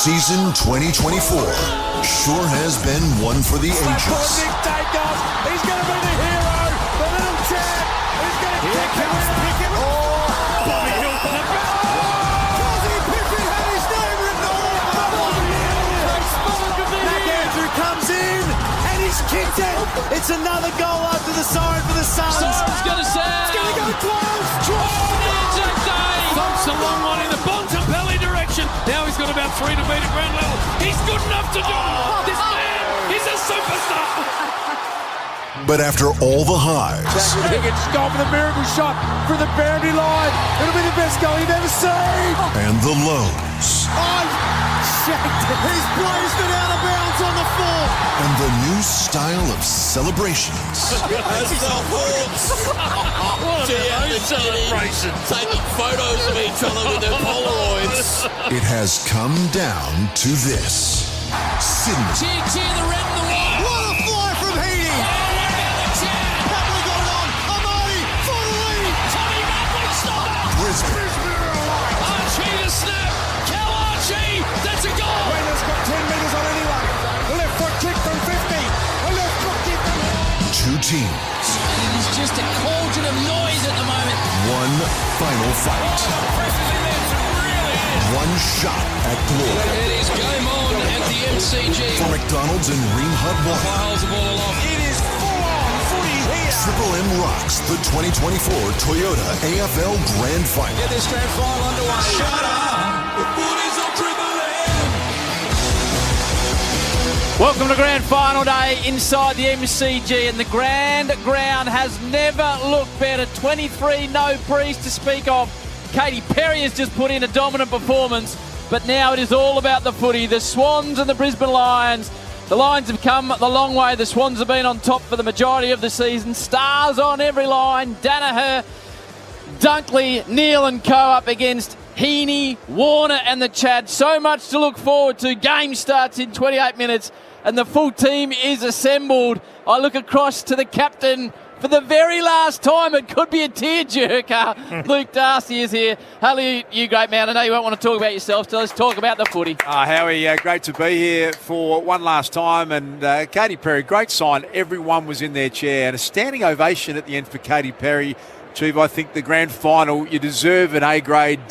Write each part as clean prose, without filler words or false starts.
Season 2024 sure has been one for the ages. He's going to be the hero. The little chap. He's going to kick it. Bobby Hill for the bell. Cosy Pickett had his name written all over the Andrew comes in and he's kicked it. It's another goal after the siren for the Suns. Siren's going to say. It's going to go close. Thumps a long one in the Bontempelli direction. Now he's got about 3 to beat at ground level. He's good enough to do it. This man is a superstar. But after all the highs, Higgins gone for the miracle shot from the boundary line. It'll be the best goal you've ever seen. and the lows, He's blazed it out of bounds on the floor. and the new style of celebrations, celebration. Taking photos of each other with their Polaroids. it has come down to this. Sydney, Cheer the red and the white. What a fly from Heaney. Pepper got it on. Amani for the lead. Tommy Radley, stop it. Brisbane, Archie to snap. Cal Archie, that's a goal. Wayner's got 10 metres on anyway. Left foot kick from 50. A left foot kick from 2 teams, It is just a cauldron of noise at the moment. one final fight, one shot at glory. It is game on at the MCG. For McDonald's and Ream Hut Water, Piles the ball aloft. It is full-on footy here. Triple M rocks the 2024 Toyota AFL Grand Final. Get this grand final underway. Shut up. The footies on Triple M. Welcome to Grand Final Day inside the MCG, and the Grand Ground has never looked better. 23 no-prees to speak of. Katy Perry has just put in a dominant performance, but now it is all about the footy. The Swans and the Brisbane Lions. The Lions have come the long way. The Swans have been on top for the majority of the season. Stars on every line. Danaher, Dunkley, Neal and co up against Heaney, Warner and the Chad. So much to look forward to. Game starts in 28 minutes and the full team is assembled. I look across to the captain for the very last time. It could be a tearjerker. Luke Darcy is here. Hello, you great man. I know you won't want to talk about yourself, so let's talk about the footy. Howie, great to be here for one last time. And Katy Perry, great sign. Everyone was in their chair. And a standing ovation at the end for Katy Perry. Chief, I think the grand final, you deserve an A-grade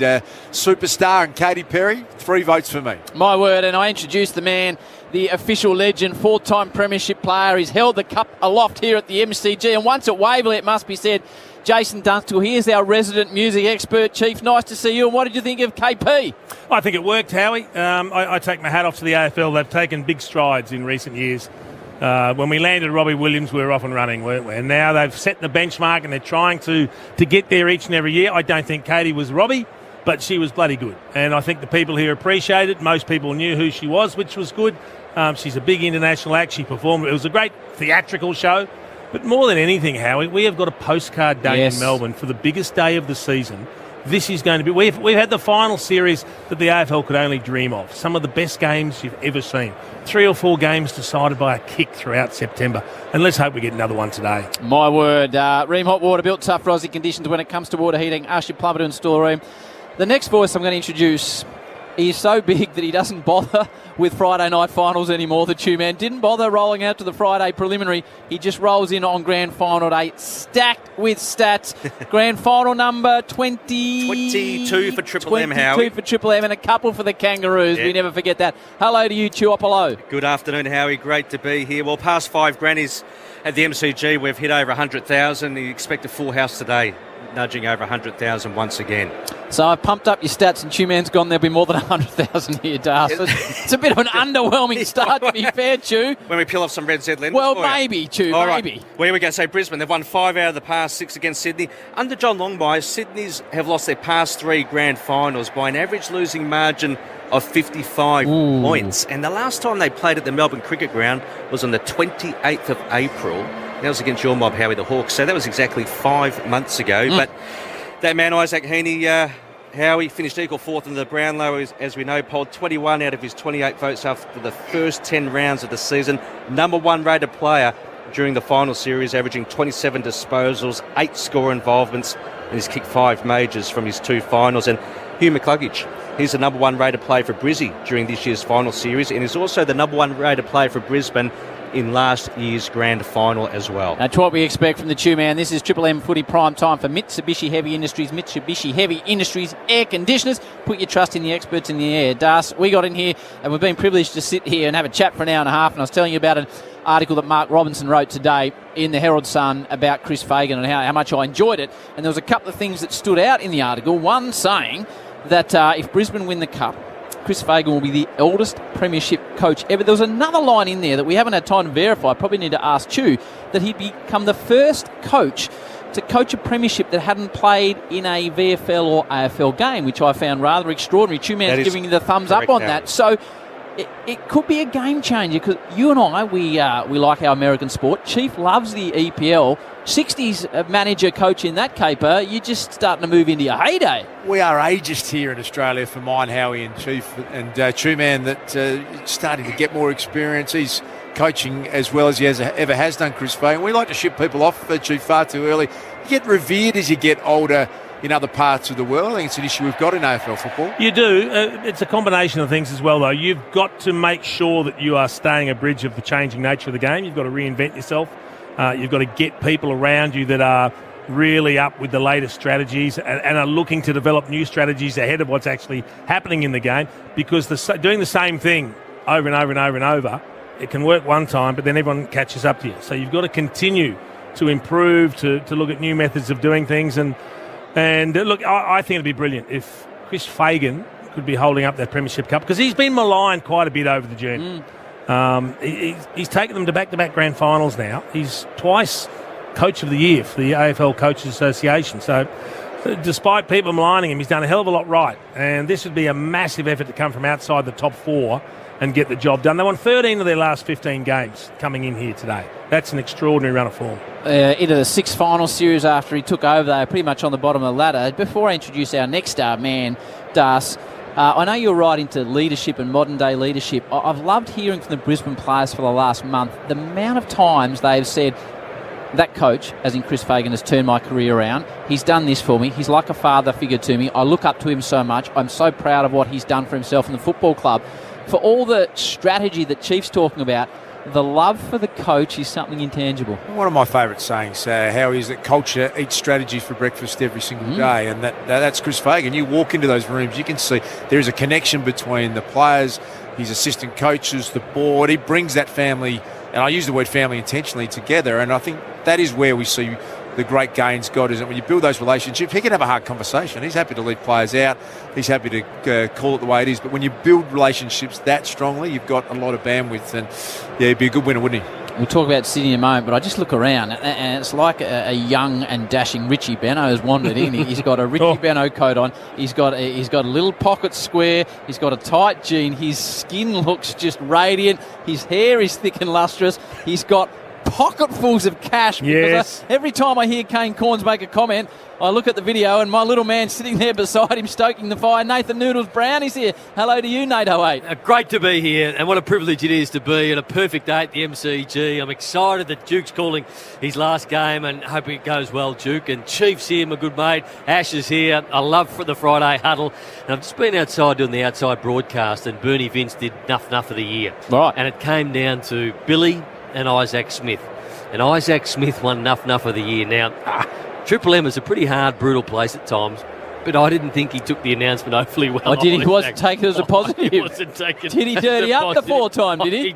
superstar. And Katy Perry, 3 votes for me. My word, and I introduced the man, the official legend, 4-time premiership player. He's held the cup aloft here at the MCG. And once at Waverley, it must be said, Jason Dunstall, here's our resident music expert. Chief, nice to see you. And what did you think of KP? I think it worked, Howie. I take my hat off to the AFL. They've taken big strides in recent years. When we landed Robbie Williams, we were off and running, weren't we? And now they've set the benchmark and they're trying to get there each and every year. I don't think Katie was Robbie, but she was bloody good. And I think the people here appreciate it. Most people knew who she was, which was good. She's a big international act. She performed. It was a great theatrical show. But more than anything, Howie, we have got a postcard day in Melbourne for the biggest day of the season. This is going to be... We've had the final series that the AFL could only dream of. Some of the best games you've ever seen. 3 or 4 games decided by a kick throughout September. And let's hope we get another one today. My word. Ream Hot Water, built tough Aussie conditions when it comes to water heating. Ask your plumber to install a Ream. The next voice I'm going to introduce, he is so big that he doesn't bother with Friday night finals anymore. The two-man didn't bother rolling out to the Friday preliminary. He just rolls in on grand final day, stacked with stats. Grand final number 22 for Triple M, Howie. 22 for Triple M and a couple for the Kangaroos. Yeah. We never forget that. Hello to you, Tuopolo. Good afternoon, Howie. Great to be here. Well, past 5 grannies at the MCG, we've hit over 100,000. You expect a full house today, nudging over 100,000 once again. So I've pumped up your stats and Two-Man's gone. There'll be more than 100,000 here, Dar. So it's a bit of an underwhelming start, to be fair, Chew. When we peel off some red Z lenses. Well, maybe, Chew, All maybe. Right. Well, here we go. So Brisbane, they've won 5 out of the past 6 against Sydney. Under John Longmire, Sydney's have lost their past 3 grand finals by an average losing margin of 55 points. And the last time they played at the Melbourne Cricket Ground was on the 28th of April. That was against your mob, Howie, the Hawks. So that was exactly 5 months ago. But that man, Isaac Heaney, Howie, finished equal 4th in the Brownlow, as we know, polled 21 out of his 28 votes after the first 10 rounds of the season. Number 1 rated player during the final series, averaging 27 disposals, 8 score involvements, and he's kicked 5 majors from his 2 finals. And Hugh McCluggage. He's the number 1 rated player for Brizzy during this year's final series, and is also the number 1 rated player for Brisbane in last year's grand final as well. That's what we expect from the two man. This is Triple M Footy Prime Time for Mitsubishi Heavy Industries. Mitsubishi Heavy Industries air conditioners. Put your trust in the experts in the air. Das, we got in here and we've been privileged to sit here and have a chat for an hour and a half. And I was telling you about an article that Mark Robinson wrote today in the Herald Sun about Chris Fagan and how much I enjoyed it. And there was a couple of things that stood out in the article. One saying that if Brisbane win the Cup, Chris Fagan will be the eldest premiership coach ever. There was another line in there that we haven't had time to verify. Probably need to ask Chu, that he'd become the first coach to coach a premiership that hadn't played in a VFL or AFL game, which I found rather extraordinary. Chu Man's giving you the thumbs up on that. So it could be a game changer, because you and I, we like our American sport. Chief loves the EPL. 60s manager, coach in that caper, you're just starting to move into your heyday. We are ageist here in Australia for mine, Howie and Chief, and Chu Man that starting to get more experience. He's coaching as well as he ever has done, Chris Fagan. We like to ship people off, Chief, far too early. You get revered as you get older in other parts of the world. I think it's an issue we've got in AFL football. You do. It's a combination of things as well, though. You've got to make sure that you are staying abreast of the changing nature of the game. You've got to reinvent yourself. You've got to get people around you that are really up with the latest strategies and are looking to develop new strategies ahead of what's actually happening in the game, because doing the same thing over and over and over and over, it can work one time, but then everyone catches up to you. So you've got to continue to improve, to look at new methods of doing things. And look, I think it'd be brilliant if Chris Fagan could be holding up that Premiership Cup, because he's been maligned quite a bit over the journey. He's taken them to back-to-back grand finals now. He's twice Coach of the Year for the AFL Coaches Association. So despite people maligning him, he's done a hell of a lot right. And this would be a massive effort to come from outside the top 4 and get the job done. They won 13 of their last 15 games coming in here today. That's an extraordinary run of form. Into the 6th final series after he took over, they were pretty much on the bottom of the ladder. Before I introduce our next man, Das, I know you're right into leadership and modern-day leadership. I've loved hearing from the Brisbane players for the last month the amount of times they've said, that coach, as in Chris Fagan, has turned my career around. He's done this for me. He's like a father figure to me. I look up to him so much. I'm so proud of what he's done for himself in the football club. For all the strategy that Chief's talking about, the love for the coach is something intangible. One of my favourite sayings, Howie, is that culture eats strategy for breakfast every single day, and that's Chris Fagan. You walk into those rooms, you can see there is a connection between the players, his assistant coaches, the board. He brings that family, and I use the word family intentionally, together, and I think that is where we see the great gains got, is that when you build those relationships, he can have a hard conversation. He's happy to leave players out. He's happy to call it the way it is. But when you build relationships that strongly, you've got a lot of bandwidth. And, yeah, he'd be a good winner, wouldn't he? We'll talk about Sydney in a moment, but I just look around, and it's like a young and dashing Richie Beno has wandered in. He's got a Richie Beno coat on. He's got a little pocket square. He's got a tight jean. His skin looks just radiant. His hair is thick and lustrous. He's got pocketfuls of cash. Because every time I hear Kane Corns make a comment, I look at the video and my little man sitting there beside him stoking the fire. Nathan Noodles Brown is here. Hello to you, Nate 08. Great to be here, and what a privilege it is to be at a perfect day at the MCG. I'm excited that Duke's calling his last game, and hope it goes well, Duke. And Chief's here, my good mate. Ash is here. I love for the Friday huddle. And I've just been outside doing the outside broadcast, and Bernie Vince did Nuff of the Year. Right. And it came down to Billy and Isaac Smith. And Isaac Smith won Nuff of the Year. Now, Triple M is a pretty hard, brutal place at times, but I didn't think he took the announcement awfully well. Oh, did he? Wasn't taken as a positive? He wasn't taken. Did he dirty up the 4-time, did he?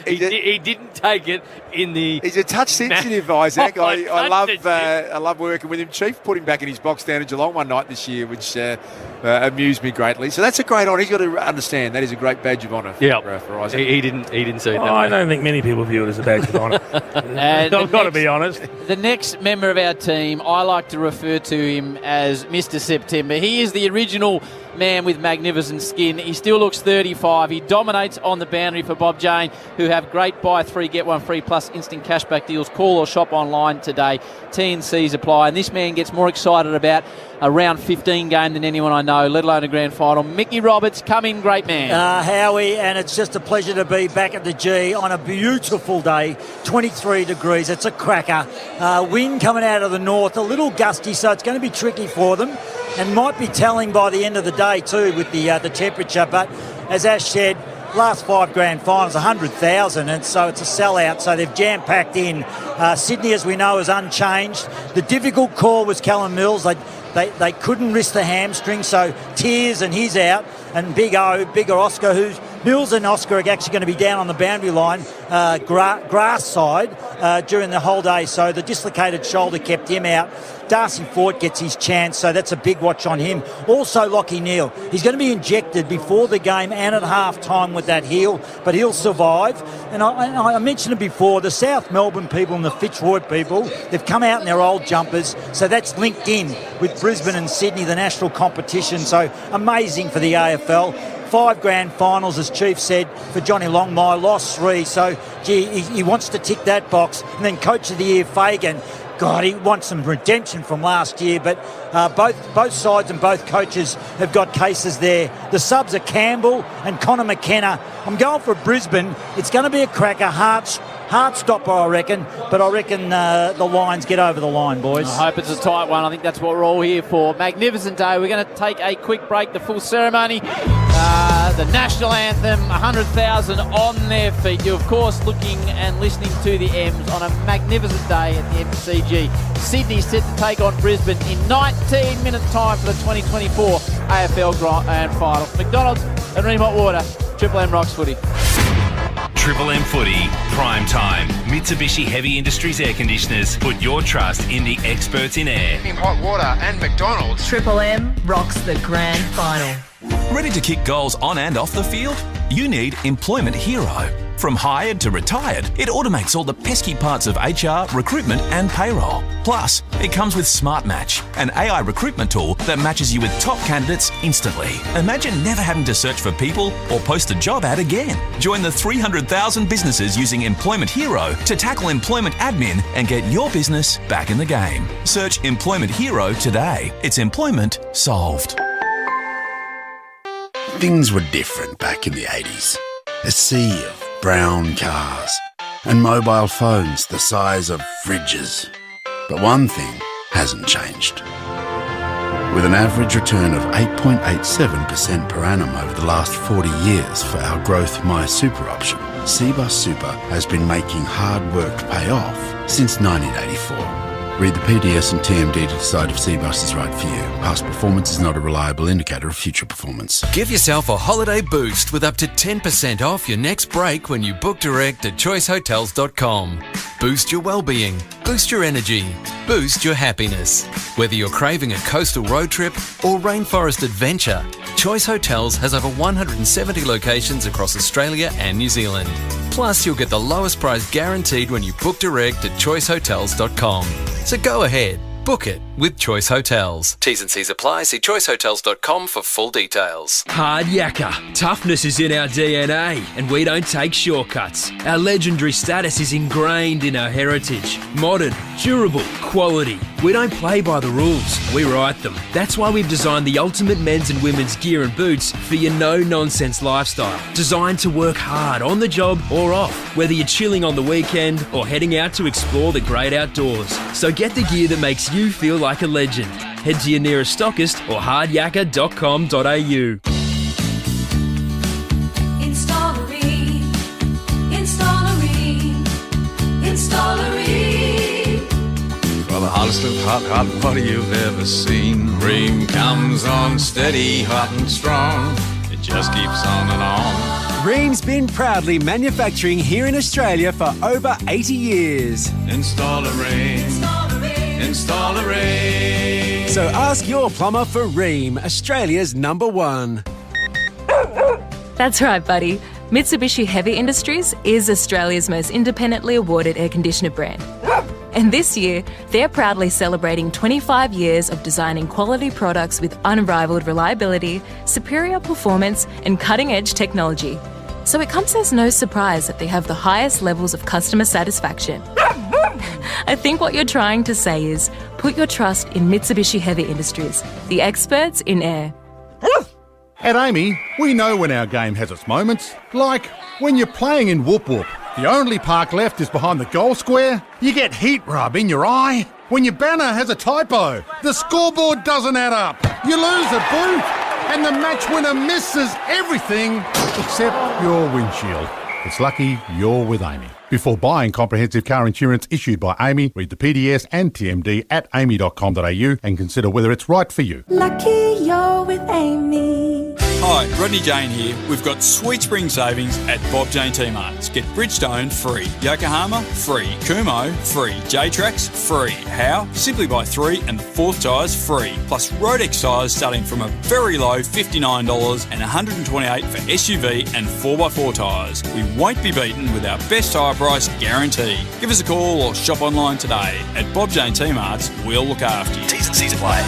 He didn't take it in the... He's a touch sensitive, Isaac. I love working with him. Chief put him back in his box down in Geelong one night this year, which amused me greatly. So that's a great honour. He's got to understand that is a great badge of honour for Isaac. He didn't see it that way. I don't think many people view it as a badge of honour. I've got to be honest. The next member of our team, I like to refer to him as Mr. September. He is the original man with magnificent skin. He still looks 35. He dominates on the boundary for Bob Jane, who have great buy 3, get 1 free plus instant cashback deals. Call or shop online today. T&Cs apply. And this man gets more excited about a round 15 game than anyone I know, let alone a grand final. Mickey Roberts, come in, great man. Howie, and it's just a pleasure to be back at the G on a beautiful day, 23 degrees. It's a cracker. Wind coming out of the north, a little gusty, so it's going to be tricky for them, and might be telling by the end of the day too with the temperature. But as Ash said, last 5 grand finals, 100,000, and so it's a sellout. So they've jam-packed in. Sydney, as we know, is unchanged. The difficult call was Callum Mills. They couldn't risk the hamstring, so Tears and he's out, and bigger Oscar, who's Mills and Oscar are actually going to be down on the boundary line, grass side, during the whole day. So the dislocated shoulder kept him out. Darcy Fort gets his chance, so that's a big watch on him. Also, Lockie Neal. He's going to be injected before the game and at half-time with that heel, but he'll survive. And I mentioned it before, the South Melbourne people and the Fitzroy people, they've come out in their old jumpers, so that's linked in with Brisbane and Sydney, the national competition. So amazing for the AFL. 5 grand finals, as Chief said, for Johnny Longmire, lost 3. So, he wants to tick that box. And then Coach of the Year, Fagan. God, he wants some redemption from last year, but both sides and both coaches have got cases there. The subs are Campbell and Connor McKenna. I'm going for Brisbane. It's going to be a cracker, hard stopper, I reckon, but I reckon the Lions get over the line, boys. I hope it's a tight one. I think that's what we're all here for. Magnificent day. We're going to take a quick break, the full ceremony. The national anthem, 100,000 on their feet. You're, of course, looking and listening to the M's on a magnificent day at the MCG. Sydney set to take on Brisbane in 19 minutes time for the 2024 AFL Grand Final. McDonald's and Ream Hot Water, Triple M Rocks Footy. Triple M Footy, prime time. Mitsubishi Heavy Industries Air Conditioners. Put your trust in the experts in air. Hot Water and McDonald's. Triple M rocks the grand final. Ready to kick goals on and off the field? You need Employment Hero. From hired to retired, it automates all the pesky parts of HR, recruitment and payroll. Plus, it comes with Smart Match, an AI recruitment tool that matches you with top candidates instantly. Imagine never having to search for people or post a job ad again. Join the 300,000 businesses using Employment Hero to tackle employment admin and get your business back in the game. Search Employment Hero today. It's employment solved. Things were different back in the 80s. A sea of brown cars and mobile phones the size of fridges. But one thing hasn't changed. With an average return of 8.87% per annum over the last 40 years for our Growth My Super option, Cbus Super has been making hard work pay off since 1984. Read the PDS and TMD to decide if Cbus is right for you. Past performance is not a reliable indicator of future performance. Give yourself a holiday boost with up to 10% off your next break when you book direct at choicehotels.com. Boost your well-being, boost your energy, boost your happiness. Whether you're craving a coastal road trip or rainforest adventure, Choice Hotels has over 170 locations across Australia and New Zealand. Plus, you'll get the lowest price guaranteed when you book direct at choicehotels.com. So go ahead, book it with Choice Hotels. T's and C's apply. See choicehotels.com for full details. Hard yakka. Toughness is in our DNA, and we don't take shortcuts. Our legendary status is ingrained in our heritage. Modern, durable, quality. We don't play by the rules, we write them. That's why we've designed the ultimate men's and women's gear and boots for your no-nonsense lifestyle. Designed to work hard on the job or off, whether you're chilling on the weekend or heading out to explore the great outdoors. So get the gear that makes you feel like a legend. Head to your nearest stockist or hardyakka.com.au. For the hottest of hot water you've ever seen. Ream comes on steady, hot and strong. It just keeps on and on. Ream's been proudly manufacturing here in Australia for over 80 years. Install a Ream. Install a Ream. So ask your plumber for Ream, Australia's #1. That's right, buddy. Mitsubishi Heavy Industries is Australia's most independently awarded air conditioner brand. And this year, they're proudly celebrating 25 years of designing quality products with unrivaled reliability, superior performance, and cutting-edge technology. So it comes as no surprise that they have the highest levels of customer satisfaction. I think what you're trying to say is, put your trust in Mitsubishi Heavy Industries, the experts in air. At Amy, we know when our game has its moments. Like when you're playing in Whoop Whoop. The only park left is behind the goal square. You get heat rub in your eye. When your banner has a typo. The scoreboard doesn't add up. You lose a boot. And the match winner misses everything except your windshield. It's lucky you're with Amy. Before buying comprehensive car insurance issued by Amy, read the PDS and TMD at amy.com.au and consider whether it's right for you. Lucky you're with Amy. Hi, Rodney Jane here. We've got sweet spring savings at Bob Jane T-Marts. Get Bridgestone free, Yokohama free, Kumho free, J-Trax free. How? Simply buy 3 and the 4th tyres free. Plus Rodex tyres starting from a very low $59 and $128 for SUV and 4x4 tyres. We won't be beaten with our best tyre price guarantee. Give us a call or shop online today. At Bob Jane T-Marts, we'll look after you. T's and C's apply.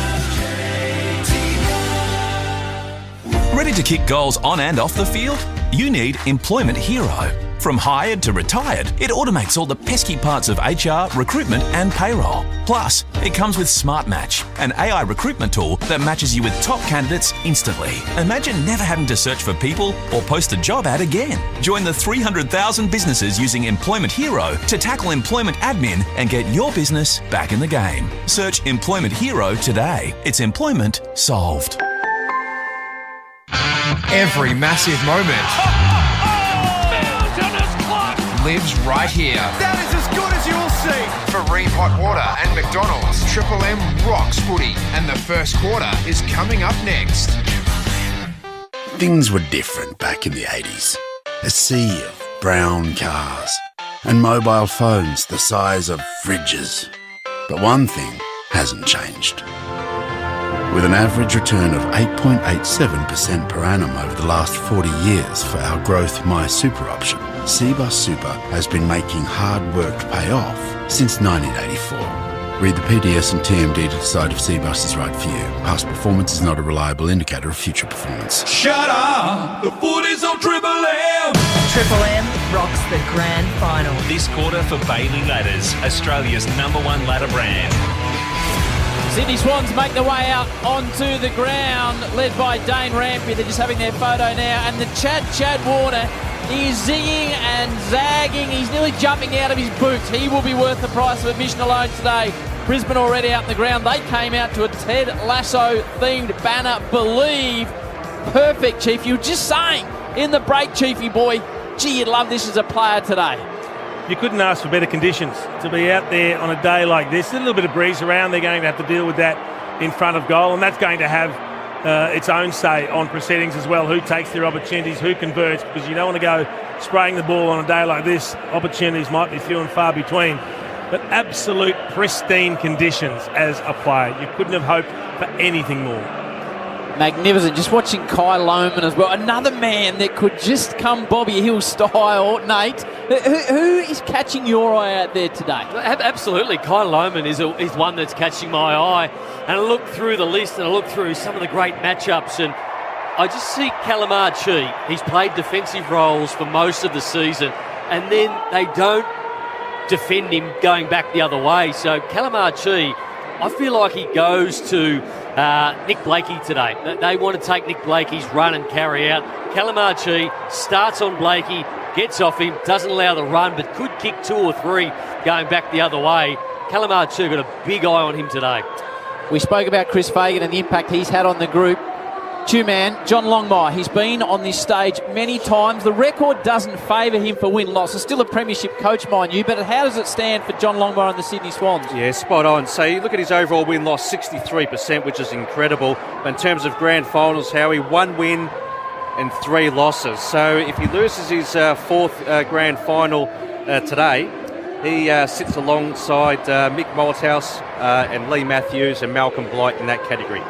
Ready to kick goals on and off the field? You need Employment Hero. From hired to retired, it automates all the pesky parts of HR, recruitment and payroll. Plus, it comes with Smart Match, an AI recruitment tool that matches you with top candidates instantly. Imagine never having to search for people or post a job ad again. Join the 300,000 businesses using Employment Hero to tackle employment admin and get your business back in the game. Search Employment Hero today. It's employment solved. Every massive moment lives right here. That is as good as you'll see. For Ream Hot Water and McDonald's, Triple M rocks footy, and the first quarter is coming up next. Things were different back in the 80s. A sea of brown cars and mobile phones the size of fridges. But one thing hasn't changed. With an average return of 8.87% per annum over the last 40 years for our Growth My Super option, Cbus Super has been making hard work pay off since 1984. Read the PDS and TMD to decide if Cbus is right for you. Past performance is not a reliable indicator of future performance. Shut up! The footy's on Triple M! Triple M rocks the grand final. This quarter for Bailey Ladders, Australia's #1 ladder brand. Sydney Swans make their way out onto the ground, led by Dane Rampe. They're just having their photo now, and the Chad Warner is zigging and zagging. He's nearly jumping out of his boots. He will be worth the price of admission alone today. Brisbane already out in the ground. They came out to a Ted Lasso-themed banner, Believe. Perfect, Chief. You were just saying in the break, Chiefy boy, gee, you'd love this as a player today. You couldn't ask for better conditions to be out there on a day like this. A little bit of breeze around. They're going to have to deal with that in front of goal, and that's going to have its own say on proceedings as well. Who takes their opportunities, who converts, because you don't want to go spraying the ball on a day like this. Opportunities might be few and far between. But absolute pristine conditions as a player. You couldn't have hoped for anything more. Magnificent. Just watching Kai Lohman as well. Another man that could just come Bobby Hill style, Nate. Who is catching your eye out there today? Absolutely. Kai Lohman is one that's catching my eye. And I look through the list and I look through some of the great matchups, and I just see Calamar Chi. He's played defensive roles for most of the season, and then they don't defend him going back the other way. So Calamar Chi, I feel like he goes to Nick Blakey today. They want to take Nick Blakey's run and carry out. Calamar Chi starts on Blakey, gets off him, doesn't allow the run, but could kick 2 or 3 going back the other way. Calamar Chi got a big eye on him today. We spoke about Chris Fagan and the impact he's had on the group. Two-man, John Longmire, he's been on this stage many times. The record doesn't favour him for win-loss. It's still a premiership coach, mind you, but how does it stand for John Longmire and the Sydney Swans? Yeah, spot on. So you look at his overall win-loss, 63%, which is incredible. But in terms of grand finals, Howie, 1 win and 3 losses. So if he loses his 4th grand final today, he sits alongside Mick Malthouse and Lee Matthews and Malcolm Blight in that category.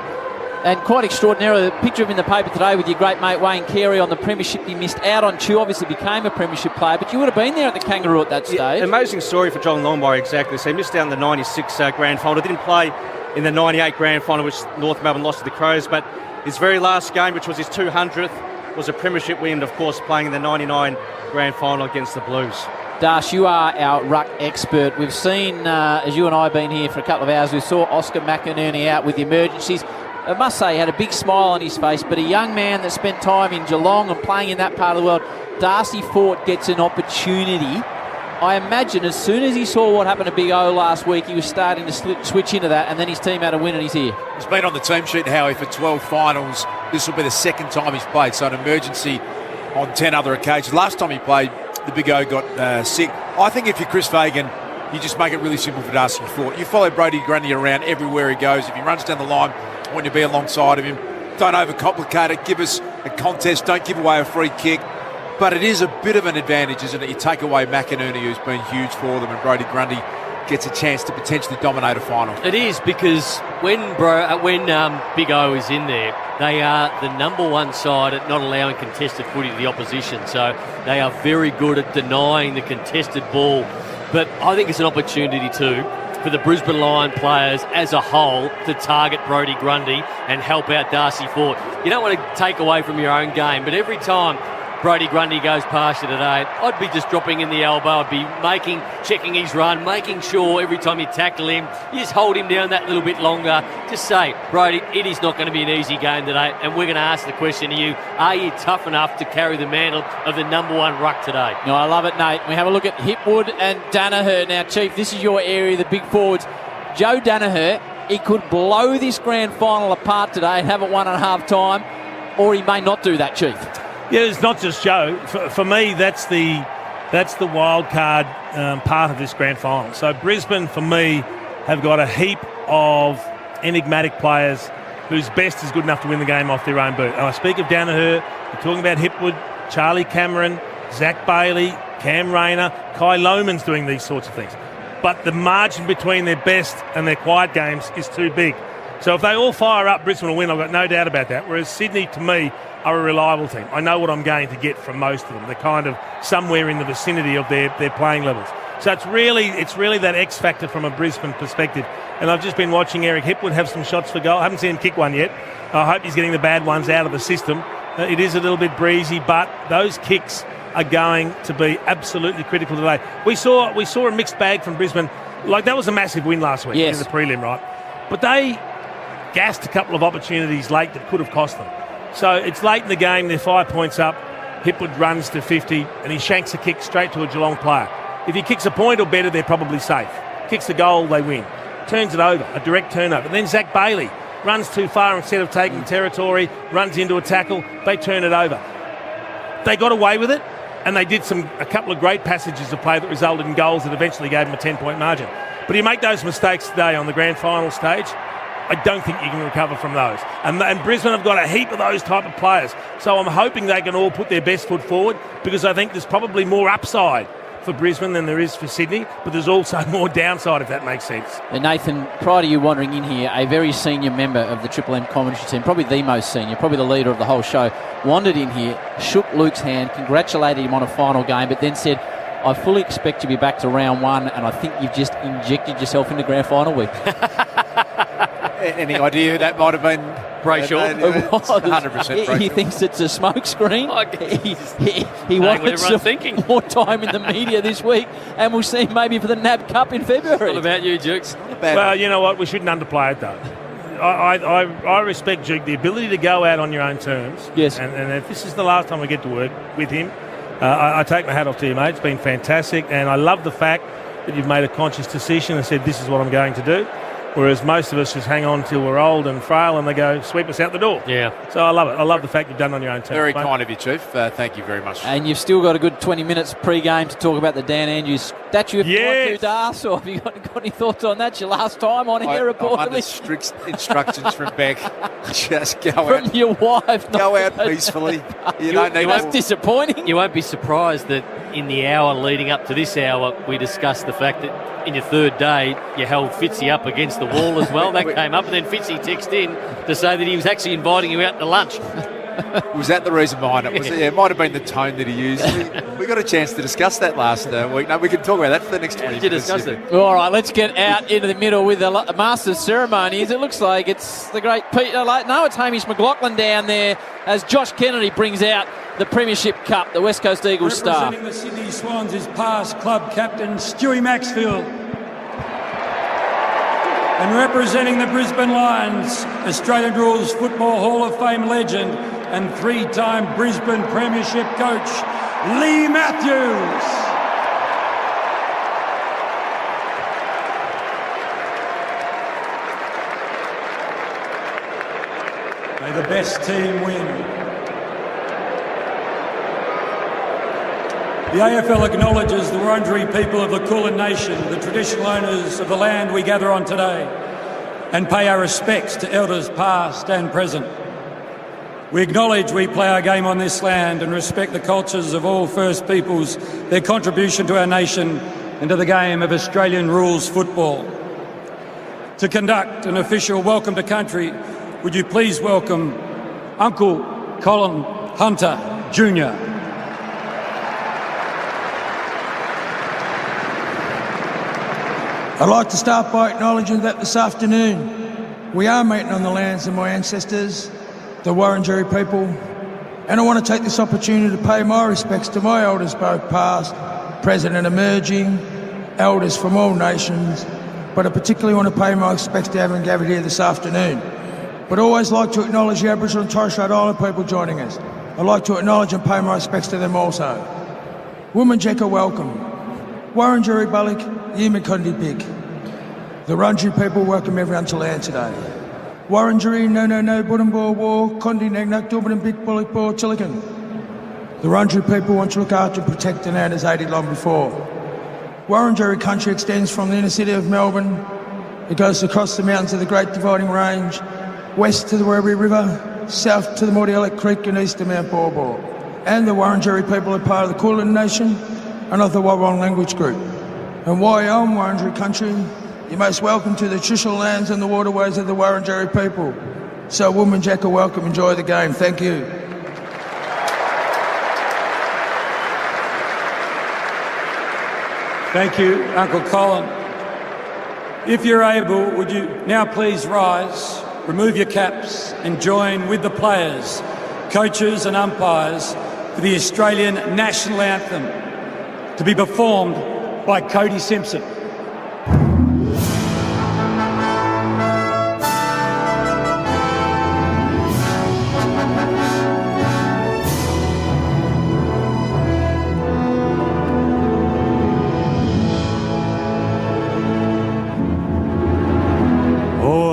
And quite extraordinary, the picture of him in the paper today with your great mate Wayne Carey on the premiership he missed out on. Chew obviously became a premiership player, but you would have been there at the Kangaroo at that stage. Yeah, amazing story for John Longmire, exactly. So he missed out on the 96 grand final. Didn't play in the 98 grand final, which North Melbourne lost to the Crows, but his very last game, which was his 200th, was a premiership win, of course, playing in the 99 grand final against the Blues. Darsh, you are our ruck expert. We've seen, as you and I have been here for a couple of hours, we saw Oscar McInerney out with the emergencies. I must say, he had a big smile on his face, but a young man that spent time in Geelong and playing in that part of the world, Darcy Fort gets an opportunity. I imagine as soon as he saw what happened to Big O last week, he was starting to switch into that, and then his team had a win and he's here. He's been on the team sheet, Howie, for 12 finals. This will be the second time he's played, so an emergency on 10 other occasions. Last time he played, the Big O got sick. I think if you're Chris Fagan, you just make it really simple for Darcy Fort. You follow Brodie Grundy around everywhere he goes. If he runs down the line, I want you to be alongside of him. Don't overcomplicate it. Give us a contest. Don't give away a free kick. But it is a bit of an advantage, isn't it? You take away McInerney, who's been huge for them, and Brodie Grundy gets a chance to potentially dominate a final. It is, because when Big O is in there, they are the number one side at not allowing contested footy to the opposition. So they are very good at denying the contested ball. But I think it's an opportunity too for the Brisbane Lion players as a whole to target Brodie Grundy and help out Darcy Fort. You don't want to take away from your own game, but every time Brodie Grundy goes past you today, I'd be just dropping in the elbow. I'd be checking his run, making sure every time you tackle him, you just hold him down that little bit longer. Just say, Brodie, it is not going to be an easy game today, and we're going to ask the question to you, are you tough enough to carry the mantle of the number one ruck today? No, I love it, Nate. We have a look at Hipwood and Danaher. Now, Chief, this is your area, the big forwards. Joe Danaher, he could blow this grand final apart today and have it won at half time, or he may not do that, Chief. Yeah, it's not just Joe. For me, that's the wild card part of this grand final. So Brisbane, for me, have got a heap of enigmatic players whose best is good enough to win the game off their own boot. And I speak of Danaher, we're talking about Hipwood, Charlie Cameron, Zach Bailey, Cam Rayner, Kai Lohmann's doing these sorts of things. But the margin between their best and their quiet games is too big. So if they all fire up, Brisbane will win. I've got no doubt about that. Whereas Sydney, to me, are a reliable team. I know what I'm going to get from most of them. They're kind of somewhere in the vicinity of their playing levels. So it's really that X factor from a Brisbane perspective. And I've just been watching Eric Hipwood have some shots for goal. I haven't seen him kick one yet. I hope he's getting the bad ones out of the system. It is a little bit breezy, but those kicks are going to be absolutely critical today. We saw a mixed bag from Brisbane. Like, that was a massive win last week in the prelim, right? But they gassed a couple of opportunities late that could have cost them. So it's late in the game, they're 5 points up. Hipwood runs to 50 and he shanks a kick straight to a Geelong player. If he kicks a point or better, they're probably safe. Kicks the goal, they win. Turns it over, a direct turnover. And then Zach Bailey runs too far instead of taking territory, runs into a tackle, they turn it over. They got away with it, and they did a couple of great passages of play that resulted in goals that eventually gave them a 10-point margin. But you make those mistakes today on the grand final stage, I don't think you can recover from those. And Brisbane have got a heap of those type of players. So I'm hoping they can all put their best foot forward, because I think there's probably more upside for Brisbane than there is for Sydney, but there's also more downside, if that makes sense. And Nathan, prior to you wandering in here, a very senior member of the Triple M commentary team, probably the most senior, probably the leader of the whole show, wandered in here, shook Luke's hand, congratulated him on a final game, but then said, I fully expect to be back to round one, and I think you've just injected yourself into grand final week. Any idea who that might have been? Brayshaw. It was. 100% Brayshaw. He thinks it's a smoke screen. He wanted some more time in the media this week, and we'll see him maybe for the NAB Cup in February. What about you, Jukes? Well, you know what? We shouldn't underplay it, though. I respect Duke, the ability to go out on your own terms. Yes. And if this is the last time I get to work with him, I take my hat off to you, mate. It's been fantastic, and I love the fact that you've made a conscious decision and said, this is what I'm going to do. Whereas most of us just hang on till we're old and frail and they go sweep us out the door. Yeah. So I love it. I love the fact you've done it on your own terms. Very mate. kind of you, Chief. Thank you very much. And you've still got a good 20 minutes pre-game to talk about the Dan Andrews statue. If you want to, Das, or have you got any thoughts on that? It's your last time on here, reportedly. I'm under strict instructions from Beck. Just go from out. Your wife. Go out peacefully. You don't need That's disappointing. You won't be surprised that in the hour leading up to this hour, we discussed the fact that in your third day, you held Fitzy up against against the wall as well. That came up, and then Fitzy texted in to say that he was actually inviting you out to lunch. Was that the reason behind it? It might have been the tone that he used. We got a chance to discuss that last week. No, we can talk about that for the next 20 minutes. Did you discuss it? All right, let's get out into the middle with the Masters ceremonies. It looks like it's the great Peter. No, it's Hamish McLaughlin down there as Josh Kennedy brings out the Premiership Cup, the West Coast Eagles staff. Representing the Sydney Swans is past club captain Stewie Maxfield. And representing the Brisbane Lions, Australian Rules Football Hall of Fame legend and three-time Brisbane Premiership coach, Lee Matthews. May the best team win. The AFL acknowledges the Wurundjeri people of the Kulin Nation, the traditional owners of the land we gather on today, and pay our respects to elders past and present. We acknowledge we play our game on this land and respect the cultures of all First Peoples, their contribution to our nation and to the game of Australian rules football. To conduct an official welcome to country, would you please welcome Uncle Colin Hunter Jr. I'd like to start by acknowledging that this afternoon we are meeting on the lands of my ancestors, the Wurundjeri people, and I want to take this opportunity to pay my respects to my elders, both past, present and emerging, elders from all nations, but I particularly want to pay my respects to having gathered here this afternoon. But I always like to acknowledge the Aboriginal and Torres Strait Islander people joining us. I'd like to acknowledge and pay my respects to them also. Wominjeka welcome. Wurundjeri Balik, Yimikundi Big. The Wurundjeri people welcome everyone to land today. Wurundjeri no Budambor War, Kondi Nagnak Dublin Big Bullet Bor Chilikan. The Wurundjeri people want to look after and protect the land as they did long before. Wurundjeri country extends from the inner city of Melbourne. It goes across the mountains of the Great Dividing Range, west to the Werribee River, south to the Mordialloc Creek and east to Mount Borbor. And the Wurundjeri people are part of the Kulin Nation and of the Wurrung language group. And while you're on Wurundjeri country, you're most welcome to the traditional lands and the waterways of the Wurundjeri people. So Wominjeka welcome, enjoy the game. Thank you. Thank you, Uncle Colin. If you're able, would you now please rise, remove your caps and join with the players, coaches and umpires for the Australian National Anthem to be performed by Cody Simpson.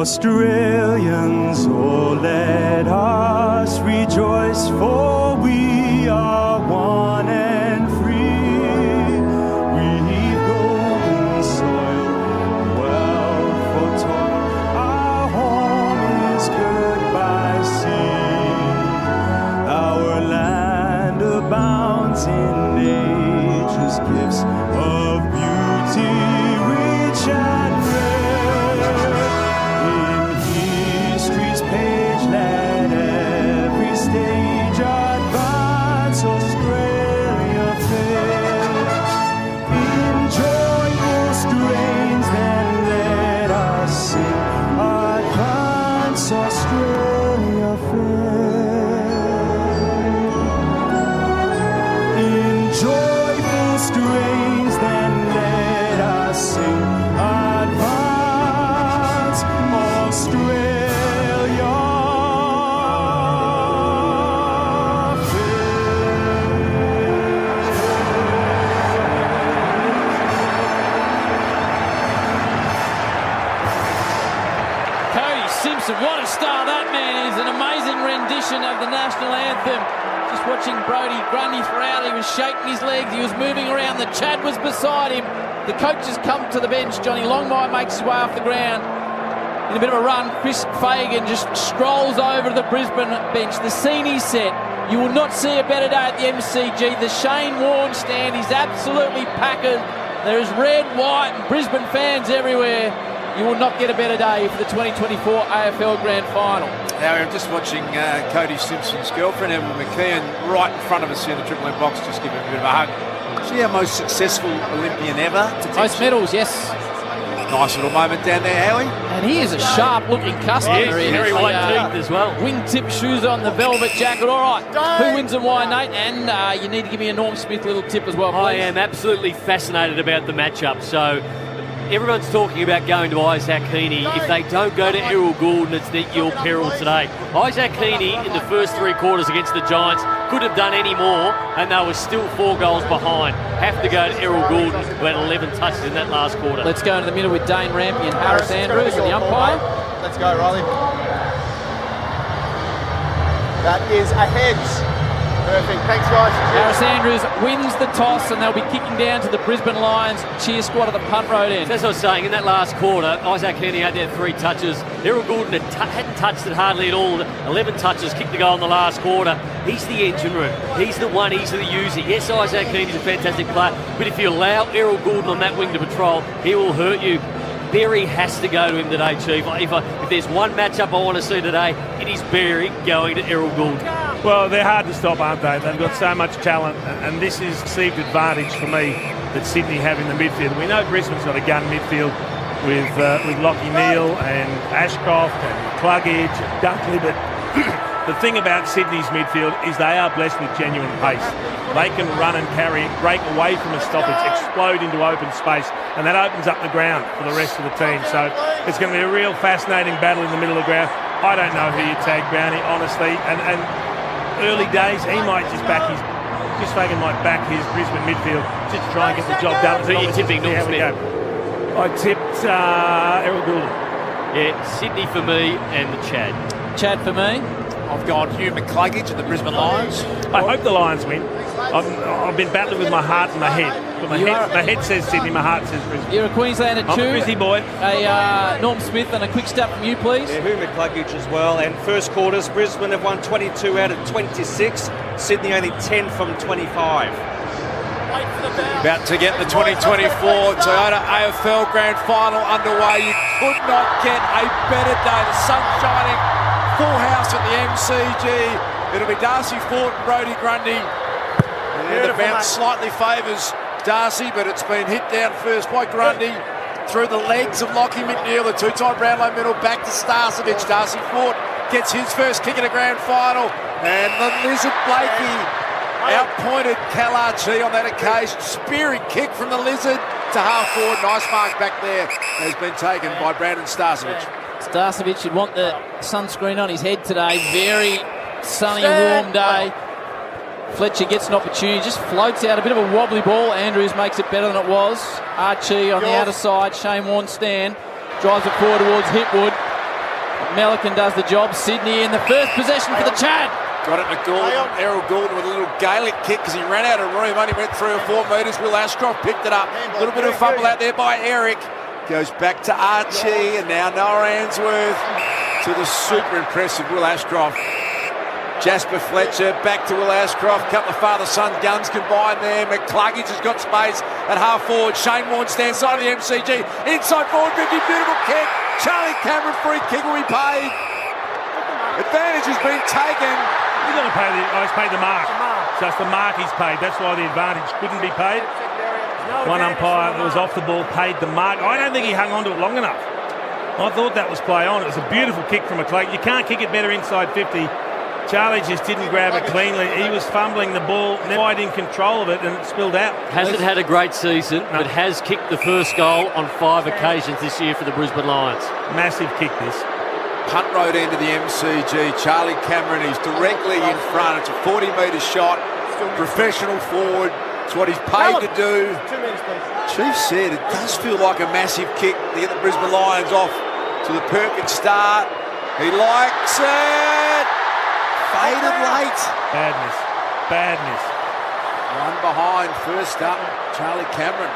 Australians, oh let us rejoice, for we are one and free. We've golden soil, wealth for toil. Our home is good by sea. Our land abounds in nature's gifts of beauty, rich and rare. What a star that man is. An amazing rendition of the national anthem. Just watching Brodie Grundy throughout. He was shaking his legs. He was moving around. The Chad was beside him. The coaches come to the bench. Johnny Longmire makes his way off the ground. In a bit of a run, Chris Fagan just strolls over to the Brisbane bench. The scene is set. You will not see a better day at the MCG. The Shane Warne stand is absolutely packed. There is red, white and Brisbane fans everywhere. You will not get a better day for the 2024 AFL Grand Final. Harry, I'm just watching Cody Simpson's girlfriend, Emma McKeon, right in front of us here in the Triple M box, just giving a bit of a hug. She our most successful Olympian ever. Most medals, yes. Nice little moment down there, Howie. And he is a sharp-looking customer. Yes, very white teeth as well. Wingtip shoes on, the velvet jacket. All right, who wins and why, Nate? And you need to give me a Norm Smith little tip as well, please. I am absolutely fascinated about the matchup. So everyone's talking about going to Isaac Heaney. If they don't go to Errol Goulden, it's at your peril today. Isaac Heaney in the first 3 quarters against the Giants couldn't have done any more, and they were still 4 goals behind. Have to go to Errol Goulden, who had 11 touches in that last quarter. Let's go into the middle with Dane Rampy and Harris Andrews and the umpire. Let's go, Riley. That is a heads. Perfect. Thanks, guys. Harris Andrews wins the toss, and they'll be kicking down to the Brisbane Lions cheer squad at the punt road end. That's what I was saying. In that last quarter, Isaac Heaney had there 3 touches. Errol Goulden hadn't touched it hardly at all. 11 touches, kicked the goal in the last quarter. He's the engine room. He's the one. He's the user. Yes, Isaac Heaney's a fantastic player, but if you allow Errol Goulden on that wing to patrol, he will hurt you. Berry has to go to him today, Chief. If there's one matchup I want to see today, it is Berry going to Errol Goulden. Well, they're hard to stop, aren't they? They've got so much talent, and this is perceived advantage for me that Sydney have in the midfield. We know Brisbane's got a gun midfield with Lachie Neale and Ashcroft and Cluggage and Dunkley, but the thing about Sydney's midfield is they are blessed with genuine pace. They can run and carry it, break away from a stoppage, explode into open space, and that opens up the ground for the rest of the team. So it's going to be a real fascinating battle in the middle of the ground. I don't know who you tag Brownie, honestly, and early days, he might just back his... Chris Fagan might back his Brisbane midfield just to try and get the job done. Who are you tipping, Norm Smith? I tipped Errol Goulden. Yeah, Sydney for me and the Chad. Chad for me. I've gone Hugh McCluggage and the Brisbane Lions. I hope the Lions win. I've been battling with my heart and my head. But my head says Sydney, my heart says Brisbane. You're a Queenslander too. I'm a Brizzy boy. A Norm Smith and a quick stat from you, please. Yeah, Hugh McCluggage as well. And first quarters, Brisbane have won 22 out of 26. Sydney only 10 from 25. About to get the 2024 Toyota AFL Grand Final underway. You could not get a better day. The sun's shining, full house at the MCG. It'll be Darcy Fort and Brodie Grundy. And the bounce slightly favours Darcy, but it's been hit down first by Grundy through the legs of Lachie McNeil, the 2-time Brownlow medal, back to Starcevich. Darcy Fort gets his first kick in a grand final, and the Lizard Blakey outpointed Kalarchi on that occasion. Spearing kick from the Lizard to half forward. Nice mark back there has been taken by Brandon Starcevich. Starcevich should want the sunscreen on his head today. Very sunny, warm day. Fletcher gets an opportunity, just floats out a bit of a wobbly ball. Andrews makes it better than it was. Archie on the outer side. Shane Warne-Stan drives it forward towards Hipwood. Melican does the job. Sydney in the first possession for the Chad. Got it, McGoulden. Errol Goulden with a little Gaelic kick because he ran out of room. Only went 3 or 4 metres. Will Ashcroft picked it up. A little bit of fumble out there by Eric. Goes back to Archie, and now Noah Answorth to the super impressive Will Ashcroft. Jasper Fletcher back to Will Ashcroft. Couple of father-son guns combined there. McCluggage has got space at half forward. Shane Warne-Stan side of the MCG. Inside forward 50, beautiful kick. Charlie Cameron free kick will be paid. Advantage has been taken. He's got to pay he's paid the mark. So it's the mark he's paid. That's why the advantage couldn't be paid. One umpire that was off the ball paid the mark. I don't think he hung on to it long enough. I thought that was play on. It was a beautiful kick from McCluggage. You can't kick it better inside 50. Charlie just didn't grab it cleanly. He was fumbling the ball, never quite in control of it, and it spilled out. Hasn't had a great season, but has kicked the first goal on 5 occasions this year for the Brisbane Lions. Massive kick, this. Punt road end of the MCG. Charlie Cameron is directly in front. It's a 40-metre shot. Professional forward. It's what he's paid to do. 2 minutes, please. Chief said it does feel like a massive kick to get the Brisbane Lions off to the perfect start. He likes it. Faded late. Badness. One behind, first up, Charlie Cameron.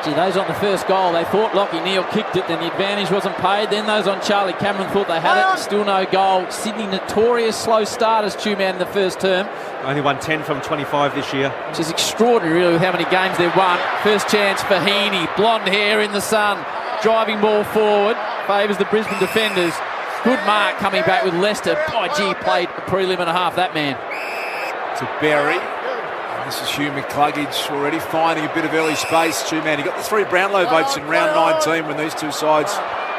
Gee, those on the first goal, they thought Lachie Neale kicked it, then the advantage wasn't paid. Then those on Charlie Cameron thought they had it, still no goal. Sydney notorious slow starters, Two-Man in the first term. Only won 10 from 25 this year. Which is extraordinary, really, with how many games they've won. First chance for Heaney, blonde hair in the sun, driving ball forward. favours the Brisbane defenders. Good mark coming back with Leicester. Oh, gee, played a prelim and a half, that man. To Berry. And this is Hugh McCluggage already finding a bit of early space. Two-man. He got the 3 Brownlow votes in round 19 when these two sides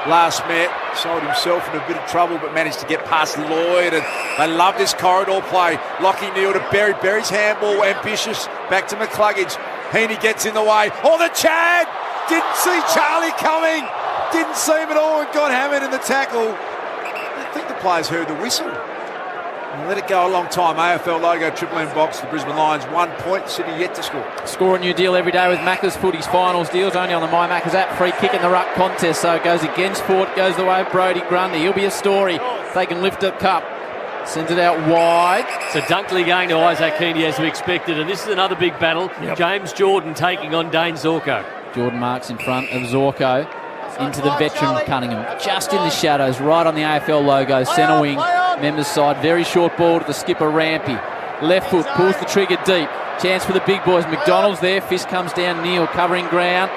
last met. Sold himself in a bit of trouble, but managed to get past Lloyd. And they love this corridor play. Lockie Neal to Berry. Berry's handball, ambitious. Back to McCluggage. Heaney gets in the way. Oh, the Chad! Didn't see Charlie coming. Didn't see him at all and got hammered in the tackle. I think the players heard the whistle. And let it go a long time. AFL logo, Triple M box, the Brisbane Lions, 1 point. City yet to score. Score a new deal every day with Macca's Footies Finals deals, only on the My Macca's app. Free kick in the ruck contest, so it goes against Sport, goes the way of Brodie Grundy. He'll be a story if they can lift the cup. Sends it out wide. So Dunkley going to Isaac Heaney as we expected, and this is another big battle. Yep. James Jordan taking on Dane Zorko. Jordan marks in front of Zorko. Into the veteran Cunningham, just in the shadows, right on the AFL logo, centre wing, members side, very short ball to the skipper Rampy. Left foot, pulls the trigger deep, chance for the big boys. McDonald's there, fist comes down, Neal covering ground,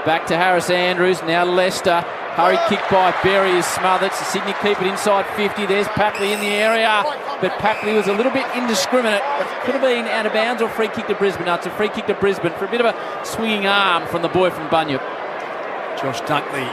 back to Harris Andrews, now Leicester, hurried kick by Berry is smothered, so Sydney keep it inside 50, there's Papley in the area, but Papley was a little bit indiscriminate, it could have been out of bounds or free kick to Brisbane. No, it's a free kick to Brisbane for a bit of a swinging arm from the boy from Bunyip. Josh Dunkley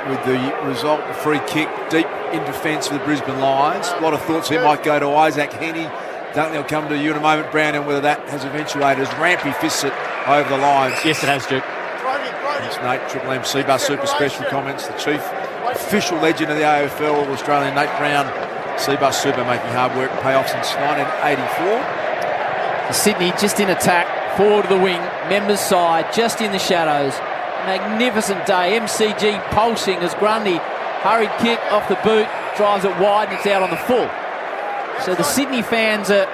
with the result, the free kick deep in defence for the Brisbane Lions. A lot of thoughts he might go to Isaac Heaney. Dunkley will come to you in a moment, Brown, and whether that has eventuated as Rampy fists it over the lines. Yes, it has, Duke. Thanks, Nate. Triple M Seabus Super Special comments. The chief official legend of the AFL, Australian Nate Brown. Seabus Super making hard work pay off since 1984. Sydney just in attack, forward to the wing, members side, just in the shadows. Magnificent day. MCG pulsing as Grundy, hurried kick off the boot, drives it wide and it's out on the full. So the Sydney fans are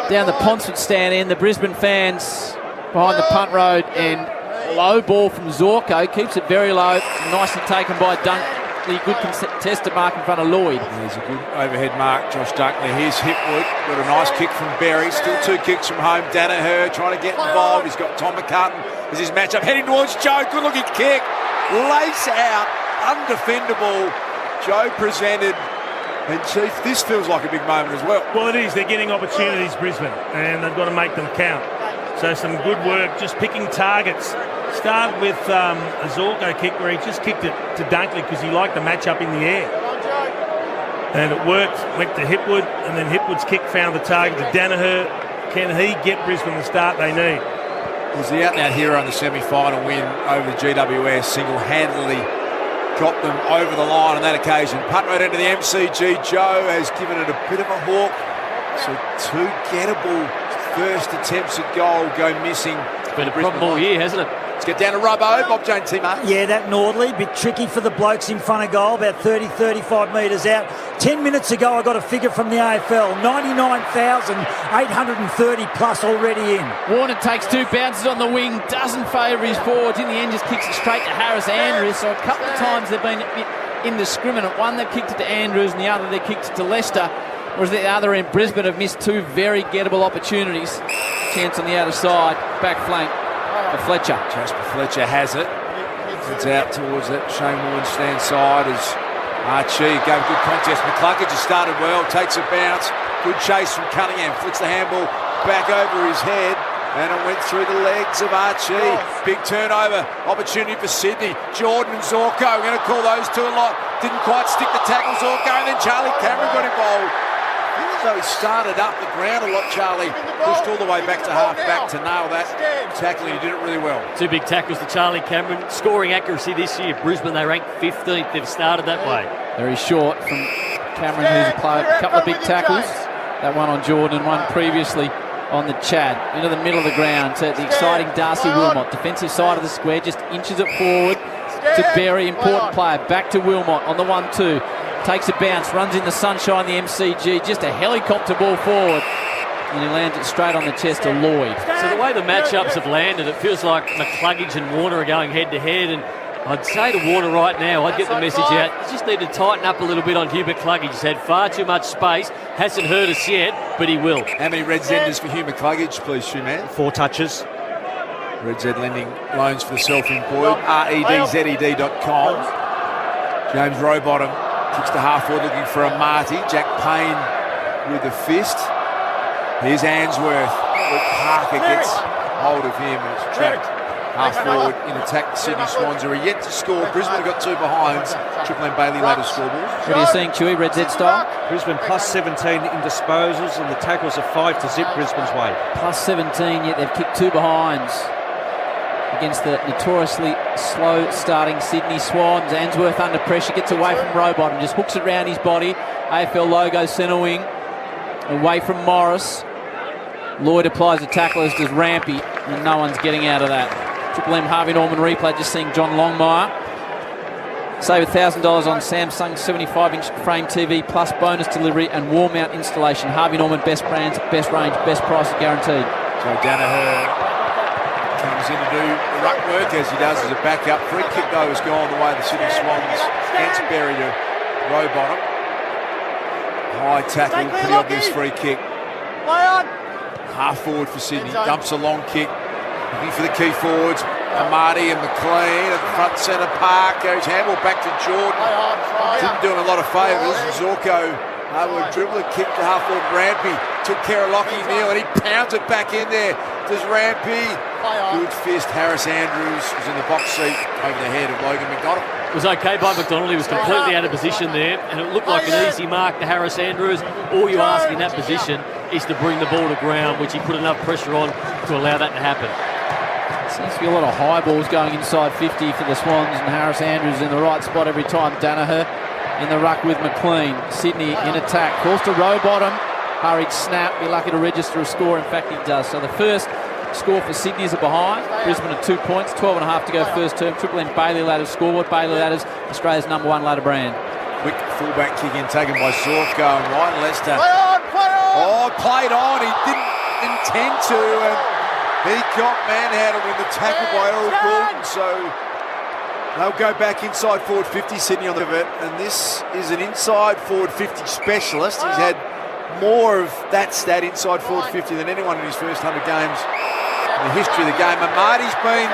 down the Ponsford stand end, the Brisbane fans behind the punt road, and low ball from Zorko, keeps it very low, nicely taken by Dunkley. Good contested mark in front of Lloyd. There's a good overhead mark, Josh Dunkley. Here's Hipwood, got a nice kick from Berry, still 2 kicks from home. Danaher trying to get involved. He's got Tom McCartan as his matchup, heading towards Joe. Good looking kick, lace out, undefendable. Joe presented, and Chief, this feels like a big moment as well. Well, it is. They're getting opportunities, Brisbane, and they've got to make them count. So some good work, just picking targets. Started with a Zorko kick where he just kicked it to Dunkley because he liked the matchup in the air. And it worked, went to Hipwood, and then Hipwood's kick found the target to Danaher. Can he get Brisbane the start they need? Was the out-and-out hero in the semi-final win over the GWS, single-handedly got them over the line on that occasion. Punt right into the MCG. Joe has given it a bit of a hawk. So 2 gettable first attempts at goal go missing. It's been a problem all year, hasn't it? Let's get down to Robbo, Bob Jane T-Mark. Yeah, that Nordley, bit tricky for the blokes in front of goal, about 30-35 metres out. 10 minutes ago, I got a figure from the AFL, 99,830 plus already in. Warner takes 2 bounces on the wing, doesn't favour his forwards. In the end, just kicks it straight to Harris Andrews. So a couple of times they've been a bit indiscriminate. One, they've kicked it to Andrews, and the other, they kicked it to Leicester. Whereas the other end, Brisbane have missed 2 very gettable opportunities. Chance on the outer side, back flank for Fletcher. Jasper Fletcher has it. It's out towards that Shane Wallenstein side as Archie gave a good contest. McCluggage has started well, takes a bounce. Good chase from Cunningham, flicks the handball back over his head, and it went through the legs of Archie. Big turnover, opportunity for Sydney. Jordan and Zorko, we're going to call those 2 a lot. Didn't quite stick the tackle, Zorko, and then Charlie Cameron got involved. Even though he started up the ground a lot, Charlie pushed all the way back to half-back to nail that tackling. He did it really well. 2 big tackles to Charlie Cameron. Scoring accuracy this year, Brisbane, they ranked 15th. They've started that way. Very short from Cameron, who's played a couple of big tackles. That one on Jordan, one previously on the Chad. Into the middle of the ground to the exciting Darcy Wilmot. Defensive side of the square, just inches it forward to Berry, important player. Back to Wilmot on the 1-2. Takes a bounce, runs in the sunshine, the MCG, just a helicopter ball forward, and he lands it straight on the chest of Lloyd. So the way the matchups have landed, it feels like McCluggage and Warner are going head-to-head, and I'd say to Warner right now, I'd get the message out, you just need to tighten up a little bit on Hugh McCluggage. He's had far too much space, hasn't hurt us yet, but he will. How many Red Zenders for Hugh McCluggage, please, Shoeman? 4 touches. Red Z lending loans for the self-employed, REDZED.com. James Rowbottom kicks to half forward looking for a Marty. Jack Payne with the fist. Here's Answorth. But Parker gets hold of him and it's trapped half forward in attack. The Sydney Swans are yet to score. Brisbane have got 2 behinds. Triple M Bailey ladder scoreboard. What are you seeing, Chewy? Red Z style? Brisbane plus 17 in disposals, and the tackles are 5 to zip Brisbane's way. Plus 17, yet they've kicked 2 behinds against the notoriously slow starting Sydney Swans. Answorth under pressure, gets away from Rowbottom, just hooks it round his body. AFL logo centre wing, away from Morris. Lloyd applies the tackle, as does Rampy, and no one's getting out of that. Triple M Harvey Norman replay, just seeing John Longmire. Save $1,000 on Samsung 75-inch frame TV plus bonus delivery and wall mount installation. Harvey Norman, best brands, best range, best prices guaranteed. So Danaher comes in to do the ruck work as he does as a backup. Free kick though has gone the way of the Sydney Swans. Ansberry to Rowbottom. High tackle, pretty obvious free kick. Half forward for Sydney, dumps a long kick. Looking for the key forwards. Amati and McLean at the front centre. Park goes handball back to Jordan. Didn't do him a lot of favours. Zorko able to dribble a kick to half forward. Rampy took care of Lockie Neal and he pounds it back in there. Does Rampy. Good fist. Harris Andrews was in the box seat over the head of Logan McDonald. It was okay by McDonald. He was completely out of position there, and it looked like an easy mark to Harris Andrews. All you ask in that position is to bring the ball to ground, which he put enough pressure on to allow that to happen. Seems to be a lot of high balls going inside 50 for the Swans, and Harris Andrews in the right spot every time. Danaher in the ruck with McLean. Sydney in attack. Calls to Rowbottom. Hurried snap. Be lucky to register a score. In fact, he does. So the first score for Sydney is a behind. Brisbane at 2 points. 12.5 to go first term. Triple M Bailey Ladders scoreboard. Bailey Ladders, Australia's #1 ladder brand. Quick fullback kick in taken by Zorko and Ryan Lester. Oh, played on. He didn't intend to. And he got manhandled in the tackle by Errol Gordon. So they'll go back inside forward 50, Sydney on the bit. And this is an inside forward 50 specialist. He's had more of that stat inside forward 50 than anyone in his first 100 games in the history of the game. And Marty's been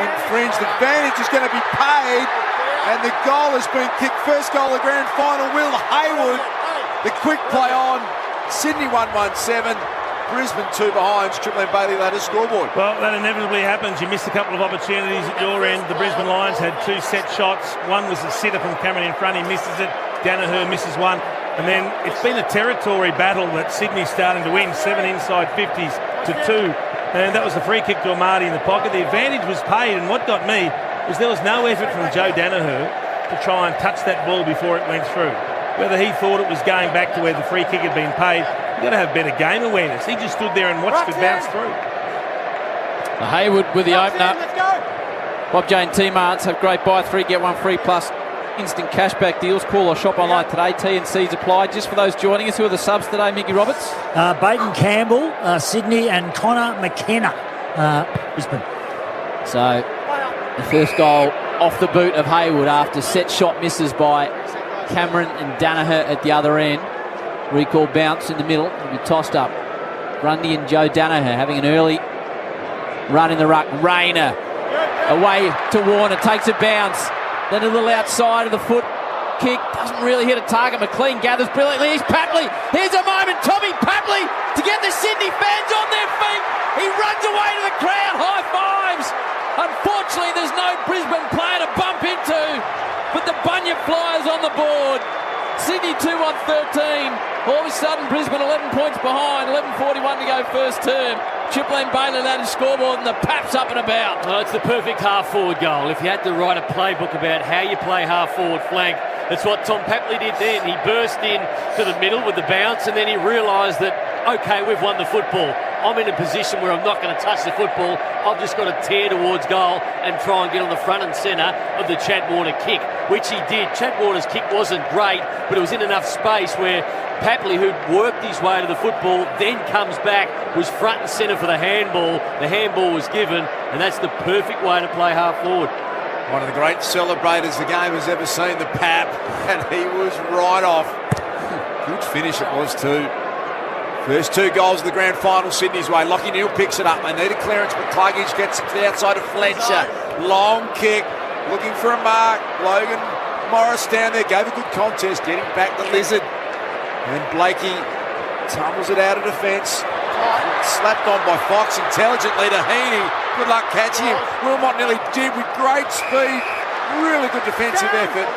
infringed. Advantage is going to be paid. And the goal has been kicked. First goal of the grand final. Will Hayward. The quick play on. Sydney 1-1-7. Brisbane 2 behinds. Triple M Bailey Ladder scoreboard. Well, that inevitably happens. You missed a couple of opportunities at your end. The Brisbane Lions had 2 set shots. One was a sitter from Cameron in front. He misses it. Danaher misses one. And then it's been a territory battle that Sydney's starting to win. 7 inside 50s to 2. And that was the free kick to Amati in the pocket. The advantage was paid. And what got me was there was no effort from Joe Danaher to try and touch that ball before it went through. Whether he thought it was going back to where the free kick had been paid, you've got to have better game awareness. He just stood there and watched it bounce through. Hayward with the opener. Bob Jane T-Marts have great buy 3 get 1 free plus instant cashback deals. Call or shop online today. T&Cs applied. Just for those joining us, who are the subs today, Mickey Roberts? Baden Campbell, Sydney, and Connor McKenna, Brisbane. So the first goal off the boot of Hayward after set shot misses by Cameron and Danaher at the other end. Recall bounce in the middle and be tossed up. Grundy and Joe Danaher having an early run in the ruck. Rayner away to Warner, takes a bounce. Then a little outside of the foot kick. Doesn't really hit a target. McLean gathers brilliantly. Here's Papley. Here's a moment. Tommy Papley to get the Sydney fans on their feet. He runs away to the crowd. High fives. Unfortunately, there's no Brisbane player to bump into. But the Bunyip Flyers on the board. Sydney 2-1-13. All of a sudden, Brisbane 11 points behind. 11:41 to go first term. Triple M Bailey that is scoreboard and the Paps up and about. Well, it's the perfect half-forward goal. If you had to write a playbook about how you play half-forward flank, that's what Tom Papley did then. He burst in to the middle with the bounce and then he realised that, OK, we've won the football. I'm in a position where I'm not going to touch the football. I've just got to tear towards goal and try and get on the front and centre of the Chad Warner kick, which he did. Chad Warner's kick wasn't great, but it was in enough space where Papley, who'd worked his way to the football, then comes back, was front and centre for the handball. The handball was given, and that's the perfect way to play half forward. One of the great celebrators the game has ever seen, the Pap, and he was right off. Good finish it was too. First 2 goals of the grand final, Sydney's way. Lockie Neal picks it up. They need a clearance, but Cluggish gets it to the outside of Fletcher. Long kick, looking for a mark. Logan Morris down there gave a good contest, getting back the Lizard. And Blakey tumbles it out of defence. Slapped on by Fox intelligently to Heaney. Good luck catching him. Wilmot nearly did with great speed. Really good defensive effort.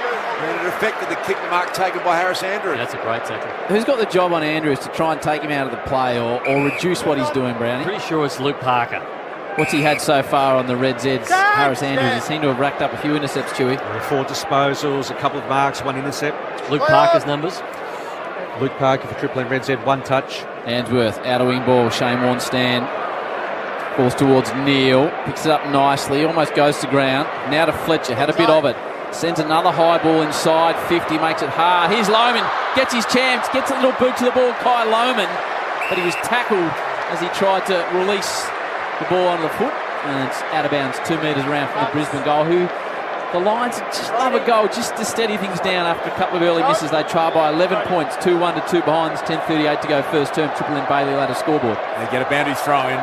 And it affected the kick mark taken by Harris Andrews. That's a great tackle. Who's got the job on Andrews to try and take him out of the play or reduce what he's doing, Brownie? Pretty sure it's Luke Parker. What's he had so far on the Reds' Eds? Harris Andrews, he seemed to have racked up a few intercepts, Chewy. 4 disposals, a couple of marks, 1 intercept. Luke Parker's numbers. Luke Parker for Triple M Reds Ed, 1 touch. Answorth, outer wing ball, Shane Warnstand. Falls towards Neil, picks it up nicely, almost goes to ground. Now to Fletcher, had a bit of it. Sends another high ball inside, 50, makes it hard. Here's Lohman, gets his chance, gets a little boot to the ball, Kai Lohman. But he was tackled as he tried to release the ball onto the foot. And it's out of bounds, 2 metres around from the Brisbane goal, who the Lions just love a goal just to steady things down after a couple of early misses. They trail by 11 points, 2-1 to 2 behind. It's 10:38 to go first term. Triple M Bailey ladder scoreboard. They get a boundary throw in,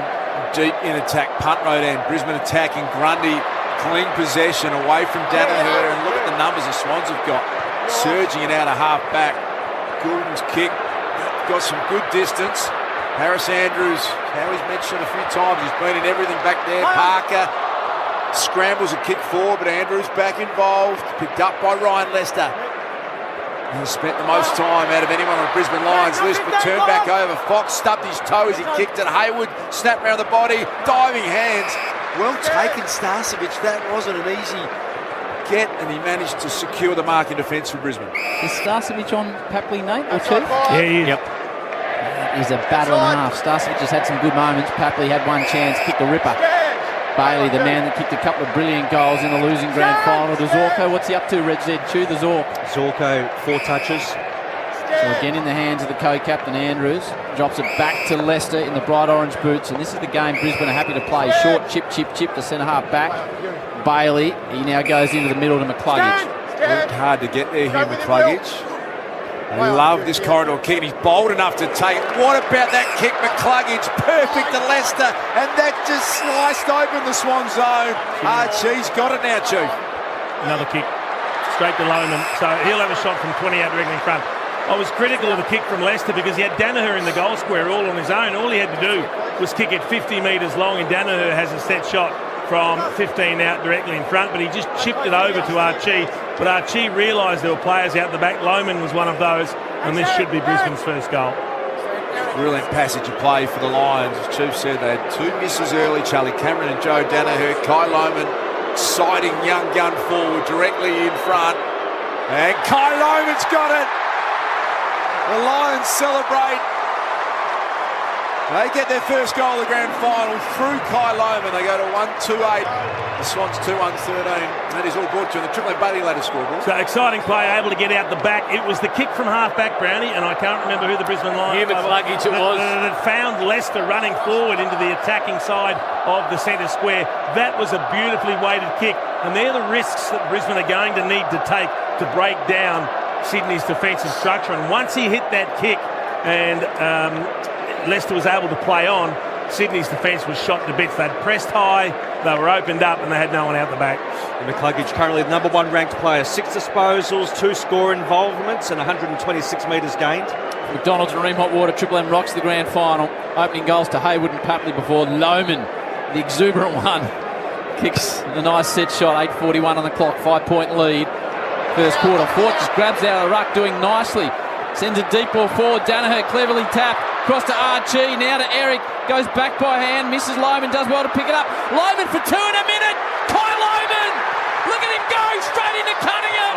deep in attack, punt road end. Brisbane attacking, Grundy, clean possession away from Danaher. And look at the numbers the Swans have got. Surging it out of half back. Goulden's kick got some good distance. Harris Andrews, how he's mentioned a few times, he's been in everything back there. Parker scrambles a kick forward, but Andrews back involved. Picked up by Ryan Lester. He spent the most time out of anyone on Brisbane Lions list, but turned back over. Fox stubbed his toe as he kicked it. Hayward snapped around the body, diving hands. Well taken, Starcevic. That wasn't an easy get, and he managed to secure the mark in defence for Brisbane. Is Starcevic on Papley, Nate, or Chief? Yeah, he is. Yep. He's a battle and a half. Starcevic just had some good moments. Papley had one chance, kicked a ripper. Bailey, the man that kicked a couple of brilliant goals in the losing grand final. To Zorko, what's he up to, Red Z? Chew the Zork. Zorko, 4 touches. So again in the hands of the co-captain Andrews. Drops it back to Leicester in the bright orange boots. And this is the game Brisbane are happy to play. Short, chip to centre half back. Bailey, he now goes into the middle to McCluggage. Worked hard to get there here, McCluggage. I love this corridor kick. He's bold enough to take it. What about that kick, McCluggage? Perfect to Leicester. And that just sliced open the Swan zone. Archie's got it now, Chief. Another kick. Straight to Lohman. So he'll have a shot from 20 out directly in front. I was critical of the kick from Leicester because he had Danaher in the goal square all on his own. All he had to do was kick it 50 metres long, and Danaher has a set shot from 15 out directly in front, but he just chipped it over to Archie. But Archie realised there were players out the back. Lohman was one of those, and this should be Brisbane's first goal. Brilliant passage of play for the Lions. As Chief said, they had 2 misses early. Charlie Cameron and Joe Danaher. Kai Lohman siding young gun forward directly in front. And Kai Lohman's got it. The Lions celebrate. They get their first goal of the grand final through Kai Lohman. They go to 1-2-8. The Swans 2-1-13. That is all brought to you on the Triple M Bailey ladder scoreboard. So exciting play, able to get out the back. It was the kick from half-back, Brownie, and I can't remember who the Brisbane Lions Hugh McCluggage it was. That found Leicester running forward into the attacking side of the centre square. That was a beautifully weighted kick, and they're the risks that Brisbane are going to need to take to break down Sydney's defensive structure. And once he hit that kick and Leicester was able to play on, Sydney's defence was shot to bits. They'd pressed high, they were opened up, and they had no one out the back. And McCluggage currently the number 1 ranked player. 6 disposals, 2 score involvements, and 126 metres gained. McDonald's and Ream Hot Water, Triple M rocks the grand final. Opening goals to Hayward and Papley before Lohman, the exuberant one, kicks a nice set shot. 8:41 on the clock, 5-point lead. First quarter. Fort just grabs out of the ruck, doing nicely. Sends a deep ball forward. Danaher cleverly tapped. Across to Archie, now to Eric. Goes back by hand. Misses Lohman, does well to pick it up. Lohman for 2 in a minute. Kai Lohman! Look at him go straight into Cunningham.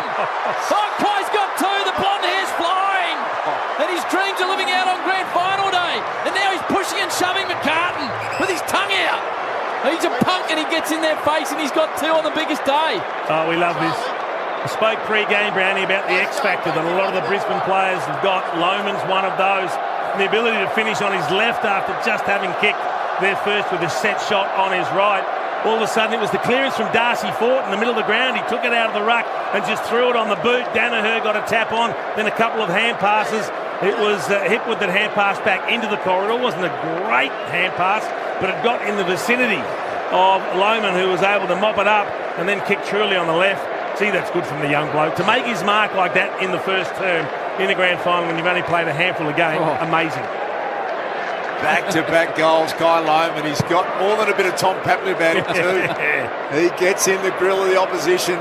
Oh, Kai's got 2. The blonde hair's flying. And his dreams are living out on grand final day. And now he's pushing and shoving McCartan with his tongue out. He's a punk and he gets in their face and he's got 2 on the biggest day. Oh, we love this. I spoke pre-game, Brownie, about the X factor that a lot of the Brisbane players have got. Lohman's one of those. The ability to finish on his left after just having kicked their first with a set shot on his right. All of a sudden, it was the clearance from Darcy Fort in the middle of the ground. He took it out of the ruck and just threw it on the boot. Danaher got a tap on, then a couple of hand passes. It was Hipwood that hand passed back into the corridor. It wasn't a great hand pass, but it got in the vicinity of Lohman, who was able to mop it up and then kick truly on the left. Gee, that's good from the young bloke. To make his mark like that in the first term in the grand final when you've only played a handful of games, amazing. Back-to-back goals, Kyle Lohmann. He's got more than a bit of Tom Papley about him too. He gets in the grill of the opposition.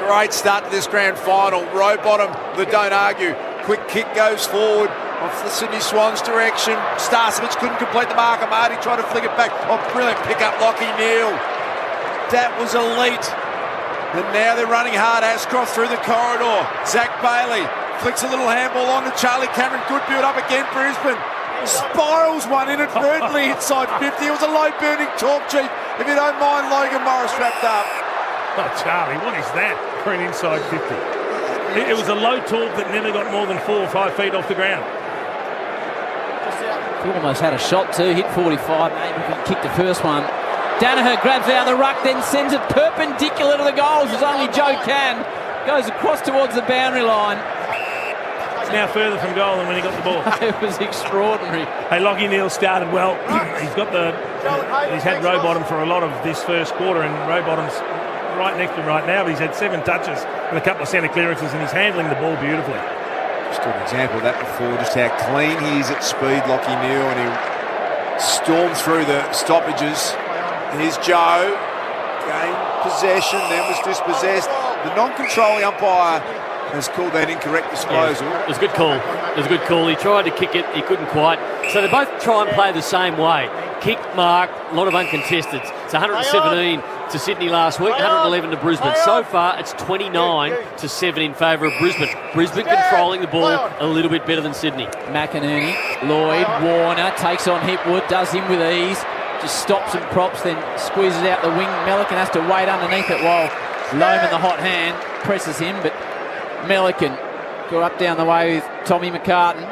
Great start to this grand final. Row bottom, the don't argue. Quick kick goes forward off the Sydney Swans direction. Starcevic couldn't complete the mark. Amadi tried to flick it back. Oh, brilliant pick up, Lockie Neal. That was elite. And now they're running hard. Ashcroft through the corridor. Zach Bailey flicks a little handball on to Charlie Cameron. Good build up again, Brisbane. Spirals one inadvertently inside 50. It was a low burning torque, Chief. If you don't mind, Logan Morris wrapped up. Oh, Charlie, what is that for an inside 50? It was a low torque that never got more than 4 or 5 feet off the ground. He almost had a shot too, hit 45, maybe if he kicked the first one. Danaher grabs out of the ruck, then sends it perpendicular to the goals, as only Joe can. Goes across towards the boundary line. It's now further from goal than when he got the ball. It was extraordinary. Hey, Lockie Neal started well. He's had Rowbottom for a lot of this first quarter, and Rowbottom's right next to him right now, but he's had 7 touches and a couple of centre clearances, and he's handling the ball beautifully. Just an example of that before, just how clean he is at speed, Lockie Neal, and he stormed through the stoppages. Here's Joe, gained possession, then was dispossessed. The non-controlling umpire has called that incorrect disposal. Yeah, it was a good call. It was a good call. He tried to kick it, he couldn't quite. So they both try and play the same way. Kick, mark, a lot of uncontested. It's 117 to Sydney last week, 111 to Brisbane. So far, it's 29-7 in favour of Brisbane. Brisbane controlling the ball a little bit better than Sydney. McInerney, Lloyd, Warner takes on Hipwood, does him with ease. Just stops and props, then squeezes out the wing. Melican has to wait underneath it while Lohmann, the hot hand, presses him, but Melican got up down the way with Tommy McCartan.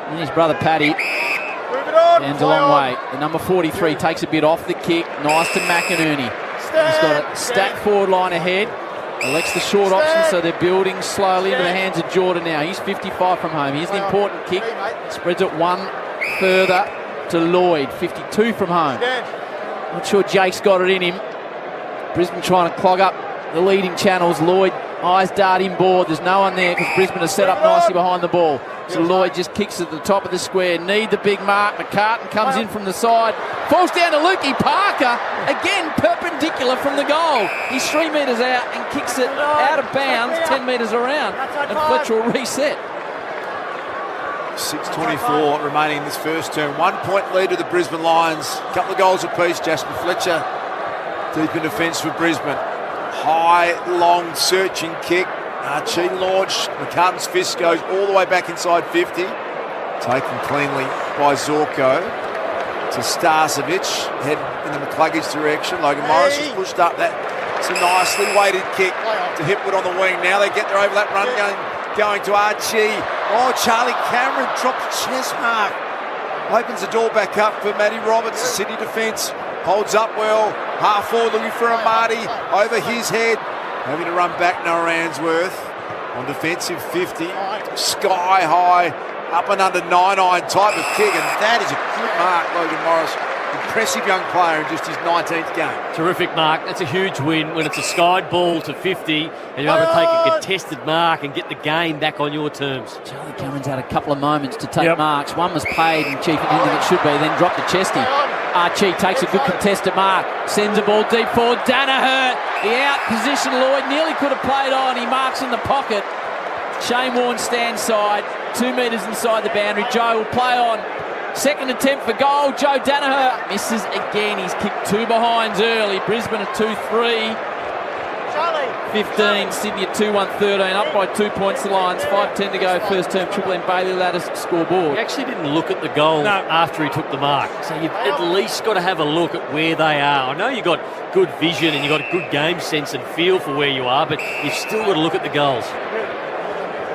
And his brother Paddy stands a long way. The number 43 takes a bit off the kick. Nice to McInerney. He's got a stacked forward line ahead. Elects the short option, so they're building slowly into the hands of Jordan now. He's 55 from home. Here's the important kick. Spreads it one further to Lloyd, 52 from home. Not sure Jake's got it in him. Brisbane trying to clog up the leading channels. Lloyd, eyes dart inboard. There's no one there because Brisbane is set up nicely behind the ball. So Lloyd just kicks at the top of the square. Need the big mark. McCartan comes in from the side. Falls down to Lukey Parker. Again, perpendicular from the goal. He's 3 metres out and kicks it out of bounds 10 metres around. And Fletcher will reset. 6:24 remaining in this first term. 1 point lead to the Brisbane Lions. A couple of goals apiece. Jasper Fletcher deep in defence for Brisbane. High, long, searching kick. Archie launched. McCartan's fist goes all the way back inside 50. Taken cleanly by Zorko to Starcevic. Head in the McCluggage direction. Logan Morris has pushed up that. It's a nicely weighted kick to Hipwood on the wing. Now they get there over that run going to Archie. Oh, Charlie Cameron dropped the chest mark. Opens the door back up for Matty Roberts. The City defence holds up well. Half forward looking for Amadi. Over his head. Having to run back Noah Answorth on defensive 50. Sky high, up and under 9-iron type of kick. And that is a good mark, Logan Morris. Impressive young player in just his 19th game. Terrific mark. That's a huge win when it's a skied ball to 50 and you're able to take a contested mark and get the game back on your terms. Charlie Cameron's had a couple of moments to take marks. One was paid and Chief didn't think it should be, then dropped the chesty. Archie takes a good contested mark, sends a ball deep forward. Danaher, the out position. Lloyd nearly could have played on. He marks in the pocket. Shane Warne stands side, 2 metres inside the boundary. Joe will play on. Second attempt for goal. Joe Danaher misses again. He's kicked 2 behinds early. Brisbane at 2-3. 15, Sydney at 2-1-13, up by 2 points the Lions, 5:10 to go, first term, Triple M Bailey ladder scoreboard. He actually didn't look at the goal after he took the mark, so you've at least got to have a look at where they are. I know you've got good vision and you've got a good game sense and feel for where you are, but you've still got to look at the goals.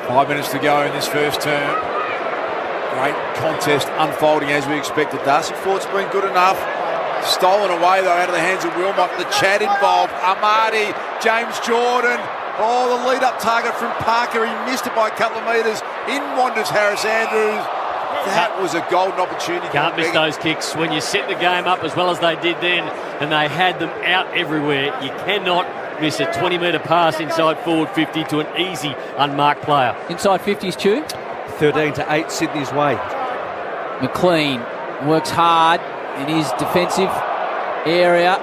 5 minutes to go in this first term. Great contest unfolding as we expected. Darcy Fort's been good enough. Stolen away, though, out of the hands of Wilmot. The chat involved. Amadi, James Jordan. Oh, the lead-up target from Parker. He missed it by a couple of metres. In wanders Harris Andrews. That was a golden opportunity. Can't miss those kicks. When you set the game up as well as they did then, and they had them out everywhere, you cannot miss a 20-metre pass inside forward 50 to an easy unmarked player. Inside 50s, Chew. 13-8 Sydney's way. McLean works hard in his defensive area.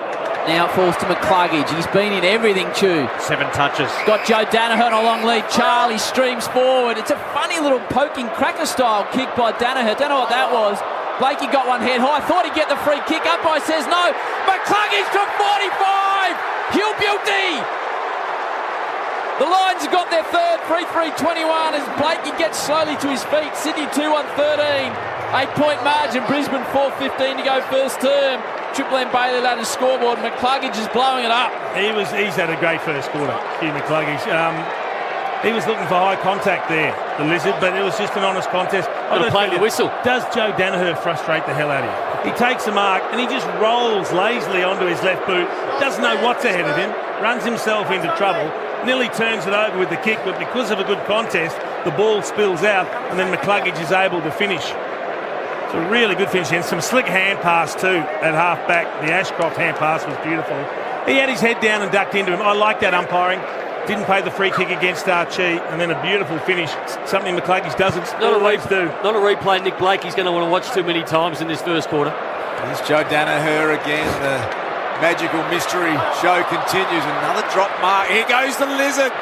Now it falls to McCluggage. He's been in everything, Chew. 7 touches. Got Joe Danaher on a long lead. Charlie streams forward. It's a funny little poking cracker-style kick by Danaher. Don't know what that was. Blakey got one head high. Thought he'd get the free kick. Umpire says no. McCluggage from 45. Hill Beauty. The Lions have got their third. 3-3-21 as Blakey gets slowly to his feet. Sydney 2-1-13. 8-point margin. Brisbane 4:15 to go first term. Triple M Bailey ladder scoreboard. McCluggage is blowing it up. He's had a great first quarter, Hugh McCluggage. He was looking for high contact there, the Lizard, but it was just an honest contest. I'm going to play the whistle. Does Joe Danaher frustrate the hell out of you? He takes the mark and he just rolls lazily onto his left boot, doesn't know what's ahead of him, runs himself into trouble, nearly turns it over with the kick, but because of a good contest, the ball spills out and then McCluggage is able to finish. It's a really good finish and some slick hand pass too at half back. The Ashcroft hand pass was beautiful. He had his head down and ducked into him. I like that umpiring. Didn't pay the free kick against Archie, and then a beautiful finish, something McCluggage doesn't always do. Not a replay Nick Blakey's going to want to watch too many times in this first quarter. There's Joe Danaher again. The magical mystery show continues. Another drop mark. Here goes the Lizard.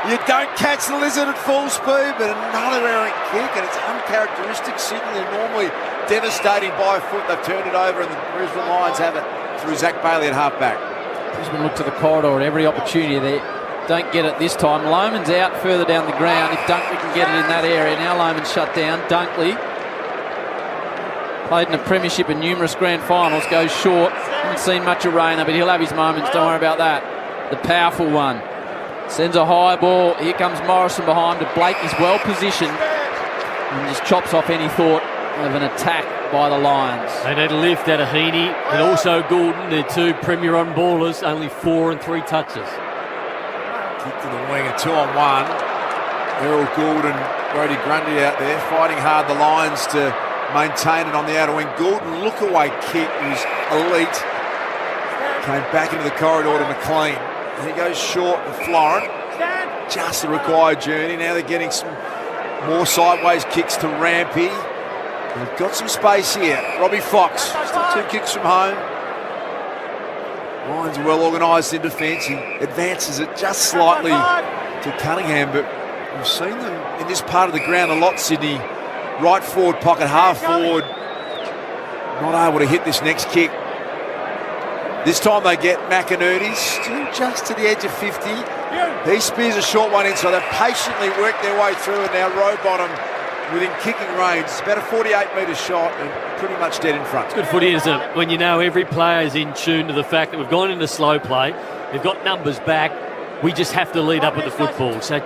You don't catch the Lizard at full speed, but another errant kick, and it's uncharacteristic. Sydney are normally devastating by foot. They've turned it over, and the Brisbane Lions have it through Zach Bailey at half-back. Brisbane look to the corridor at every opportunity there. Don't get it this time. Loman's out further down the ground. If Dunkley can get it in that area. Now Loman's shut down. Dunkley played in a premiership and numerous grand finals. Goes short. Haven't seen much of Rayner, but he'll have his moments. Don't worry about that. The powerful one. Sends a high ball. Here comes Morrison behind. But Blake is well positioned and just chops off any thought of an attack by the Lions. They need a lift out of Heaney and also Gordon. They're two premier on ballers. Only 4 and 3 touches. Kick to the wing, a 2-on-1. Errol Gordon, Brody Grundy out there fighting hard. The Lions to maintain it on the outer wing. Gordon look-away kick was elite. Came back into the corridor to McLean. He goes short to Florent. Just the required journey. Now they're getting some more sideways kicks to Rampy. They've got some space here. Robbie Fox, still 2 kicks from home. Lions are well organised in defence. He advances it just slightly to Cunningham, but we've seen them in this part of the ground a lot, Sydney. Right forward pocket, half forward. Not able to hit this next kick. This time they get McInerney, still just to the edge of 50. He spears a short one in, so they patiently work their way through, and now Rowbottom within kicking range. It's about a 48-metre shot and pretty much dead in front. It's good footy, isn't it? When you know every player is in tune to the fact that we've gone into slow play, they've got numbers back, we just have to lead up with the football. So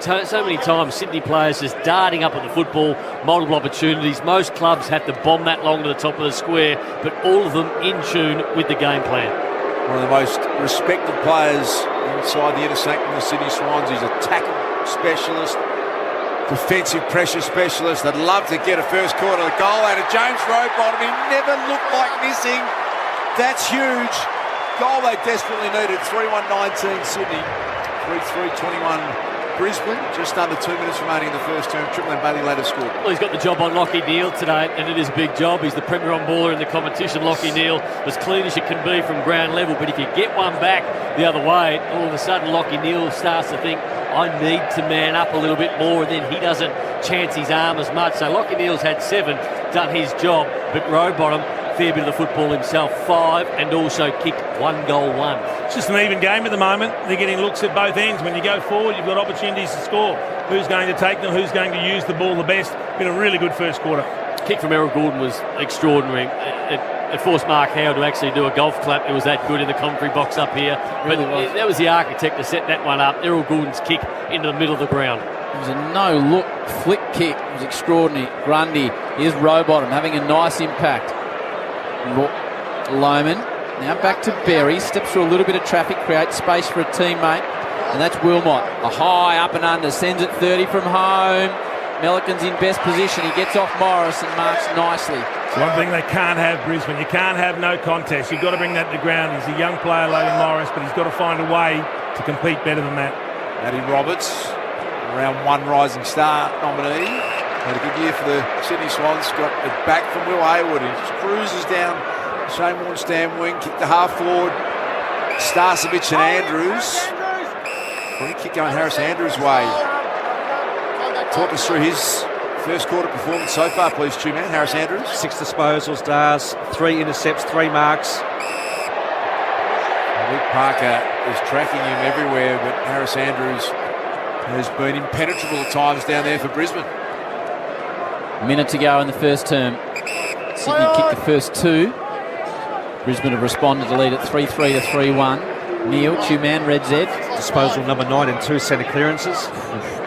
many times Sydney players just darting up at the football, multiple opportunities. Most clubs have to bomb that long to the top of the square, but all of them in tune with the game plan. One of the most respected players inside the inner sanctum of the Sydney Swans. He's a tackle specialist, defensive pressure specialist. They'd love to get a first quarter goal out of James Rowbottom. He never looked like missing. That's huge. Goal they desperately needed. 3-1-19 Sydney. 3-3-21 Brisbane. Just under 2 minutes remaining in the first term. Triple M Bailey ladder scored. Well, he's got the job on Lachie Neale today, and it is a big job. He's the premier on baller in the competition. Lachie Neale, as clean as it can be from ground level, but if you get one back the other way, all of a sudden Lachie Neale starts to think, I need to man up a little bit more, and then he doesn't chance his arm as much. So Lachie Neale's had 7, done his job, but Rowbottom, fair bit of the football himself, 5, and also kicked 1 goal. It's just an even game at the moment. They're getting looks at both ends. When you go forward, you've got opportunities to score. Who's going to take them? Who's going to use the ball the best? Been a really good first quarter. Kick from Errol Gordon was extraordinary. It forced Mark Howard to actually do a golf clap. It was that good in the commentary box up here. But that was the architect to set that one up. Errol Gordon's kick into the middle of the ground. It was a no-look flick kick. It was extraordinary. Grundy, here's Rowbottom having a nice impact. Loman, now back to Berry, steps through a little bit of traffic, creates space for a teammate, and that's Wilmot. A high up and under, sends it 30 from home. Melican's in best position. He gets off Morris and marks nicely. One thing they can't have, Brisbane, you can't have no contest. You've got to bring that to ground. He's a young player, Logan Morris, but he's got to find a way to compete better than that. Matty Roberts, round 1 Rising Star nominee. Had a good year for the Sydney Swans. Got it back from Will Hayward. He cruises down Shane Warne stand wing, kicked the half forward. Starcevic and Andrews. Free kick going Harris Andrews' way. Talk us through his first quarter performance so far, please, Two-Man. Harris Andrews. 6 disposals, Dars, 3 intercepts, 3 marks. Luke Parker is tracking him everywhere, but Harris Andrews has been impenetrable at times down there for Brisbane. A minute to go in the first term. Sydney kicked the first 2. Brisbane have responded to lead at 3-3 to 3-1. Neil, Two-Man, Red Z. Disposal number 9 and 2 centre clearances.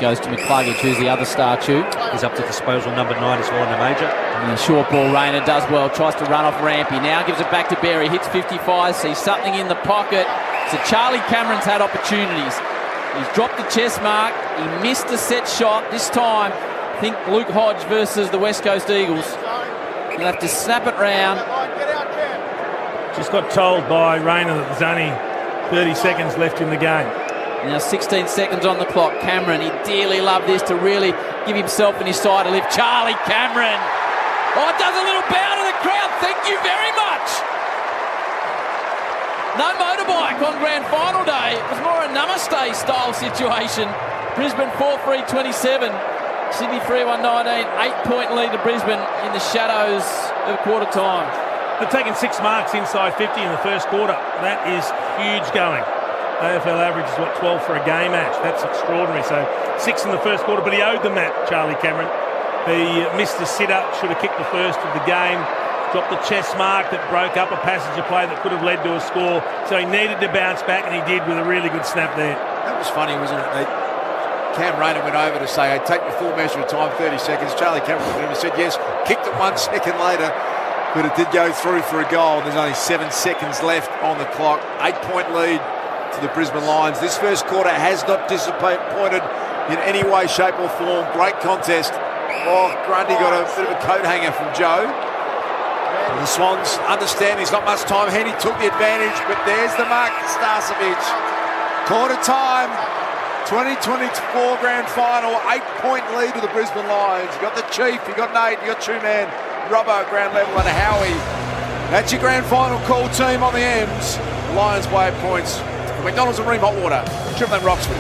Goes to McCluggage, who's the other star, Chew. He's up to disposal number 9 as well in the major. And the short ball, Rayner does well, tries to run off Rampy. Now gives it back to Berry, hits 55, sees something in the pocket. So Charlie Cameron's had opportunities. He's dropped the chest mark. He missed a set shot this time. Think Luke Hodge versus the West Coast Eagles. He'll have to snap it round. Just got told by Rayner that there's only 30 seconds left in the game. Now 16 seconds on the clock. Cameron, he'd dearly love this to really give himself and his side a lift. Charlie Cameron. Oh, it does a little bow to the crowd. Thank you very much. No motorbike on grand final day. It was more a namaste style situation. Brisbane 4-3-27. Sydney 3-1-19. 8-point lead to Brisbane in the shadows of quarter time. They've taken 6 marks inside 50 in the first quarter. That is huge going. AFL average is, 12 for a game match. That's extraordinary. So 6 in the first quarter, but he owed them that, Charlie Cameron. He missed a sit-up, should have kicked the first of the game. Dropped the chest mark that broke up a passage of play that could have led to a score. So he needed to bounce back, and he did with a really good snap there. That was funny, wasn't it? Cam Rayner went over to say, hey, take the full measure of time, 30 seconds. Charlie Cameron looked at him and said yes. Kicked it 1 second later, but it did go through for a goal. There's only 7 seconds left on the clock. 8-point lead to the Brisbane Lions. This first quarter has not disappointed in any way, shape or form. Great contest. Oh, Grundy got a bit of a coat hanger from Joe. And the Swans understand there's not much time. Henry took the advantage, but there's the mark for Starcevic. Quarter time. 2024 grand final, 8-point lead to the Brisbane Lions. You got the Chief, you got Nate, you got Two-Man, Robbo ground level, and Howie. That's your grand final call team on the M's. Lions by 8 points. McDonald's and Ream Hot Water, Triple M Roxford.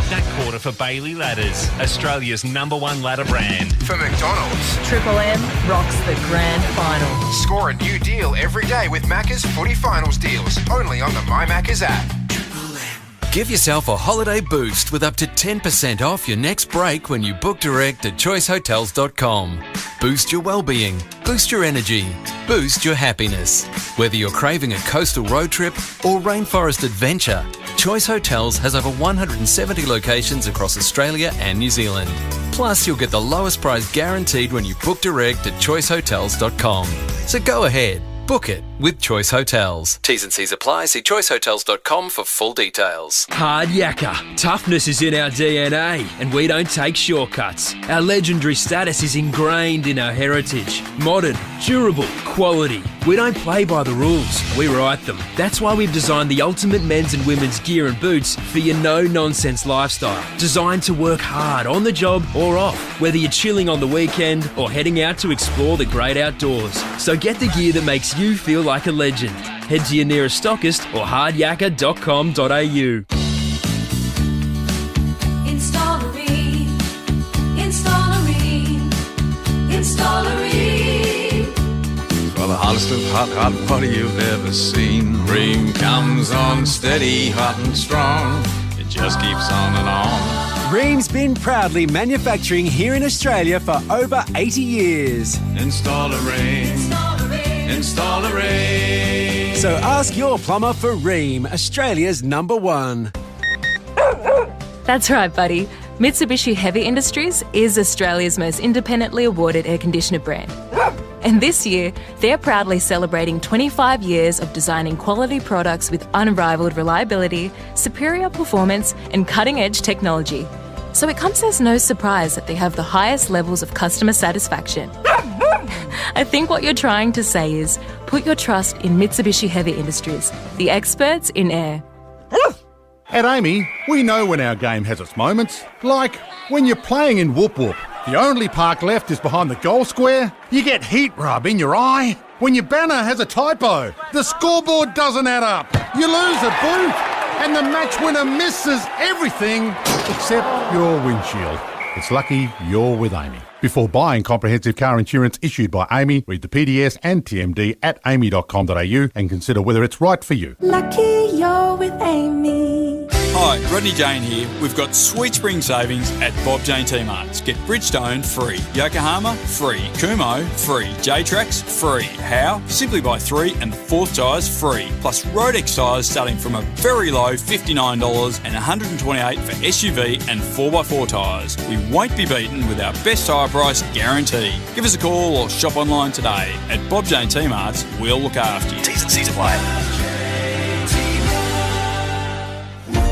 That quarter for Bailey Ladders, Australia's #1 ladder brand. For McDonald's, Triple M rocks the grand final. score a new deal every day with Macca's Footy Finals deals, only on the My Macca's app. Give yourself a holiday boost with up to 10% off your next break when you book direct at choicehotels.com. Boost your well-being, boost your energy, boost your happiness. Whether you're craving a coastal road trip or rainforest adventure, Choice Hotels has over 170 locations across Australia and New Zealand. Plus, you'll get the lowest price guaranteed when you book direct at choicehotels.com. So go ahead. Book it with Choice Hotels. T's and C's apply. See choicehotels.com for full details. Hard yakka. Toughness is in our DNA, and we don't take shortcuts. Our legendary status is ingrained in our heritage. Modern, durable, quality. We don't play by the rules, we write them. That's why we've designed the ultimate men's and women's gear and boots for your no-nonsense lifestyle. Designed to work hard on the job or off, whether you're chilling on the weekend or heading out to explore the great outdoors. So get the gear that makes you feel like a legend. Head to your nearest stockist or hardyakka.com.au. For the hottest of hot water you've ever seen. Ream comes on steady, hot and strong. It just keeps on and on. Ream's been proudly manufacturing here in Australia for over 80 years. Install a Ream. Install a Ream. So ask your plumber for Ream, Australia's #1. That's right, buddy. Mitsubishi Heavy Industries is Australia's most independently awarded air conditioner brand. And this year, they're proudly celebrating 25 years of designing quality products with unrivaled reliability, superior performance, and cutting-edge technology. So it comes as no surprise that they have the highest levels of customer satisfaction. I think what you're trying to say is, put your trust in Mitsubishi Heavy Industries, the experts in air. At Amy, we know when our game has its moments. Like when you're playing in Whoop Whoop. The only park left is behind the goal square. You get heat rub in your eye. When your banner has a typo. The scoreboard doesn't add up. You lose a boot. And the match winner misses everything except your windshield. It's lucky you're with Amy. Before buying comprehensive car insurance issued by Amy, read the PDS and TMD at amy.com.au and consider whether it's right for you. Lucky you're with Amy. Hi, Rodney Jane here. We've got sweet spring savings at Bob Jane T-Marts. Get Bridgestone free, Yokohama free, Kumho free, J-Trax free. How? Simply buy 3 and the 4th tyres free. Plus Rodex tyres starting from a very low $59 and $128 for SUV and 4x4 tyres. We won't be beaten with our best tyre price guarantee. Give us a call or shop online today. At Bob Jane T-Marts, we'll look after you. T's and C's apply.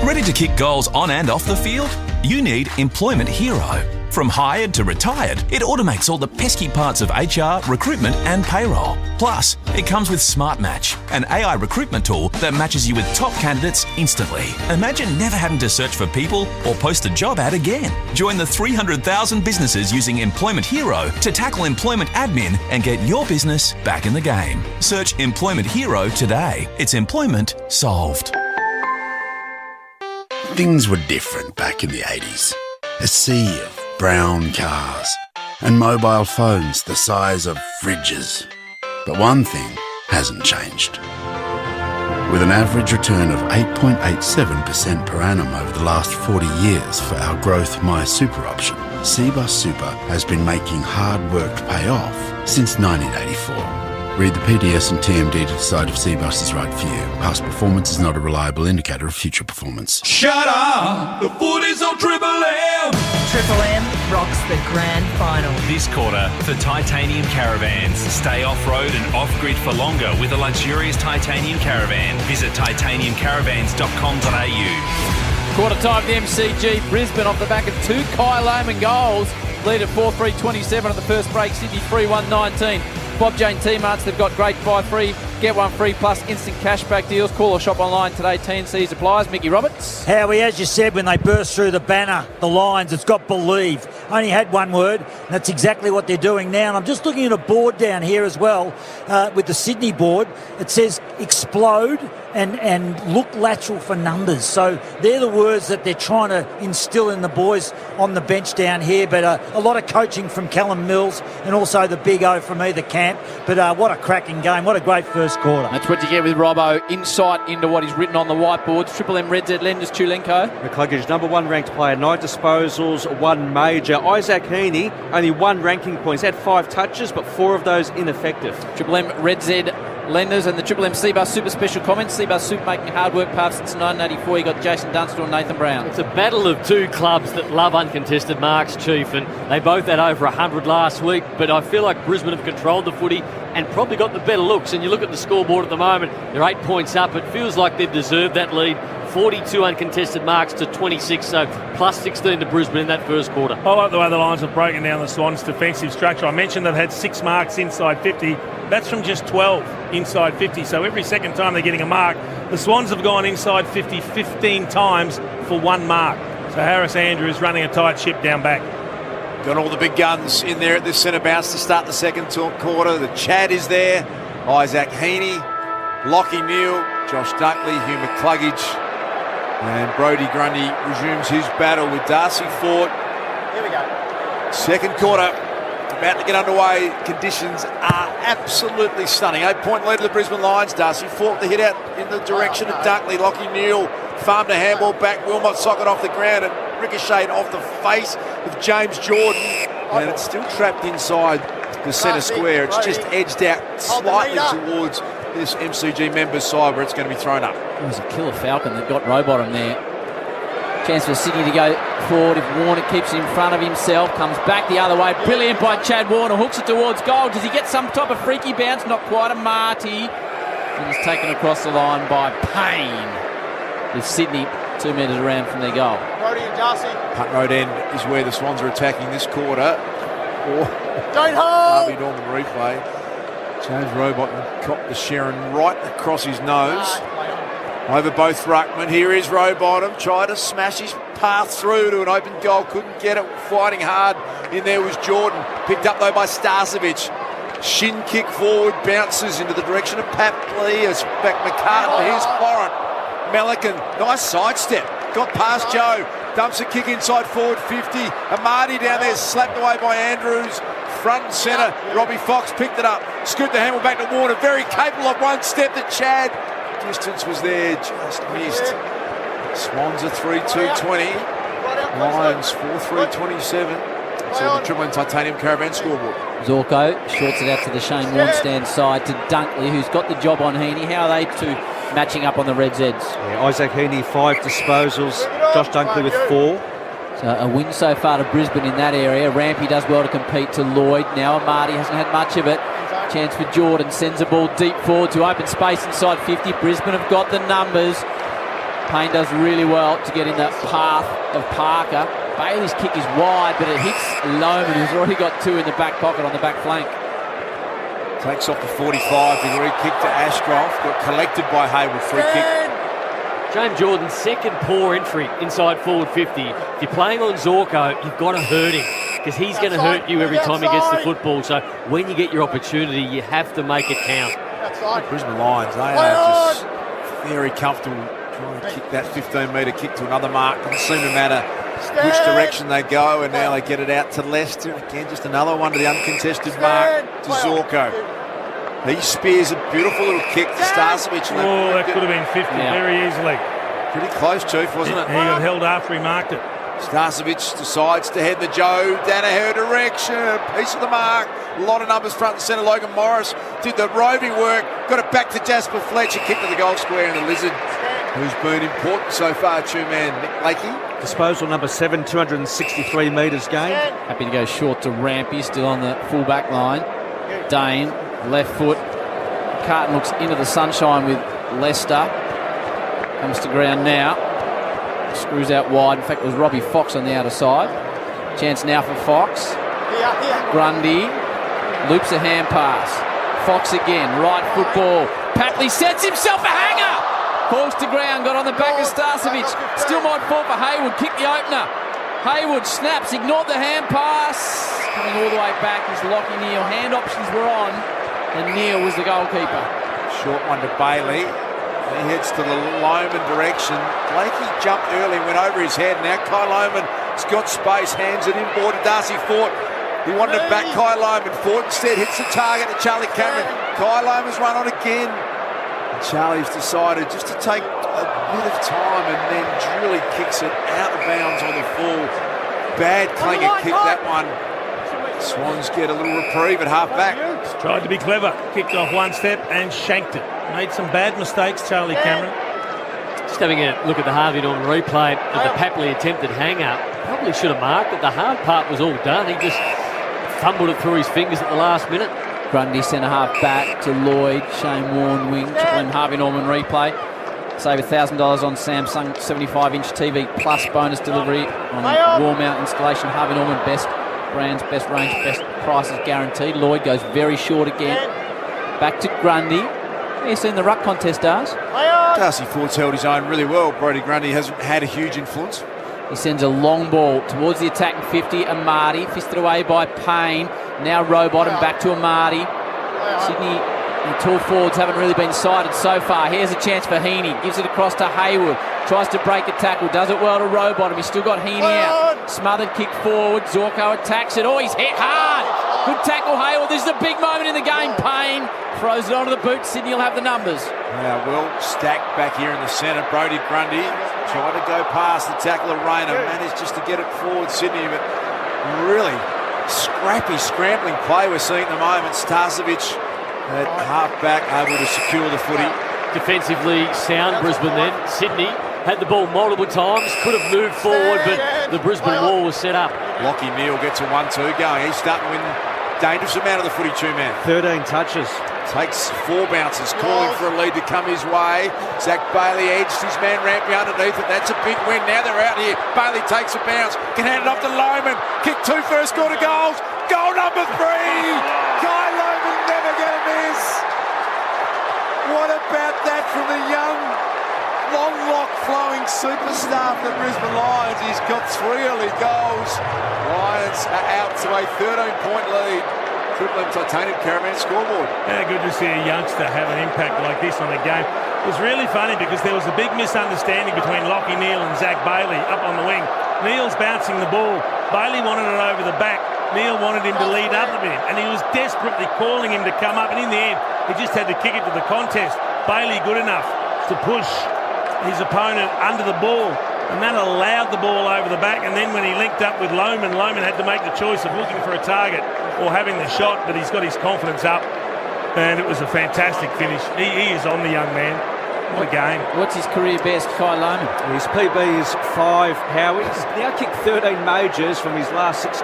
Ready to kick goals on and off the field? You need Employment Hero. From hired to retired, it automates all the pesky parts of HR, recruitment and payroll. Plus, it comes with Smart Match, an AI recruitment tool that matches you with top candidates instantly. Imagine never having to search for people or post a job ad again. Join the 300,000 businesses using Employment Hero to tackle employment admin and get your business back in the game. Search Employment Hero today. It's employment solved. Things were different back in the 80s. A sea of brown cars and mobile phones the size of fridges. But one thing hasn't changed. With an average return of 8.87% per annum over the last 40 years for our Growth My Super option, Cbus Super has been making hard work pay off since 1984. Read the PDS and TMD to decide if Cbus is right for you. Past performance is not a reliable indicator of future performance. Shut up! The footy's on Triple M! Triple M rocks the grand final. This quarter for titanium caravans. Stay off-road and off-grid for longer with a luxurious titanium caravan. Visit titaniumcaravans.com.au. Quarter time the MCG. Brisbane off the back of 2 Kai Lohmann goals. Lead at 4-3-27 at the first break. Sydney 3-1-19. Bob Jane T-Marts, they've got great buy free, get one free plus instant cashback deals. Call or shop online today. T&C's applies. Mickey Roberts. Howie, as you said, when they burst through the banner, the lines, it's got believe. Only had one word, and that's exactly what they're doing now. And I'm just looking at a board down here as well, with the Sydney board. It says explode and look lateral for numbers. So they're the words that they're trying to instill in the boys on the bench down here. But a lot of coaching from Callum Mills and also the big O from either camp. But what a cracking game. What a great first quarter. That's what you get with Robbo. Insight into what he's written on the whiteboards. Triple M Red Z lenders Chulenko. McCluggage, number 1 ranked player, 9 disposals, 1 major. Isaac Heaney, only 1 ranking point. He's had 5 touches, but 4 of those ineffective. Triple M Red Z lenders and the Triple M Cbus Super special comments. Cbus Super making hard work path since 1984. You got Jason Dunstall and Nathan Brown. It's a battle of 2 clubs that love uncontested marks, Chief, and they both had over 100 last week, but I feel like Brisbane have controlled the footy and probably got the better looks. And you look at the scoreboard at the moment, they're 8 points up. It feels like they've deserved that lead. 42 uncontested marks to 26, so plus 16 to Brisbane in that first quarter. I like the way the Lions have broken down the Swans' defensive structure. I mentioned they've had 6 marks inside 50. That's from just 12 inside 50. So every second time they're getting a mark, the Swans have gone inside 50 15 times for 1 mark. So Harris Andrews running a tight ship down back. Got all the big guns in there at this centre bounce to start the second quarter. The Chad is there. Isaac Heaney, Lockie Neal, Josh Dunkley, Hugh McCluggage. And Brodie Grundy resumes his battle with Darcy Fort. Here we go. Second quarter about to get underway. Conditions are absolutely stunning. 8-point lead to the Brisbane Lions. Darcy Fort the hit out in the direction of Dunkley. Lockie Neal farmed a handball back. Wilmot socket off the ground and ricocheted off the face of James Jordan. And it's still trapped inside the centre square. It's just edged out slightly towards this MCG members' side where it's going to be thrown up. It was a killer Falcon that got Rowbottom there. Chance for Sydney to go forward if Warner keeps it in front of himself. Comes back the other way. Brilliant by Chad Warner. Hooks it towards goal. Does he get some type of freaky bounce? Not quite a Marty. And he's taken across the line by Payne. With Sydney 2 metres around from their goal. Brodie and Darcy. Punt road end is where the Swans are attacking this quarter. Don't hold! Harvey Norman replay. James Rowbottom copped the Sharon right across his nose. over both ruckmen. Here is Rowbottom, tried to smash his path through to an open goal, couldn't get it, fighting hard. In there was Jordan, picked up though by Starcevic. Shin kick forward, bounces into the direction of Papley. It's back McCartan. Here's Florent. Melican, nice sidestep. Got past Joe. Dumps a kick inside forward 50. Amadi down there, slapped away by Andrews. Front and centre. Robbie Fox picked it up. Scooped the handle back to Warner. Very capable of one step to Chad. Distance was there, just missed. Swans are 3-2-20. Lions 4-3-27. So the Triple M Titanium Caravan scoreboard. Zorko shorts it out to the Shane Warne stand side to Dunkley, who's got the job on Heaney. How are they two matching up on the Reds' heads? Yeah, Isaac Heaney, 5 disposals. Josh Dunkley with 4. So a win so far to Brisbane in that area. Rampy does well to compete to Lloyd. Now Amadi hasn't had much of it. Chance for Jordan. Sends the ball deep forward to open space inside 50. Brisbane have got the numbers. Payne does really well to get in the path of Parker. Bailey's kick is wide, but it hits Loman, who's already got 2 in the back pocket on the back flank. Takes off the 45-degree kick to Ashcroft. Got collected by Hayward. Free kick. James Jordan's second poor entry inside forward 50. If you're playing on Zorko, you've got to hurt him because he's going to hurt you every time he gets the football. So when you get your opportunity, you have to make it count. The Brisbane Lions, they are just very comfortable trying to kick that 15-metre kick to another mark. Doesn't seem to matter which direction they go, and now they get it out to Leicester. Again, just another one to the uncontested mark to Zorko. He spears a beautiful little kick to Starcevic. Oh, that could have been 50 very easily. Pretty close, Chief, wasn't it? He got held after he marked it. Starcevic decides to head the Joe Danaher direction. Piece of the mark. A lot of numbers front and centre. Logan Morris did the roving work. Got it back to Jasper Fletcher. Kick to the goal square, and the Lizard, who's been important so far, two-man Nick Lakey. Disposal number 7, 263 metres gained. Happy to go short to Rampy, still on the full-back line. Dane, left foot. Carton looks into the sunshine with Leicester. Comes to ground now. Screws out wide. In fact, it was Robbie Fox on the outer side. Chance now for Fox. Grundy loops a hand pass. Fox again, right foot ball. Papley sets himself a hanger. Falls to ground, got on the back of Starcevic. Still might fall for Hayward. Kick the opener. Hayward snaps, ignored the hand pass. Coming all the way back is Lockie Neal. Hand options were on, and Neal was the goalkeeper. Short one to Bailey. He heads to the Loman direction. Blakey jumped early and went over his head. Now Kai Loman's got space, hands it inboard to Darcy Fort. He wanted to back Kai Loman. Fort instead hits the target to Charlie Cameron. Kai Loman's run on again. And Charlie's decided just to take a bit of time and then really kicks it out of bounds on the full. Bad clanger kick, that one. Swans get a little reprieve at half back. Tried to be clever. Kicked off one step and shanked it. Made some bad mistakes, Charlie Cameron. Just having a look at the Harvey Norman replay of the Papley attempted hang-up. Probably should have marked it. The hard part was all done. He just fumbled it through his fingers at the last minute. Grundy centre half back to Lloyd. Shane Warne wing. When Harvey Norman replay. Save $1,000 on Samsung 75-inch TV plus bonus delivery on wall mount installation. Harvey Norman, best brands, best range, best prices guaranteed. Lloyd goes very short again. Back to Grundy. You've seen the ruck contest, Dars. Darcy Fort's held his own really well. Brodie Grundy hasn't had a huge influence. He sends a long ball towards the attacking 50. Amadi, fisted away by Payne. Now Rowbottom back to Amadi. Sydney and tall forwards haven't really been sighted so far. Here's a chance for Heaney. Gives it across to Hayward. Tries to break a tackle. Does it well to Rowbottom. He's still got Heaney out. Smothered kick forward. Zorko attacks it. Oh, he's hit hard. Good tackle, Hayward. This is a big moment in the game. Payne throws it onto the boot. Sydney will have the numbers. Now, well stacked back here in the centre. Brodie Grundy tried to go past the tackle of Rayner. Managed just to get it forward, Sydney, but really scrappy, scrambling play we're seeing at the moment. Starcevic at half-back, able to secure the footy. Defensively sound Brisbane then. Sydney had the ball multiple times, could have moved forward, but the Brisbane wall was set up. Lockie Neal gets a 1-2 going. He's starting to win dangerous amount of the footy, two-man. 13 touches. Takes 4 bounces, calling for a lead to come his way. Zach Bailey edged his man Rampy underneath it. That's a big win. Now they're out here. Bailey takes a bounce. Can hand it off to Loman. Kick 2 first quarter goals. Goal number 3. Kai Loman never going to miss. What about that from the young long lock flowing superstar for the Brisbane Lions. He's got 3 early goals. Lions are out to a 13-point lead. Triple M Titanium Caravan scoreboard. Yeah, good to see a youngster have an impact like this on a game. It was really funny because there was a big misunderstanding between Lachie Neale and Zach Bailey up on the wing. Neale's bouncing the ball. Bailey wanted it over the back. Neale wanted him to lead up a bit, and he was desperately calling him to come up, and in the end, he just had to kick it to the contest. Bailey good enough to push his opponent under the ball, and that allowed the ball over the back. And then when he linked up with Lohman had to make the choice of looking for a target or having the shot, but he's got his confidence up, and it was a fantastic finish. He is on the young man. What a game. What's his career best, Kai Lohman? His PB is 5, Howie. He's now kicked 13 majors from his last 6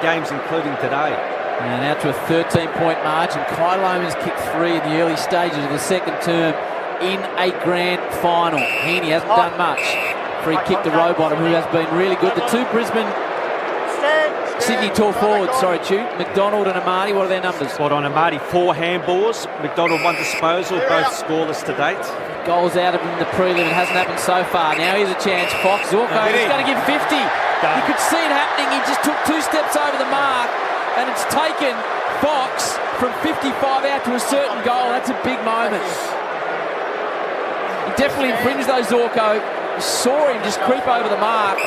games, including today. And out to a 13-point margin. Kai Lohman's kicked 3 in the early stages of the second term in a grand final. Heaney hasn't done much. Free kick to Rowbottom, who has been really good. The 2 Brisbane Sydney tall forwards, McDonald and Amati, what are their numbers? Spot on, Amati, 4 handballs. McDonald 1 disposal, both scoreless to date. Goals out of him in the prelim, it hasn't happened so far. Now here's a chance. Fox, Zorko, he's going to give 50. You could see it happening. He just took 2 steps over the mark, and it's taken Fox from 55 out to a certain goal. That's a big moment. He definitely infringed those, Zorko. You saw him just creep over the mark.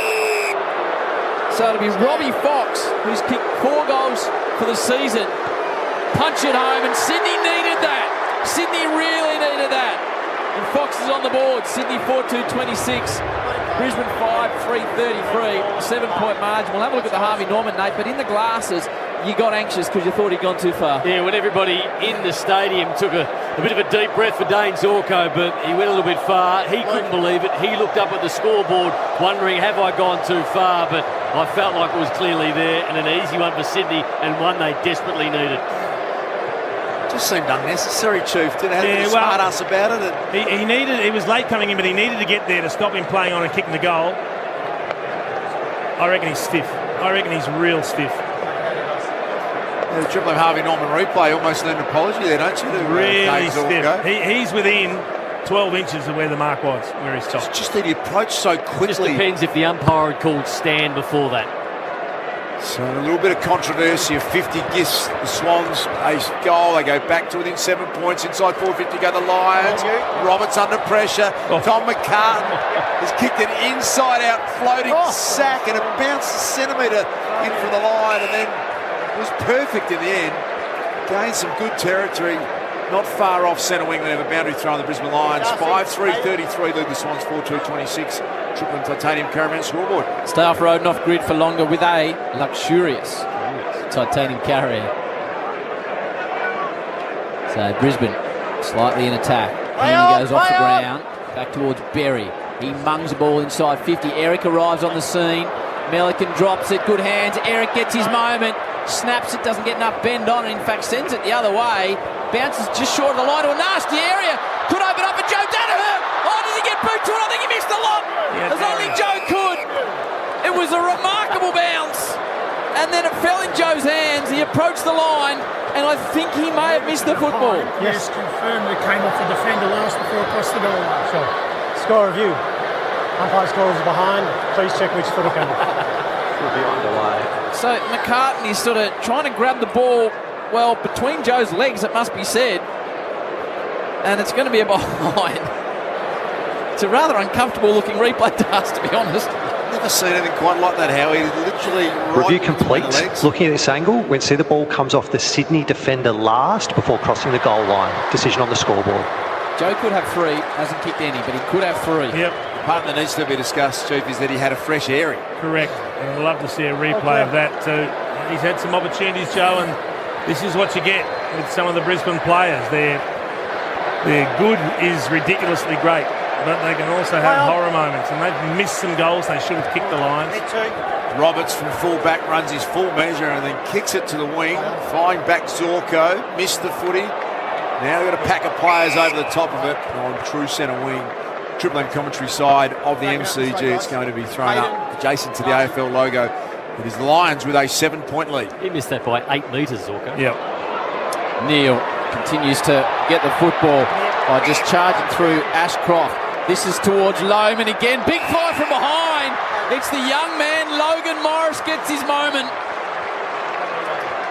So it'll be Robbie Fox, who's kicked 4 goals for the season. Punch it home, and Sydney needed that. Sydney really needed that. And Fox is on the board. Sydney 4-2-26. Brisbane 5-3-33. 7-point margin. We'll have a look at the Harvey Norman, Nate, but in the glasses, you got anxious because you thought he'd gone too far. Yeah, when everybody in the stadium took a bit of a deep breath for Dane Zorko, but he went a little bit far. He couldn't believe it. He looked up at the scoreboard wondering, have I gone too far? But I felt like it was clearly there, and an easy one for Sydney, and one they desperately needed. Just seemed unnecessary, Chief. Didn't have any smart ass about it. He was late coming in, but he needed to get there to stop him playing on and kicking the goal. I reckon he's stiff. I reckon he's real stiff. The Triple M Harvey Norman replay almost needed an apology there, don't you? Really stiff. He's within 12 inches of where the mark was, where he's stopped. Just that he approached so quickly. Just depends if the umpire had called stand before that. So a little bit of controversy of 50 gifts. The Swans a goal. They go back to within 7 points. Inside 450 go the Lions. Roberts under pressure. Tom McCartan has kicked an inside-out floating sack, and it bounced a centimetre in from the line, and then was perfect in the end. Gained some good territory. Not far off centre wing there, the boundary throw on the Brisbane Lions. 5-3-33 lead the Swans 4-2-26. Triple M Titanium Caravan scoreboard. Stay off road and off grid for longer with a luxurious Titanium Caravan. So Brisbane slightly in attack. Heaney goes off the ground, back towards Berry. He mungs the ball inside 50. Eric arrives on the scene. Melican drops it, good hands. Eric gets his moment, snaps it, doesn't get enough bend on it. In fact, sends it the other way. Bounces just short of the line to a nasty area. Could open up for Joe Danaher. Oh, did he get boot to it? I think he missed the lot. As only Joe could. It was a remarkable bounce. And then it fell in Joe's hands. He approached the line, and I think he may have missed the football. Yes, confirmed it came off the defender last before it crossed the goal line. So, score review. Umpire scores behind. Please check which foot it came off. Should be underway. So McCartan is sort of trying to grab the ball, well, between Joe's legs, it must be said. And it's going to be a behind. It's a rather uncomfortable looking replay to us, to be honest. Never seen anything quite like that, Howie. Literally right review complete. Looking at this angle, we see the ball comes off the Sydney defender last before crossing the goal line. Decision on the scoreboard. Joe could have 3, hasn't kicked any, but he could have 3. Yep. The part that needs to be discussed, Chief, is that he had a fresh airing. Correct. And I'd love to see a replay of that too. He's had some opportunities, Joe, and this is what you get with some of the Brisbane players. Their good is ridiculously great, but they can also have horror moments, and they've missed some goals they should have kicked the Lions. Roberts from full back runs his full measure and then kicks it to the wing. Flying back Zorko, missed the footy. Now they've got a pack of players over the top of it on true centre wing. Triple M commentary side of the MCG. It's going to be thrown up adjacent to the AFL logo. It is Lions with a 7-point lead. He missed that by 8 metres, Zorko. Yep. Neale continues to get the football by just charging through Ashcroft. This is towards Loman again. Big fly from behind. It's the young man, Logan Morris, gets his moment.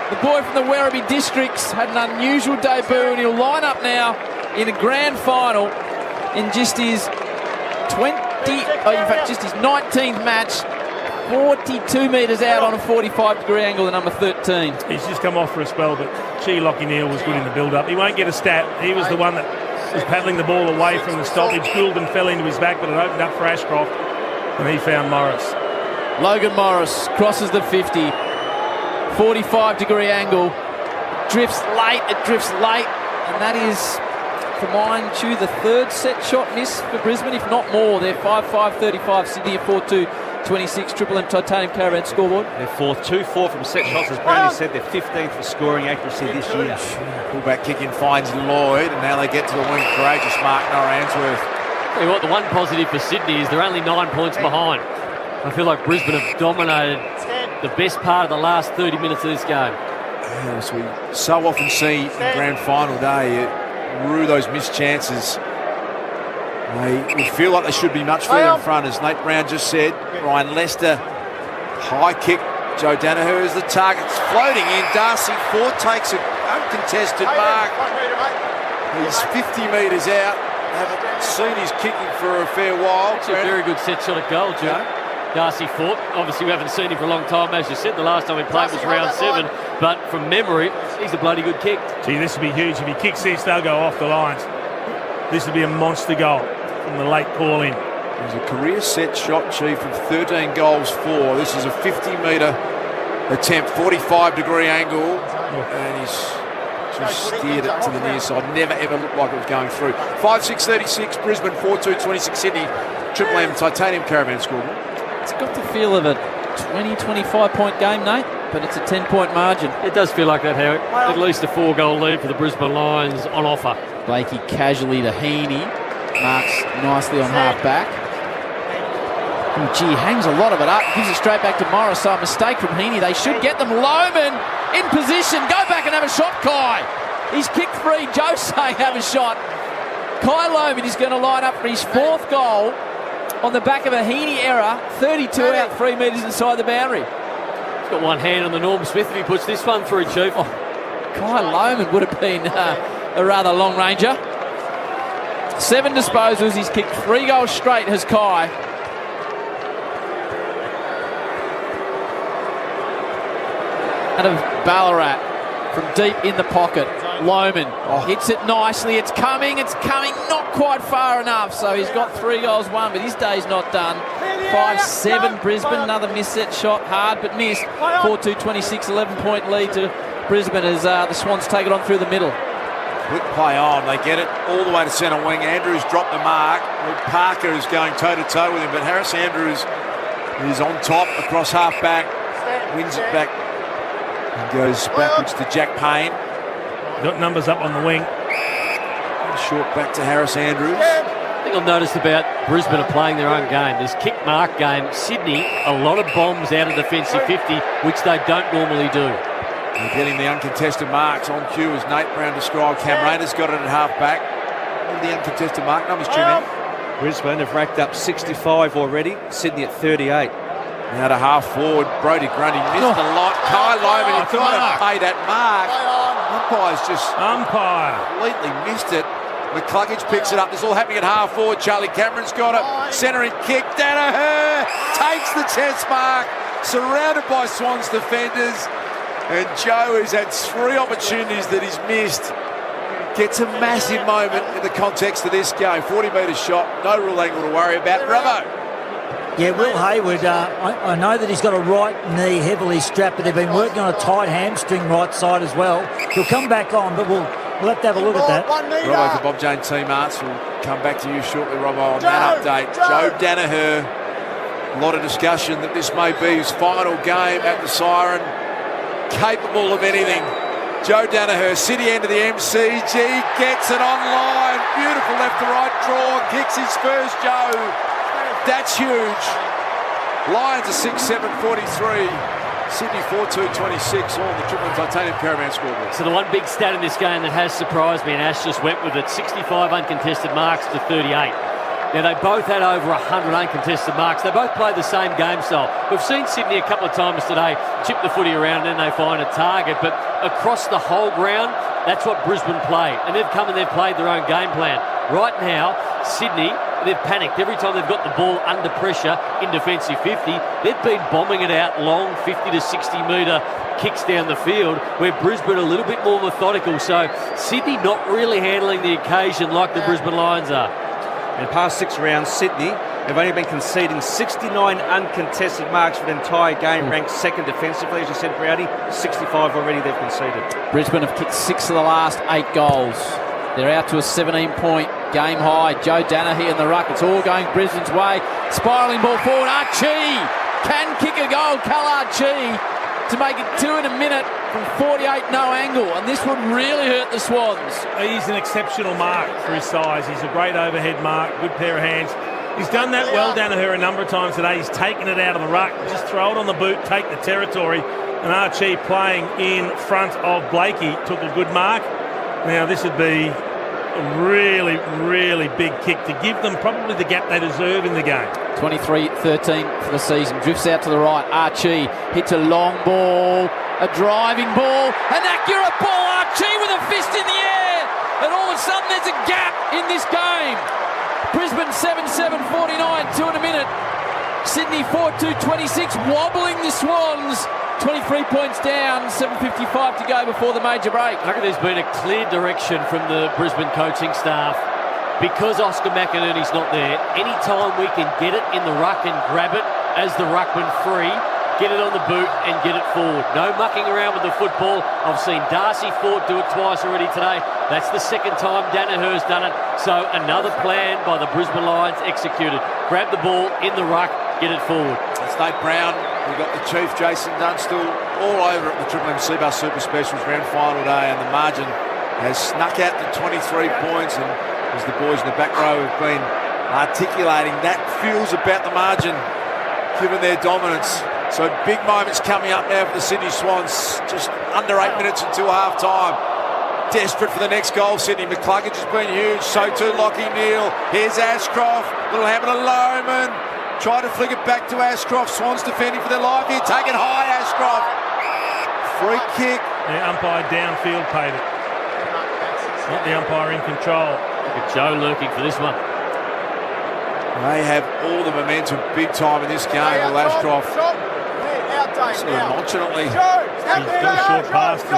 The boy from the Werribee Districts had an unusual debut, and he'll line up now in a grand final in just his 19th match. 42 metres out on a 45-degree angle, the number 13. He's just come off for a spell, but Lockie Neal was good in the build-up. He won't get a stat. He was the one that was paddling the ball away from the stoppage. Goulden fell into his back, but it opened up for Ashcroft, and he found Morris. Logan Morris crosses the 50. 45-degree angle. Drifts late, and that is, for mind you, the third set shot miss for Brisbane, if not more. They're 5-5-35, Sydney at 4-2-26, Triple M Titanium Caravan scoreboard. They're 2-4 from set shots, as Brownie said. They're 15th for scoring accuracy this year. Pullback kick in finds Lloyd, and now they get to the wing. Courageous mark, Noah Answorth. Tell you what, the one positive for Sydney is they're only 9 points behind. I feel like Brisbane have dominated the best part of the last 30 minutes of this game. As we so often see in grand final day, rue those missed chances. They would feel like they should be much further in front, as Nate Brown just said. Ryan Lester, high kick. Joe Danaher is the target. It's floating in. Darcy Ford takes an uncontested mark. He's 50 metres out. Haven't seen his kicking for a fair while. It's a very good set shot at goal, Joe. Darcy Fort, obviously we haven't seen him for a long time, as you said. The last time we played was round 7, but from memory, he's a bloody good kick. Gee, this would be huge. If he kicks this, they'll go off the lines. This would be a monster goal from the late call in. He's a career set shot, Chief, of 13 goals for. This is a 50-metre attempt, 45-degree angle, and he's just steered it to the near side. Never ever looked like it was going through. 5-6-36, Brisbane, 4-2-26, Sydney. Triple M Titanium Caravan scoreboard. It's got the feel of a 20-25 point game, Nate, but it's a 10-point margin. It does feel like that, Harry. At least a 4-goal lead for the Brisbane Lions on offer. Blakey casually to Heaney. Marks nicely on half-back. Oh, gee, hangs a lot of it up. Gives it straight back to Morris. So a mistake from Heaney. They should get them. Loman in position. Go back and have a shot, Kai. He's kicked free. Joe saying have a shot. Kai Loman is going to line up for his 4th goal on the back of a Heaney error. 32 out, 3 metres inside the boundary. He's got one hand on the Norm Smith if he puts this one through, Chief. Oh, Kai Loman would have been a rather long ranger. 7 disposals. He's kicked 3 goals straight, has Kai. Out of Ballarat from deep in the pocket. Loman hits it nicely. It's coming, not quite far enough. So he's got 3 goals, 1, but his day's not done. 5-7 Brisbane, another misset shot, hard but missed. 4-2-26, 11-point lead to Brisbane as the Swans take it on through the middle. Quick play on, they get it all the way to centre wing. Andrews dropped the mark. Parker is going toe-to-toe with him, but Harris Andrews is on top across half-back, wins it back and goes backwards to Jack Payne. Got numbers up on the wing. Short back to Harris Andrews. I think I've noticed about Brisbane are playing their own game. This kick mark game, Sydney, a lot of bombs out of defensive 50, which they don't normally do. They're getting the uncontested marks on cue, as Nate Brown described. Cam Rayner's got it at half-back. The uncontested mark numbers, Jimmy. Brisbane have racked up 65 already. Sydney at 38. Now to half-forward, Brodie Grundy missed a lot. Kai Loman, you've got to pay that mark. Umpire's just completely missed it. McCluggage picks it up. This is all happening at half-forward. Charlie Cameron's got it. Centering kick. Danaher takes the chest mark. Surrounded by Swans defenders. And Joe has had 3 opportunities that he's missed. Gets a massive moment in the context of this game. 40-metre shot. No real angle to worry about. Bravo. Yeah, Will Hayward, I know that he's got a right knee heavily strapped, but they've been working on a tight hamstring right side as well. He'll come back on, but we'll have to have a look at that. Robbo for Bob Jane Team Arts. We'll come back to you shortly, Robbo, on that update. Joe Danaher. A lot of discussion that this may be his final game at the Siren. Capable of anything. Joe Danaher, city end of the MCG, gets it online. Beautiful left to right draw. Kicks his first, Joe. That's huge. Lions are 6-7-43. Sydney 4-2-26 on the Triple M Titanium Caravan scoreboard. So the one big stat in this game that has surprised me, and Ash just went with it, 65 uncontested marks to 38. Now, they both had over 100 uncontested marks. They both played the same game style. We've seen Sydney a couple of times today chip the footy around and then they find a target. But across the whole ground, that's what Brisbane play. And they've come and they've played their own game plan. Right now, Sydney, they've panicked. Every time they've got the ball under pressure in defensive 50, they've been bombing it out long 50 to 60 metre kicks down the field, where Brisbane are a little bit more methodical. So Sydney not really handling the occasion like the Brisbane Lions are. In the past 6 rounds, Sydney have only been conceding 69 uncontested marks for the entire game, ranked second defensively, as you said, Brownie. 65 already they've conceded. Brisbane have kicked 6 of the last 8 goals. They're out to a 17-point game high. Joe Danahy in the ruck. It's all going Brisbane's way. Spiralling ball forward. Archie can kick a goal. Cal Archie to make it 2 in a minute from 48 no angle. And this would really hurt the Swans. He's an exceptional mark for his size. He's a great overhead mark. Good pair of hands. He's done that well, Danaher, a number of times today. He's taken it out of the ruck. Just throw it on the boot, take the territory. And Archie playing in front of Blakey took a good mark. Now, this would be a really, really big kick to give them probably the gap they deserve in the game. 23-13 for the season. Drifts out to the right. Archie hits a long ball, a driving ball, an accurate ball. Archie with a fist in the air. And all of a sudden there's a gap in this game. Brisbane 7-7, 49, 2 in a minute. Sydney 4-2, 26, wobbling the Swans. 23 points down, 7:55 to go before the major break. I reckon there's been a clear direction from the Brisbane coaching staff. Because Oscar McInerney's not there, any time we can get it in the ruck and grab it as the ruckman free, get it on the boot and get it forward. No mucking around with the football. I've seen Darcy Ford do it twice already today. That's the second time Danaher's done it. So another plan by the Brisbane Lions executed. Grab the ball in the ruck, get it forward. It's Nate Brown. We've got the Chief, Jason Dunstall, all over at the Triple M Seabus Super Specials grand final day, and the margin has snuck out to 23 points. And as the boys in the back row have been articulating, that feels about the margin, given their dominance. So big moments coming up now for the Sydney Swans, just under 8 minutes until half-time. Desperate for the next goal, Sydney. McCluggage has been huge, so too Lockie Neal. Here's Ashcroft, little hammer to Lohman. Try to flick it back to Ashcroft. Swans defending for their life here. Take it high, Ashcroft. Free kick. The umpire downfield paid it. Not the umpire in control. Joe lurking for this one. They have all the momentum big time in this game. Will Ashcroft sort of nonchalantly. He's got a short pass to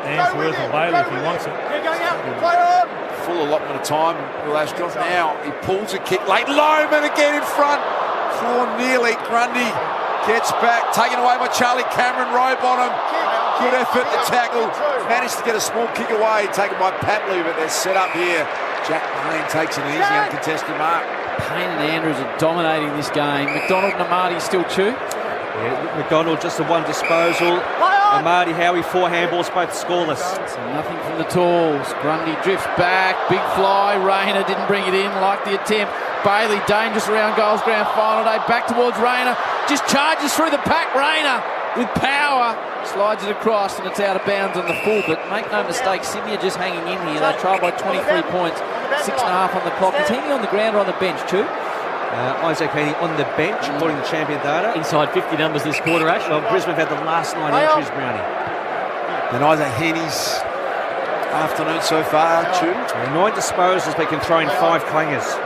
Ainsworth or Bailey if he wants it. Full allotment of time, Will Ashcroft. Now he pulls a kick late. Lohman again in front. For nearly Grundy gets back, taken away by Charlie Cameron. Robe on him. Good effort to tackle. Managed to get a small kick away, taken by Patley, but they're set up here. Jack Payne takes an easy uncontested mark. Payne and Andrews are dominating this game. McDonald and Amati still chew. Yeah, McDonald just the one disposal. Amati, Howie, 4 handballs, both scoreless. So nothing from the tools. Grundy drifts back, big fly. Rayner didn't bring it in, like the attempt. Bailey dangerous around goals grand final day. Back towards Rayner. Just charges through the pack. Rayner with power. Slides it across and it's out of bounds on the full. But make no mistake, Sydney are just hanging in here. They trail by 23 points. 6.5 on the clock. Is Heaney on the ground or on the bench, Chu? Isaac Heaney on the bench, according to champion data. Inside 50 numbers this quarter, Ash. Well, Brisbane have had the last 9 entries, Brownie. And Isaac Heaney's afternoon so far, Chu. 9 disposals, they can throw in 5 clangers.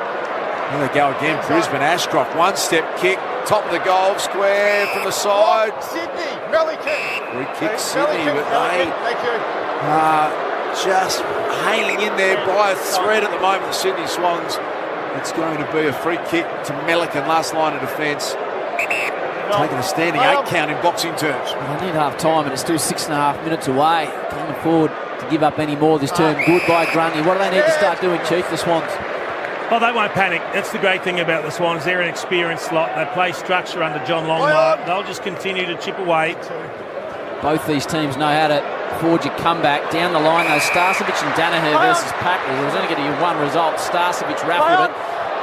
There they go again, Brisbane. Ashcroft, one-step kick, top of the goal square from the side. Sydney, Melly kick. Free kick Sydney, but they just hailing in there by a thread at the moment, the Sydney Swans. It's going to be a free kick to Melican, last line of defence. Taking a standing 8 count in boxing terms. Well, they need half time and it's still 6.5 minutes away. Can't afford to give up any more this term. Good by Grundy. What do they need to start doing, Chief, the Swans? Well, they won't panic. That's the great thing about the Swans. They're an experienced lot. They play structure under John Longmire. They'll just continue to chip away. Both these teams know how to forge a comeback. Down the line, though, Starcevic and Danaher versus Patley. It was only going to get 1 result. Starcevic raffled it.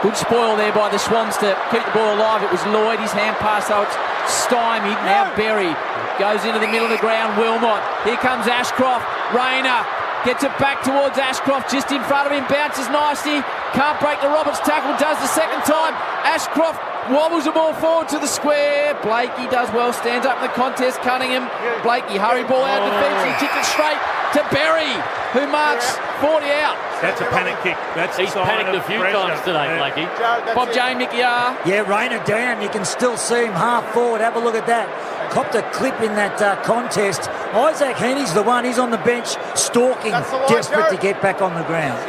Good spoil there by the Swans to keep the ball alive. It was Lloyd, his hand pass, though it's stymied. Now Berry goes into the middle of the ground. Wilmot. Here comes Ashcroft. Rayner gets it back towards Ashcroft, just in front of him. Bounces nicely. Can't break the Roberts tackle, does the second time. Ashcroft wobbles the ball forward to the square. Blakey does well, stands up in the contest. Cunningham, Blakey, hurry ball out of defence. He kicks it straight to Berry, who marks 40 out. That's a panic kick. He's panicked a few times today, Blakey. Bob J. Mickey R. Yeah, Rayner down. You can still see him half forward. Have a look at that. Copped a clip in that contest. Isaac Henny's the one. He's on the bench, stalking, desperate to get back on the ground.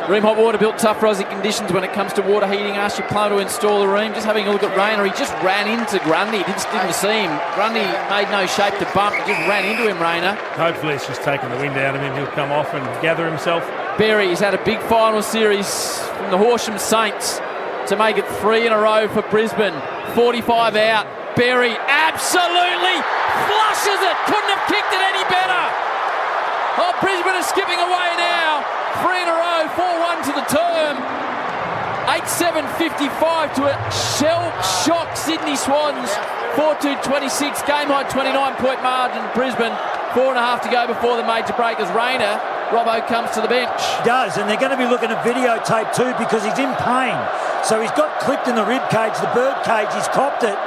Ream Hot Water built tough Aussie conditions when it comes to water heating. Ask your plumber to install the Ream. Just having a look at Rayner, he just ran into Grundy. Didn't see him. Grundy made no shape to bump. He just ran into him, Rayner. Hopefully it's just taken the wind out of him. He'll come off and gather himself. Berry has had a big final series from the Horsham Saints to make it 3 in a row for Brisbane. 45 out. Berry absolutely flushes it. Couldn't have kicked it any better. Oh, Brisbane is skipping away now. 3 in a row, 4-1 to the term. 8-7-55 to a shell-shocked Sydney Swans. 4-2-26, game-high 29-point margin. Brisbane, 4.5 to go before the major break as Rayner, Robbo comes to the bench. He does, and they're going to be looking at videotape too because he's in pain. So he's got clipped in the rib cage, the bird cage, he's copped it.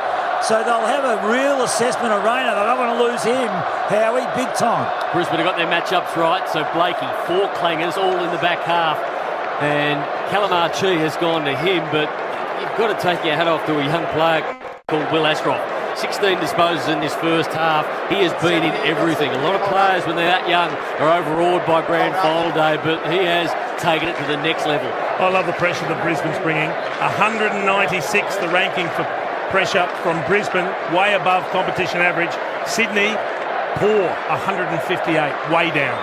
So they'll have a real assessment of Rayner. They don't want to lose him, Howie, big time. Brisbane have got their matchups right. So Blakey, 4 clangers, all in the back half. And Calamar Chi has gone to him, but you've got to take your hat off to a young player called Will Ashcroft. 16 disposals in this first half. He has been in everything. A lot of players, when they're that young, are overawed by grand final day, but he has taken it to the next level. I love the pressure that Brisbane's bringing. 196, the ranking for pressure from Brisbane, way above competition average. Sydney, poor, 158, way down.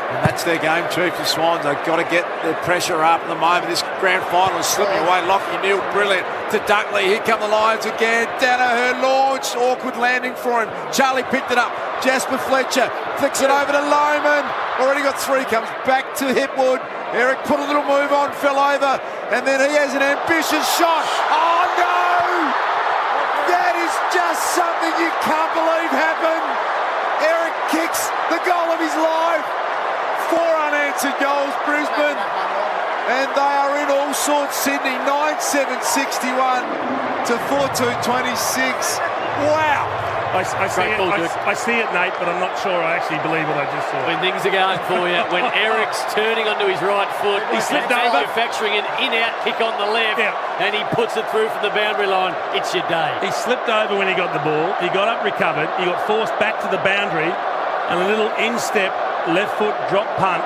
And that's their game, Chief, the Swans. They've got to get the pressure up at the moment. This grand final is slipping away. Lockie Neal, brilliant. To Dunkley, here come the Lions again. Danaher launched, awkward landing for him. Charlie picked it up. Jasper Fletcher flicks it over to Lohman. Already got 3, comes back to Hipwood. Eric put a little move on, fell over, and then he has an ambitious shot. Oh no! That is just something you can't believe happened. Eric kicks the goal of his life. 4 unanswered goals, Brisbane. And they are in all sorts. Sydney, 9-7-61 to 4-2-26. Wow. I see it, Nate, but I'm not sure I actually believe what I just saw. When things are going for you, when Eric's turning onto his right foot, he slipped over, manufacturing an in-out kick on the left, and he puts it through from the boundary line. It's your day. He slipped over when he got the ball. He got up, recovered. He got forced back to the boundary, and a little instep left foot drop punt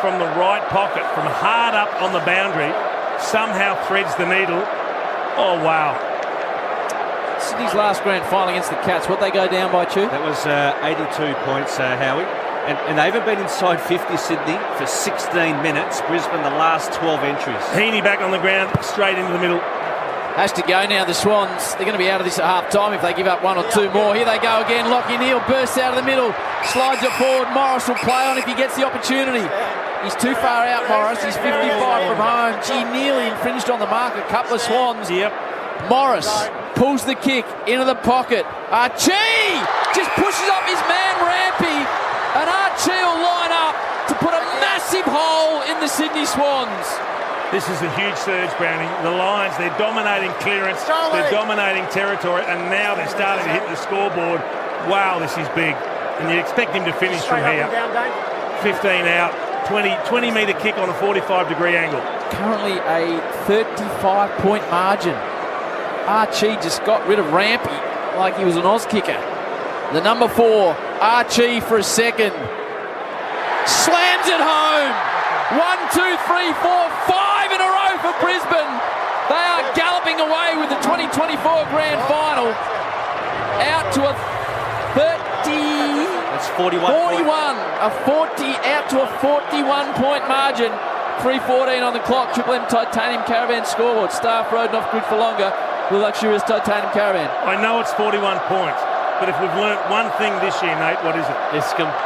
from the right pocket, from hard up on the boundary, somehow threads the needle. Oh, wow. Sydney's last grand final against the Cats, what they go down by, Chu? That was 82 points, Howie. And they haven't been inside 50, Sydney, for 16 minutes. Brisbane, the last 12 entries. Heaney back on the ground, straight into the middle. Has to go now, the Swans. They're going to be out of this at half-time if they give up 1 or 2 more. Here they go again. Lockie Neal bursts out of the middle, slides it forward. Morris will play on if he gets the opportunity. He's too far out, Morris. He's 55 from home. Gee, nearly infringed on the mark. A couple of Swans. Yep. Morris pulls the kick into the pocket. Archie just pushes up his man Rampy, and Archie will line up to put a massive hole in the Sydney Swans. This is a huge surge, Brownie. The Lions, they're dominating clearance, they're dominating territory, and now they're starting to hit the scoreboard. Wow, this is big. And you'd expect him to finish from here. 15 out, 20-metre kick on a 45-degree angle. Currently a 35-point margin. Archie just got rid of Rampy like he was an Oz kicker. The number 4, Archie for a second. Slams it home. 1, 2, 3, 4, 5 in a row for Brisbane. They are galloping away with the 2024 grand final. Out to a 30. That's 41. 41. A 40 out to a 41-point margin. 3:14 on the clock. Triple M Titanium Caravan scoreboard. Staff Road and off grid for longer. The luxurious Titanium Caravan. I know it's 41 points, but if we've learnt one thing this year, Nate, what is it?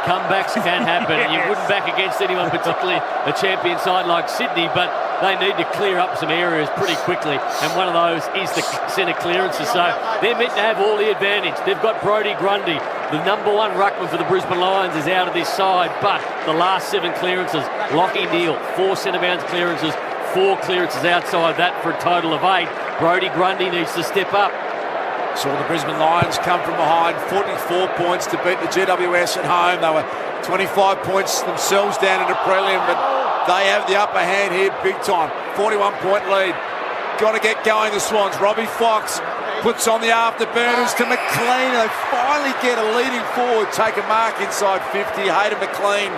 Comebacks can happen. Yes. You wouldn't back against anyone, particularly a champion side like Sydney, but they need to clear up some areas pretty quickly, and one of those is the centre clearances. So they're meant to have all the advantage. They've got Brodie Grundy, the number 1 ruckman for the Brisbane Lions, is out of this side, but the last 7 clearances, Lockie Neal, 4 centre bounce clearances, 4 clearances outside that for a total of 8. Brodie Grundy needs to step up. Saw the Brisbane Lions come from behind, 44 points to beat the GWS at home. They were 25 points themselves down in the prelim, but they have the upper hand here big time. 41-point lead. Got to get going, the Swans. Robbie Fox puts on the afterburners to McLean. They finally get a leading forward, take a mark inside 50. Hayden McLean,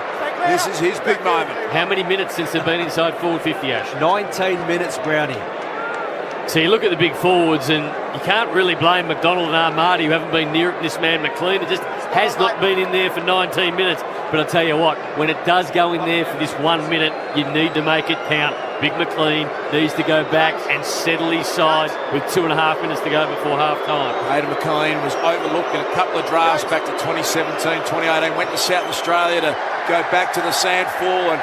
this is his big moment. How many minutes since they've been inside forward 50, Ash? 19 minutes, Brownie. So you look at the big forwards and you can't really blame McDonald and Armadi who haven't been near it. This man McLean, it just has not been in there for 19 minutes. But I'll tell you what, when it does go in there for this 1 minute, you need to make it count. Big McLean needs to go back and settle his side with 2.5 minutes to go before half-time. Hayden McLean was overlooked in a couple of drafts back to 2017, 2018, went to South Australia to go back to the Sandfall and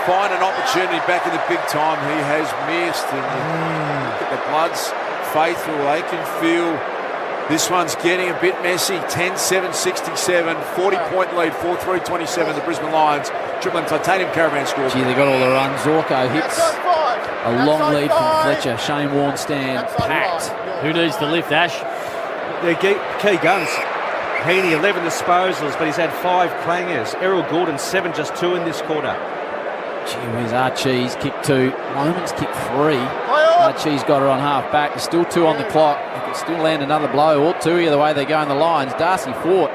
find an opportunity back in the big time. He has missed, and look at the Bloods faithful. They can feel this one's getting a bit messy. 10-7-67, 40-point lead, 4-3-27. The Brisbane Lions tripling Titanium Caravan score. Gee, they got all the runs. Zorko hits a long lead from Fletcher. Shane Warne stand packed. Who needs to lift, Ash? Their key guns. Heaney, 11 disposals, but he's had 5 clangers. Errol Gordon, 7, just 2 in this quarter. Gee whiz, Archie's kicked 2. Loman's kicked 3. Archie's got her on half back. There's still 2 on the clock. They can still land another blow or 2 here the way they go in the Lions. Darcy Fort,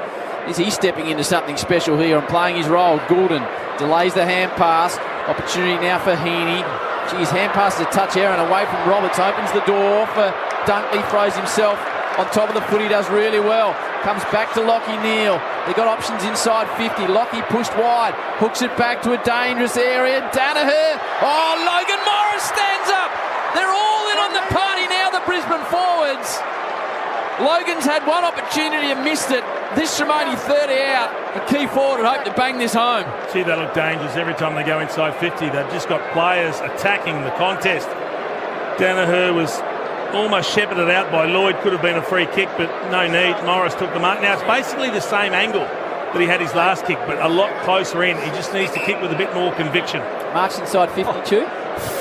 is he stepping into something special here and playing his role? Goulden delays the hand pass. Opportunity now for Heaney. Geez, hand pass is a touch error and away from Roberts. Opens the door for Dunkley. Throws himself on top of the foot. He does really well. Comes back to Lockie Neal. They got options inside 50. Lockie pushed wide. Hooks it back to a dangerous area. Danaher. Oh, Logan Morris stands up. They're all in on the party now, the Brisbane forwards. Logan's had one opportunity and missed it. This from only 30 out. The key forward would hope to bang this home. Gee, they look dangerous every time they go inside 50. They've just got players attacking the contest. Danaher was almost shepherded out by Lloyd. Could have been a free kick, but no need. Morris took the mark. Now, it's basically the same angle that he had his last kick, but a lot closer in. He just needs to kick with a bit more conviction. Marks inside 52.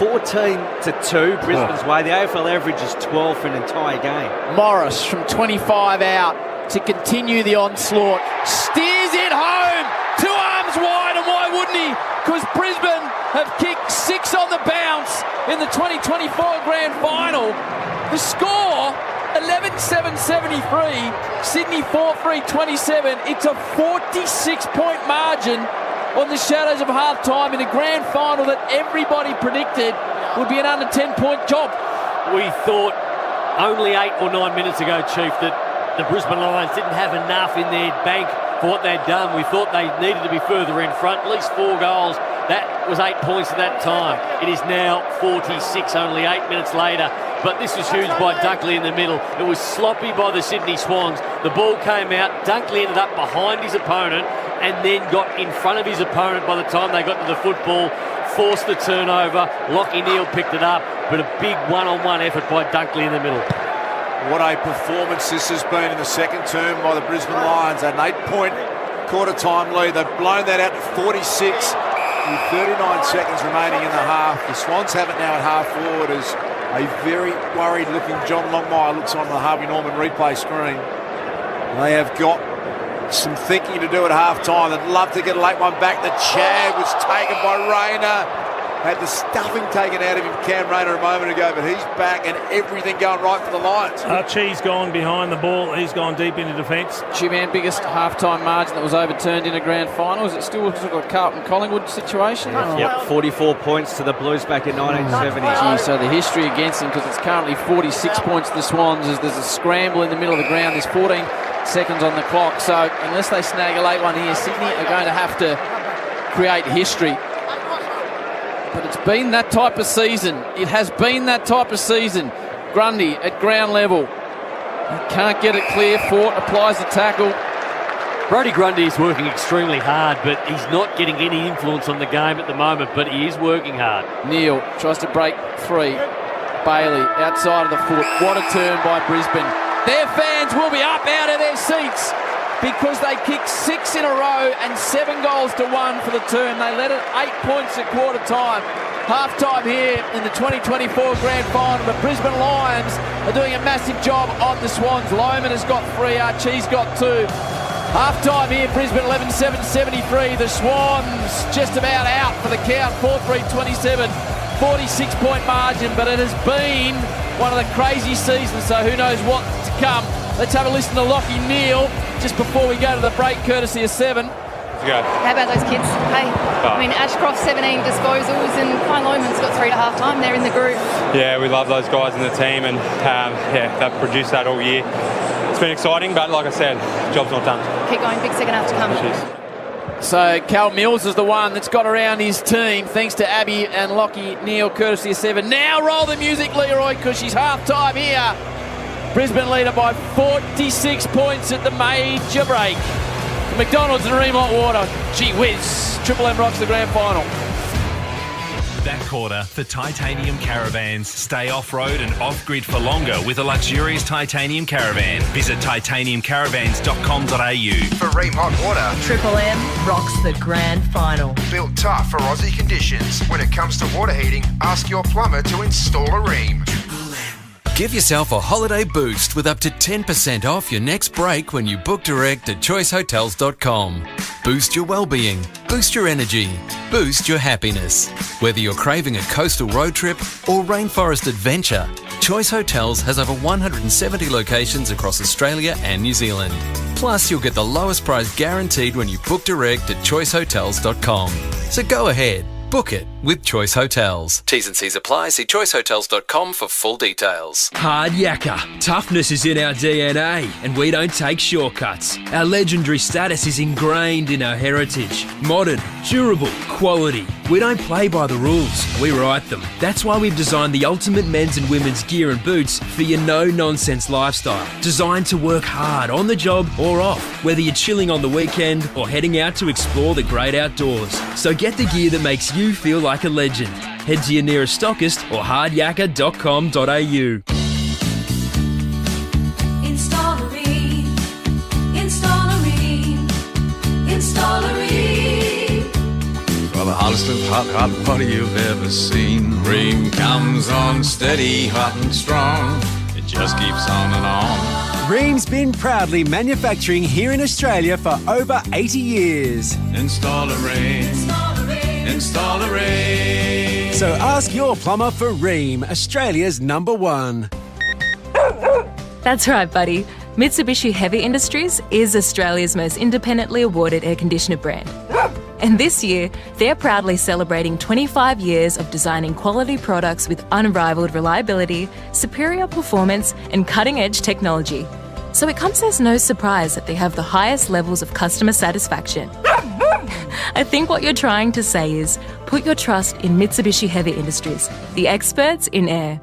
14-2, Brisbane's way. The AFL average is 12 for an entire game. Morris from 25 out to continue the onslaught. Steers it home. 2 arms wide, and why wouldn't he? Because Brisbane have kicked 6 on the bounce in the 2024 Grand Final. The score, 11-7-73, Sydney 4-3-27. It's a 46-point margin on the shadows of half-time in a Grand Final that everybody predicted would be an under 10-point job. We thought only 8 or 9 minutes ago, Chief, that the Brisbane Lions didn't have enough in their bank for what they'd done. We thought they needed to be further in front, at least 4 goals. That was 8 points at that time. It is now 46, only 8 minutes later. But this was huge by Dunkley in the middle. It was sloppy by the Sydney Swans. The ball came out. Dunkley ended up behind his opponent and then got in front of his opponent by the time they got to the football. Forced the turnover. Lockie Neal picked it up. But a big one-on-one effort by Dunkley in the middle. What a performance this has been in the second term by the Brisbane Lions. An 8-point quarter-time lead. They've blown that out to 46 with 39 seconds remaining in the half. The Swans have it now at half-forward as a very worried-looking John Longmire looks on the Harvey Norman replay screen. They have got some thinking to do at half-time. They'd love to get a late one back. The Chad was taken by Rayner. Had the stuffing taken out of him, Cam Rayner, a moment ago, but he's back and everything going right for the Lions. Archie's gone behind the ball. He's gone deep into defence. G-Man, biggest half-time margin that was overturned in a grand final. Is it still a Carlton-Collingwood situation? Yep, 44 points to the Blues back in 1970. Gee, so the history against them, because it's currently 46 points to the Swans, as there's a scramble in the middle of the ground. There's 14 seconds on the clock, so unless they snag a late one here, Sydney are going to have to create history. But it's been that type of season. It has been that type of season. Grundy at ground level. He can't get it clear. Fort applies the tackle. Brodie Grundy is working extremely hard, but he's not getting any influence on the game at the moment, but he is working hard. Neal tries to break free. Bailey outside of the foot. What a turn by Brisbane. Their fans will be up out of their seats because they kicked 6 in a row and 7 goals to 1 for the turn. They led it 8 points at quarter time. Half-time here in the 2024 Grand Final. The Brisbane Lions are doing a massive job on the Swans. Loman has got 3, Archie's got 2. Half-time here, Brisbane 11-7-73. The Swans just about out for the count, 4-3-27. 46-point margin, but it has been one of the crazy seasons, so who knows what's to come. Let's have a listen to Lockie Neal just before we go to the break, courtesy of 7. How about those kids? Hey, I mean, Ashcroft 17 disposals and Klein Loman's got 3 at half time. They're in the group. Yeah, we love those guys in the team, and they've produced that all year. It's been exciting, but like I said, job's not done. Keep going, big second half to come. Cheers. So Cal Mills is the one that's got around his team, thanks to Abby and Lockie Neal, courtesy of 7. Now roll the music, Leroy, because she's half-time here. Brisbane leader by 46 points at the major break. McDonald's and Remont Water. Gee whiz. Triple M rocks the grand final. That quarter for Titanium Caravans. Stay off-road and off-grid for longer with a luxurious Titanium Caravan. Visit titaniumcaravans.com.au. For Remont Water, Triple M rocks the grand final. built tough for Aussie conditions. When it comes to water heating, ask your plumber to install a Ream. Give yourself a holiday boost with up to 10% off your next break when you book direct at choicehotels.com. Boost your well-being, boost your energy, boost your happiness. Whether you're craving a coastal road trip or rainforest adventure, Choice Hotels has over 170 locations across Australia and New Zealand. Plus, you'll get the lowest price guaranteed when you book direct at choicehotels.com. So go ahead. Book it with Choice Hotels. T's and C's apply. See choicehotels.com for full details. Hard yakka. Toughness is in our DNA, and we don't take shortcuts. Our legendary status is ingrained in our heritage. Modern, durable, quality. We don't play by the rules, we write them. That's why we've designed the ultimate men's and women's gear and boots for your no-nonsense lifestyle. Designed to work hard on the job or off, whether you're chilling on the weekend or heading out to explore the great outdoors. So get the gear that makes you feel like a legend. Head to your nearest stockist or hardyakka.com.au. For the hottest of hot water you've ever seen. Ream comes on steady, hot and strong. It just keeps on and on. Ream's been proudly manufacturing here in Australia for over 80 years. Install a Ream. Install a Ream. So ask your plumber for Ream, Australia's #1. That's right, buddy. Mitsubishi Heavy Industries is Australia's most independently awarded air conditioner brand. And this year, they're proudly celebrating 25 years of designing quality products with unrivaled reliability, superior performance, and cutting-edge technology. So it comes as no surprise that they have the highest levels of customer satisfaction. I think what you're trying to say is, put your trust in Mitsubishi Heavy Industries, the experts in air.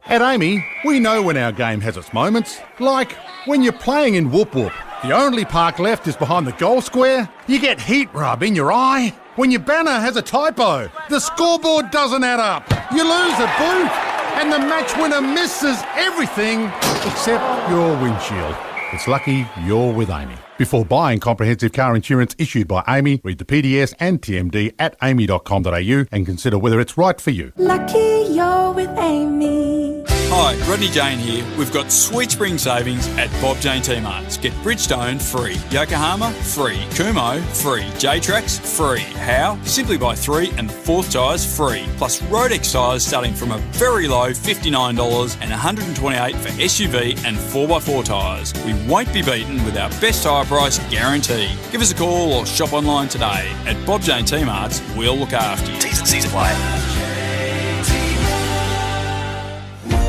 At Amy, we know when our game has its moments. Like when you're playing in Whoop Whoop. The only park left is behind the goal square. You get heat rub in your eye. When your banner has a typo. The scoreboard doesn't add up. You lose a boot. And the match winner misses everything except your windshield. It's lucky you're with Amy. Before buying comprehensive car insurance issued by Amy, read the PDS and TMD at amy.com.au and consider whether it's right for you. Lucky you're with Amy. Hi, Rodney Jane here. We've got sweet spring savings at Bob Jane T-Marts. Get Bridgestone free, Yokohama free, Kumo free, J-Trax free. How? Simply buy 3 and 4th tyres free. Plus Rodex tyres starting from a very low $59 and $128 for SUV and 4x4 tyres. We won't be beaten with our best tyre price guarantee. Give us a call or shop online today. At Bob Jane T-Marts, we'll look after you. T's and C's apply.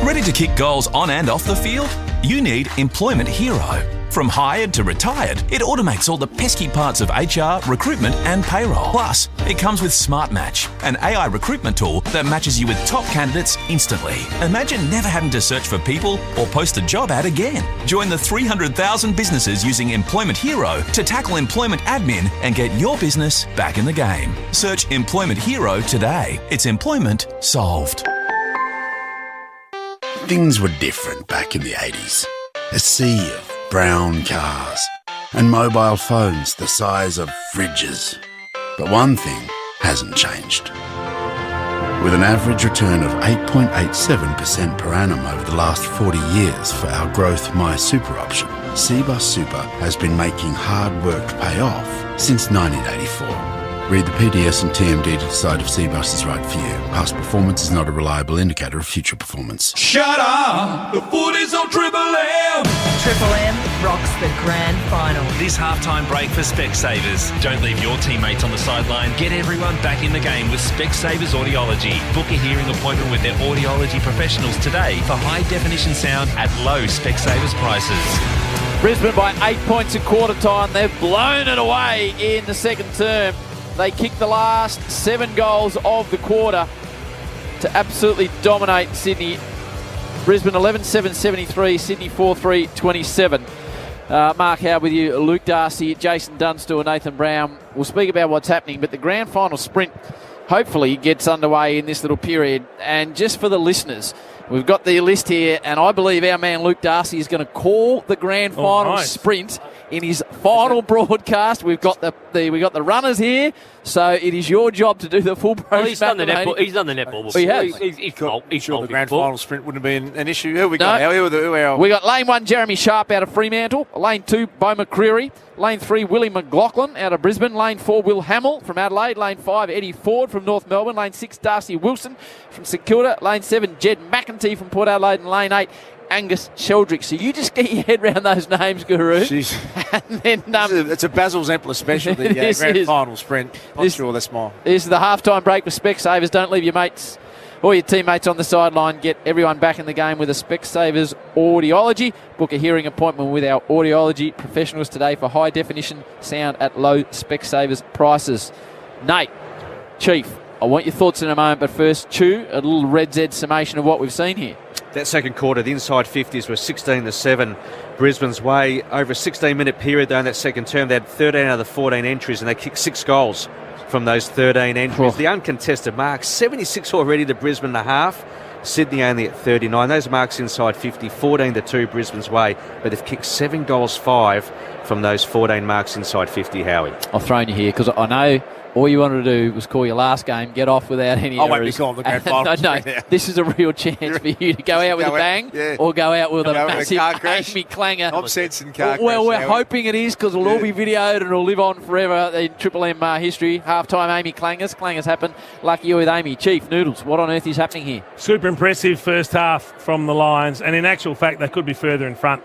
Ready to kick goals on and off the field? You need Employment Hero. From hired to retired, it automates all the pesky parts of HR, recruitment and payroll. Plus, it comes with Smart Match, an AI recruitment tool that matches you with top candidates instantly. Imagine never having to search for people or post a job ad again. Join the 300,000 businesses using Employment Hero to tackle employment admin and get your business back in the game. Search Employment Hero today. It's employment solved. Things were different back in the 80s. A sea of brown cars and mobile phones the size of fridges. But one thing hasn't changed. with an average return of 8.87% per annum over the last 40 years for our Growth My Super option. Cbus Super has been making hard work pay off since 1984. Read the PDS and TMD to decide if Cbus is right for you. Past performance is not a reliable indicator of future performance. Shut up! The footy's on Triple M! Triple M rocks the grand final. This halftime break for Specsavers. Don't leave your teammates on the sideline. Get everyone back in the game with Specsavers Audiology. Book a hearing appointment with their audiology professionals today for high-definition sound at low Specsavers prices. Brisbane by 8 points at quarter time. They've blown it away in the second term. They kicked the last 7 goals of the quarter to absolutely dominate Sydney. Brisbane 11-7-73, Sydney 4-3-27. Mark Howard with you, Luke Darcy, Jason Dunstall, Nathan Brown. We'll speak about what's happening, but the grand final sprint hopefully gets underway in this little period. And just for the listeners, we've got the list here, and I believe our man Luke Darcy is going to call the grand final sprint in his final broadcast. We've got the runners here, so it is your job to do the full program. Well, he's done the netball before. He has. He's sure the grand final sprint wouldn't have been an issue. Who we got now? We got lane 1, Jeremy Sharp out of Fremantle. Lane 2, Bo McCreary. Lane 3, Willie McLaughlin out of Brisbane. Lane 4, Will Hamill from Adelaide. Lane 5, Eddie Ford from North Melbourne. Lane 6, Darcy Wilson from St Kilda. Lane 7, Jed McEntee from Port Adelaide. And Lane 8, Angus Sheldrick. So you just get your head around those names, Guru. Jeez. And then, it's a Basil Zempler special, the grand final sprint. Not sure that's mine. This is the halftime break with Specsavers. Don't leave your mates or your teammates on the sideline. Get everyone back in the game with a Specsavers Audiology. Book a hearing appointment with our audiology professionals today for high definition sound at low Specsavers prices. Nate, Chief, I want your thoughts in a moment, but first, Chew, a little Red Z summation of what we've seen here. That second quarter, the inside 50s were 16-7 Brisbane's way. Over a 16-minute period, though, in that second term, they had 13 out of the 14 entries, and they kicked 6 goals from those 13 entries. The uncontested marks, 76 already to Brisbane and a half. Sydney only at 39. Those marks inside 50, 14-2 Brisbane's way, but they've kicked 7 goals, 5 from those 14 marks inside 50, Howie. I've thrown you here because I know all you wanted to do was call your last game, get off without any errors. I won't be calling the grand final. No, this is a real chance for you to go out with a bang or go out with a massive Amy Clanger. I'm sensing car crash. Well, we're hoping it is because it'll all be videoed and it'll live on forever in Triple M history. Half-time Amy Clangers. Clangers happen. Lucky you with Amy. Chief, Noodles, what on earth is happening here? Super impressive first half from the Lions, and in actual fact, they could be further in front.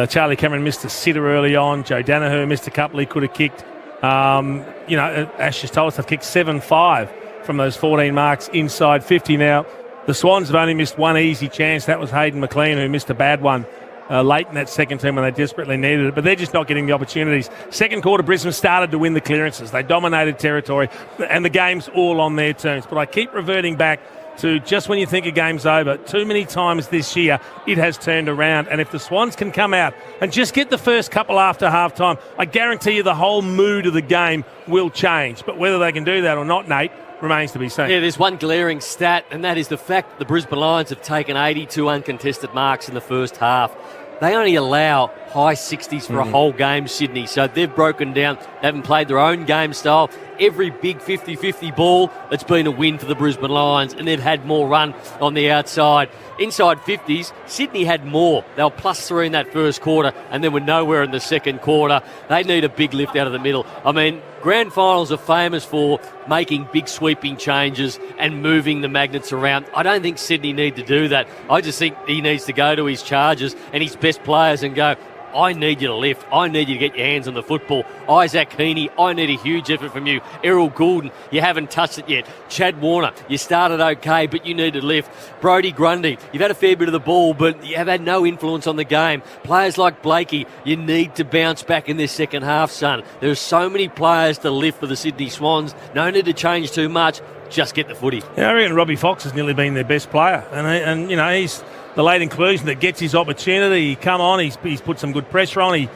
Charlie Cameron missed a sitter early on. Joe Danaher missed a couple he could have kicked. Ash just told us they've kicked 7-5 from those 14 marks inside 50. Now, the Swans have only missed one easy chance. That was Hayden McLean, who missed a bad one late in that second term when they desperately needed it. But they're just not getting the opportunities. Second quarter, Brisbane started to win the clearances. They dominated territory, and the game's all on their terms. But I keep reverting back to just when you think a game's over, too many times this year it has turned around. And if the Swans can come out and just get the first couple after half-time, I guarantee you the whole mood of the game will change. But whether they can do that or not, Nate, remains to be seen. Yeah, there's one glaring stat, and that is the fact that the Brisbane Lions have taken 82 uncontested marks in the first half. They only allow high 60s for a whole game, Sydney. So they've broken down. They haven't played their own game style. Every big 50-50 ball, it's been a win for the Brisbane Lions, and they've had more run on the outside. Inside 50s, Sydney had more. They were +3 in that first quarter, and then were nowhere in the second quarter. They need a big lift out of the middle. I mean, grand finals are famous for making big sweeping changes and moving the magnets around. I don't think Sydney need to do that. I just think he needs to go to his charges and his best players and go, I need you to lift. I need you to get your hands on the football. Isaac Heaney, I need a huge effort from you. Errol Goulden, you haven't touched it yet. Chad Warner, you started okay, but you need to lift. Brodie Grundy, you've had a fair bit of the ball, but you have had no influence on the game. Players like Blakey, you need to bounce back in this second half, son. There are so many players to lift for the Sydney Swans. No need to change too much. Just get the footy. Yeah, I reckon Robbie Fox has nearly been their best player. And you know, he's the late inclusion that gets his opportunity. He come on, he's put some good pressure on. He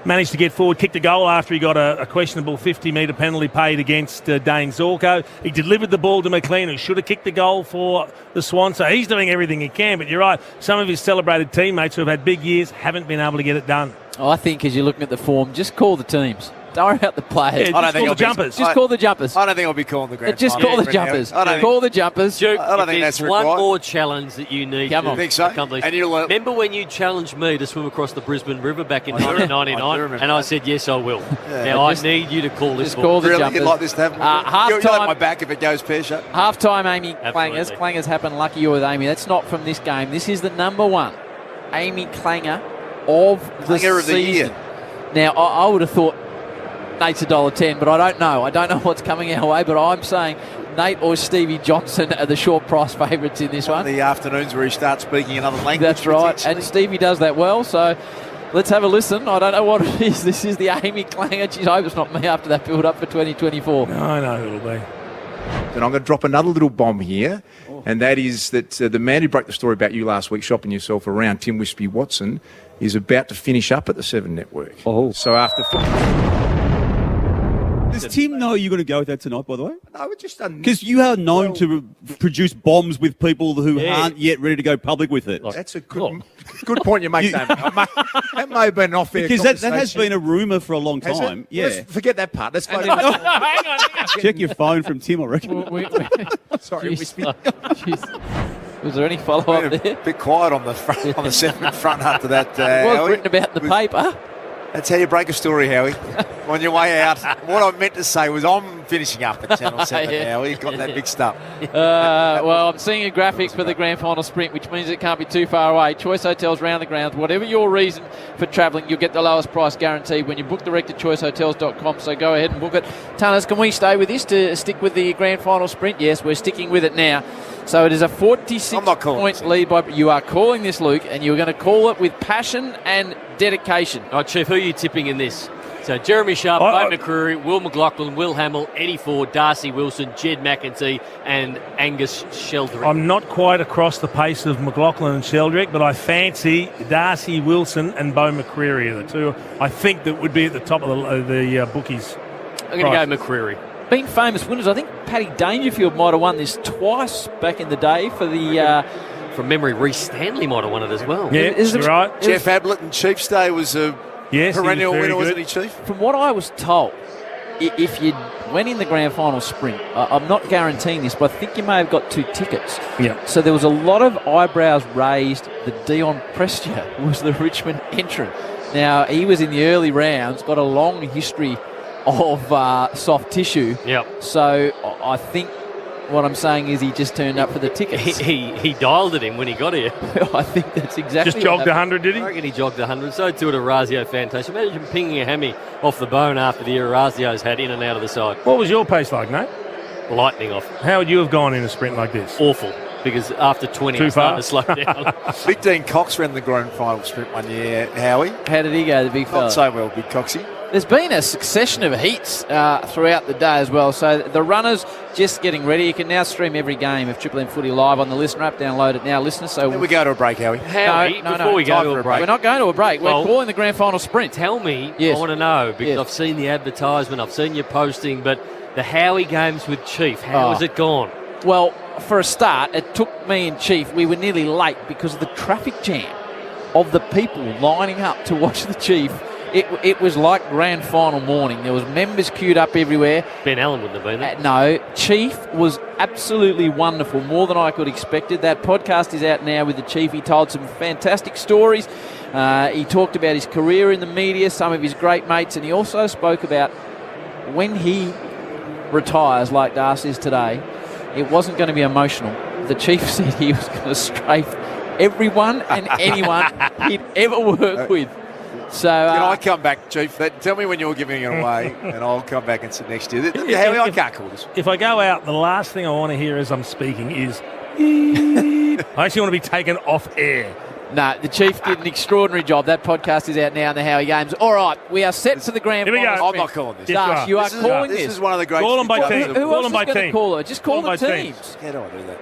managed to get forward, kicked a goal after he got a questionable 50-metre penalty paid against Dane Zorko. He delivered the ball to McLean, who should have kicked the goal for the Swans. So he's doing everything he can. But you're right, some of his celebrated teammates who have had big years haven't been able to get it done. I think as you're looking at the form, just call the teams. Don't worry about the players. Yeah, I don't think call the jumpers. Just call the jumpers. I don't think I'll be calling the grand Just final. call the jumpers. I don't Call the jumpers. Duke, I don't if think there's that's one required. more challenge that you need Come to on. Think so? accomplish. And you'll, remember when you challenged me to swim across the Brisbane River back in I do. I do 1999? remember And I that. said, yes, I will. Yeah. Now, I need you to call this Just call the really, jumpers. you'd like this to happen? You'll have my back if it goes pear-shaped. Half-time, Amy Absolutely. Clangers. Clangers happen. Lucky you're with Amy. That's not from this game. This is the number one Amy Clanger of the Clanger of the season. year. Now, I would have thought Nate's $1.10, but I don't know. I don't know what's coming our way, but I'm saying Nate or Stevie Johnson are the short price favourites in this one. The afternoons where he starts speaking another language. That's right. potentially. And Stevie does that well, so let's have a listen. I don't know what it is. This is the Amy Clanger. Geez, I hope it's not me after that build-up for 2024. No, I know who it'll be. And I'm going to drop another little bomb here, and that is that the man who broke the story about you last week, shopping yourself around, Tim Wispy-Watson, is about to finish up at the Seven Network. Oh. So after... Does Tim know you're going to go with that tonight, by the way? No, we're just done... Because you are known to produce bombs with people who aren't yet ready to go public with it. That's a good point you make, David. That may have been off there. Because that has been a rumour for a long Has it? Well, time. Yeah. let's forget that part. Let's go. Hang on. Check your phone from Tim, I reckon. Sorry, Wispy. Was there any follow-up a there? bit quiet on the front, on the seven front after that. It was Howie. written about in the paper. That's how you break a story, Howie. On your way out. What I meant to say was I'm finishing up at Channel 7 Yeah. Howie. You've got that mixed up. Well, I'm seeing a graphic for the grand final sprint, which means it can't be too far away. Choice hotels round the grounds. Whatever your reason for travelling, you'll get the lowest price guaranteed when you book direct at choicehotels.com. So go ahead and book it. Tanners, can we stay with this to stick with the grand final sprint? Yes, we're sticking with it now. So it is a 46-point lead by... You are calling this, Luke, and you're going to call it with passion and dedication. All right, Chief, who are you tipping in this? So Jeremy Sharp, Bo McCreary, Will McLaughlin, Will Hamill, Eddie Ford, Darcy Wilson, Jed McEntee and Angus Sheldrick. I'm not quite across the pace of McLaughlin and Sheldrick, but I fancy Darcy Wilson and Bo McCreary are the two I think that would be at the top of the bookies. I'm going to go McCreary. Been famous winners. I think Paddy Dangerfield might have won this twice back in the day for the... From memory, Reece Stanley might have won it as well. Yeah, you're right. Jeff Ablett and Chiefs Day was a perennial winner, wasn't he, Chief? From what I was told, if you went in the grand final sprint, I'm not guaranteeing this, but I think you may have got 2 tickets. Yeah. So there was a lot of eyebrows raised that Dion Prestia was the Richmond entrant. Now, he was in the early rounds, got a long history of soft tissue. Yep. So I think what I'm saying is he just turned up for the tickets. He dialed at him when he got here. I think that's exactly Just jogged 100, did he? I reckon he jogged 100. So too at Orazio Fantasia. Imagine pinging a hammy off the bone after the Orazio's had in and out of the side. What was your pace like, Nate? Lightning off. How would you have gone in a sprint like this? Awful. Because after 20, I'm starting to slow down. Big Dean Cox ran the grand final sprint one year, Howie. How did he go, the big fella? Not so well, Big Coxie. There's been a succession of heats throughout the day as well. So the runners just getting ready. You can now stream every game of Triple M Footy live on the Listener app. Download it now, listeners. So then we go to a break, Howie. Howie, before we go to a break. We're not going to a break. We're calling the grand final sprint. Tell me, Yes. I want to know, because Yes. I've seen the advertisement, I've seen your posting, but the Howie games with Chief, how has it gone? Well, for a start, it took me and Chief, we were nearly late because of the traffic jam of the people lining up to watch the Chief. It was like grand final morning. There was members queued up everywhere. Ben Allen wouldn't have been there. No, Chief was absolutely wonderful, more than I could expected. That podcast is out now with the Chief. He told some fantastic stories. He talked about his career in the media, some of his great mates, and he also spoke about when he retires like Darcy is today, it wasn't going to be emotional. The Chief said he was going to strafe everyone and anyone he'd ever work with. So Can I come back, Chief? Tell me when you're giving it away, and I'll come back and sit next to you. Howie, I can't call this. If I go out, the last thing I want to hear as I'm speaking is... I actually want to be taken off air. No, the Chief did an extraordinary job. That podcast is out now in the Howie Games. All right, we are set for the grand Here we final. go. I'm not calling this. Darsh, you are calling this. This is one of the great... Call them by team. Who else is going to call it? Just call the teams. How do I do that?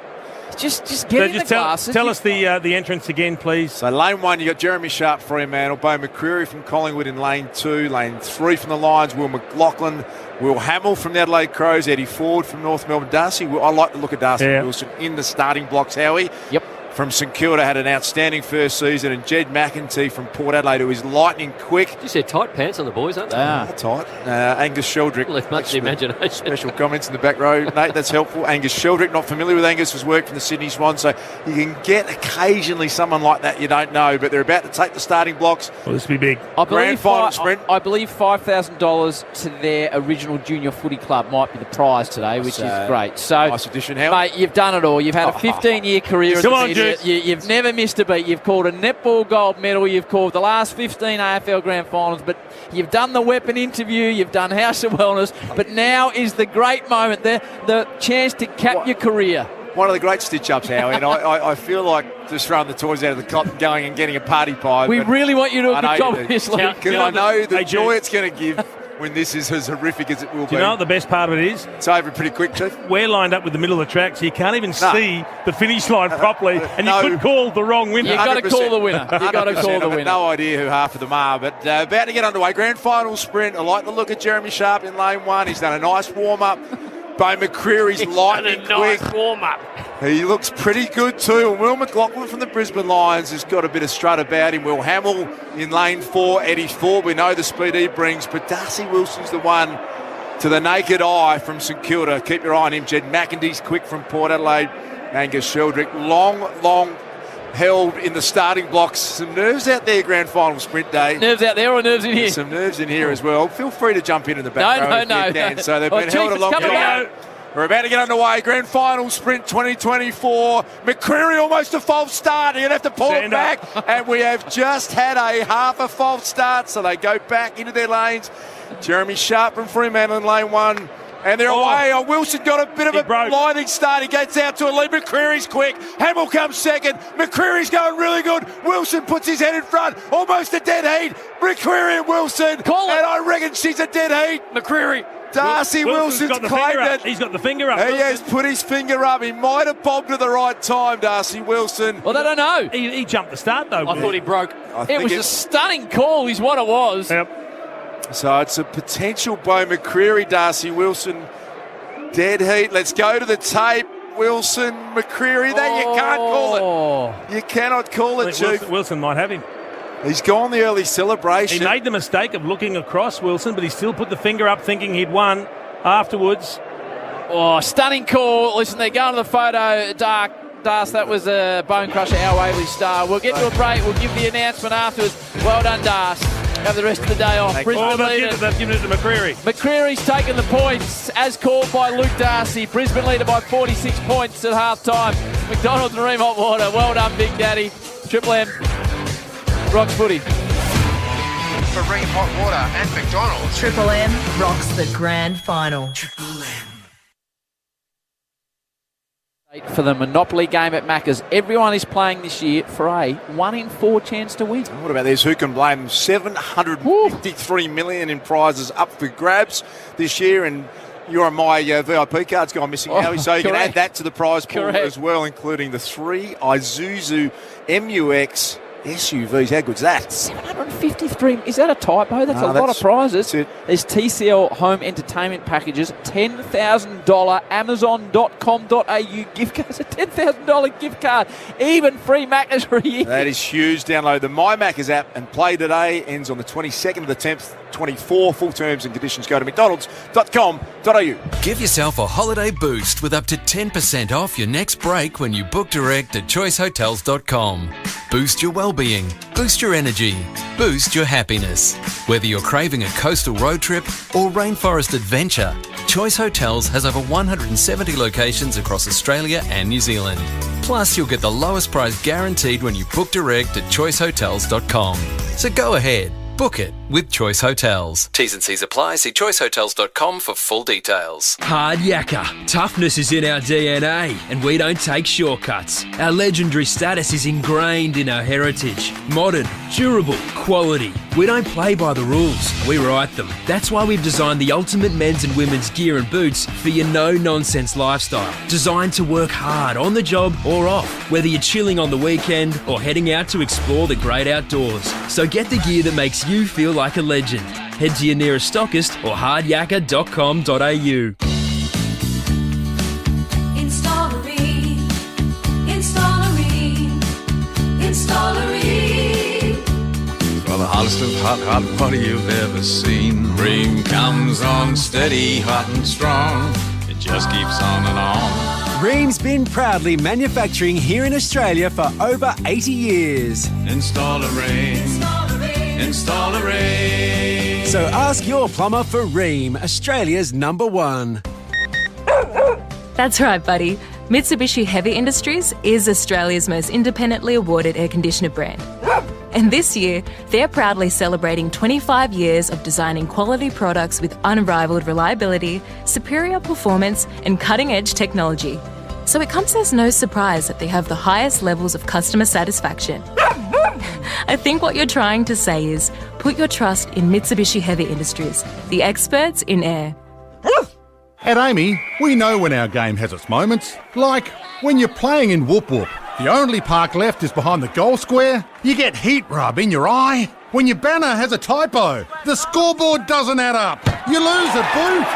Just get in the glasses. Tell us the entrance again, please. So lane 1, you got Jeremy Sharp, Fremantle, Bo McCreary from Collingwood in lane 2, lane 3 from the Lions, Will McLaughlin, Will Hamill from the Adelaide Crows, Eddie Ford from North Melbourne, Darcy. I like the look of Darcy Wilson in the starting blocks, Howie. Yep. from St Kilda had an outstanding first season, and Jed McEntee from Port Adelaide, who is lightning quick. You said tight pants on the boys, aren't they? Tight. Angus Sheldrick. Left much to imagination. Special comments in the back row. Nate, that's helpful. Angus Sheldrick, not familiar with Angus's work from the Sydney Swans, so you can get occasionally someone like that you don't know, but they're about to take the starting blocks. Well, this will be big. Grand final sprint. I believe $5,000 to their original junior footy club might be the prize today, which is great. So, nice addition, Howard. mate, you've done it all. You've had a 15-year career. Come on, Juice. You've never missed a beat. You've called a netball gold medal. You've called the last 15 AFL grand finals, but you've done the weapon interview. You've done House of Wellness, but now is the great moment, the chance to cap your career. One of the great stitch-ups, Howie, and I feel like just throwing the toys out of the cotton, going and getting a party pie. We really want you to do a good job of this, Luke. Because I know the joy it's going to give when this is as horrific as it will be. Do you know what the best part of it is? It's over pretty quick, Chief. We're lined up with the middle of the track, so you can't even see the finish line properly, and you could call the wrong winner. You've got to call the winner. You've got to call the winner. No idea who half of them are, but about to get underway. Grand final sprint. I like the look at Jeremy Sharp in lane one. He's done a nice warm-up. Bo McCreary's lightning quick. Nice warm-up. He looks pretty good too. And Will McLaughlin from the Brisbane Lions has got a bit of strut about him. Will Hamill in lane 4. Eddie Ford, we know the speed he brings, but Darcy Wilson's the one to the naked eye from St Kilda. Keep your eye on him. Jed McEntee's quick from Port Adelaide. Angus Sheldrick, long held in the starting blocks. Some nerves out there, grand final sprint day. Nerves out there or nerves in here? Some nerves in here as well. Feel free to jump in the back row if you can. So they've been held a long time. We're about to get underway. Grand final sprint 2024. McCreary almost a false start. You're going to have to pull it back. And we have just had a half a false start. So they go back into their lanes. Jeremy Sharp from Fremantle in lane 1. And they're away. Wilson got a bit of a blinding start. He gets out to a lead. McCreary's quick. Hamill comes second. McCreary's going really good. Wilson puts his head in front. Almost a dead heat. McCreary and Wilson. And I reckon she's a dead heat. McCreary. Darcy Wilson's claimed it. He's got the finger up. He has put his finger up. He might have bobbed at the right time, Darcy Wilson. Well, they don't know. He jumped the start, though. I thought he broke. It was a stunning call is what it was. Yep. So it's a potential Bo McCreary, Darcy Wilson. Dead heat. Let's go to the tape. Wilson, McCreary. That you can't call it. You cannot call it, Chief. Wilson might have him. He's gone the early celebration. He made the mistake of looking across Wilson, but he still put the finger up thinking he'd won afterwards. Oh, stunning call. Listen, they're going to the photo, Das, that was a bone crusher, our Waverley star. We'll get to a break. We'll give the announcement afterwards. Well done, Das. Have the rest of the day off. Brisbane they've given it to McCreary. McCreary's taken the points, as called by Luke Darcy. Brisbane leader by 46 points at half-time. McDonald's and Ream Hot Water. Well done, Big Daddy. Triple M. Rocks footy. For Ream Hot Water and McDonald's. Triple M rocks the grand final. For the Monopoly game at Macca's. Everyone is playing this year for a 1 in 4 chance to win. What about this? Who can blame them? $753 million in prizes up for grabs this year, and you're on my VIP card's gone missing, Howie, so you can add that to the prize pool as well, including the 3 Isuzu MUX SUVs. How good's that? 753. Is that a typo? That's a lot of prizes. There's TCL home entertainment packages, $10,000 Amazon.com.au gift cards, a $10,000 gift card, even free Maccas for a year. That is huge. Download the My Maccas app and play today. Ends on the 22nd of the 10th, 24. Full terms and conditions. Go to mcdonalds.com.au. Give yourself a holiday boost with up to 10% off your next break when you book direct at choicehotels.com. Boost your well-being, boost your energy, boost your happiness. Whether you're craving a coastal road trip or rainforest adventure, Choice Hotels has over 170 locations across Australia and New Zealand. Plus, you'll get the lowest price guaranteed when you book direct at choicehotels.com. So go ahead, book it with Choice Hotels. T's and C's apply. See choicehotels.com for full details. Hard yakka. Toughness is in our DNA, and we don't take shortcuts. Our legendary status is ingrained in our heritage. Modern, durable, quality. We don't play by the rules, we write them. That's why we've designed the ultimate men's and women's gear and boots for your no-nonsense lifestyle. Designed to work hard on the job or off, whether you're chilling on the weekend or heading out to explore the great outdoors. So get the gear that makes you feel like a legend. Head to your nearest stockist or hardyakka.com.au. Installery. hottest of hot water you've ever seen. Ream comes on steady, hot and strong. It just keeps on and on. Ream's been proudly manufacturing here in Australia for over 80 years. Install a Ream. Install a Ream. So ask your plumber for Ream, Australia's #1. That's right, buddy. Mitsubishi Heavy Industries is Australia's most independently awarded air conditioner brand. And this year, they're proudly celebrating 25 years of designing quality products with unrivaled reliability, superior performance, and cutting-edge technology. So it comes as no surprise that they have the highest levels of customer satisfaction. I think what you're trying to say is, put your trust in Mitsubishi Heavy Industries, the experts in air. At Amy, we know when our game has its moments. Like when you're playing in Whoop Whoop. The only park left is behind the goal square. You get heat rub in your eye. When your banner has a typo. The scoreboard doesn't add up. You lose a boot.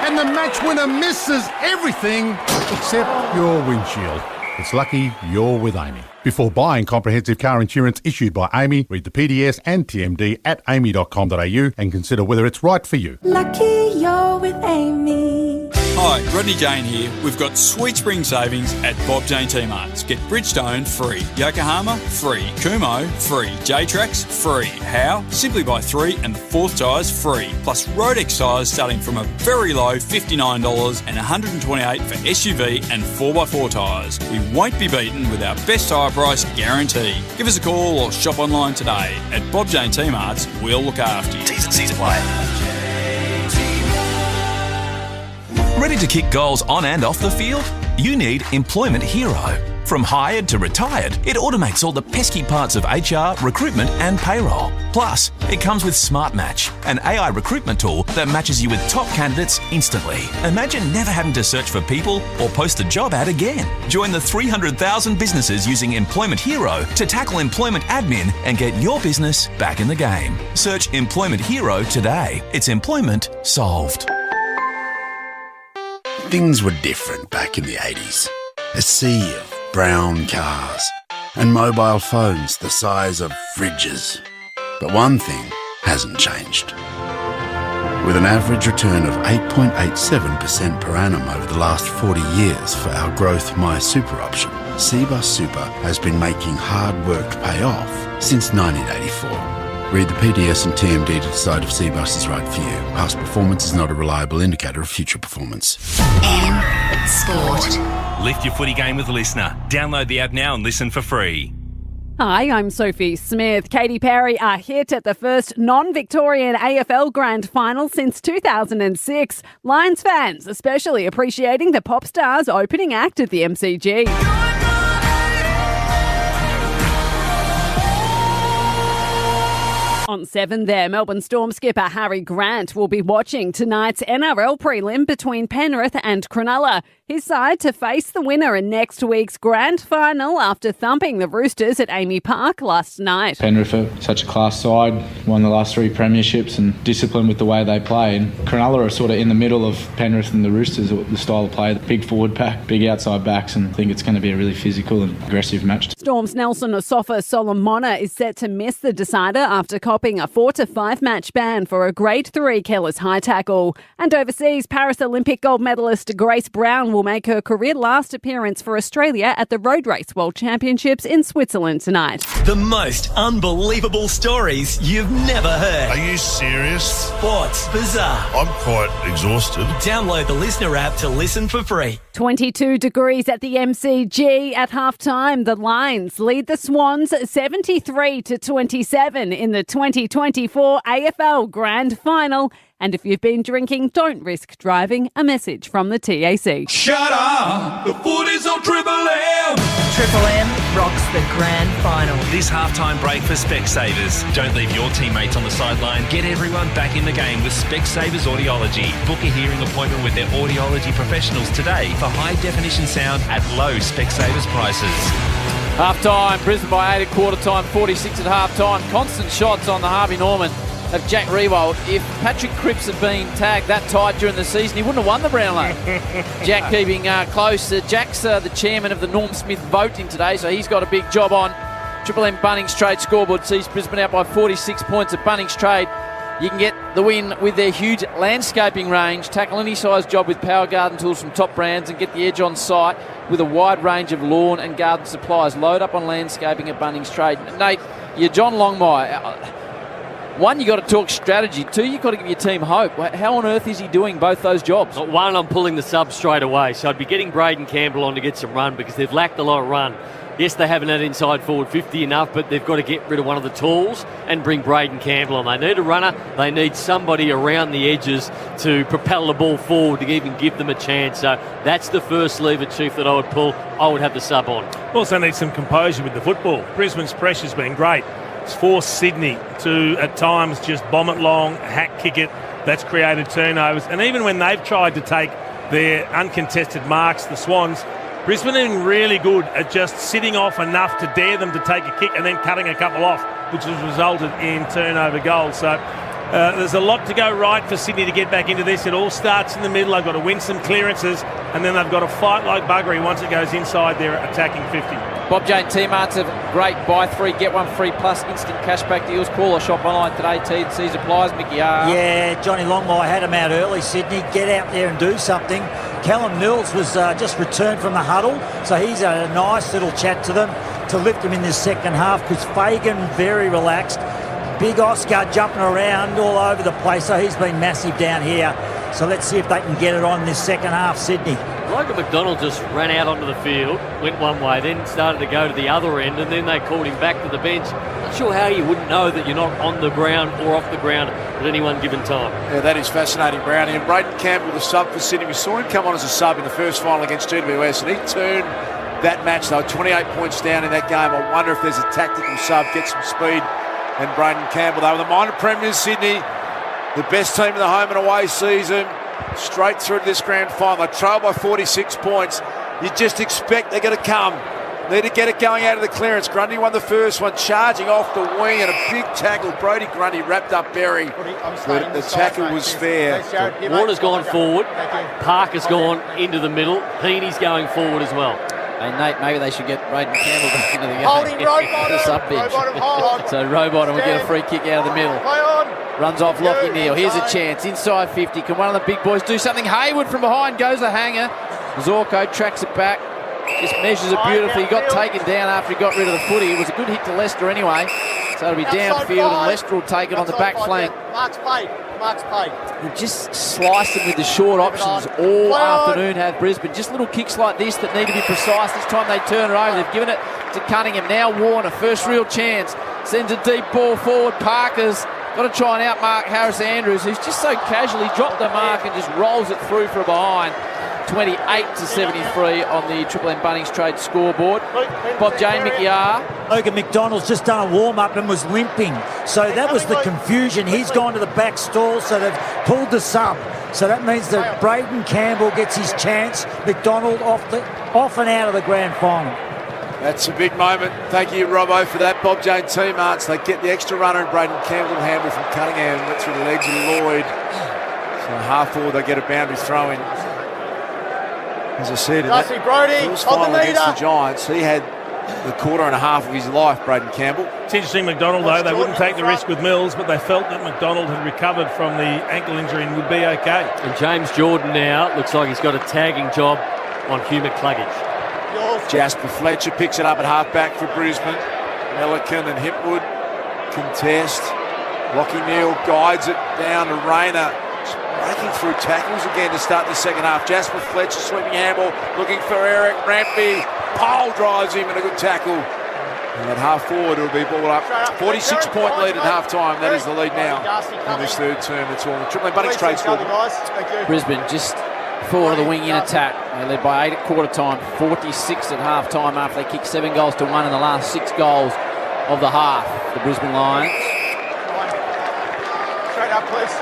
And the match winner misses everything except your windshield. It's lucky you're with Amy. Before buying comprehensive car insurance issued by Amy, read the PDS and TMD at amy.com.au and consider whether it's right for you. Lucky you're with Amy. Hi, Rodney Jane here. We've got sweet spring savings at Bob Jane T-Marts. Get Bridgestone free, Yokohama free, Kumo free, J-Trax free. How? Simply buy 3 and the 4th tyres free. Plus Rodex tyres starting from a very low $59 and $128 for SUV and 4x4 tyres. We won't be beaten with our best tyre price guarantee. Give us a call or shop online today. At Bob Jane T-Marts, we'll look after you. T's and C's apply. Ready to kick goals on and off the field? You need Employment Hero. From hired to retired, it automates all the pesky parts of HR, recruitment and payroll. Plus, it comes with Smart Match, an AI recruitment tool that matches you with top candidates instantly. Imagine never having to search for people or post a job ad again. Join the 300,000 businesses using Employment Hero to tackle employment admin and get your business back in the game. Search Employment Hero today. It's employment solved. Things were different back in the 80s. A sea of brown cars and mobile phones the size of fridges. But one thing hasn't changed. With an average return of 8.87% per annum over the last 40 years for our Growth My Super option, Cbus Super has been making hard work pay off since 1984. Read the PDS and TMD to decide if Cbus is right for you. Past performance is not a reliable indicator of future performance. M Sport. Lift your footy game with Listener. Download the app now and listen for free. Hi, I'm Sophie Smith. Katy Perry are hit at the first non-Victorian AFL Grand Final since 2006. Lions fans especially appreciating the pop star's opening act at the MCG. On 7 there, Melbourne Storm skipper Harry Grant will be watching tonight's NRL prelim between Penrith and Cronulla. His side to face the winner in next week's grand final after thumping the Roosters at Amy Park last night. Penrith are such a class side, won the last 3 premierships and disciplined with the way they play. And Cronulla are sort of in the middle of Penrith and the Roosters, the style of play. Big forward pack, big outside backs, and I think it's going to be a really physical and aggressive match. Storm's Nelson Osofa Solomona is set to miss the decider after copping a 4 to 5 match ban for a Grade 3 careless high tackle. And overseas, Paris Olympic gold medalist Grace Brown will make her career last appearance for Australia at the Road Race World Championships in Switzerland tonight. The most unbelievable stories you've never heard. Are you serious? Sports Bizarre. I'm quite exhausted. Download the Listener app to listen for free. 22 degrees at the MCG at halftime. The Lions lead the Swans 73 to 27 in the 2024 AFL Grand Final. And if you've been drinking, don't risk driving. A message from the TAC. Shut up! The footy's on Triple M! Triple M rocks the grand final. This halftime break for Specsavers. Don't leave your teammates on the sideline. Get everyone back in the game with Specsavers Audiology. Book a hearing appointment with their audiology professionals today for high-definition sound at low Specsavers prices. Half-time, Brisbane by 8 at quarter-time, 46 at half-time. Constant shots on the Harvey Norman of Jack Riewoldt. If Patrick Cripps had been tagged that tight during the season, he wouldn't have won the Brownlow. Jack keeping close. Jack's the chairman of the Norm Smith voting today, so he's got a big job on. Triple M Bunnings Trade scoreboard sees Brisbane out by 46 points at Bunnings Trade. You can get the win with their huge landscaping range. Tackle any size job with power garden tools from top brands and get the edge on site with a wide range of lawn and garden supplies. Load up on landscaping at Bunnings Trade. Nate, you're John Longmire. One, you got to talk strategy. Two, you got to give your team hope. How on earth is he doing both those jobs? One, I'm pulling the sub straight away. So I'd be getting Braden Campbell on to get some run because they've lacked a lot of run. Yes, they haven't had inside forward 50 enough, but they've got to get rid of one of the tools and bring Braden Campbell on. They need a runner. They need somebody around the edges to propel the ball forward to even give them a chance. So that's the first lever, Chief, that I would pull. I would have the sub on. Also need some composure with the football. Brisbane's pressure's been great. It's forced Sydney to, at times, just bomb it long, hack kick it. That's created turnovers. And even when they've tried to take their uncontested marks, the Swans, Brisbane have been really good at just sitting off enough to dare them to take a kick and then cutting a couple off, which has resulted in turnover goals. So there's a lot to go right for Sydney to get back into this. It all starts in the middle. They've got to win some clearances and then they've got to fight like buggery once it goes inside their attacking 50. Bob Jane T-Mart's a great buy 3, get 1 free plus instant cashback deals. Call or shop online today. T&C's applies. Mickey R. Yeah, Johnny Longmire had him out early, Sydney. Get out there and do something. Callum Mills was just returned from the huddle, so he's had a nice little chat to them to lift them in this second half because Fagan very relaxed. Big Oscar jumping around all over the place, so he's been massive down here. So let's see if they can get it on this second half, Sydney. Logan McDonald just ran out onto the field, went one way, then started to go to the other end, and then they called him back to the bench. Not sure how you wouldn't know that you're not on the ground or off the ground at any one given time. Yeah, that is fascinating, Brownie. And Braden Campbell, the sub for Sydney, we saw him come on as a sub in the first final against GWS, and he turned that match. They were 28 points down in that game. I wonder if there's a tactical sub, get some speed. And Braden Campbell, they were the minor premiers, Sydney, the best team in the home and away season. Straight through to this grand final. They trail by 46 points. You just expect they're going to come. Need to get it going out of the clearance. Grundy won the first one, charging off the wing, and a big tackle. Brody Grundy wrapped up Berry. The tackle was fair. Warner's gone forward. Parker's gone into the middle. Heaney's going forward as well. Hey, Nate, maybe they should get Braden Campbell back into the game. Holding the sub bench. So Rowbottom will get a free kick out of the middle. Runs off Lockie Neal. Here's a chance. Inside 50. Can one of the big boys do something? Hayward from behind goes a hanger. Zorko tracks it back. Just measures it beautifully. He got taken down after he got rid of the footy. It was a good hit to Leicester anyway. So it'll be downfield and Leicester will take it on the back flank. Mark's paid. They've just sliced them with the short options all afternoon, have Brisbane. Just little kicks like this that need to be precise. This time they turn it over. They've given it to Cunningham. Now Warner, first real chance. Sends a deep ball forward. Parker's got to try and outmark Harris Andrews, who's just so casually dropped the mark and just rolls it through from behind. 28-73 on the Triple M Bunnings Trade scoreboard. Bob Jane, Mickey R. Logan McDonald's just done a warm-up and was limping. So that was the confusion. He's gone to the back stall, so they've pulled the sub. So that means that Braden Campbell gets his chance. McDonald off and out of the grand final. That's a big moment. Thank you, Robbo, for that. Bob Jane T-Marts. They get the extra runner and Braden Campbell handle from Cunningham. Went through the legs of Lloyd. So half forward, they get a boundary throw in. As I said, in that first final against the Giants, he had the quarter and a half of his life, Braden Campbell. It's interesting, McDonald, though, they wouldn't take the risk with Mills, but they felt that McDonald had recovered from the ankle injury and would be okay. And James Jordan now looks like he's got a tagging job on Hugh McCluggage. Jasper Fletcher picks it up at half-back for Brisbane. Milliken and Hipwood contest. Lockie Neal guides it down to Rayner. Breaking through tackles again to start the second half. Jasper Fletcher sweeping handball, looking for Eric Rampy. Pole drives him and a good tackle. And at half forward, it'll be ball up. 46-point lead at half time. That is the lead now in this third term. That's all. The Triple M Bunnings Trade score. Brisbane just forward of the wing in attack. They led by 8 at quarter time, 46 at half time after they kicked 7 goals to 1 in the last 6 goals of the half. The Brisbane Lions. Straight up, please.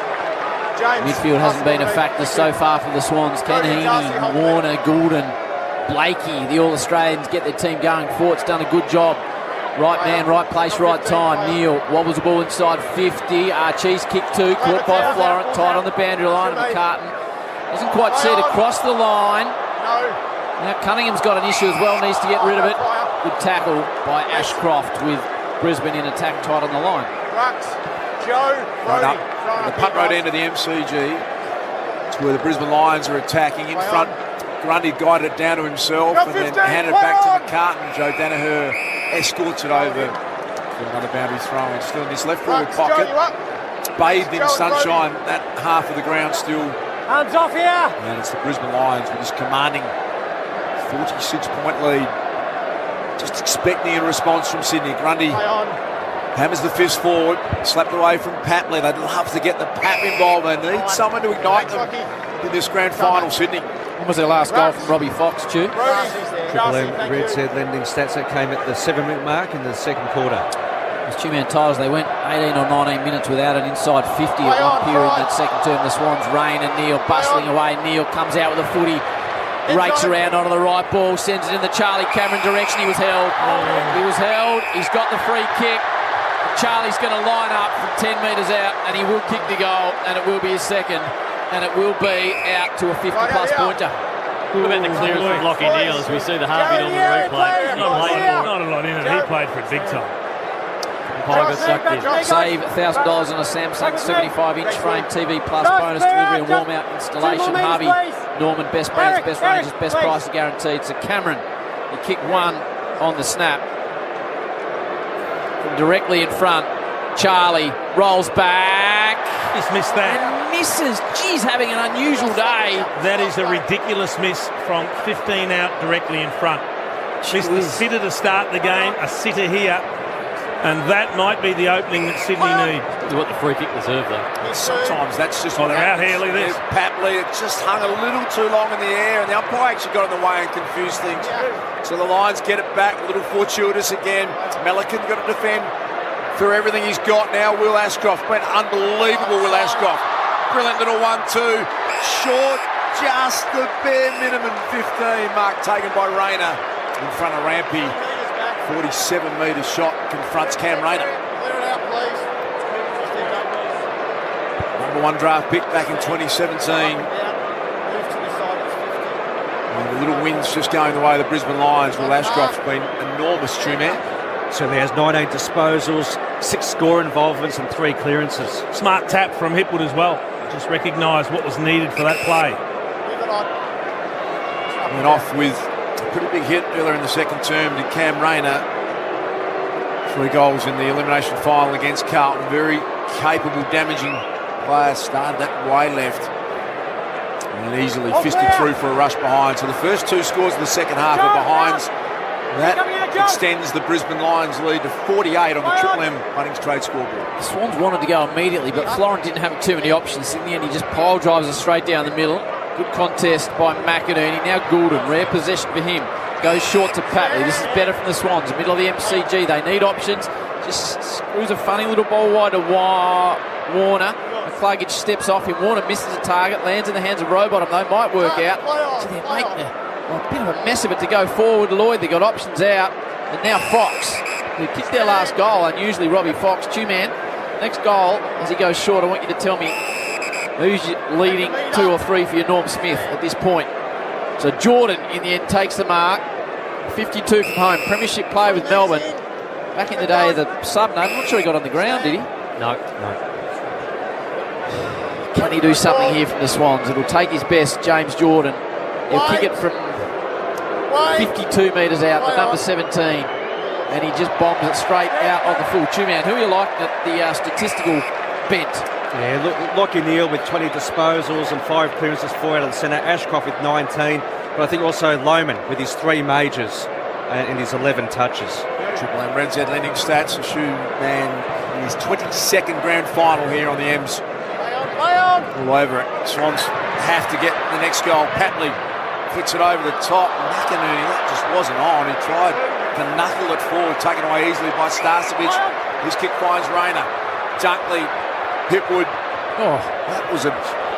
Midfield hasn't been a factor so far for the Swans. Ken Heaney, Warner, Goulden, Blakey, the All-Australians get their team going. Fort's done a good job. Right man, right place, right time. Neal wobbles the ball inside 50. Archie's kick 2, caught by Florent, tight on the boundary line. And McCartan doesn't quite see it across the line. Now Cunningham's got an issue as well, needs to get rid of it. Good tackle by Ashcroft with Brisbane in attack tight on the line. Right up the punt road end of the MCG. It's where the Brisbane Lions are attacking. In front, Grundy guided it down to himself and then handed it back to McCartan. Joe Danaher escorts it over for another boundary throw. And still in this left forward pocket, bathed in sunshine, that half of the ground still. Hands off here! And it's the Brisbane Lions with this commanding 46-point lead. Just expecting a response from Sydney. Grundy hammers the fist forward, slapped away from Papley. They'd love to get the Pap involved. They need someone to ignite them in this grand final, Sydney. When was their last goal from Robbie Fox, Stu? Triple M Red said lending stats that came at the 7-minute mark in the second quarter. As Two-Man Tigers, they went 18 or 19 minutes without an inside 50 at one period in that second term. The Swans, Rain and Neal bustling away. Neal comes out with a footy, rakes around onto the right ball, sends it in the Charlie Cameron direction. He was held. He was held. He's got the free kick. Charlie's going to line up from 10 metres out, and he will kick the goal, and it will be his second, and it will be out to a 50-plus pointer. What about the clearance from Lockie Neal as we see the heartbeat on the replay? Not a lot in it. He played for it big time. Save $1,000 on a Samsung 75-inch frame TV plus bonus delivery and warm-out installation. Harvey Norman, best brands, best ranges, best prices guaranteed. So Cameron, he kicked one on the snap. From directly in front, Charlie rolls back. Just missed that. And misses. Geez, having an unusual day. That is a ridiculous miss from 15 out directly in front. Missed the sitter to start the game, a sitter here. And that might be the opening that Sydney need. What the free kick deserved, though. Sometimes that's just... Oh, they're out here, look at this. Papley, it just hung a little too long in the air, and the umpire actually got in the way and confused things. So the Lions get it back, a little fortuitous again. Melican got to defend for everything he's got now. Will Ashcroft, been unbelievable, Will Ashcroft. Brilliant little 1-2. Short, just the bare minimum 15 mark taken by Rayner in front of Rampy. 47-metre shot confronts Cam Rayner. Number 1 draft pick back in 2017. And the little wins just going the way of the Brisbane Lions. Will Ashcroft's been enormous, Two-Man. Certainly has 19 disposals, 6 score involvements and 3 clearances. Smart tap from Hipwood as well. Just recognised what was needed for that play. Went off with a pretty big hit earlier in the second term to Cam Rayner. 3 goals in the elimination final against Carlton. Very capable, damaging player. Started that way left and easily fisted through for a rush behind. So the first 2 scores of the second half are behinds. That extends the Brisbane Lions lead to 48 on the Triple M Bunnings Trade scoreboard. The Swans wanted to go immediately, but Florent didn't have too many options. In the end, he just pile drives it straight down the middle. Good contest by McInerney. Now Goulden, rare possession for him. Goes short to Patley. This is better from the Swans. Middle of the MCG. They need options. Just screws a funny little ball wide to Warner. McCluggage steps off him. Warner misses a target. Lands in the hands of Rowbottom. They might work out. So they're making a bit of a mess of it to go forward. Lloyd, they got options out. And now Fox, who kicked their last goal. Unusually Robbie Fox. Two-man. Next goal, as he goes short, I want you to tell me who's leading 2 or 3 for your Norm Smith at this point. So Jordan, in the end, takes the mark. 52 from home. Premiership player with Melbourne. Back in the day, the sub, I'm not sure he got on the ground, did he? No. Can he do something here from the Swans? It'll take his best, James Jordan. He'll kick it from 52 metres out, the number 17. And he just bombs it straight out on the full. Two-man, who are you liking at the statistical bent? Yeah, Lockie Neal with 20 disposals and 5 clearances, 4 out of the centre. Ashcroft with 19. But I think also Lohman with his 3 majors and his 11 touches. Triple M Red Z lending stats. A shoe man in his 22nd grand final here on the M's. All over it. Swans have to get the next goal. Patley flicks it over the top. McInerney, that just wasn't on. He tried to knuckle it forward, taken away easily by Starcevic. His kick finds Rayner. Dunkley, Hipwood. Oh, that was an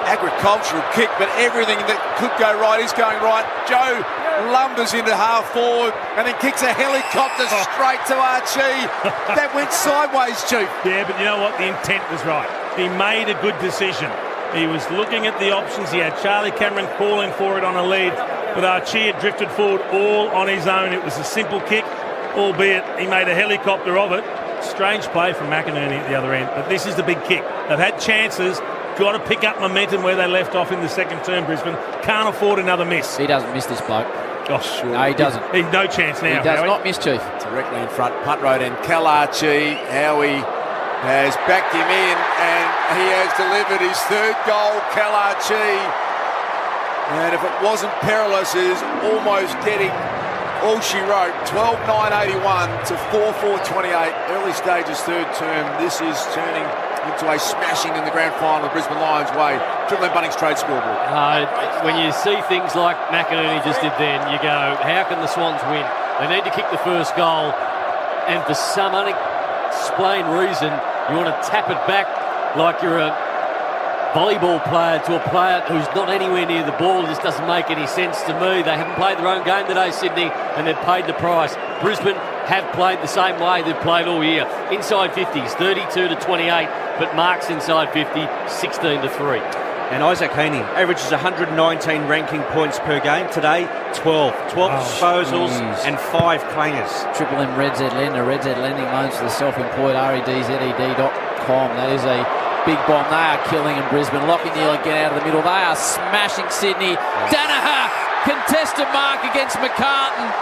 agricultural kick, but everything that could go right is going right. Joe lumbers into half forward and then kicks a helicopter straight to Archie. That went sideways, Chief. Yeah, but you know what? The intent was right. He made a good decision. He was looking at the options. He had Charlie Cameron calling for it on a lead. But Archie had drifted forward all on his own. It was a simple kick, albeit he made a helicopter of it. Strange play from McInerney at the other end, but this is the big kick. They've had chances, got to pick up momentum where they left off in the second term, Brisbane. Can't afford another miss. He doesn't miss this bloke. Oh, sure. No, he doesn't. He's no chance now. He does Howie. not miss, Chief. Directly in front, punt road, and Kalachi, Howie has backed him in, and he has delivered his third goal, Kalachi. And if it wasn't perilous, is almost getting all she wrote. 12-9-81 to 4-4-28. Early stages, third term. This is turning into a smashing in the grand final of Brisbane Lions way. Triple M Bunnings trade scoreboard. When you see things like McInerney just did then, you go, how can the Swans win? They need to kick the first goal, and for some unexplained reason, you want to tap it back like you're a volleyball player to a player who's not anywhere near the ball. It just doesn't make any sense to me. They haven't played their own game today, Sydney, and they've paid the price. Brisbane have played the same way they've played all year. Inside 50s, 32-28, but marks inside 50, 16-3. And Isaac Heaney averages 119 ranking points per game. Today, 12 disposals and 5 clangers. Triple M Red Z Lender. Red Z Lending loans to the self-employed, redzed.com. That is a big bomb. They are killing in Brisbane. Lockie Neal again out of the middle. They are smashing Sydney. Danaher, contested mark against McCartan.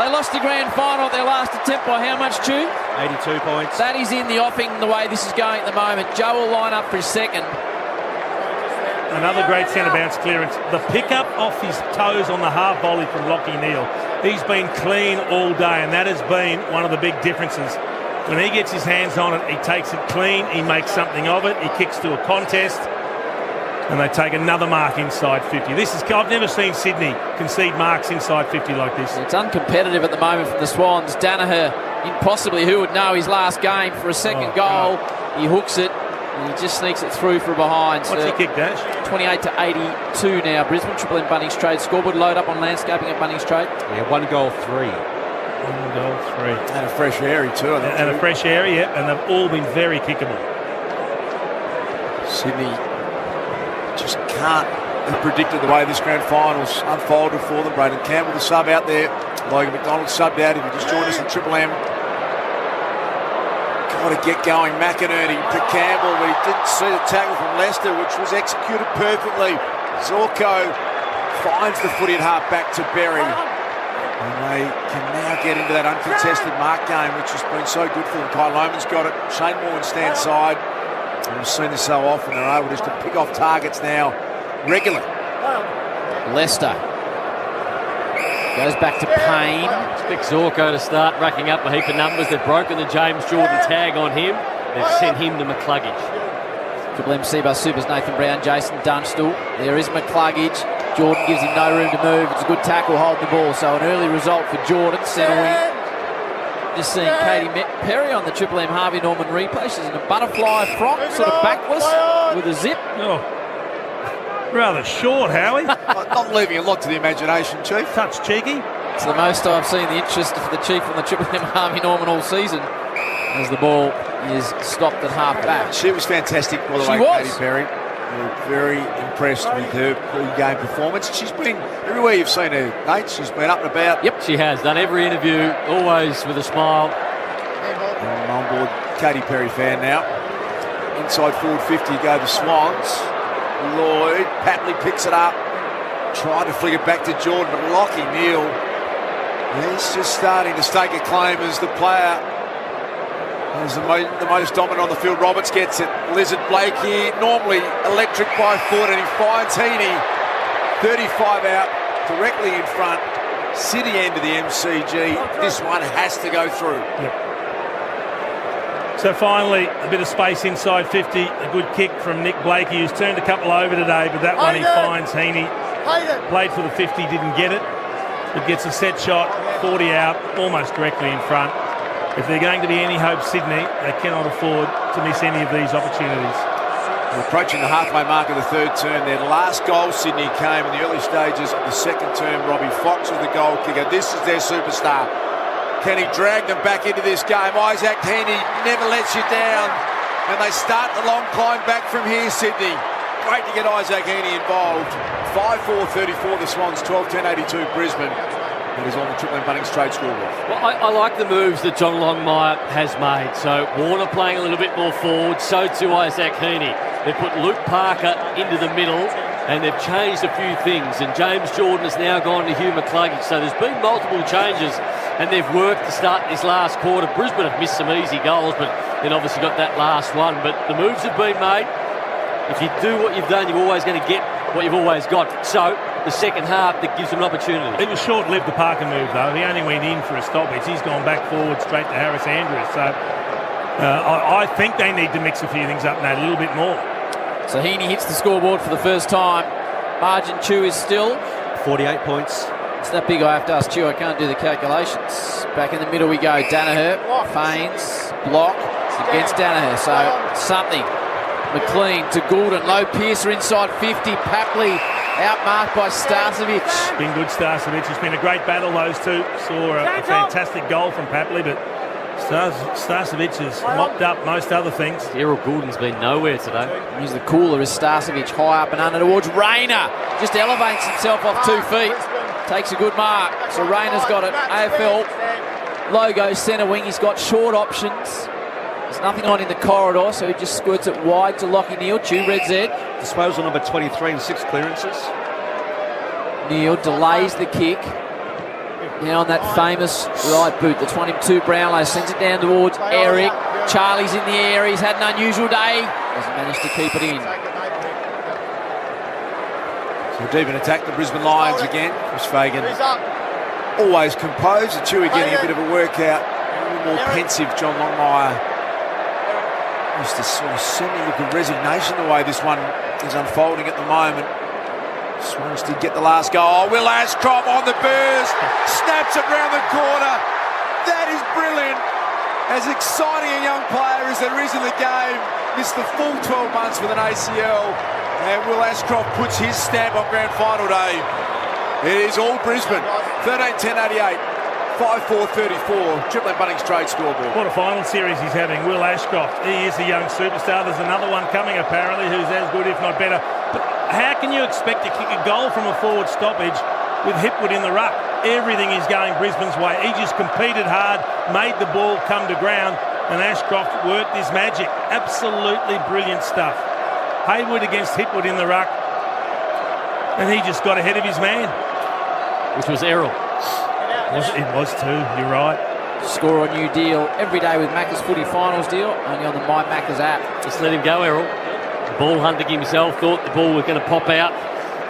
They lost the grand final at their last attempt by how much, Stu? 82 points. That is in the offing the way this is going at the moment. Joe will line up for his second. Another great centre bounce clearance. The pickup off his toes on the half volley from Lockie Neal. He's been clean all day, and that has been one of the big differences. When he gets his hands on it, he takes it clean, he makes something of it, he kicks to a contest, and they take another mark inside 50. I've never seen Sydney concede marks inside 50 like this. It's uncompetitive at the moment from the Swans. Danaher, impossibly, who would know his last game for a second goal. He hooks it, and he just sneaks it through from behind. What's he kick, Dash? 28-82 now. Brisbane, Triple M Bunnings Trade scoreboard. Load up on landscaping at Bunnings Trade. Yeah, 1 goal, 3. 1 goal, 3. And a fresh area too, I think. And a fresh area, and they've all been very kickable. Sydney just can't have predicted the way this grand final's unfolded for them. Braden Campbell, the sub out there. Logan McDonald subbed out. If you just joined us in Triple M. Got to get going. McInerney to Campbell. We didn't see the tackle from Leicester, which was executed perfectly. Zorko finds the footy at half back to Berry. And they can now get into that uncontested mark game, which has been so good for them. Kyle Loman's got it. Shane Moore stands side. And we've seen this so often. They're able just to pick off targets now regularly. Leicester goes back to Payne. Expect Zorko to start racking up a heap of numbers. They've broken the James Jordan tag on him. They've sent him to McCluggage. Triple M Seabus Supers, Nathan Brown, Jason Dunstall. There is McCluggage. Jordan gives him no room to move. It's a good tackle holding the ball. So an early result for Jordan, centre wing. Just seeing Katie Perry on the Triple M Harvey Norman replay. She's in a butterfly frock, sort of backless, with a zip. Oh, rather short, Howie. Not leaving a lot to the imagination, Chief. Touch cheeky. It's the most I've seen the interest for the Chief on the Triple M Harvey Norman all season, as the ball is stopped at half back. She was fantastic, by the way, Katie Perry. We're very impressed with her all-game performance. She's been everywhere you've seen her, Nate. She's been up and about. Yep, she has. Done every interview, always with a smile. And on board, Katie Perry fan now. Inside forward 50 go the Swans. Lloyd, Patley picks it up. Trying to flick it back to Jordan, but Lockie Neal is just starting to stake a claim as the player. As the most dominant on the field. Roberts gets it. Lizard Blake here, normally electric by foot, and he finds Heaney. 35 out, directly in front. City end of the MCG. This one has to go through. Yep. So finally, a bit of space inside 50. A good kick from Nick Blakey, who's turned a couple over today, but that one he finds Heaney. Played for the 50, didn't get it. But gets a set shot, 40 out, almost directly in front. If they're going to be any hope, Sydney, they cannot afford to miss any of these opportunities. We're approaching the halfway mark of the third term. Their last goal, Sydney, came in the early stages of the second term. Robbie Fox was the goal kicker. This is their superstar. Can he drag them back into this game? Isaac Heaney never lets you down. And they start the long climb back from here, Sydney. Great to get Isaac Heaney involved. 5-4-34 the Swans, 12-10-82 Brisbane. That is on the Triple M Bunnings trade scoreboard. Well, I like the moves that John Longmire has made. So Warner playing a little bit more forward, so too Isaac Heaney. They've put Luke Parker into the middle and they've changed a few things. And James Jordan has now gone to Hugh McCluggage. So there's been multiple changes and they've worked to start this last quarter. Brisbane have missed some easy goals, but then obviously got that last one. But the moves have been made. If you do what you've done, you're always going to get what you've always got. So the second half, that gives them an opportunity. It was short-lived, the Parker move, though. He only went in for a stoppage. He's gone back forward straight to Harris Andrews. So I think they need to mix a few things up now a little bit more. So Heaney hits the scoreboard for the first time. Margin Chew is still 48 points. It's that big I have to ask Chew. I can't do the calculations. Back in the middle we go. Danaher feigns, block against Danaher. So something. McLean to Goulden. Low Piercer inside 50. Papley outmarked by Starcevic. Been good, Starcevic. It's been a great battle, those two. Saw a fantastic goal from Papley, but Starcevic has mopped up most other things. Errol Goulden's been nowhere today. He's the cooler as Starcevic high up and under towards Rayner. Just elevates himself off 2 feet. Takes a good mark. So Rayner's got it. AFL logo centre wing. He's got short options. There's nothing on in the corridor, so he just squirts it wide to Lockie Neal. Chew Red Z. Disposal number 23 and 6 clearances. Neal delays the kick. Now on that famous right boot. That's 1-2 Brownlow. Sends it down towards Eric. Charlie's in the air. He's had an unusual day. Doesn't manage to keep it in. So deep in attack, the Brisbane Lions again. Chris Fagan always composed. And Chewy getting a bit of a workout. A little more pensive, John Longmire. Just a sort of semi-look of resignation the way this one is unfolding at the moment. Swans did get the last goal. Will Ashcroft on the burst. Snaps it round the corner. That is brilliant. As exciting a young player as there is in the game. Missed the full 12 months with an ACL. And Will Ashcroft puts his stamp on grand final day. It is all Brisbane. 13-10-88. 5-4-34. Triple M Bunnings trade scoreboard. What a final series he's having. Will Ashcroft. He is a young superstar. There's another one coming apparently who's as good if not better. But how can you expect to kick a goal from a forward stoppage with Hipwood in the ruck? Everything is going Brisbane's way. He just competed hard, made the ball come to ground, and Ashcroft worked his magic. Absolutely brilliant stuff. Haywood against Hipwood in the ruck, and he just got ahead of his man. Which was Errol. It was too, you're right. Score a new deal every day with Macca's Footy Finals deal, only on the My Macca's app. Just let him go, Errol. The ball hunting himself, thought the ball was going to pop out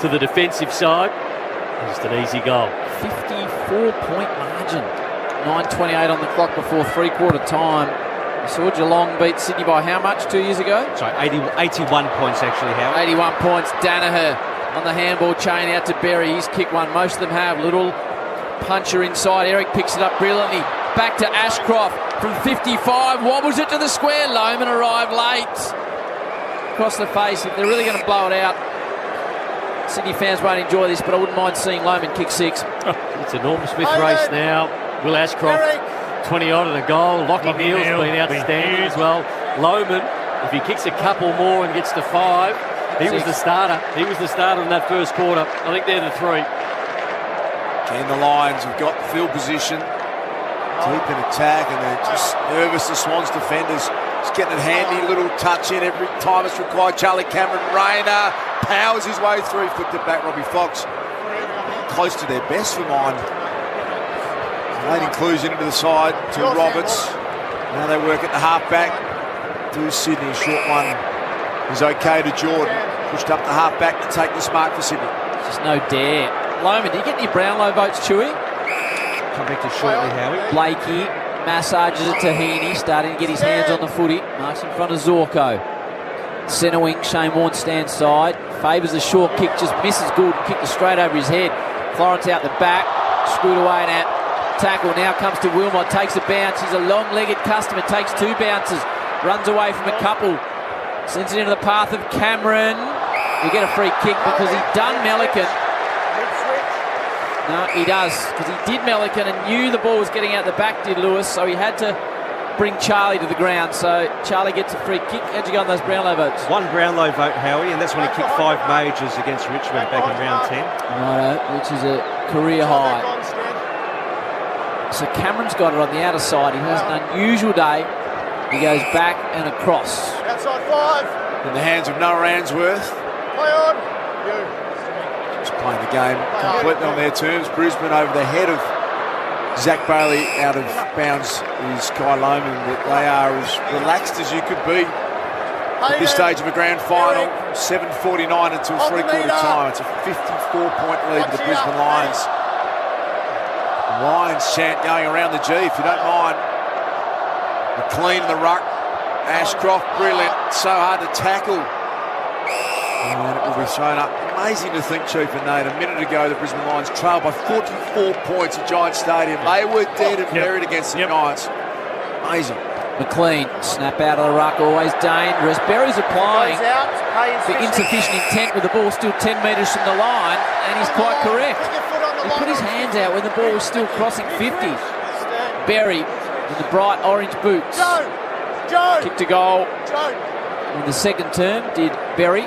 to the defensive side. Just an easy goal. 54-point margin. 9:28 on the clock before three-quarter time. We saw Geelong beat Sydney by how much 2 years ago? Sorry, 81 points actually, Howard. 81 points. Danaher on the handball chain out to Berry. He's kicked one. Most of them have. Little puncher inside. Eric picks it up brilliantly. Back to Ashcroft from 55. Wobbles it to the square. Lohman arrived late. Across the face. If they're really going to blow it out, Sydney fans won't enjoy this, but I wouldn't mind seeing Lohman kick 6. It's a Norman Smith race now. Will Ashcroft, 20-odd and a goal. Lockie Neal's been outstanding as well. Lohman, if he kicks a couple more and gets to 5, he was the starter. He was the starter in that first quarter. I think they're the 3. And the Lions have got field position, deep in attack, and they're just nervous, the Swans defenders. Just getting a handy little touch in every time it's required. Charlie Cameron Rayner powers his way through, flipped it back. Robbie Fox close to their best for mine. Late inclusion into the side to Roberts. Now they work at the half-back to Sydney. A short one is okay to Jordan. Pushed up the half-back to take this mark for Sydney. Just no dare. Lohman, do you get any Brownlow votes, Chewy? Come back to shortly, Howie. Blakey massages it to Heaney, starting to get his hands on the footy. Marks in front of Zorko. Centre wing, Shane Warne stands side. Favours the short kick, just misses Goulden. Kicked it straight over his head. Florence out the back. Screwed away in that tackle. Now comes to Wilmot. Takes a bounce. He's a long-legged customer. Takes 2 bounces. Runs away from a couple. Sends it into the path of Cameron. You get a free kick because he done Melican. No, he does, because he did Melican and knew the ball was getting out the back, did Lewis, so he had to bring Charlie to the ground. So Charlie gets a free kick. How'd you go on those Brownlow votes? One Brownlow vote, Howie, and that's when he kicked 5 majors against Richmond back in round 10. Righto, which is a career high. So Cameron's got it on the outer side. He has an unusual day. He goes back and across. Outside 5. In the hands of Noah Answorth. Play on. Just playing the game completely on their terms. Brisbane over the head of Zach Bailey. Out of bounds is Kai Lohman. They are as relaxed as you could be at this stage of a grand final. 7:49 until three-quarter time. It's a 54-point lead for the Brisbane Lions. Lions chant going around the G, if you don't mind. McLean in the ruck. Ashcroft, brilliant. So hard to tackle. And it will be thrown up. Amazing to think, Chief and Nate, a minute ago the Brisbane Lions trailed by 44 points at Giants Stadium. They were dead and buried against the Giants. Amazing. McLean, snap out of the ruck, always dangerous. Berry's applying for insufficient intent with the ball still 10 metres from the line, and he's quite correct. He put his hands out when the ball was still crossing 50. Berry with the bright orange boots. Kick to goal in the second term, did Berry.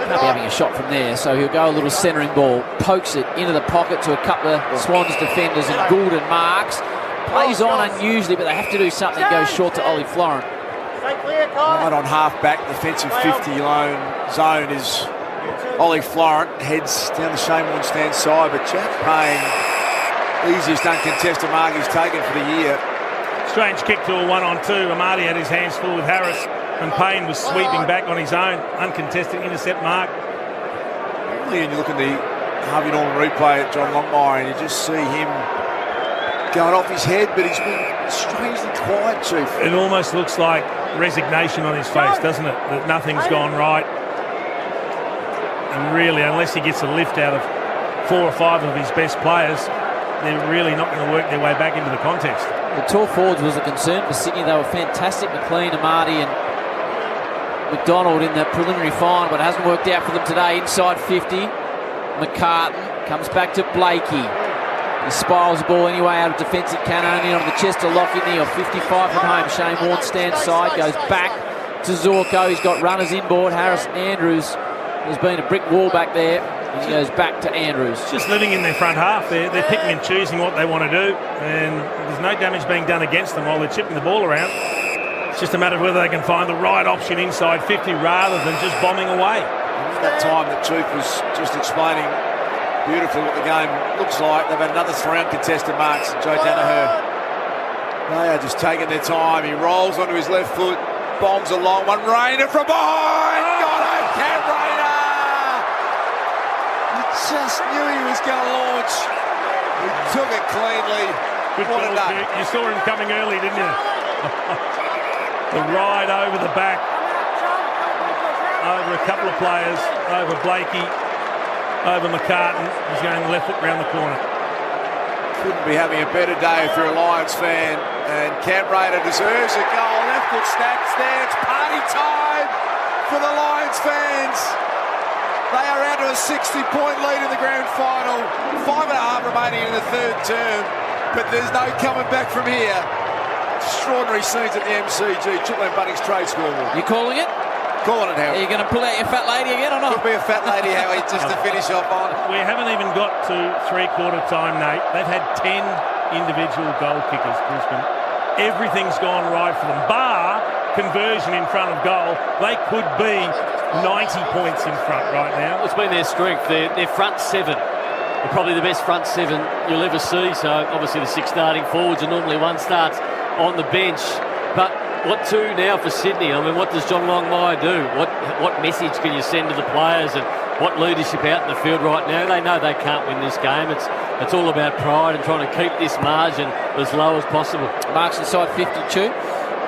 Can't be having a shot from there, so he'll go a little centering ball, pokes it into the pocket to a couple of Swans defenders, and Goulden marks. Plays on unusually, but they have to do something. Goes short to Ollie Florent. Right on half-back, defensive 50 zone is Ollie Florent. Heads down the Shane Warne side, but Jack Payne, easiest uncontested mark he's taken for the year. Strange kick to a 1-on-2. Amati had his hands full with Harris, and Payne was sweeping back on his own. Uncontested intercept mark. Really, and you look at the Harvey Norman replay at John Longmire, and you just see him going off his head, but he's been strangely quiet, Chief. It almost looks like resignation on his face, doesn't it? That nothing's gone right. And really, unless he gets a lift out of 4 or 5 of his best players, they're really not going to work their way back into the contest. The tall forwards was a concern for Sydney. They were fantastic, McLean, Amati and McDonald in the preliminary final, but it hasn't worked out for them today. Inside 50, McCartan comes back to Blakey. He spirals the ball anyway out of defensive Cannoni onto the chest of Lockyer, or 55 from home. Shane Warne stands side, goes back to Zorko. He's got runners inboard. Harris Andrews. There's been a brick wall back there. He goes back to Andrews. Just living in their front half. They're picking and choosing what they want to do, and there's no damage being done against them while they're chipping the ball around. It's just a matter of whether they can find the right option inside 50 rather than just bombing away. That time that Chief was just explaining beautifully what the game looks like. They've had another 3 uncontested marks. Joe Danaher. They are just taking their time. He rolls onto his left foot, bombs a long one. Rayner from behind. Got him, Cam Rayner. Just knew he was going to launch. He took it cleanly. Good what a ball, day. You saw him coming early, didn't you? The ride over the back, over a couple of players, over Blakey, over McCartan. He's going left foot round the corner. Couldn't be having a better day if you're a Lions fan. And Cam Rayner deserves a goal. Left foot snaps there. It's party time for the Lions fans. They are out to a 60-point lead in the grand final. 5.5 remaining in the third term. But there's no coming back from here. Extraordinary scenes at the MCG. Triple M Bunnings trade scoreboard. You calling it? Calling it, Howie. Are you going to pull out your fat lady again or not? Could be a fat lady, Howie, just to finish off on. We haven't even got to three-quarter time, Nate. They've had 10 individual goal kickers, Brisbane. Everything's gone right for them, bar conversion in front of goal. They could be 90 points in front right now. It's been their strength. Their front 7 are probably the best front 7 you'll ever see. So obviously the 6 starting forwards, and normally one starts on the bench. But what to now for Sydney? I mean, what does John Longmire do? What message can you send to the players, and what leadership out in the field right now? They know they can't win this game. It's all about pride and trying to keep this margin as low as possible. Marks inside 52.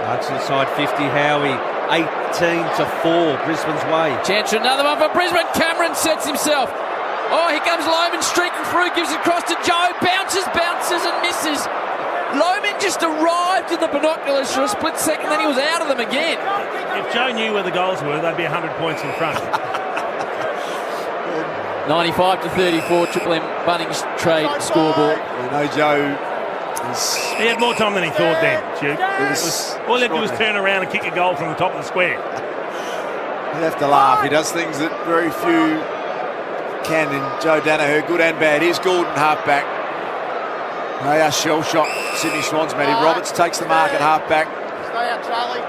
Marks inside 50, Howie. 18-4, Brisbane's way. Chance for another one for Brisbane. Cameron sets himself. Oh, here comes Lohman streaking through, gives it across to Joe. Bounces and misses. Lohman just arrived in the binoculars for a split second, then he was out of them again. If Joe knew where the goals were, they'd be 100 points in front. 95-34, Triple M Bunnings trade scoreboard. You know, Joe He had more time than he thought then, Duke. All he had to do was turn around and kick a goal from the top of the square. You have to laugh. He does things that very few can in Joe Danaher, good and bad. Here's Gordon, halfback. They are shell-shot Sydney Swans, Matty. Roberts takes the mark at halfback. Stay out, Charlie.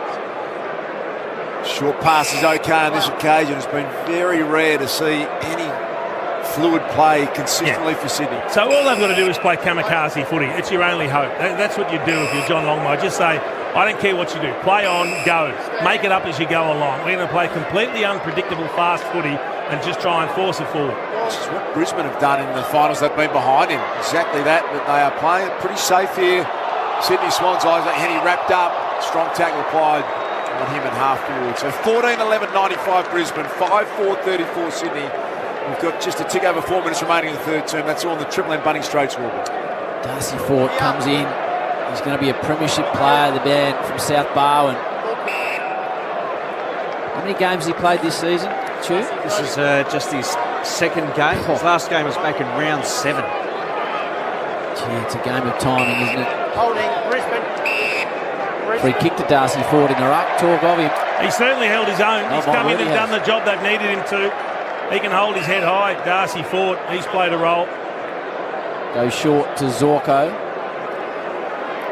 Short pass is okay on this occasion. It's been very rare to see any fluid play consistently for Sydney. So all they've got to do is play kamikaze footy. It's your only hope. That's what you do if you're John Longmire. Just say, I don't care what you do. Play on, go. Make it up as you go along. We're going to play completely unpredictable fast footy and just try and force it forward. This is what Brisbane have done in the finals. They've been behind him. Exactly that, but they are playing it pretty safe here. Sydney Swans, Isaac Henny wrapped up. Strong tackle applied on him at half forward. So 14-11-95 Brisbane, 5-4-34 Sydney. We've got just a tick over 4 minutes remaining in the third term. That's all in the Triple M Bunning Straight scoreboard. Darcy Fort comes in. He's going to be a premiership player, the man from South Barwon. How many games he played this season, Stu? This is just his second game. His last game was back in round 7. Gee, it's a game of timing, isn't it? Holding, Brisbane. Free kick to Darcy Ford in the ruck. Talk of him. He certainly held his own. He's come in and has. done the job they've needed him to. He can hold his head high. Darcy Ford, he's played a role. Goes short to Zorko.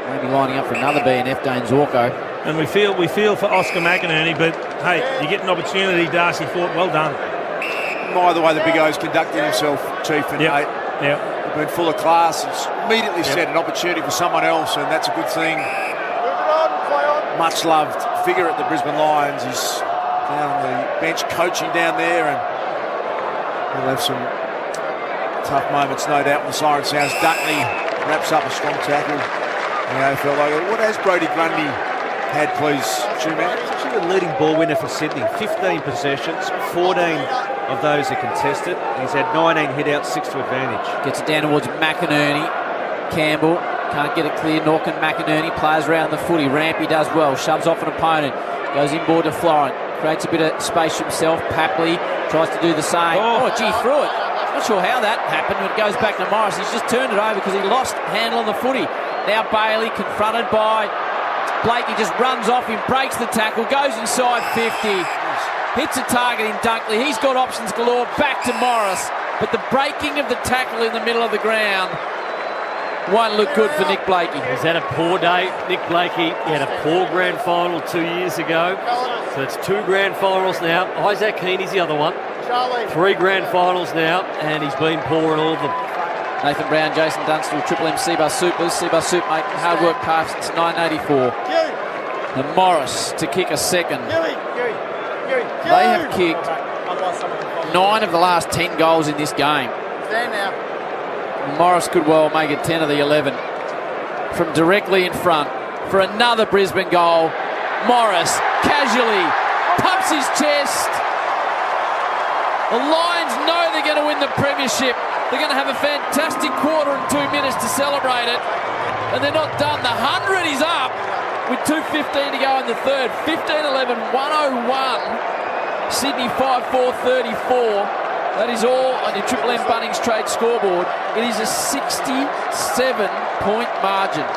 Maybe lining up for another BNF, Dane Zorko. And we feel for Oscar McInerney, but hey, you get an opportunity, Darcy Fort. Well done. By the way, the Big O's conducting himself, Chief and Nate. Yeah. They've been full of class. It's immediately set an opportunity for someone else, and that's a good thing. Much loved figure at the Brisbane Lions. He's down on the bench coaching down there, and he'll have some tough moments, no doubt, when the siren sounds. Dunkley wraps up a strong tackle in the AFL logo. What has Brodie Grundy had, please, Shoeman? Actually the leading ball winner for Sydney. 15 possessions, 14 of those are contested. He's had 19 hit-outs, 6 to advantage. Gets it down towards McInerney. Campbell can't get it clear. Norkin McInerney plays around the footy. Rampy does well. Shoves off an opponent. Goes inboard to Florent. Creates a bit of space for himself. Papley tries to do the same. Oh, gee, threw it. Not sure how that happened, but it goes back to Morris. He's just turned it over because he lost handle on the footy. Now Bailey confronted by Blakey, just runs off him, breaks the tackle, goes inside 50. Hits a target in Dunkley. He's got options galore. Back to Morris. But the breaking of the tackle in the middle of the ground won't look good for Nick Blakey. He's had a poor day. Nick Blakey, he had a poor grand final 2 years ago. So it's 2 grand finals now. Isaac Heaney's the other one. 3 grand finals now, and he's been poor in all of them. Nathan Brown, Jason Dunstall, Triple M Seabus Supers. Seabus Soup make hard work pass since 1984. And Morris to kick a second. They have kicked 9 of the last 10 goals in this game. Morris could well make it 10 of the 11. From directly in front for another Brisbane goal. Morris casually pumps his chest. The Lions know they're going to win the premiership. They're going to have a fantastic quarter and 2 minutes to celebrate it. And they're not done. The 100 is up with 2:15 to go in the third. 15-11, 101. Sydney 5-4-34. That is all on your Triple M Bunnings Trade scoreboard. It is a 67-point margin.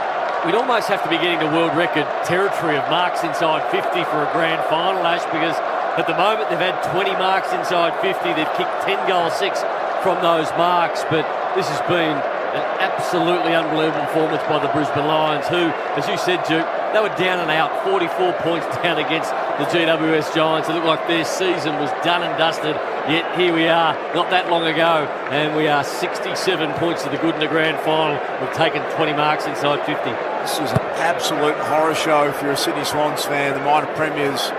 We'd almost have to be getting to world record territory of marks inside 50 for a grand final, Ash, because at the moment they've had 20 marks inside 50. They've kicked 10 goals, 6 from those marks, but this has been an absolutely unbelievable performance by the Brisbane Lions, who, as you said, Duke, they were down and out, 44 points down against the GWS Giants. It looked like their season was done and dusted, yet here we are, not that long ago, and we are 67 points to the good in the grand final. We've taken 20 marks inside 50. This was an absolute horror show if you're a Sydney Swans fan. The minor premiers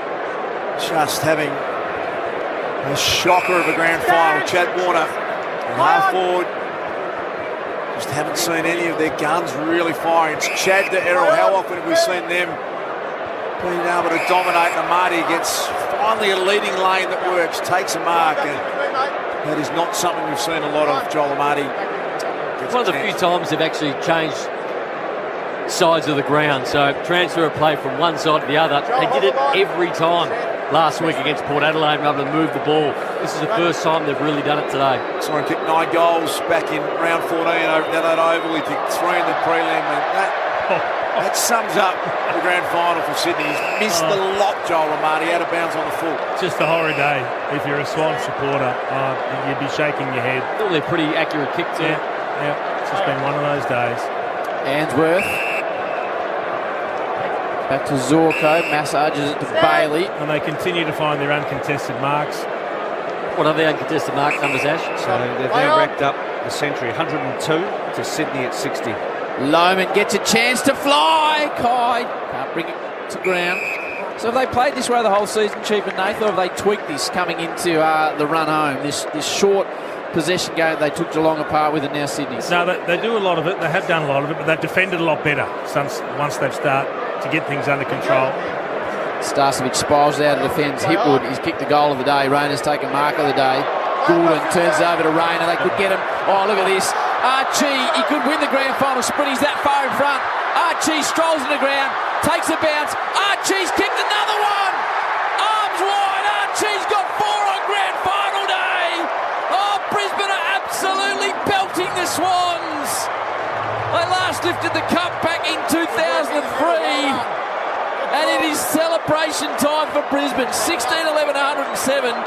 just having a shocker of a grand final. Chad Warner and half forward. Just haven't seen any of their guns really firing. It's Chad to Errol. How often have we seen them being able to dominate? And Marty gets finally a leading lane that works, takes a mark, and that is not something we've seen a lot of. Joel Marty. It's one of the few times they've actually changed sides of the ground. So transfer a play from one side to the other. They did it every time. last week against Port Adelaide and were able to move the ball. This is the first time they've really done it today. Someone kicked 9 goals back in round 14 over at Adelaide Oval. He kicked 3 in the prelim, and that sums up the grand final for Sydney. He's missed the lot, Joel Amati, out of bounds on the full. Just a horrid day. If you're a Swans supporter, you'd be shaking your head. I thought they're pretty accurate kick too. Yeah, it's just been one of those days. Ainsworth. Back to Zorko, massages it to Bailey. And they continue to find their uncontested marks. What are the uncontested mark numbers, Ash? So they've now racked up the century, 102 to Sydney at 60. Loman gets a chance to fly. Kai can't bring it to ground. So have they played this way the whole season, Chief and Nathan, or have they tweaked this coming into the run home? This short possession game they took Geelong apart with, and now Sydney. No, they do a lot of it. They have done a lot of it, but they've defended a lot better once they've started to get things under control. Starcevic spirals out of defence. Hipwood, he's kicked the goal of the day. Rayner's taken mark of the day. Goulden turns it over to Rayner. They could get him. Oh, look at this. Archie, he could win the grand final sprint. He's that far in front. Archie strolls in the ground, takes a bounce. Archie's kicked another one. Arms wide. Archie's got 4 on grand final day. Oh, Brisbane are absolutely belting the Swans. They last lifted the cup back in 2003. And it is celebration time for Brisbane. 16-11-107.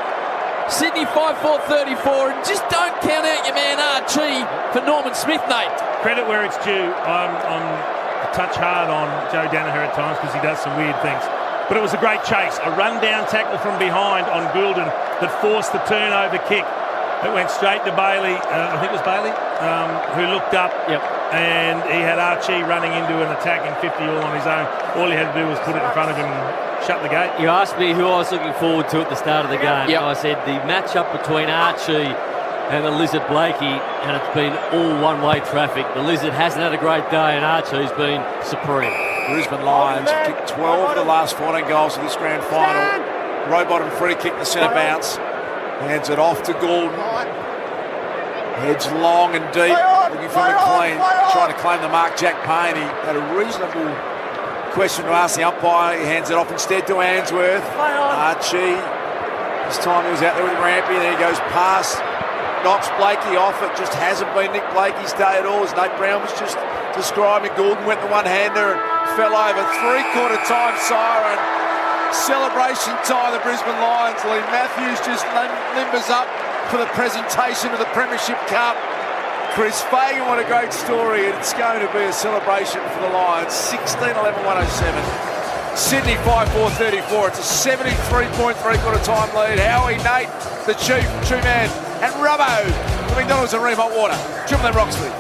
Sydney 5-4-34. And just don't count out your man Archie for Norman Smith, Nate. Credit where it's due. I'm a touch hard on Joe Danaher at times because he does some weird things. But it was a great chase. A run-down tackle from behind on Goulden that forced the turnover kick. It went straight to Bailey. I think it was Bailey, who looked up. Yep. And he had Archie running into an attacking 50 all on his own. All he had to do was put it in front of him and shut the gate. You asked me who I was looking forward to at the start of the game. Yep. I said the matchup between Archie and the Lizard Blakey, and it's been all one-way traffic. The Lizard hasn't had a great day, and Archie's been supreme. Brisbane Lions kicked 12 of the last 14 goals of this grand final. Rowbottom free kick, the centre bounce. Hands it off to Goulden. Heads long and deep, looking for McLean, trying to claim the mark. Jack Payne, he had a reasonable question to ask the umpire. He hands it off instead to Ainsworth. Archie, this time he was out there with Rampy, and then he goes past, knocks Blakey off. It just hasn't been Nick Blakey's day at all, as Nate Brown was just describing. Goulden went the one-hander and fell over. 3/4 time siren. Celebration time, the Brisbane Lions. Lee Matthews just limbers up for the presentation of the Premiership Cup. Chris Fagan, what a great story. It's going to be a celebration for the Lions. 16-11-107. Sydney 5-4-34. It's a 73-point three-quarter time lead. Howie, Nate, the Chief, True Man, and Rubbo, the McDonald's and Ream Hot Water. Triple M Roxley.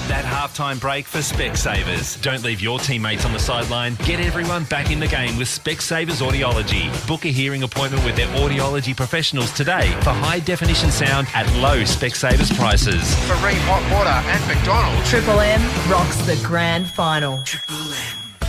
That halftime break for Specsavers. Don't leave your teammates on the sideline. Get everyone back in the game with Specsavers Audiology. Book a hearing appointment with their audiology professionals today for high-definition sound at low Specsavers prices. For Ream Hot Water and McDonald's. Triple M rocks the grand final.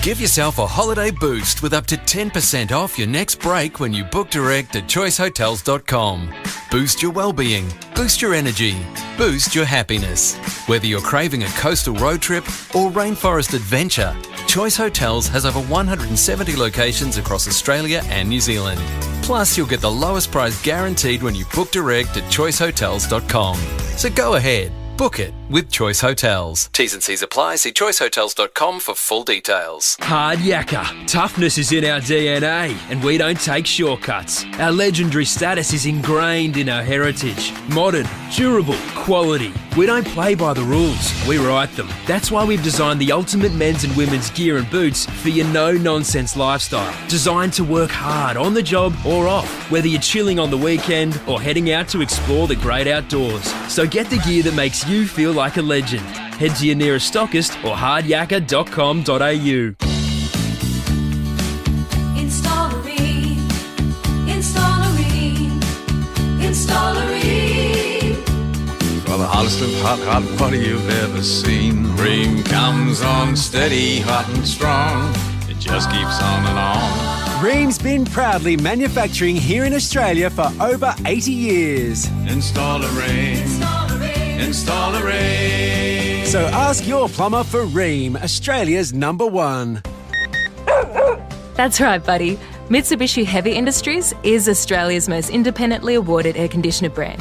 Give yourself a holiday boost with up to 10% off your next break when you book direct at choicehotels.com. Boost your well-being, boost your energy, boost your happiness. Whether you're craving a coastal road trip or rainforest adventure, Choice Hotels has over 170 locations across Australia and New Zealand. Plus, you'll get the lowest price guaranteed when you book direct at choicehotels.com. So go ahead. Book it with Choice Hotels. T's and C's apply. See choicehotels.com for full details. Hard yakka. Toughness is in our DNA, and we don't take shortcuts. Our legendary status is ingrained in our heritage. Modern, durable, quality. We don't play by the rules, we write them. That's why we've designed the ultimate men's and women's gear and boots for your no-nonsense lifestyle. Designed to work hard on the job or off, whether you're chilling on the weekend or heading out to explore the great outdoors. So get the gear that makes you feel like a legend. Head to your nearest stockist or hardyakka.com.au. For the hottest of hot party you've ever seen. Ream comes on steady, hot and strong. It just keeps on and on. Ream's been proudly manufacturing here in Australia for over 80 years. Install a Ream. Install a Ream. So ask your plumber for Ream, Australia's #1. That's right, buddy. Mitsubishi Heavy Industries is Australia's most independently awarded air conditioner brand.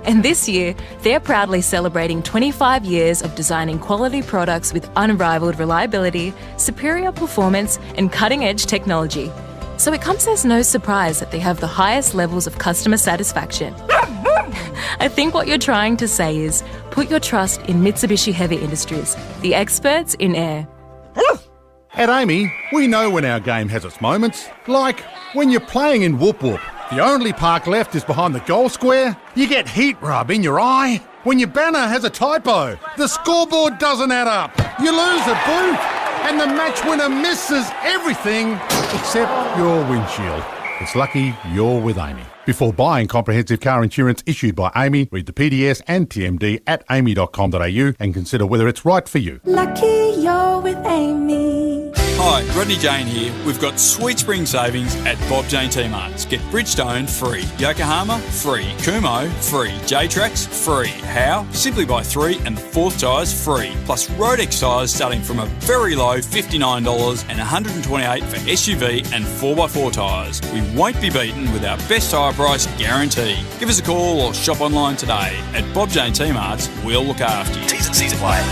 And this year, they're proudly celebrating 25 years of designing quality products with unrivaled reliability, superior performance, and cutting-edge technology. So it comes as no surprise that they have the highest levels of customer satisfaction. I think what you're trying to say is, put your trust in Mitsubishi Heavy Industries, the experts in air. At Amy, we know when our game has its moments. Like when you're playing in Whoop Whoop, the only park left is behind the goal square, you get heat rub in your eye. When your banner has a typo, the scoreboard doesn't add up, you lose a boot, and the match winner misses everything except your windshield. It's lucky you're with Amy. Before buying comprehensive car insurance issued by Amy, read the PDS and TMD at amy.com.au and consider whether it's right for you. Lucky you're with Amy. Hi, Rodney Jane here. We've got sweet spring savings at Bob Jane T-Marts. Get Bridgestone free, Yokohama free, Kumo free, J-Trax free. How? Simply buy 3 and the 4th tyres free. Plus Rodex tyres starting from a very low $59 and $128 for SUV and 4x4 tyres. We won't be beaten with our best tyre price guarantee. Give us a call or shop online today. At Bob Jane T-Marts, we'll look after you. T's and C's apply.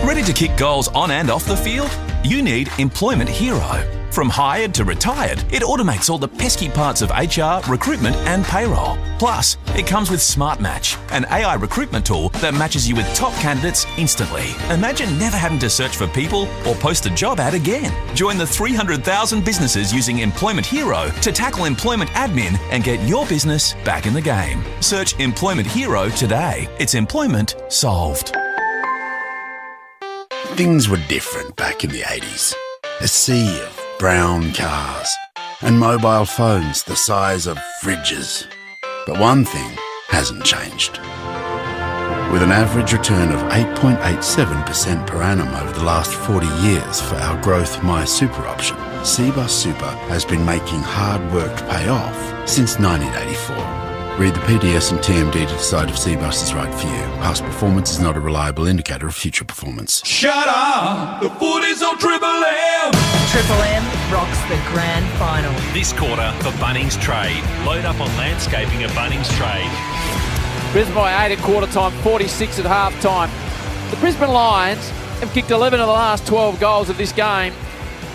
Ready to kick goals on and off the field? You need Employment Hero. From hired to retired, it automates all the pesky parts of HR, recruitment and payroll. Plus, it comes with Smart Match, an AI recruitment tool that matches you with top candidates instantly. Imagine never having to search for people or post a job ad again. Join the 300,000 businesses using Employment Hero to tackle employment admin and get your business back in the game. Search Employment Hero today. It's employment solved. Things were different back in the 80s. A sea of brown cars and mobile phones the size of fridges. But one thing hasn't changed. With an average return of 8.87% per annum over the last 40 years for our Growth My Super option, Cbus Super has been making hard work pay off since 1984. Read the PDS and TMD to decide if Cbus is right for you. Past performance is not a reliable indicator of future performance. Shut up! The footy's on Triple M! Triple M rocks the grand final. This quarter for Bunnings Trade. Load up on landscaping at Bunnings Trade. Brisbane by 8 at quarter time, 46 at half time. The Brisbane Lions have kicked 11 of the last 12 goals of this game.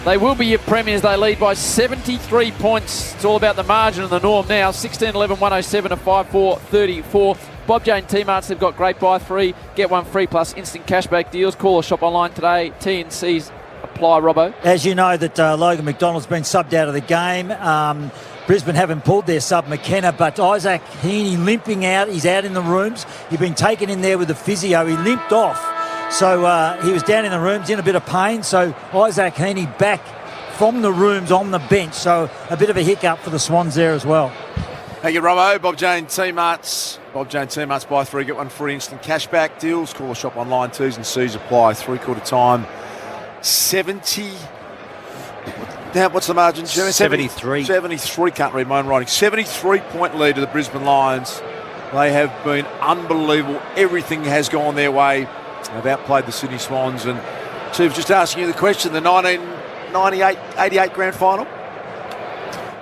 They will be your premiers. They lead by 73 points. It's all about the margin and the norm now. 16-11, 107 to 5-4, 34. Bob Jane T-Marts, they've got great buy 3, get 1 free plus instant cashback deals. Call or shop online today. T&Cs apply, Robbo. As you know that Logan McDonald's been subbed out of the game. Brisbane haven't pulled their sub McKenna, but Isaac Heaney limping out. He's out in the rooms. He's been taken in there with the physio. He limped off. So he was down in the rooms in a bit of pain. So Isaac Heaney back from the rooms on the bench. So a bit of a hiccup for the Swans there as well. Thank you, Robbo. Bob Jane T-Marts. Bob Jane T-Marts, buy 3, get 1 free instant cashback deals. Call or shop online. T's and C's apply. 3/4 time. 70. Now, what's the margin, Jimmy? 73. 73, can't read my own writing. 73-point lead to the Brisbane Lions. They have been unbelievable. Everything has gone their way. They've outplayed the Sydney Swans. And Chief, just asking you the question, the 1998-88 grand final?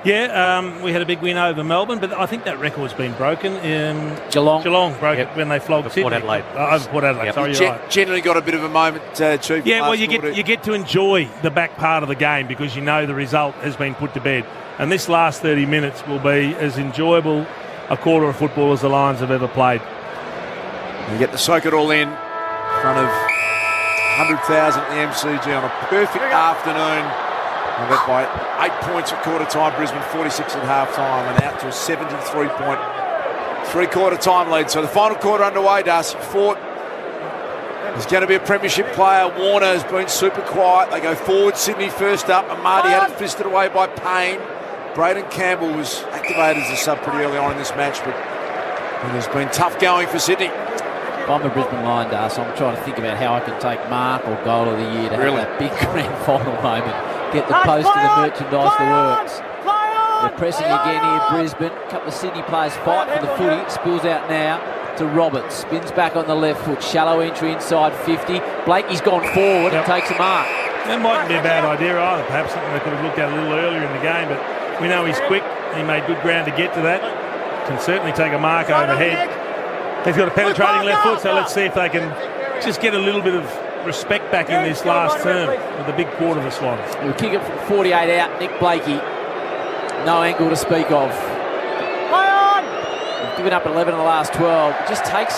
Yeah, we had a big win over Melbourne, but I think that record's been broken. Geelong broke it when they flogged Sydney. Port Adelaide. Over Port Adelaide, Yep. sorry, you're right. Generally got a bit of a moment, Chief. Yeah, well, you get to enjoy the back part of the game because you know the result has been put to bed. And this last 30 minutes will be as enjoyable a quarter of football as the Lions have ever played. You get the soak it all in front of 100,000 at the MCG on a perfect afternoon. And that by 8 points at quarter time, Brisbane 46 at half time and out to a 73-point three-quarter time lead. So the final quarter underway, Darcy Fort. There's going to be a premiership player. Warner has been super quiet. They go forward. Sydney first up. Amadi had it fisted away by Payne. Braden Campbell was activated as a sub pretty early on in this match, but it has been tough going for Sydney. If I'm a Brisbane Lion, Darcy, I'm trying to think about how I can take Mark or Goal of the Year to have that big grand final moment. Get the post of the merchandise, the works. They're pressing again here, Brisbane. A couple of Sydney players fight for the footy. Spills out now to Roberts. Spins back on the left foot. Shallow entry inside 50. Blakey's gone forward and takes a mark. That mightn't be a bad idea either. Perhaps something they could have looked at a little earlier in the game, but we know he's quick. He made good ground to get to that. Can certainly take a mark overhead. He's got a penetrating left foot, so let's see if they can just get a little bit of respect back in this last term with the big quarter of the Swans. We'll kick it from 48 out. Nick Blakey, no angle to speak of. We've given up 11 in the last 12. It just takes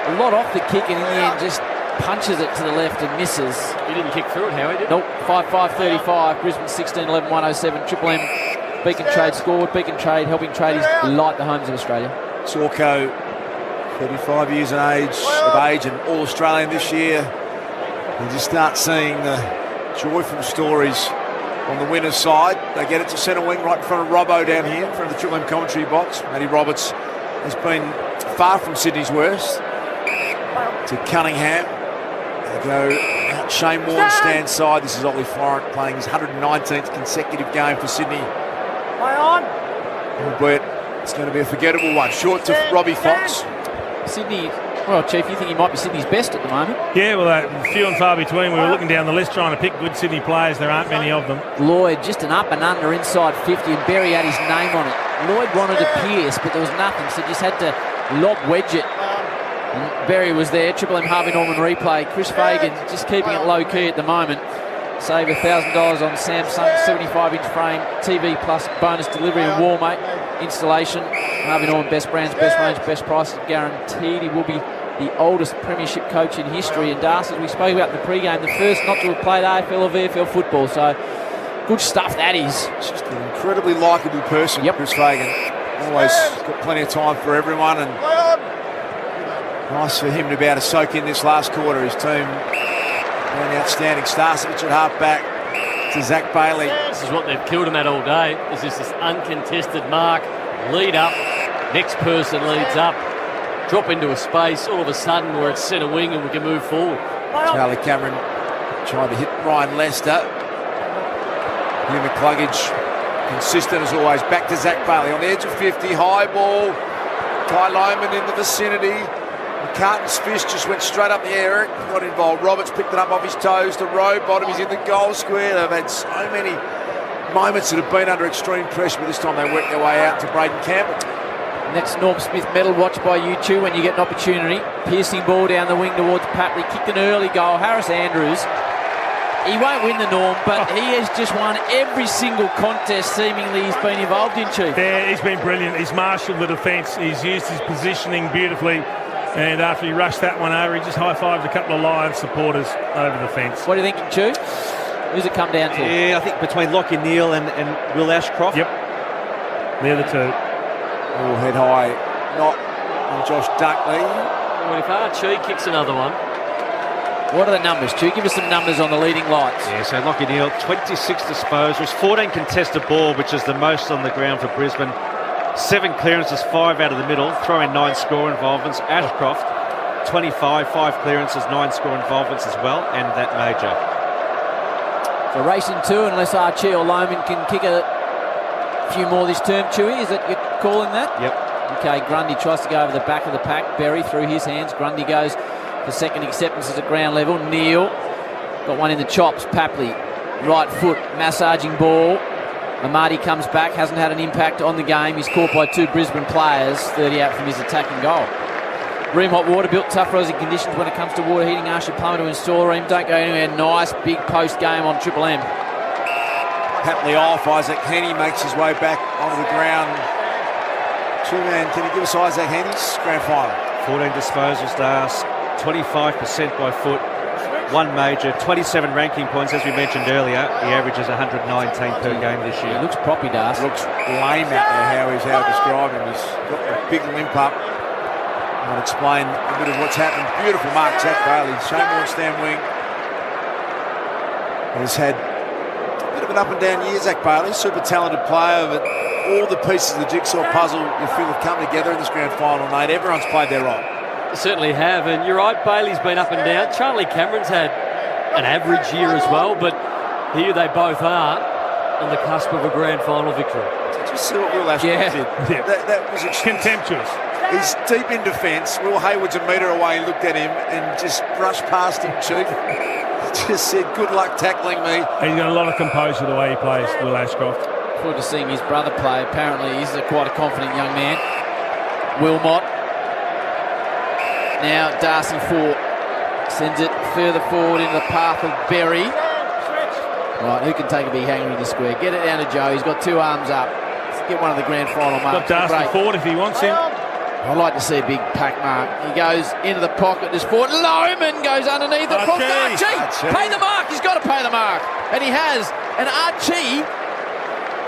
a lot off the kick and in the end just punches it to the left and misses. You didn't kick through it, Howie, did you? Nope, 5-5-35. Brisbane 16-11-107. Triple M. Beacon Trade scored. Beacon Trade helping tradies light the homes of Australia. Sorko, 35 years of age and All-Australian this year. You just start seeing the joyful stories on the winner's side. They get it to centre wing right in front of Robbo down here, in front of the Triple M commentary box. Matty Roberts has been far from Sydney's worst. To Cunningham. They go out Shane Warne stand side. This is Ollie Florent playing his 119th consecutive game for Sydney. Albeit it's going to be a forgettable one. Short to Robbie Fox. Sydney, well, Chief, you think he might be Sydney's best at the moment? Yeah, well, few and far between. We were looking down the list trying to pick good Sydney players. There aren't many of them. Lloyd, just an up and under inside 50, and Berry had his name on it. Lloyd wanted to pierce, but there was nothing, so just had to lob wedge it. And Berry was there. Triple M Harvey Norman replay. Chris Fagan just keeping it low key at the moment. Save $1,000 on Samsung 75-inch frame, TV plus bonus delivery and Walmart installation. Harvey Norman, best brands, best range, best prices guaranteed. He will be the oldest premiership coach in history. And Darcy, as we spoke about in the pre-game, the first not to have played AFL or VFL football. So good stuff that is. Just an incredibly likeable person, Chris Fagan. Always got plenty of time for everyone, and nice for him to be able to soak in this last quarter. His team an outstanding. Starcevich at half-back to Zach Bailey. This is what they've killed him at all day. Is this uncontested mark, lead up, next person leads up, drop into a space, all of a sudden we're at centre wing and we can move forward. Charlie Cameron tried to hit Ryan Lester. Hugh McCluggage, consistent as always. Back to Zach Bailey on the edge of 50, high ball. Ty Loman in the vicinity. McCartan's fist just went straight up the air. Eric got involved. Roberts picked it up off his toes. The row bottom, he's in the goal square. They've had so many moments that have been under extreme pressure, but this time they worked their way out to Braden Campbell. Next Norm Smith medal watched by you two when you get an opportunity. Piercing ball down the wing towards Papley. Kicked an early goal. Harris Andrews. He won't win the Norm, but he has just won every single contest seemingly he's been involved in, Chief. Yeah, he's been brilliant. He's marshalled the defence. He's used his positioning beautifully. And after he rushed that one over, he just high-fived a couple of Lions supporters over the fence. What do you think, Chu? Who's it come down to? Yeah, I think between Lockie Neal and Will Ashcroft. Yep. They're the two. Oh, head high. Not on Josh Dunkley. Well, if Archie kicks another one. What are the numbers, Chu? Give us some numbers on the leading lights. Yeah, so Lockie Neal, 26 disposals, 14 contested ball, which is the most on the ground for Brisbane. 7 clearances, 5 out of the middle, throw in 9 score involvements. Ashcroft, 25, 5 clearances, 9 score involvements as well, and that major. So racing 2, unless Archie or Loman can kick a few more this term, Chewy. Is it you're calling that? Yep. Okay, Grundy tries to go over the back of the pack. Berry through his hands. Grundy goes for second acceptances at ground level. Neal got one in the chops. Papley, right foot, massaging ball. Amadi comes back, hasn't had an impact on the game. He's caught by 2 Brisbane players, 30 out from his attacking goal. Ream Hot Water, built tough frozen conditions when it comes to water heating. Ask your plumber to install. Ream, don't go anywhere. Nice big post game on Triple M. Papley off. Isaac Henny makes his way back onto the ground. Two-man, can you give us Isaac Henny's grand final? 14 disposals, Das, 25% by foot. 1 major, 27 ranking points, as we mentioned earlier. The average is 119 per game this year. He looks proppy, Das. Looks lame out there, how to describe him. He's got a big limp up. I'll explain a bit of what's happened. Beautiful mark, Zach Bailey. Shane Warne stand wing. Has had a bit of an up and down year, Zach Bailey. Super talented player, but all the pieces of the jigsaw puzzle you feel have come together in this grand final night. Everyone's played their role. Certainly have, and you're right, Bailey's been up and down. Charlie Cameron's had an average year as well, but here they both are on the cusp of a grand final victory. Did you see what Will Ashcroft did? Yeah. That was contemptuous. He's deep in defence. Will Hayward's a metre away, looked at him and just brushed past him, Chief. just said, good luck tackling me. He's got a lot of composure the way he plays, Will Ashcroft. Forward to seeing his brother play. Apparently he's quite a confident young man. Wilmot. Now Darcy Fort sends it further forward into the path of Berry. Right, who can take a big hanger in the square? Get it down to Joe. He's got two arms up. Let's get one of the grand final marks. Got Darcy Fort if he wants him. I'd like to see a big pack mark. He goes into the pocket. There's Fort. Loman goes underneath it. Archie. Pay the mark. He's got to pay the mark. And he has. And Archie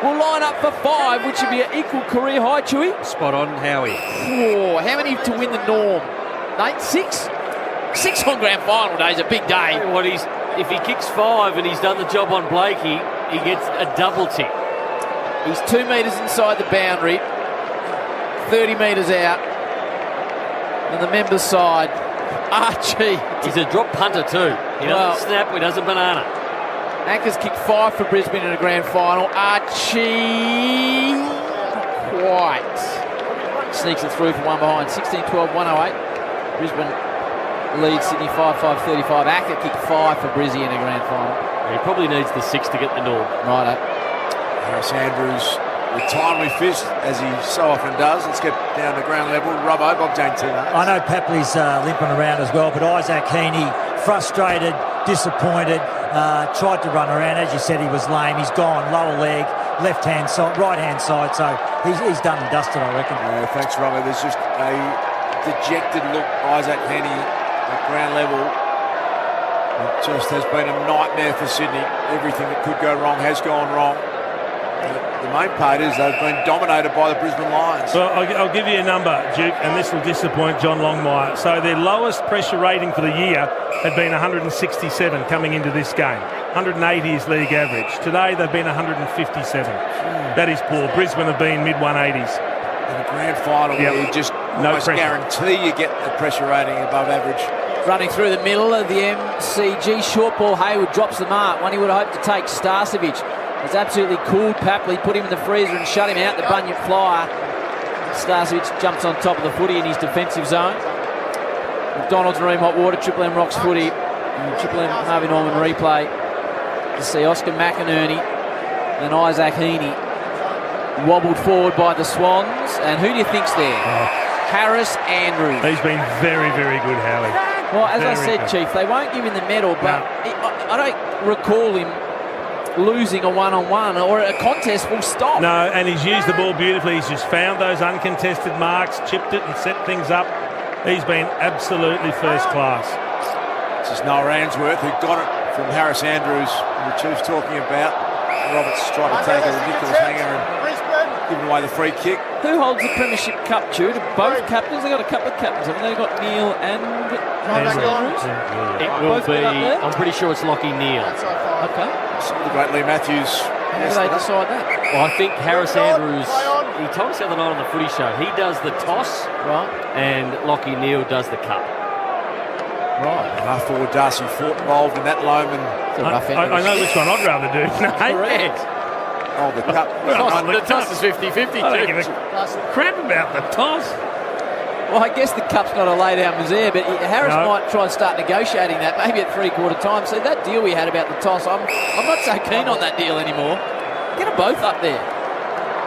will line up for 5, which would be an equal career high, Chewy. Spot on, Howie. Oh, how many to win the norm? Nate, 6? 6 on grand final day is a big day. What if he kicks 5 and he's done the job on Blakey, he gets a double tick. He's 2 metres inside the boundary, 30 metres out. And the members' side, Archie. He's a drop punter too. He doesn't snap, he doesn't banana. Anchors kick 5 for Brisbane in a grand final. Archie, not quite. Sneaks it through for one behind. 16-12, 108. Brisbane leads Sydney 5-5-35. Acker kick 5 for Brizzy in a grand final. He probably needs the 6 to get the norm. Righto. Harris Andrews with timely fist, as he so often does. Let's get down to ground level. Robbo, Bob Jane Tino. I know Papley's limping around as well, but Isaac Heaney, frustrated, disappointed, tried to run around. As you said, he was lame. He's gone, lower leg, left-hand side, right-hand side. So he's done and dusted, I reckon. Yeah, thanks, Robbo. There's just a dejected look, Isaac Heaney at ground level. It just has been a nightmare for Sydney. Everything that could go wrong has gone wrong. The main part is they've been dominated by the Brisbane Lions. Well, I'll give you a number, Duke, and this will disappoint John Longmire. So their lowest pressure rating for the year had been 167 coming into this game. 180 is league average. Today they've been 157. That is poor. Brisbane have been mid-180s. In the grand final, you just almost guarantee you get the pressure rating above average. Running through the middle of the MCG, short ball, Hayward drops the mark. One he would have hoped to take, Starcevic. Has absolutely cooled Papley, put him in the freezer and shut him out, the bunyip flyer. Starcevic jumps on top of the footy in his defensive zone. McDonald's room, hot water, Triple M Rocks footy, and Triple M Harvey Norman replay to see Oscar McInerney and Isaac Heaney wobbled forward by the Swans. And who do you think's there? Harris Andrews. He's been very, very good, Howie. Well, as I said, Chief, they won't give him the medal, but I don't recall him losing a one-on-one or a contest full stop. No, and he's used the ball beautifully. He's just found those uncontested marks, chipped it and set things up. He's been absolutely first class. This is Noah Answorth, who got it from Harris Andrews, who the Chief's talking about. Roberts tried to take a ridiculous hanger and giving away the free kick. Who holds the Premiership Cup, Jude? Both captains? They've got a couple of captains, haven't they? They've got Neil and Andrews? It will be, I'm pretty sure it's Lockie Neal. Okay. Some of the great Lee Matthews. How do they decide that? Well, I think Harris Andrews, he told us the other night on the footy show, he does the toss, right, and Lockie Neal does the cup. Right. Half forward Darcy Fort involved in that Loman. I know which one I'd rather do. No. Correct. Oh, the cup. The toss is 50-50. I don't give a crap about the toss. Well, I guess the cup's not a lay-down misère, but Harris might try and start negotiating that, maybe at three-quarter time. See, that deal we had about the toss, I'm not so keen on that deal anymore. Get them both up there.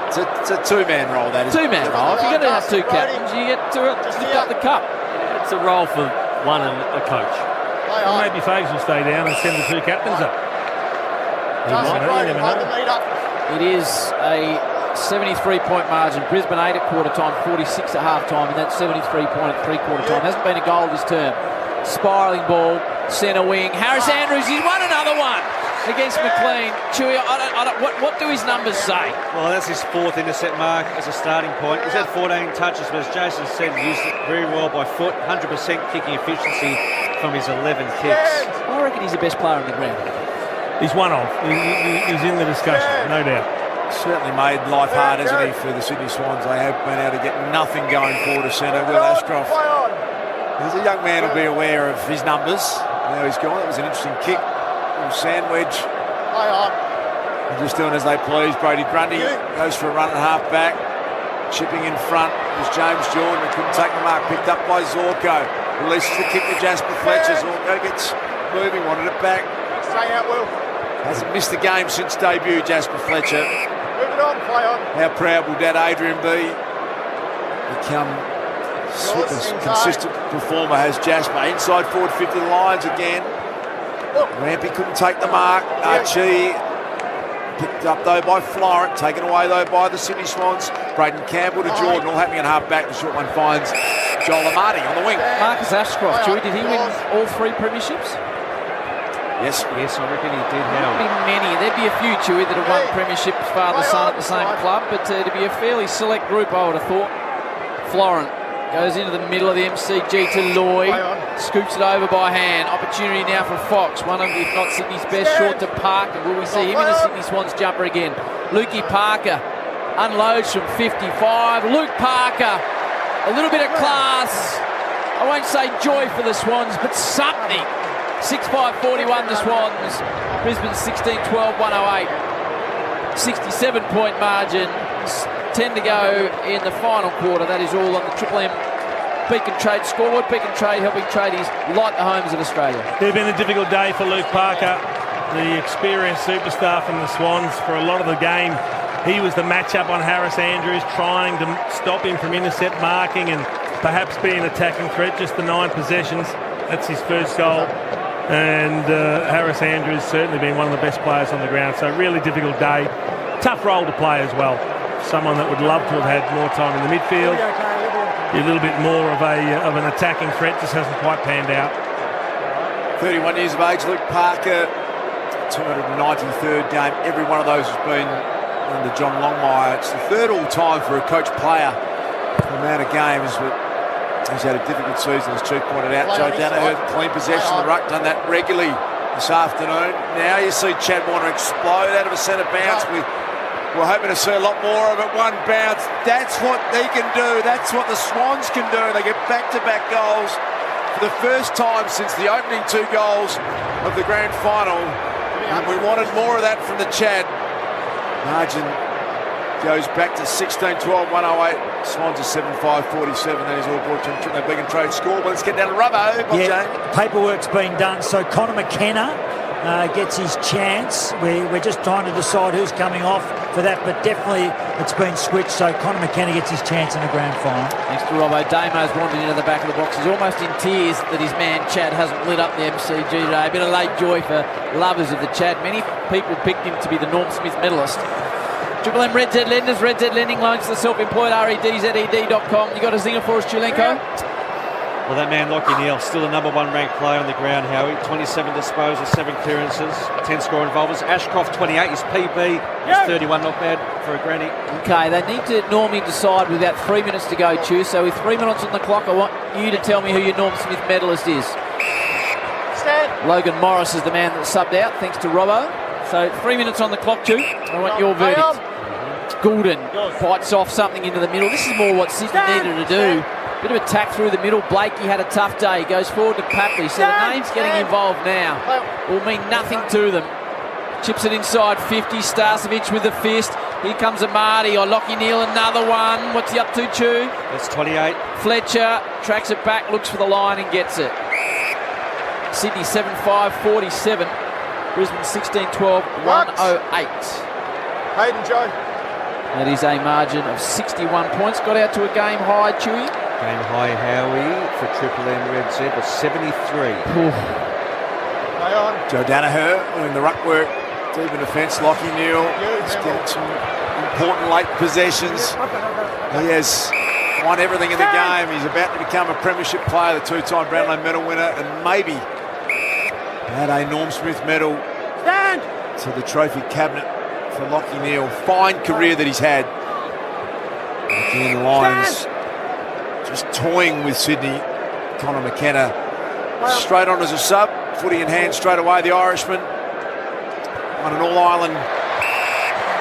It's a two-man roll, that is. Two-man roll. If you're going to have two captains, you get to lift up the cup. It's a role for one and a coach. Well, maybe Fags will stay down and send the two captains up. It is a 73-point margin. Brisbane 8 at quarter time, 46 at half time, and that's 73-point at three-quarter time. Hasn't been a goal this term. Spiralling ball, centre wing. Harris Andrews, he's won another one against McLean. Chewy, what do his numbers say? Well, that's his fourth intercept mark as a starting point. He's had 14 touches, but as Jason said, he used it very well by foot. 100% kicking efficiency from his 11 kicks. I reckon he's the best player on the ground. He's one of. He's in the discussion, no doubt. Certainly made life hard, hasn't he, for the Sydney Swans. They have been able to get nothing going forward to centre. Will Ashcroft, as a young man, will be aware of his numbers. Now he's gone. That was an interesting kick. Little sandwich. They're just doing as they please. Brady Grundy goes for a run and a half back. Chipping in front was James Jordan, who couldn't take the mark. Picked up by Zorko. Releases the kick to Jasper Fletcher. Zorko gets moving, wanted it back. Stay out, Will. Hasn't missed the game since debut, Jasper Fletcher. Move it on, play on. How proud will Dad Adrian be? Become super consistent performer has Jasper. Inside forward 50 lines again. Rampy couldn't take the mark. Archie picked up though by Florent, taken away though by the Sydney Swans. Braden Campbell to Jordan, all happening at half back. The short one finds Joel Amati on the wing. Marcus Ashcroft, Chewy, did he win all 3 premierships? Yes, I reckon he did. There'd be many. There'd be a few, Chewy, that have won premierships father-son at the same club, but to be a fairly select group, I would have thought. Florent goes into the middle of the MCG to Lloyd, scoops it over by hand. Opportunity now for Fox, one of, if not Sydney's best, short to Parker. Will we see him in the Sydney Swans jumper again? Lukey Parker unloads from 55. Luke Parker, a little bit of class. I won't say joy for the Swans, but something. 6-5-41 the Swans. Brisbane 16-12, 108. 67-point margin. 10 to go in the final quarter. That is all on the Triple M Beacon Trade scoreboard. Beacon Trade helping tradies light the homes of Australia. It's been a difficult day for Luke Parker, the experienced superstar from the Swans. For a lot of the game, he was the matchup on Harris Andrews, trying to stop him from intercept marking and perhaps be an attacking threat. Just the 9 possessions. That's his first goal. And Harris Andrews certainly been one of the best players on the ground. So really difficult day. Tough role to play as well. Someone that would love to have had more time in the midfield. A little bit more of an attacking threat, just hasn't quite panned out. 31 years of age, Luke Parker, 293rd game. Every one of those has been under John Longmire. It's the 3rd all-time for a coach player. The amount of games, but he's had a difficult season, as Chief pointed out. Joe Danaher, clean possession of the ruck, done that regularly this afternoon. Now you see Chad Warner explode out of a centre bounce. We're hoping to see a lot more of it. One bounce. That's what they can do. That's what the Swans can do. They get back-to-back goals for the first time since the opening 2 goals of the grand final. And we wanted more of that from the Chad. Margin goes back to 16-12, 108. Swans are 7-5-47. That is all brought to the Beacon Trade score. But let's get down to Rubbo. Paperwork's been done. So Connor McKenna gets his chance. We're just trying to decide who's coming off for that, but definitely it's been switched, so Connor McKenna gets his chance in the grand final. Thanks to Robbo. Damo's wandered into the back of the box. He's almost in tears that his man Chad hasn't lit up the MCG today. A bit of late joy for lovers of the Chad. Many people picked him to be the Norm Smith medalist. Triple M Red Z Lenders, Red Z Lending Loans to the self-employed, REDZED.com. You got a zinger for us, Julenko? Well, that man, Lockie Neal, still the #1 ranked player on the ground, Howie. 27 disposals, 7 clearances, 10 score involvers. Ashcroft, 28, his PB, is 31, not bad for a granny. Okay, they need to normally decide with about 3 minutes to go, Chew. So with 3 minutes on the clock, I want you to tell me who your Norm Smith medalist is. Stand. Logan Morris is the man that subbed out, thanks to Robbo. So 3 minutes on the clock, Chew. I want your verdict. Goulden bites off something into the middle. This is more what Sydney needed to do. Bit of attack through the middle. Blakey had a tough day. Goes forward to Papley. So the name's getting involved now. Will mean nothing to them. Chips it inside 50. Starcevic with the fist. Here comes Amati. Lockie Neal, another one. What's he up to, Chew? That's 28. Fletcher tracks it back, looks for the line and gets it. Sydney 7-5-47. Brisbane 16-12, 108. Hayden, Joe. That is a margin of 61 points. Got out to a game high, Chewy. Game high, Howie, for Triple M Red Z was 73. Joe Danaher doing the ruck work. Deep in defence, Lockie Neal. He's getting some important late possessions. He has won everything in the game. He's about to become a premiership player, the 2-time Brownlow medal winner, and maybe add a Norm Smith medal to the trophy cabinet for Lockie Neal. Fine career that he's had. Again, Lions just toying with Sydney. Connor McKenna straight on as a sub, footy in hand straight away. The Irishman won an All-Ireland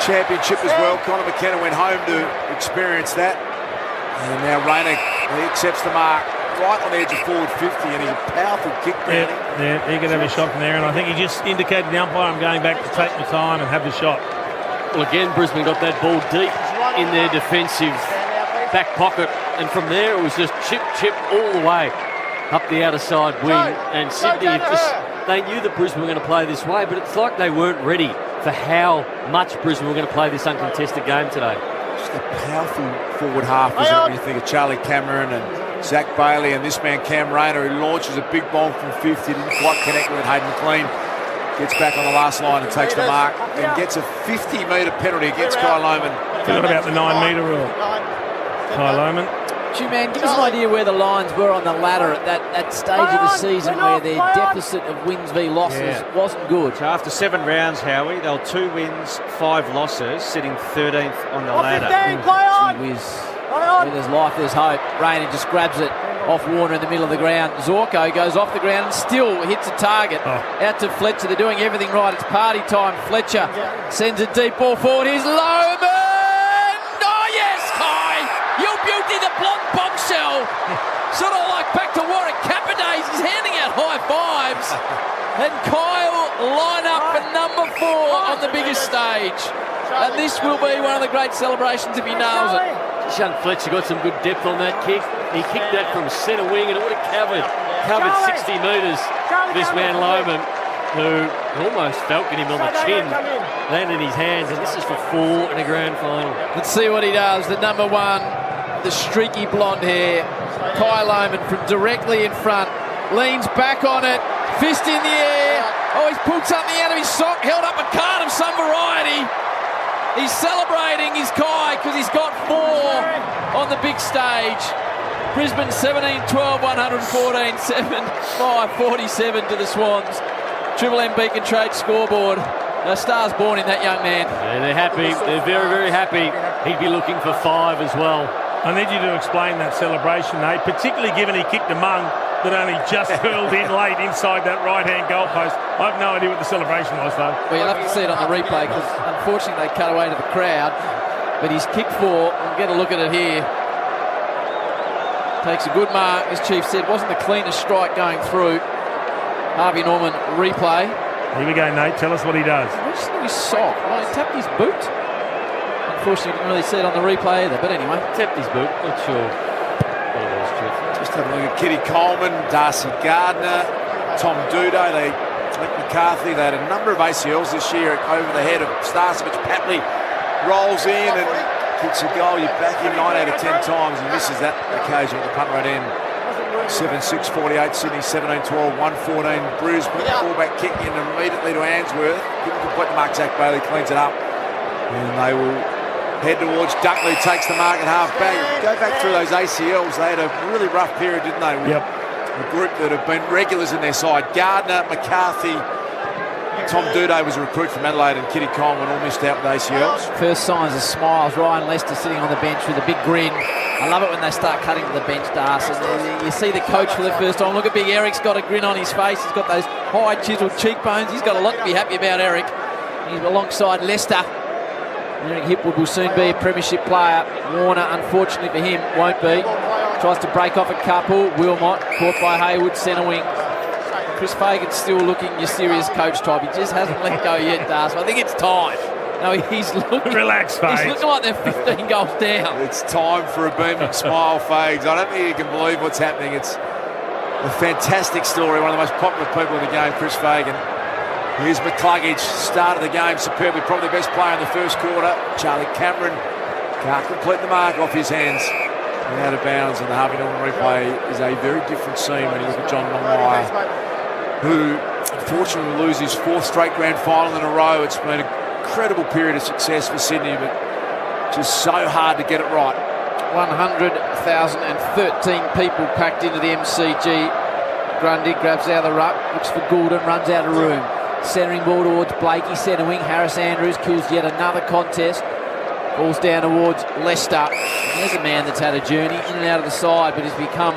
championship as well. Connor McKenna went home to experience that. And now Rayner, he accepts the mark right on the edge of forward 50, and he's a powerful kick. Yeah, he could have a shot from there, and I think he just indicated the umpire, I'm going back to take my time and have the shot. Well, again, Brisbane got that ball deep in their defensive back pocket, and from there it was just chip all the way up the outer side wing, and Sydney just they knew that Brisbane were going to play this way, but it's like they weren't ready for how much Brisbane were going to play this uncontested game today. Just a powerful forward half, isn't it, when you think of Charlie Cameron and Zach Bailey and this man Cam Rayner, who launches a big bomb from 50, didn't quite connect with Hayden McLean. Gets back on the last line and takes the mark and gets a 50-metre penalty against Kai Lohmann. Forgot about the 9-metre rule. Kai Lohmann. Man, give us an idea where the Lions were on the ladder at that stage of the season where their deficit of wins v losses wasn't good. So after 7 rounds, Howie, they were 2 wins, 5 losses, sitting 13th on the ladder. Gee whiz. Where there's life, there's hope. Rayner just grabs it off Warner in the middle of the ground. Zorko goes off the ground and still hits a target. Out to Fletcher. They're doing everything right. It's party time. Fletcher sends a deep ball forward. Here's Lohmann. Oh, yes, Kai. You beauty, the blonde bombshell. Sort of like back to Warwick Kappa days. He's handing out high fives. And Kyle line up for number 4 on the biggest stage. And this will be one of the great celebrations if he nails it. Young Fletcher got some good depth on that kick. He kicked that from centre wing and it would have covered 60 metres. This man Lohmann, who almost falconed him on the chin, landed in his hands, and this is for 4 in a grand final. Let's see what he does. The number 1, the streaky blonde hair, Kai Lohmann from directly in front, leans back on it, fist in the air. Oh, he's pulled something out of his sock, held up a card of some variety. He's celebrating his Kai because he's got 4 on the big stage. Brisbane 17-12, 114, 7-5, 47 to the Swans. Triple M Beacon Trade scoreboard. The stars born in that young man. Yeah, they're happy. They're very, very happy. He'd be looking for 5 as well. I need you to explain that celebration, Nate, particularly given he kicked a mung that only just hurled in late inside that right-hand goalpost. I have no idea what the celebration was, though. Well, you'll have to see it on the replay because, unfortunately, they cut away to the crowd. But he's kicked 4. We'll get a look at it here. Takes a good mark, as Chief said. Wasn't the cleanest strike going through. Harvey Norman replay. Here we go, Nate. Tell us what he does. What's his sock? Oh, he tapped his boot. Unfortunately, didn't really see it on the replay either. But anyway, tapped his boot. Not sure. Just have a look at Kitty Coleman, Darcy Gardner, Tom Dudo, Nick McCarthy. They had a number of ACLs this year over the head of Starcevich. Papley rolls in and kicks a goal. You back him 9 out of 10 times and misses that occasion at the punt right end. 7-6, 48 Sydney, 17-12, 114 Brisbane. Fullback kick in immediately to Answorth. Couldn't complete the mark. Zach Bailey cleans it up. And they will head towards Duckley, takes the mark at half back. Go back through those ACLs. They had a really rough period, didn't they? Yep. A group that have been regulars in their side. Gardner, McCarthy, Tom Dudo was a recruit from Adelaide, and Kitty Coleman all missed out with ACLs. First signs of smiles. Ryan Lester sitting on the bench with a big grin. I love it when they start cutting to the bench, Darcy. You see the coach for the first time. Look at Big Eric's got a grin on his face. He's got those high chiselled cheekbones. He's got a lot to be happy about, Eric. He's alongside Lester. Eric Hipwood will soon be a premiership player. Warner, unfortunately for him, won't be. Tries to break off a couple. Wilmot, caught by Hayward, centre wing. Chris Fagan's still looking your serious coach type. He just hasn't let go yet, Darcy. I think it's time. No, he's looking... Relax, Fags. He's looking like they're 15 goals down. It's time for a beaming smile, Fags. I don't think you can believe what's happening. It's a fantastic story. One of the most popular people in the game, Chris Fagan. Here's McCluggage, started the game superbly, probably the best player in the first quarter. Charlie Cameron can't complete the mark off his hands. And out of bounds, and the Harvey Norman replay is a very different scene when you look at John Longmire, who unfortunately will lose his 4th straight grand final in a row. It's been an incredible period of success for Sydney, but just so hard to get it right. 100,013 people packed into the MCG. Grundy grabs out of the ruck, looks for Goulden, runs out of room. Centering ball towards Blakey, centre wing. Harris Andrews kills yet another contest. Falls down towards Leicester. There's a man that's had a journey in and out of the side, but has become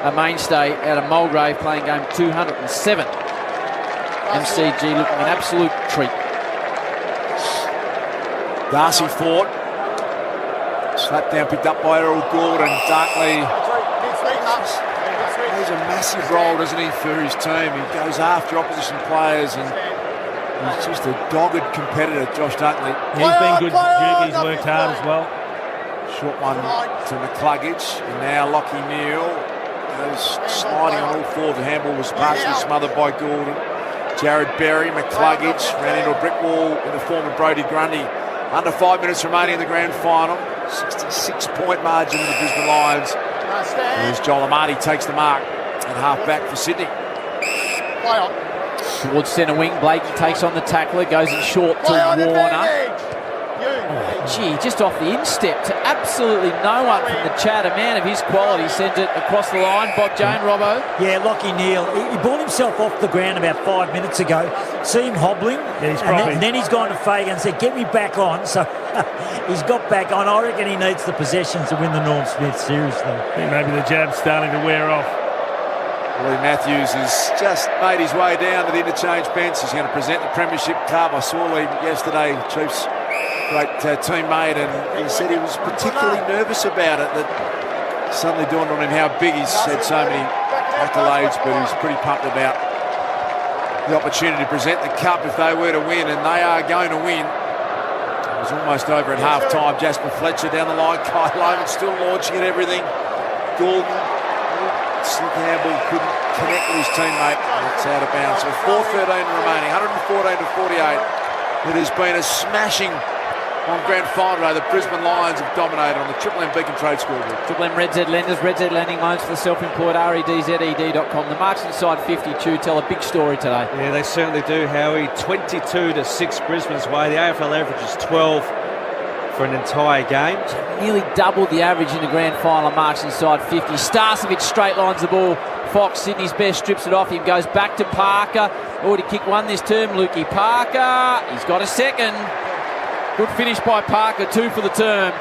a mainstay out of Mulgrave, playing game 207. MCG looking an absolute treat. Darcy fought. Slapped down, picked up by Errol Gould, and Dartley plays a massive role, doesn't he, for his team. He goes after opposition players, and he's just a dogged competitor, Josh Dunkley. He's been good, Duke. He's worked hard as well. Short one to McCluggage, and now Lockie Neal Goes sliding on all fours. The handball was partially smothered by Gordon. Jared Berry, McCluggage ran into a brick wall in the form of Brodie Grundy. Under 5 minutes remaining in the grand final. 66-point margin in the Brisbane Lions. As Joel Amati takes the mark at half-back for Sydney. Play on. Towards centre wing, Blakey takes on the tackler, goes in short to Warner. Oh, gee, just off the instep to absolutely no one from the chat. A man of his quality sends it across the line. Bob Jane, Robbo. Yeah, Lachie Neale. He brought himself off the ground about 5 minutes ago. See him hobbling, and then he's gone to Fagan and said, get me back on. So he's got back on. I reckon he needs the possession to win the Norm Smith series, though. I think maybe the jab's starting to wear off. Lee Matthews has just made his way down to the interchange bench. He's going to present the Premiership Cup. I saw Lee yesterday, Chiefs' great teammate, and he said he was particularly nervous about it, that suddenly dawned on him how big he's had so many accolades, but he's pretty pumped about the opportunity to present the cup if they were to win, and they are going to win. It was almost over at half-time. Jasper Fletcher down the line. Kyle Loman still launching at everything. Gordon, slick handball, couldn't connect with his teammate. It's out of bounds. So 4:13 remaining, 114 to 48. It has been a smashing on grand final day. The Brisbane Lions have dominated on the Triple M Beacon Trade scoreboard. Triple M Red Z Lenders, Red Z Lending Loans for the self-employed, REDZED.com. The marks inside 52 tell a big story today. Yeah, they certainly do, Howie. 22 to 6 Brisbane's way. The AFL average is 12 for an entire game. Nearly doubled the average in the grand final marks inside 50. Starcevic straight lines the ball. Fox, Sydney's best, strips it off him. Goes back to Parker. Already kicked one this term, Lukey Parker. He's got a second. Good finish by Parker, 2 for the term.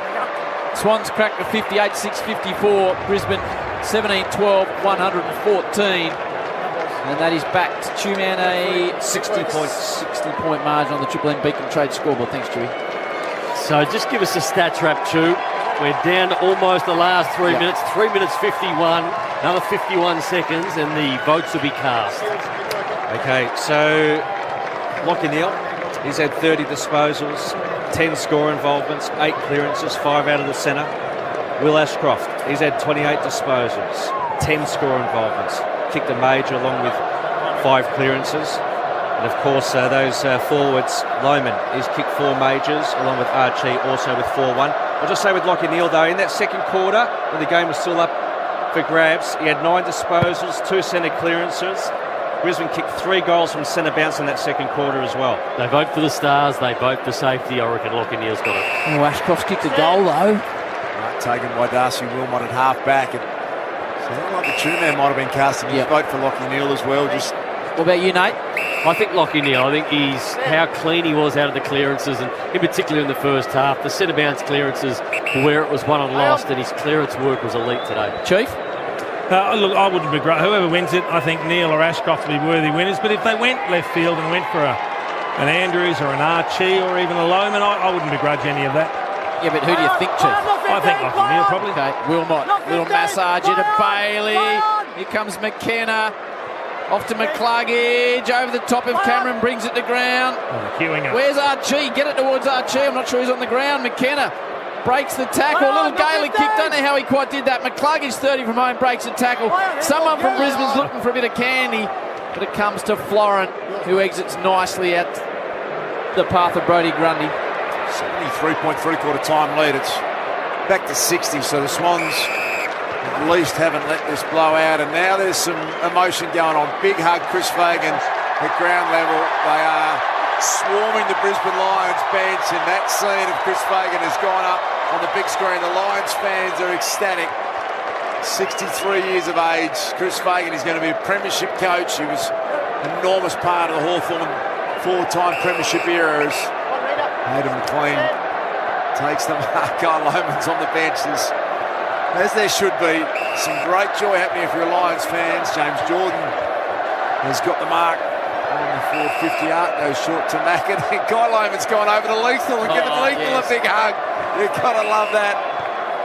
Swans cracked the 58-6-54. Brisbane 17-12, 114. And that is back to Tuman a 60-point margin on the Triple M Beacon Trade scoreboard. Thanks, Chewy. So just give us a stats wrap, Chew. We're down to almost the last 3 minutes. 3 minutes 51, another 51 seconds, and the votes will be cast. Okay, so Lachie Neale, he's had 30 disposals, 10 score involvements, 8 clearances, 5 out of the centre. Will Ashcroft, he's had 28 disposals, 10 score involvements, kicked a major along with 5 clearances. And of course, those forwards, Loman, he's kicked 4 majors, along with Archie also with 4-1. I'll just say with Lachie Neale, though, in that second quarter, when the game was still up for grabs, he had 9 disposals, 2 centre clearances. Brisbane kicked 3 goals from centre bounce in that second quarter as well. They vote for the Stars, they vote for safety. I reckon Lachie Neale's got it. Oh, Ashcroft's kicked a goal, though. Right, taken by Darcy Wilmot at half-back. It sounded like the Tuman might have been casting his vote for Lachie Neale as well. Just what about you, Nate? I think Lachie Neale, I think he's how clean he was out of the clearances, and in particular in the first half, the centre bounce clearances where it was won and lost, and his clearance work was elite today. Chief? Look, I wouldn't begrudge whoever wins it. I think Neale or Ashcroft will be worthy winners. But if they went left field and went for an Andrews or an Archie or even a Loman, I wouldn't begrudge any of that. Yeah, but who do you think, Chief? I think Lachie Neale probably. Okay, Wilmot, little massage into Bailey. Here comes McKenna. Off to McCluggage, over the top of Cameron, brings it to ground. Queuing up. Where's Archie? Get it towards Archie. I'm not sure he's on the ground. McKenna breaks the tackle. Little Gaelic kick. Don't know how he quite did that. McCluggage, 30 from home, breaks the tackle. Someone from Brisbane's looking for a bit of candy, but it comes to Florent, who exits nicely at the path of Brodie Grundy. 73-point three-quarter time lead. It's back to 60, so the Swans at least haven't let this blow out, and now there's some emotion going on. Big hug, Chris Fagan at ground level. They are swarming the Brisbane Lions bench, and that scene of Chris Fagan has gone up on the big screen. The Lions fans are ecstatic. 63 years of age. Chris Fagan is going to be a premiership coach. He was an enormous part of the Hawthorn 4-time premiership era. As Adam McLean takes the mark. Kyle Loman's on the bench. As there should be, some great joy happening if you're Lions fans. James Jordan has got the mark on the forward 50 arc, goes short to Macken. Guy Loman's gone over to Lethal and given Lethal a big hug. You've got to love that.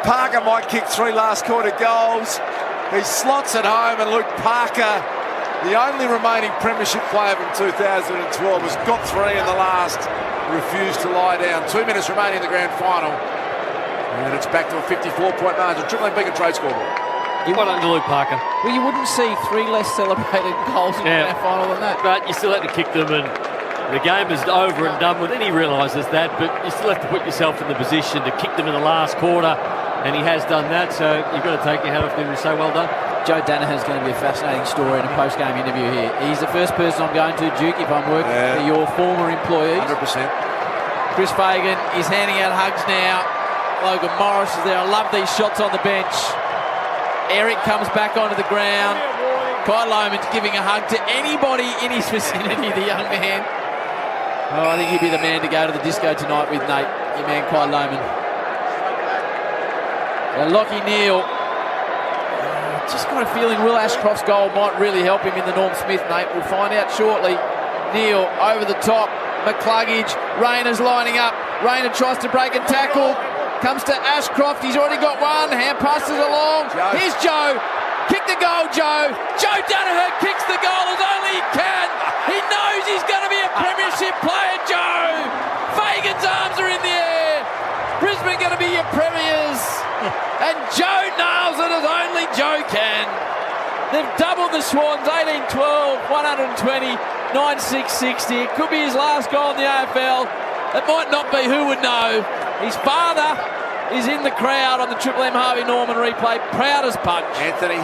Parker might kick 3 last quarter goals. He slots it home, and Luke Parker, the only remaining premiership player from 2012, has got 3 in the last, refused to lie down. 2 minutes remaining in the grand final. And it's back to a 54-point margin. Triple M Beacon Trade scoreboard. Well done to Luke Parker. Well, you wouldn't see 3 less celebrated goals in the grand final than that. But you still had to kick them, and the game is over and done with, and he realises that, but you still have to put yourself in the position to kick them in the last quarter, and he has done that, so you've got to take your hat off to him and say well done. Joe Danaher's going to be a fascinating story in a post-game interview here. He's the first person I'm going to, Duke, if I'm working for your former employees. 100%. Chris Fagan is handing out hugs now. Logan Morris is there. I love these shots on the bench. Eric comes back onto the ground. Kai Loman's giving a hug to anybody in his vicinity, the young man. Oh, I think he'd be the man to go to the disco tonight with, Nate, your man Kai Loman. Lockie Neal. Just got a feeling Will Ashcroft's goal might really help him in the Norm Smith, Nate. We'll find out shortly. Neal over the top. McCluggage. Rayner's lining up. Rayner tries to break and tackle. Comes to Ashcroft. He's already got one. Hand passes along. Here's Joe. Kick the goal, Joe. Joe Danaher kicks the goal as only he can. He knows he's going to be a premiership player, Joe. Fagan's arms are in the air. Brisbane going to be your premiers. And Joe nails it as only Joe can. They've doubled the Swans, 18-12, 120, 9-6-60. It could be his last goal in the AFL. It might not be, who would know? His father is in the crowd on the Triple M Harvey Norman replay, proud as punch. Anthony.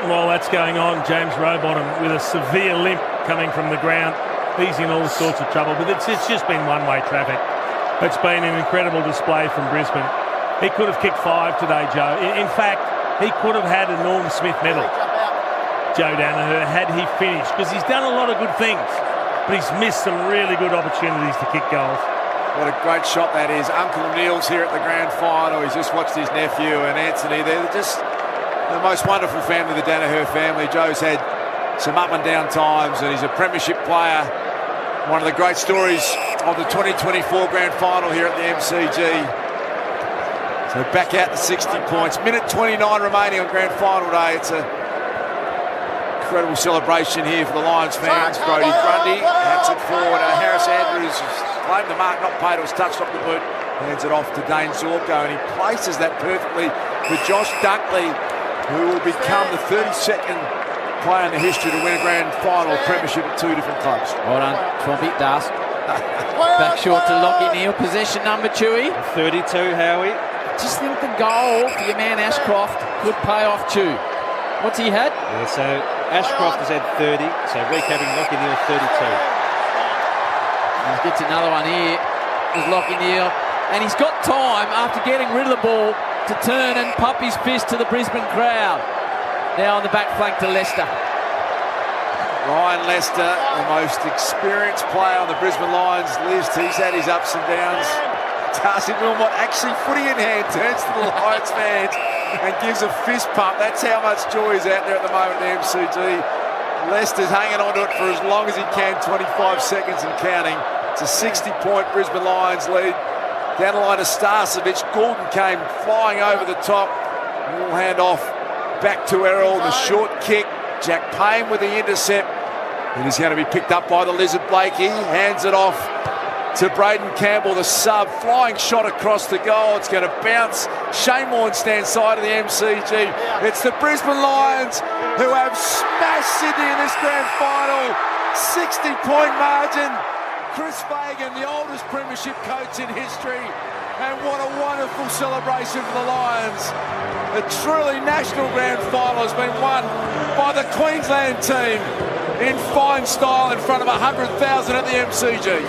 While that's going on, James Rowbottom with a severe limp coming from the ground. He's in all sorts of trouble, but it's just been one-way traffic. It's been an incredible display from Brisbane. He could have kicked 5 today, Joe. In fact, he could have had a Norm Smith medal, Joe Danaher, had he finished, because he's done a lot of good things, but he's missed some really good opportunities to kick goals. What a great shot that is. Uncle Neil's here at the grand final. He's just watched his nephew and Anthony. They're just the most wonderful family, the Danaher family. Joe's had some up and down times, and he's a premiership player. One of the great stories of the 2024 grand final here at the MCG. So back out to 60 points. Minute 29 remaining on grand final day. It's a incredible celebration here for the Lions fans. Brodie Grundy hats it forward. Harris Andrews claimed the mark, not paid. It was touched off the boot. Hands it off to Dane Zorko, and he places that perfectly for Josh Dunkley, who will become the 32nd player in the history to win a grand final premiership at 2 different clubs. Well done, Swampy Dusk. Back short to Lockie Neal, possession number, Chewy. 32, Howie. Just think the goal for your man Ashcroft could pay off, Chew. What's he had? Yeah, so Ashcroft has had 30, so recapping Lockie Neal 32. He gets another one here. There's Lockie Neal. And he's got time after getting rid of the ball to turn and pop his fist to the Brisbane crowd. Now on the back flank to Lester. Ryan Lester, the most experienced player on the Brisbane Lions list. He's had his ups and downs. Darcy Wilmot, actually footy in hand, turns to the Lions fans and gives a fist pump. That's how much joy is out there at the moment in the MCG. Lester's hanging on to it for as long as he can, 25 seconds and counting. It's a 60-point Brisbane Lions lead. Down the line to Starcevic. Gordon came flying over the top. We'll hand off back to Errol. The short kick. Jack Payne with the intercept. It is going to be picked up by the Lizard Blakey. Hands it off to Braden Campbell, the sub. Flying shot across the goal. It's going to bounce. Shane Warne stands side of the MCG. It's the Brisbane Lions who have smashed Sydney in this grand final. 60-point margin. Chris Fagan, the oldest premiership coach in history. And what a wonderful celebration for the Lions. A truly national grand final has been won by the Queensland team in fine style in front of 100,000 at the MCG.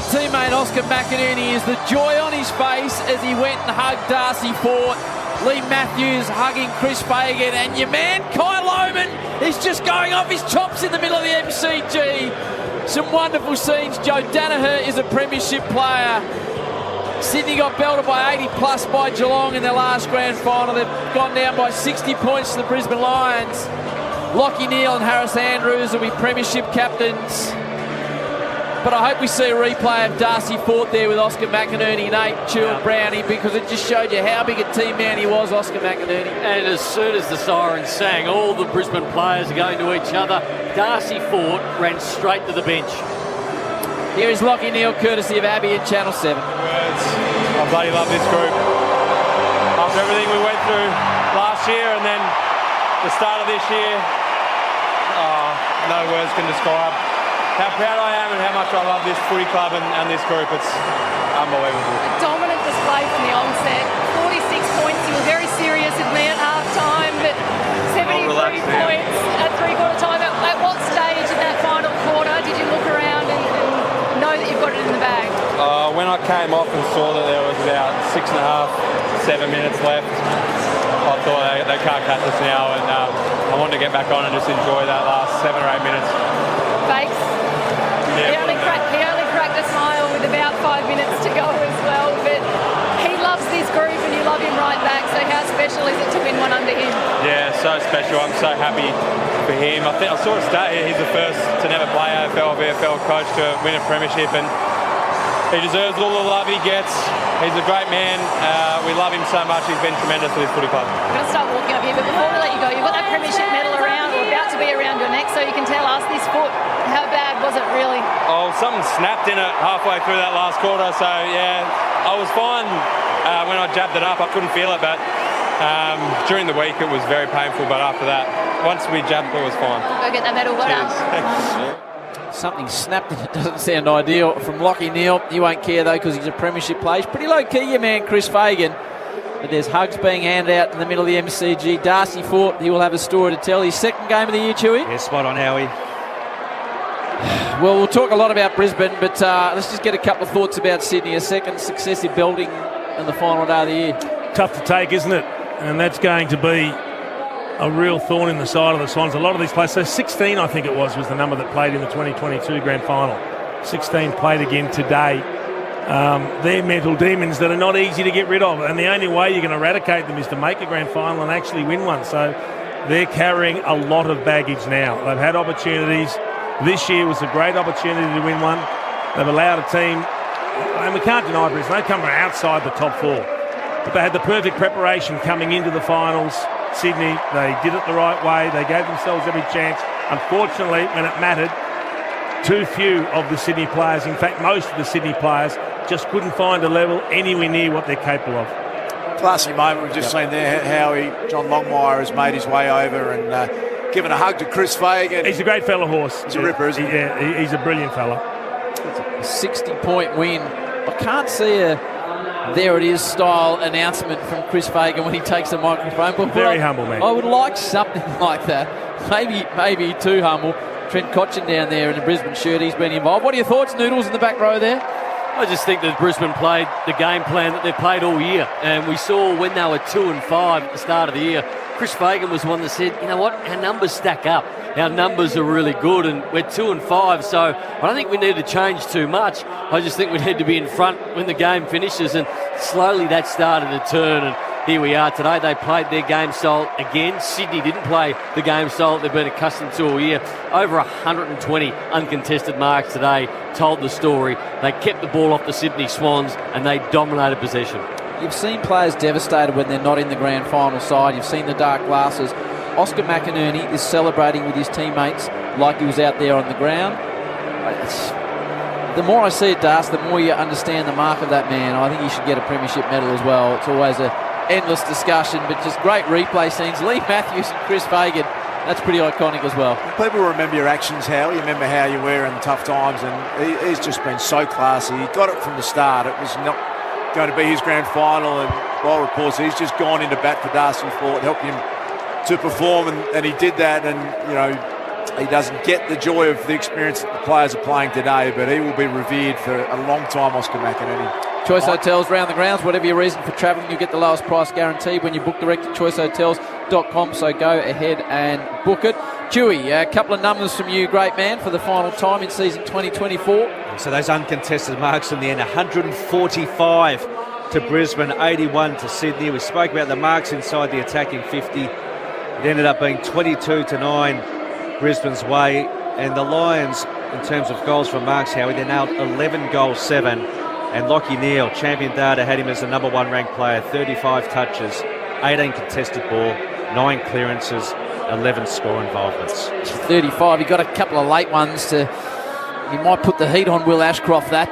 Teammate Oscar McInerney is the joy on his face as he went and hugged Darcy Fort. Lee Matthews hugging Chris Fagan, and your man Kai Loman is just going off his chops in the middle of the MCG. Some wonderful scenes. Joe Danaher is a premiership player. Sydney got belted by 80 plus by Geelong in their last grand final. They've gone down by 60 points to the Brisbane Lions. Lockie Neal and Harris Andrews will be premiership captains. But I hope we see a replay of Darcy Fort there with Oscar McInerney, Nate Chewett Brownie, because it just showed you how big a team man he was, Oscar McInerney. And as soon as the siren sang, all the Brisbane players are going to each other. Darcy Fort ran straight to the bench. Here is Lockie Neal, courtesy of Abby and Channel 7. Words. I bloody love this group. After everything we went through last year and then the start of this year, no words can describe how proud I am and how much I love this footy club and this group. It's unbelievable. A dominant display from the onset. 46 points. You were very serious with me at half time, but 73 points at three-quarter time. At what stage in that final quarter did you look around and know that you've got it in the bag? When I came off and saw that there was about 6.5, 7 minutes left, I thought they can't catch us now, and I wanted to get back on and just enjoy that last 7 or 8 minutes. Fakes. Yeah, he only cracked a smile with about 5 minutes to go as well, but he loves this group and you love him right back, so how special is it to win one under him? Yeah, so special. I'm so happy for him. I think I saw a stat here, he's the first to never play AFL or VFL coach to win a premiership, and he deserves all the love he gets. He's a great man. We love him so much. He's been tremendous for this footy club. I'm going to start walking up here, but before we let you go, you've got that premiership medal around or about to be around your neck, so you can tell us this foot, how bad was it really? Oh, something snapped in it halfway through that last quarter, so yeah, I was fine when I jabbed it up. I couldn't feel it, but during the week it was very painful, but after that, once we jabbed it was fine. Go get that medal, well done. Something snapped in it doesn't sound ideal from Lockie Neal. He won't care though because he's a premiership player. He's pretty low key, your man Chris Fagan. But there's hugs being handed out in the middle of the MCG. Darcy Fort, he will have a story to tell. His second game of the year, Chewy. Yeah, spot on, Howie. Well, we'll talk a lot about Brisbane, but let's just get a couple of thoughts about Sydney. A second successive belting in the final day of the year. Tough to take, isn't it? And that's going to be a real thorn in the side of the Swans. A lot of these players, so 16 I think it was the number that played in the 2022 grand final. 16 played again today. They're mental demons that are not easy to get rid of, and the only way you're going to eradicate them is to make a grand final and actually win one. So they're carrying a lot of baggage now. They've had opportunities. This year was a great opportunity to win one. They've allowed a team, and we can't deny Brisbane, they come from outside the top four. But they had the perfect preparation coming into the finals. Sydney, they did it the right way. They gave themselves every chance. Unfortunately, when it mattered, too few of the Sydney players, in fact most of the Sydney players, just couldn't find a level anywhere near what they're capable of. Classy moment we've just seen there, how John Longmire has made his way over and given a hug to Chris Fagan. He's a great fella horse. He's a ripper, isn't he? Yeah, he's a brilliant fella. A 60-point win. I can't see a there it is style announcement from Chris Fagan when he takes the microphone. But very humble man. I would like something like that. Maybe too humble. Trent Cotchin down there in the Brisbane shirt, he's been involved. What are your thoughts, Noodles, in the back row there? I just think that Brisbane played the game plan that they've played all year. And we saw when they were 2-5 at the start of the year, Chris Fagan was one that said, you know what, our numbers stack up. Our numbers are really good and we're 2-5, so I don't think we need to change too much. I just think we need to be in front when the game finishes, and slowly that started to turn, and here we are today. They played their game style again. Sydney didn't play the game style that they've been accustomed to all year. Over 120 uncontested marks today told the story. They kept the ball off the Sydney Swans and they dominated possession. You've seen players devastated when they're not in the grand final side. You've seen the dark glasses. Oscar McInerney is celebrating with his teammates like he was out there on the ground. The more I see it, Das, the more you understand the mark of that man. I think he should get a premiership medal as well. It's always an endless discussion, but just great replay scenes. Lee Matthews and Chris Fagan, that's pretty iconic as well. People remember your actions, Hal. You remember how you were in tough times, and he's just been so classy. He got it from the start. It was not going to be his grand final, and by reports, he's just gone into bat for Darcy Fort, helped him to perform, and he did that. And you know, he doesn't get the joy of the experience that the players are playing today, but he will be revered for a long time, Oscar McInerney. Choice Hotels round the grounds. Whatever your reason for travelling, you get the lowest price guaranteed when you book direct at choicehotels.com, so go ahead and book it. Chewy, a couple of numbers from you, great man, for the final time in season 2024. So those uncontested marks in the end, 145 to Brisbane, 81 to Sydney. We spoke about the marks inside the attacking 50. It ended up being 22-9 Brisbane's way, and the Lions, in terms of goals from marks, Howie, they're now 11 goals 7, and Lachie Neale, champion data, had him as the number 1 ranked player, 35 touches, 18 contested ball, 9 clearances, 11 score involvements. 35, he got a couple of late ones to... You might put the heat on Will Ashcroft. You're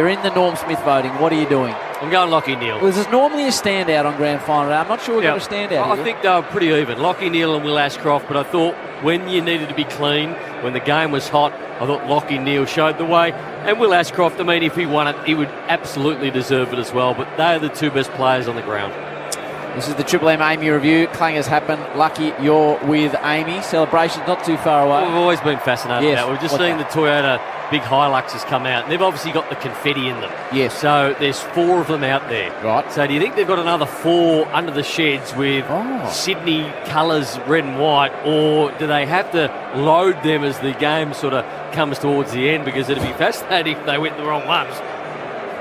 in the Norm Smith voting. What are you doing? I'm going Lachie Neale. Well, there's normally a standout on grand final day. I'm not sure we've got a standout I here. think they were pretty even. Lachie Neale and Will Ashcroft, but I thought when you needed to be clean, when the game was hot, I thought Lachie Neale showed the way. And Will Ashcroft, I mean, if he won it, he would absolutely deserve it as well. But they are the two best players on the ground. This is the Triple M Amy review. Clangers happen. Lucky you're with Amy. Celebration's not too far away. We've always been fascinated with that. We've just seen that? the Toyota big Hiluxes come out, and they've obviously got the confetti in them. Yes. So there's 4 of them out there. Right. So do you think they've got another 4 under the sheds with Sydney colours, red and white, or do they have to load them as the game sort of comes towards the end? Because it'd be fascinating if they went the wrong ones.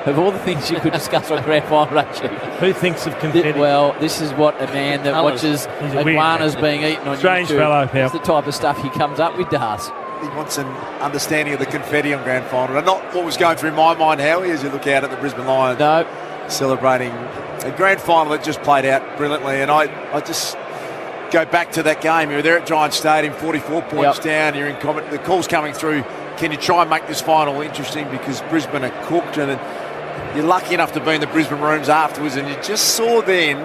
Of all the things you could discuss on grand final, actually. Who thinks of confetti? Well, this is what a man that watches iguanas being eaten on Strange YouTube. fellow, That's the type of stuff he comes up with, Dars. He wants an understanding of the confetti on grand final. And not what was going through my mind, Howie, as you look out at the Brisbane Lions. No. Celebrating a grand final that just played out brilliantly. And I just go back to that game. You were there at Giant Stadium, 44 points down. You're in comment. The call's coming through. Can you try and make this final interesting? Because Brisbane are cooked, and you're lucky enough to be in the Brisbane rooms afterwards, and you just saw then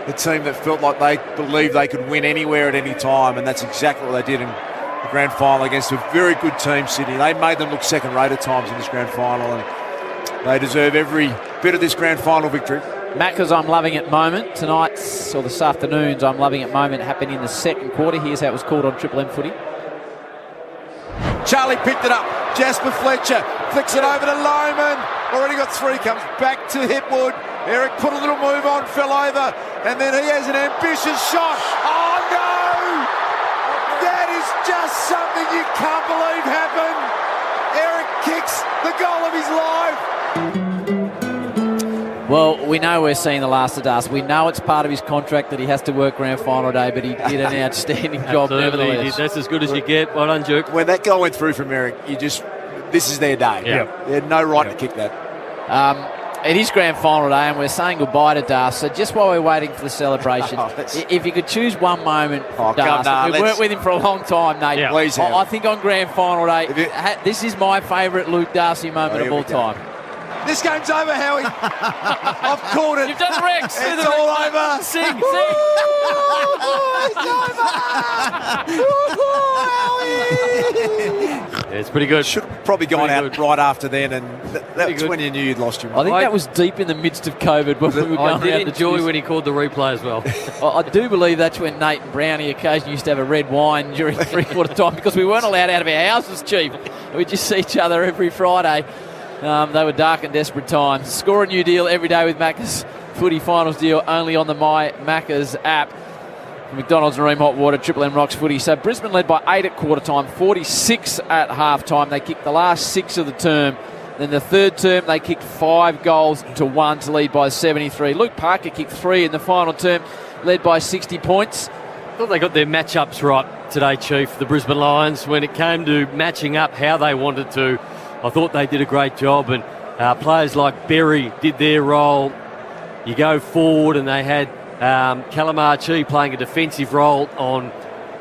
the team that felt like they believed they could win anywhere at any time, and that's exactly what they did in the grand final against a very good team, Sydney. They made them look second-rate at times in this grand final, and they deserve every bit of this grand final victory. Macca's I'm loving it moment. Tonight's, or this afternoon's I'm loving it moment happened in the second quarter. Here's how it was called on Triple M footy. Charlie picked it up. Jasper Fletcher flicks it over to Lohman. Already got 3, comes back to Hipwood. Eric put a little move on, fell over, and then he has an ambitious shot. Oh no! That is just something you can't believe happened. Eric kicks the goal of his life. Well, we know we're seeing the last of Dust. We know it's part of his contract that he has to work grand final day, but he did an outstanding job nevertheless. That's as good as you get. Well done, Duke. When that goal went through from Eric, this is their day. Yeah. They had no right to kick that. It is grand final day, and we're saying goodbye to Dust. So just while we're waiting for the celebration, if you could choose one moment, Dust, we've worked with him for a long time, Nate. Yeah. Please I think on grand final day, this is my favourite Luke Darcy moment of all time. This game's over, Howie. I've called it. You've done the Rex. It's all over. Sing. Yeah, it's pretty good. Should have probably gone out right after then, and that's when you knew you'd lost your mind. I think that was deep in the midst of COVID when we were going around. I did enjoy when he called the replay as well. I do believe that's when Nate and Brownie occasionally used to have a red wine during three-quarter time because we weren't allowed out of our houses, Chief. We'd just see each other every Friday. They were dark and desperate times. Score a new deal every day with Macca's. Footy finals deal only on the My Macca's app. McDonald's and Ream Hot Water, Triple M Rocks footy. So Brisbane led by 8 at quarter time, 46 at half time. They kicked the last 6 of the term. Then the third term, they kicked 5 goals to 1 to lead by 73. Luke Parker kicked 3 in the final term, led by 60 points. I thought they got their matchups right today, Chief, the Brisbane Lions. When it came to matching up how they wanted to, I thought they did a great job. And players like Berry did their role. You go forward, and they had Calamarchi playing a defensive role on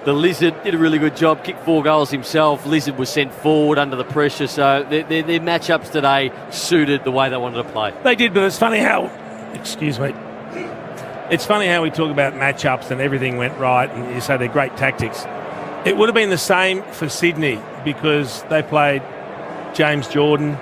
the Lizard. Did a really good job, kicked 4 goals himself. Lizard was sent forward under the pressure, so their matchups today suited the way they wanted to play. They did, but it's funny how, excuse me, it's funny how we talk about matchups and everything went right, and you say they're great tactics. It would have been the same for Sydney because they played James Jordan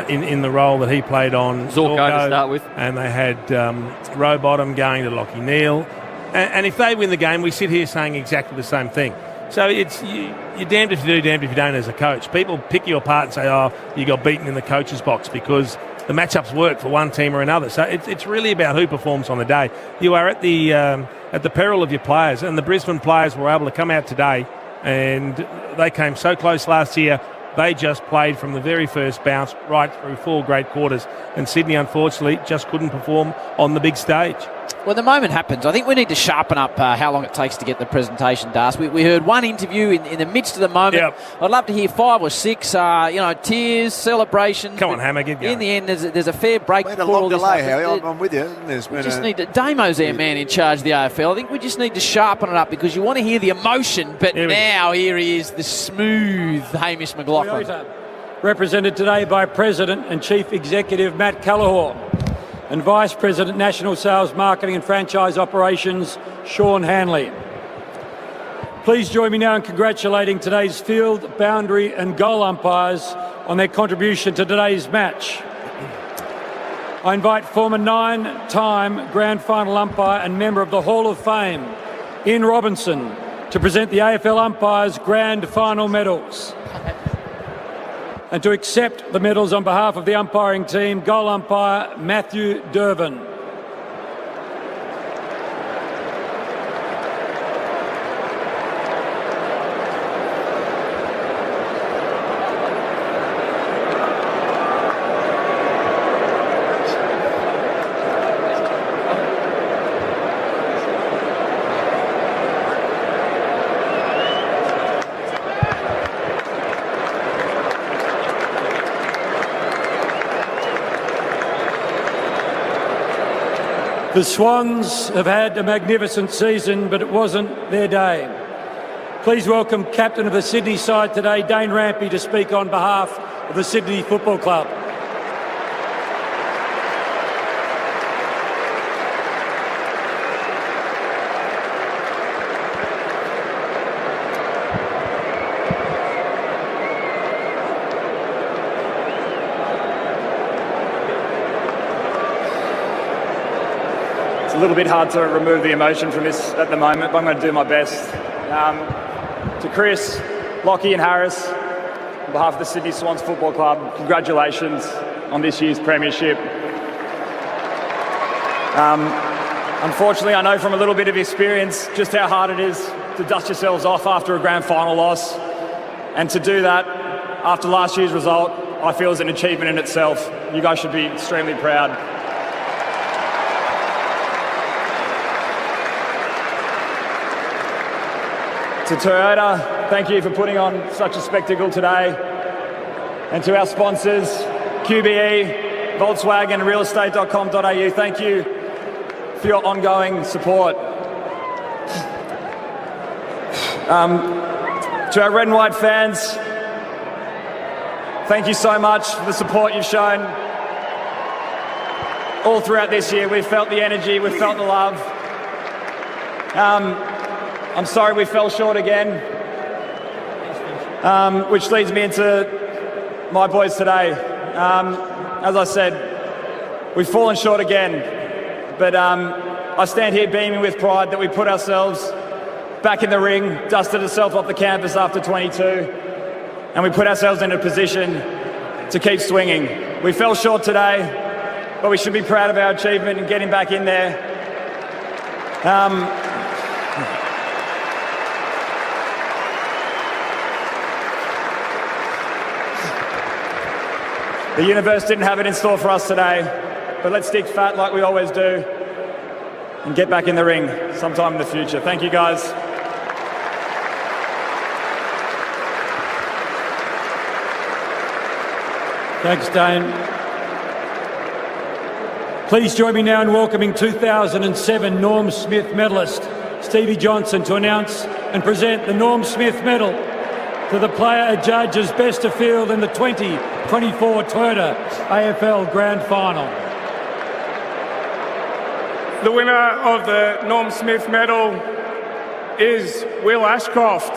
in the role that he played on Zorko to start with, and they had Rowbottom going to Lachie Neale, and if they win the game, we sit here saying exactly the same thing. So it's you're damned if you do, damned if you don't as a coach. People pick you apart and say, oh, you got beaten in the coach's box because the matchups work for one team or another. So it's really about who performs on the day. You are at the peril of your players, and the Brisbane players were able to come out today, and they came so close last year. They just played from the very first bounce right through 4 great quarters, and Sydney, unfortunately, just couldn't perform on the big stage. When the moment happens, I think we need to sharpen up how long it takes to get the presentation, Das. We heard one interview in the midst of the moment. Yep. I'd love to hear 5 or 6, tears, celebrations. Come on, Hammer, get going. In the end, there's a fair break. We had a long delay, Howie. I'm with you. There's been Damo's our man in charge of the AFL. I think we just need to sharpen it up because you want to hear the emotion, but now here he is, the smooth Hamish McLaughlin. Toyota, represented today by President and Chief Executive Matt Callahor and Vice President National Sales, Marketing and Franchise Operations Sean Hanley. Please join me now in congratulating today's field, boundary and goal umpires on their contribution to today's match. I invite former 9-time Grand Final umpire and member of the Hall of Fame, Ian Robinson, to present the AFL umpires' Grand Final medals. And to accept the medals on behalf of the umpiring team, goal umpire Matthew Dervin. The Swans have had a magnificent season, but it wasn't their day. Please welcome captain of the Sydney side today, Dane Rampy, to speak on behalf of the Sydney Football Club. A little bit hard to remove the emotion from this at the moment, but I'm going to do my best. To Chris, Lockie and Harris, on behalf of the Sydney Swans Football Club, congratulations on this year's premiership. Unfortunately, I know from a little bit of experience just how hard it is to dust yourselves off after a grand final loss. And to do that after last year's result, I feel is an achievement in itself. You guys should be extremely proud. To Toyota, thank you for putting on such a spectacle today. And to our sponsors, QBE, Volkswagen, realestate.com.au, thank you for your ongoing support. To our red and white fans, thank you so much for the support you've shown all throughout this year. We've felt the energy, we've felt the love. I'm sorry we fell short again, which leads me into my boys today. As I said, we've fallen short again, but I stand here beaming with pride that we put ourselves back in the ring, dusted ourselves off the canvas after 22, and we put ourselves in a position to keep swinging. We fell short today, but we should be proud of our achievement in getting back in there. The universe didn't have it in store for us today, but let's stick fat like we always do and get back in the ring sometime in the future. Thank you, guys. Thanks, Dane. Please join me now in welcoming 2007 Norm Smith medalist Stevie Johnson to announce and present the Norm Smith Medal to the player adjudged as best of field in the 2024 Toyota AFL Grand Final. The winner of the Norm Smith Medal is Will Ashcroft.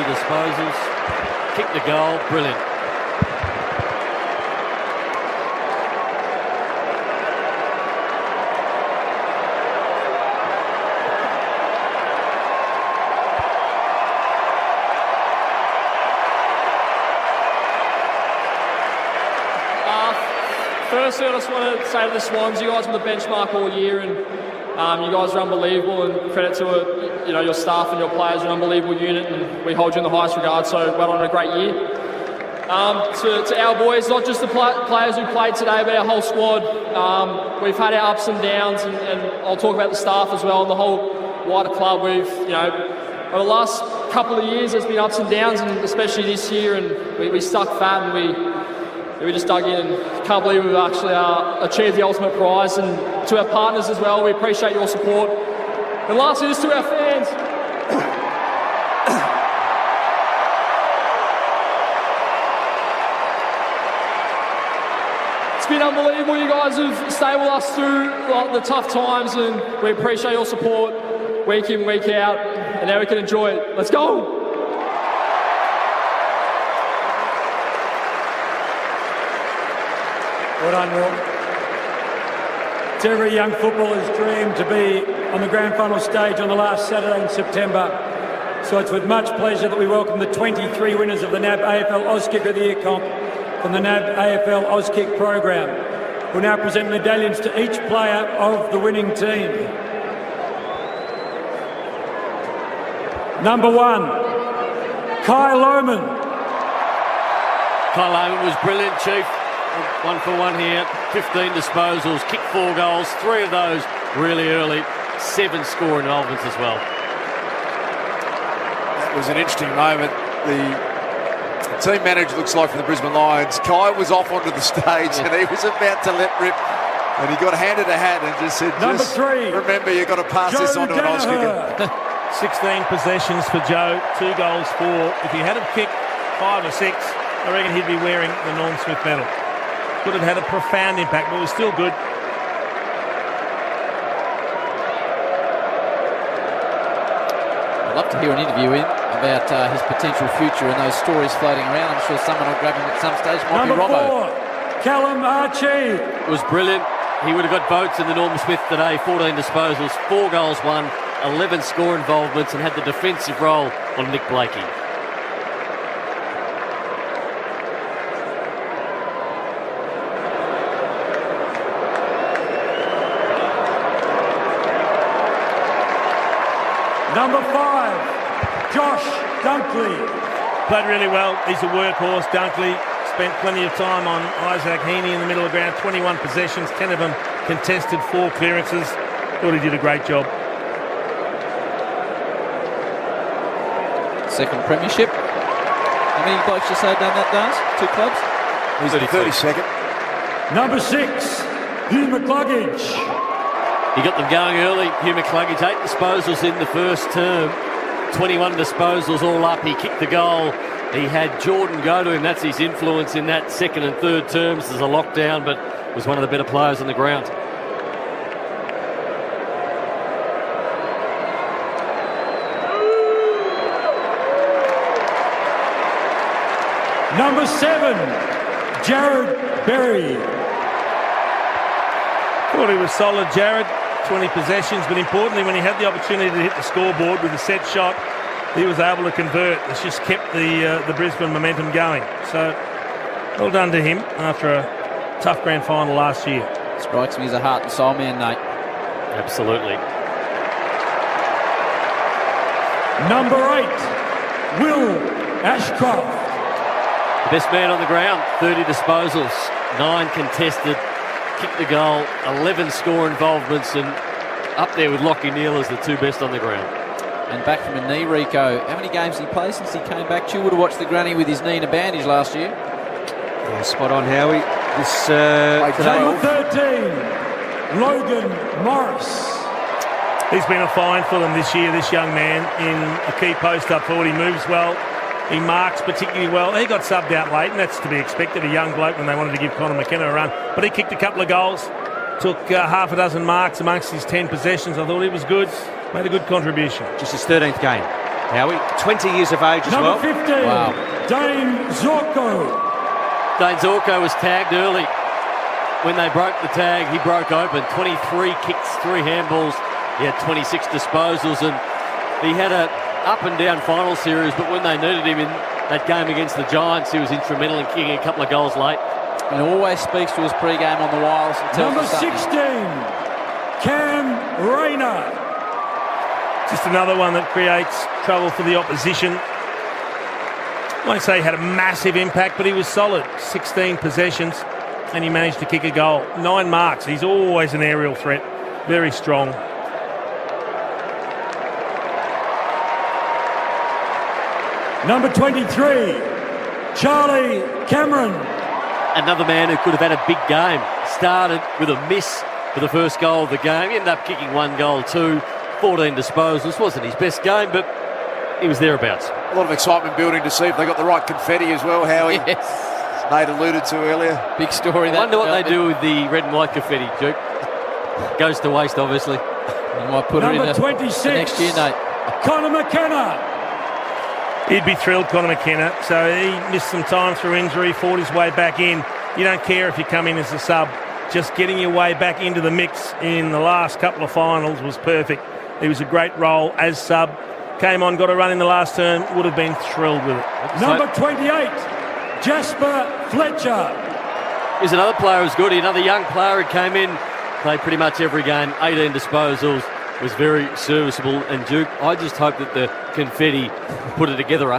Disposals, kick the goal, brilliant. Firstly, I just want to say to the Swans, you guys were the benchmark all year, and you guys are unbelievable. And credit to your staff and your players, you're an unbelievable unit, and we hold you in the highest regard. So well done on a great year. To our boys, not just the players who played today, but our whole squad. We've had our ups and downs, and I'll talk about the staff as well and the whole wider club. We've, over the last couple of years, there's been ups and downs, and especially this year, and we stuck fat and we just dug in, and can't believe we've actually achieved the ultimate prize. And to our partners as well, we appreciate your support. And lastly, just to our fans. It's been unbelievable. You guys have stayed with us through the tough times, and we appreciate your support week in, week out, and now we can enjoy it. Let's go! Well done, Will. It's every young footballer's dream to be on the grand final stage on the last Saturday in September. So it's with much pleasure that we welcome the 23 winners of the NAB AFL Auskick of the Year comp from the NAB AFL Auskick program. We'll now present medallions to each player of the winning team. Number 1, Kai Lohmann. Kai Lohmann was brilliant, Chief. 1 for 1 here, 15 disposals, kicked 4 goals, 3 of those really early, 7 score involvements as well. That was an interesting moment. The team manager, looks like, for the Brisbane Lions, Kai was off onto the stage and he was about to let rip, and he got handed a hat and just said, Number 3, remember, you've got to pass this on to an Auskicker. 16 possessions for Joe, 2 goals, 4. If he had have kicked 5 or 6, I reckon he'd be wearing the Norm Smith medal. Could have had a profound impact, but it was still good. I'd love to hear an interview about his potential future and those stories floating around. I'm sure someone will grab him at some stage. Might Number be Robbo. 4, Callum Archie. It was brilliant. He would have got votes in the Norm Smith today. 14 disposals, 4 goals, 1, 11 score involvements, and had the defensive role on Nick Blakey. Number 5, Josh Dunkley. Played really well. He's a workhorse. Dunkley spent plenty of time on Isaac Heaney in the middle of the ground. 21 possessions, 10 of them contested, 4 clearances. Thought he did a great job. Second premiership. How many blokes you say have done that, Dance? 2 clubs? He's the 32nd. Number 6, Hugh McCluggage. He got them going early. Hugh McCluggage, 8 disposals in the first term, 21 disposals all up. He kicked the goal. He had Jordan go to him. That's his influence in that second and third terms. There's a lockdown, but was one of the better players on the ground. Number 7, Jared Berry. Thought he was solid, Jared. 20 possessions, but importantly, when he had the opportunity to hit the scoreboard with a set shot, he was able to convert. It's just kept the Brisbane momentum going. So, well done to him after a tough grand final last year. Strikes me as a heart and soul man, Nate. Absolutely. Number 8, Will Ashcroft. The best man on the ground, 30 disposals, 9 contested, kicked the goal, 11 score involvements, and up there with Lockie Neal as the 2 best on the ground. And back from a knee, Rico. How many games did he play since he came back? You would have watched the granny with his knee in a bandage last year. Yeah, spot on, Howie. This Number 13, Logan Morris. He's been a find for them this year, this young man, in a key post up forward. He moves well. He marks particularly well. He got subbed out late, and that's to be expected, a young bloke when they wanted to give Connor McKenna a run. But he kicked a couple of goals, took half a dozen marks amongst his 10 possessions. I thought he was good, made a good contribution. Just his 13th game. Howie, 20 years of age as well. Number 15, wow. Dane Zorko. Dane Zorko was tagged early. When they broke the tag, he broke open. 23 kicks, 3 handballs. He had 26 disposals, and he had a up and down final series, but when they needed him in that game against the Giants, he was instrumental in kicking a couple of goals late. And always speaks to his pre-game on the wireless. Number 16, Cam Rayner. Just another one that creates trouble for the opposition. I won't say he had a massive impact, but he was solid. 16 possessions, and he managed to kick a goal. 9 marks. He's always an aerial threat. Very strong. Number 23, Charlie Cameron. Another man who could have had a big game. Started with a miss for the first goal of the game. He ended up kicking 1 goal too. 14 disposals. Wasn't his best game, but he was thereabouts. A lot of excitement building to see if they got the right confetti as well, Howie. Yes. Nate alluded to earlier. Big story. I wonder what they do with the red and white confetti, Duke. Goes to waste, obviously. You might put Number it in 26, next year, Nate. Conor McKenna. He'd be thrilled, Conor McKenna. So he missed some time through injury, fought his way back in. You don't care if you come in as a sub. Just getting your way back into the mix in the last couple of finals was perfect. He was a great role as sub. Came on, got a run in the last term. Would have been thrilled with it. Number 28, Jasper Fletcher. Here's another player who's good. Another young player who came in, played pretty much every game, 18 disposals, was very serviceable. And Duke, I just hope that the confetti put it together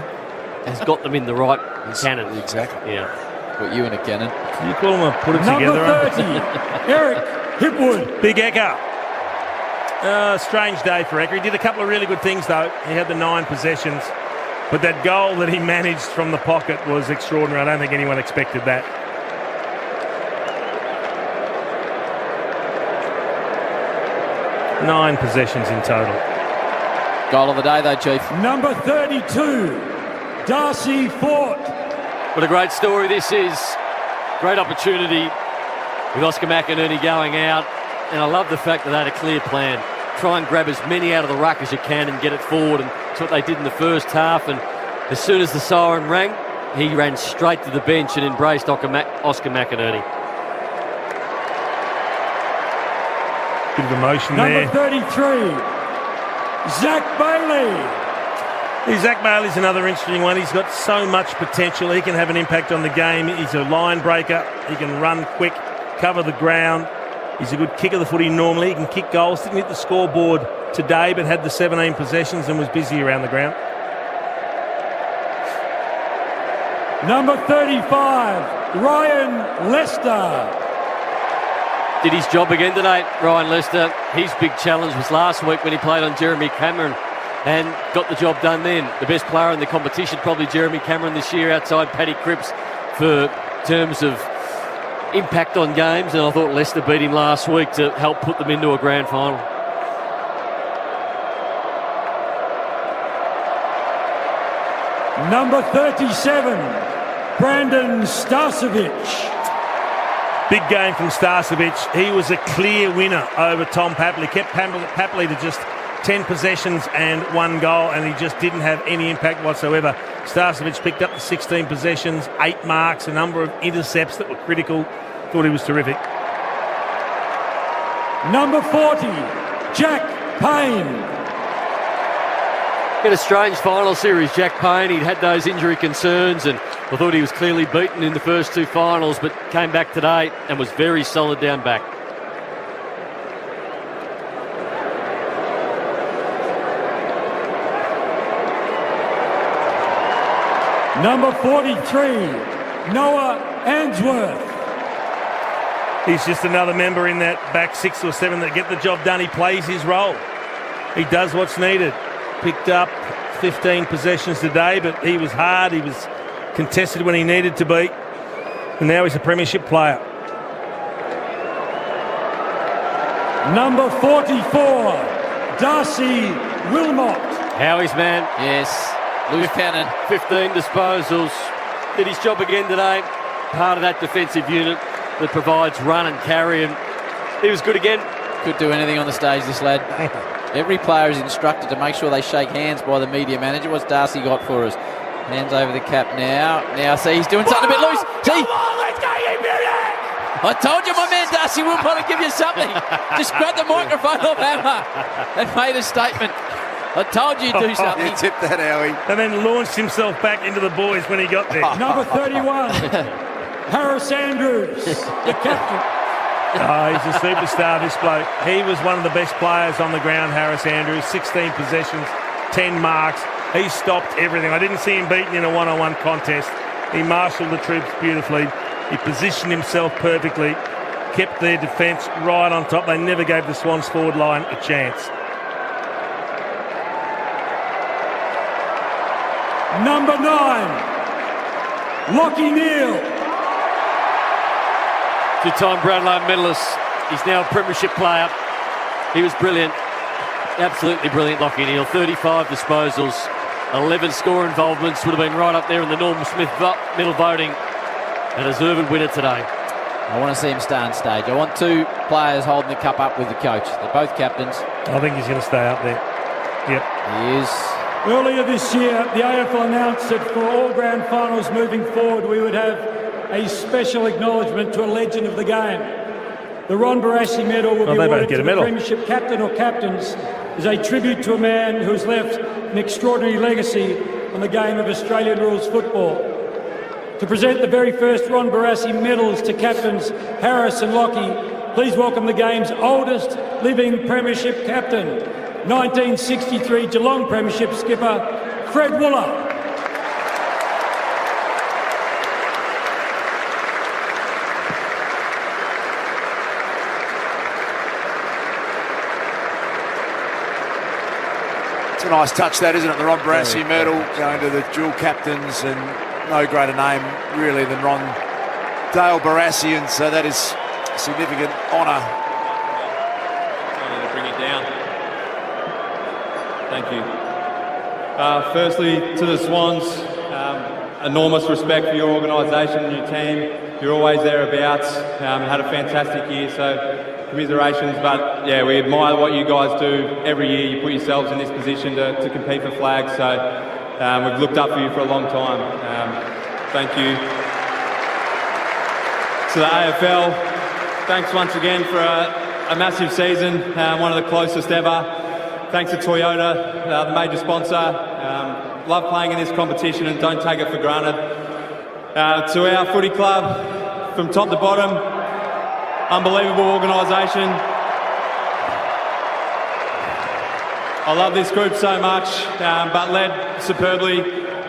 has got them in the right cannon. Exactly. Yeah. Put you in a cannon. You call them a put it together. Number 30, Eric Hipwood. Big Ecker. Strange day for Ecker. He did a couple of really good things, though. He had the 9 possessions. But that goal that he managed from the pocket was extraordinary. I don't think anyone expected that. Nine possessions in total. Goal of the day, though, Chief. Number 32, Darcy Fort. What a great story this is. Great opportunity with Oscar McInerney going out. And I love the fact that they had a clear plan. Try and grab as many out of the ruck as you can and get it forward. And that's what they did in the first half. And as soon as the siren rang, he ran straight to the bench and embraced Oscar McInerney. Bit of emotion Number there. 33, Zach Bailey. Zach Bailey's another interesting one. He's got so much potential. He can have an impact on the game. He's a line breaker. He can run quick, cover the ground. He's a good kick of the footy normally. He can kick goals. Didn't hit the scoreboard today, but had the 17 possessions and was busy around the ground. Number 35, Ryan Lester. Did his job again today, Ryan Lester. His big challenge was last week when he played on Jeremy Cameron and got the job done then. The best player in the competition, probably Jeremy Cameron this year, outside Paddy Cripps for terms of impact on games, and I thought Leicester beat him last week to help put them into a grand final. Number 37, Brandon Starcevic. Big game from Starcevic. He was a clear winner over Tom Papley. Kept Papley to just 10 possessions and 1 goal, and he just didn't have any impact whatsoever. Starcevic picked up the 16 possessions, 8 marks, a number of intercepts that were critical. Thought he was terrific. Number 40, Jack Payne. In a strange final series, Jack Payne, he'd had those injury concerns and I thought he was clearly beaten in the first 2 finals, but came back today and was very solid down back. Number 43, Noah Answorth. He's just another member in that back 6 or 7 that get the job done. He plays his role. He does what's needed. Picked up 15 possessions today, but he was hard. He was contested when he needed to be. And now he's a premiership player. Number 44, Darcy Wilmot. Howie's man. Yes. Loose cannon. 15 disposals. Did his job again today. Part of that defensive unit that provides run and carry, and he was good again. Could do anything on the stage, this lad. Every player is instructed to make sure they shake hands by the media manager. What's Darcy got for us? Hands over the cap now. Now, see, he's doing something a bit loose. See? Come on, let's go, you beauty! I told you my man Darcy Wilmot would give you something. Just grabbed the microphone off Hammer and made a statement. I told you to do something. You tipped that, Howie. And then launched himself back into the boys when he got there. Number 31, Harris Andrews, the captain. Oh, he's a superstar, this bloke. He was one of the best players on the ground, Harris Andrews. 16 possessions, 10 marks. He stopped everything. I didn't see him beaten in a one-on-one contest. He marshalled the troops beautifully. He positioned himself perfectly, kept their defence right on top. They never gave the Swans forward line a chance. Number 9, Lachie Neale. Two-time Brownlow medalist. He's now a premiership player. He was brilliant. Absolutely brilliant, Lachie Neale. 35 disposals, 11 score involvements. Would have been right up there in the Norman Smith medal voting. A deserved winner today. I want to see him stay on stage. I want two players holding the cup up with the coach. They're both captains. I think he's going to stay up there. Yep. He is. Earlier this year, the AFL announced that for all grand finals moving forward, we would have a special acknowledgement to a legend of the game. The Ron Barassi Medal will be awarded to the Premiership captain or captains as a tribute to a man who has left an extraordinary legacy on the game of Australian rules football. To present the very first Ron Barassi medals to captains Harris and Lachie, please welcome the game's oldest living Premiership captain, 1963 Geelong Premiership skipper, Fred Wooler. It's a nice touch, that, isn't it? The Ron Barassi medal going to the dual captains, and no greater name really than Ron Dale Barassi, and so that is a significant honour. I need to bring it down. Thank you. Firstly, to the Swans, enormous respect for your organisation and your team. You're always thereabouts. Had a fantastic year, so commiserations. But yeah, we admire what you guys do every year. You put yourselves in this position to compete for flags, so we've looked up for you for a long time. Thank you. To the AFL, thanks once again for a massive season, one of the closest ever. Thanks to Toyota, the major sponsor. Love playing in this competition and don't take it for granted. To our footy club, from top to bottom, unbelievable organisation. I love this group so much, but led superbly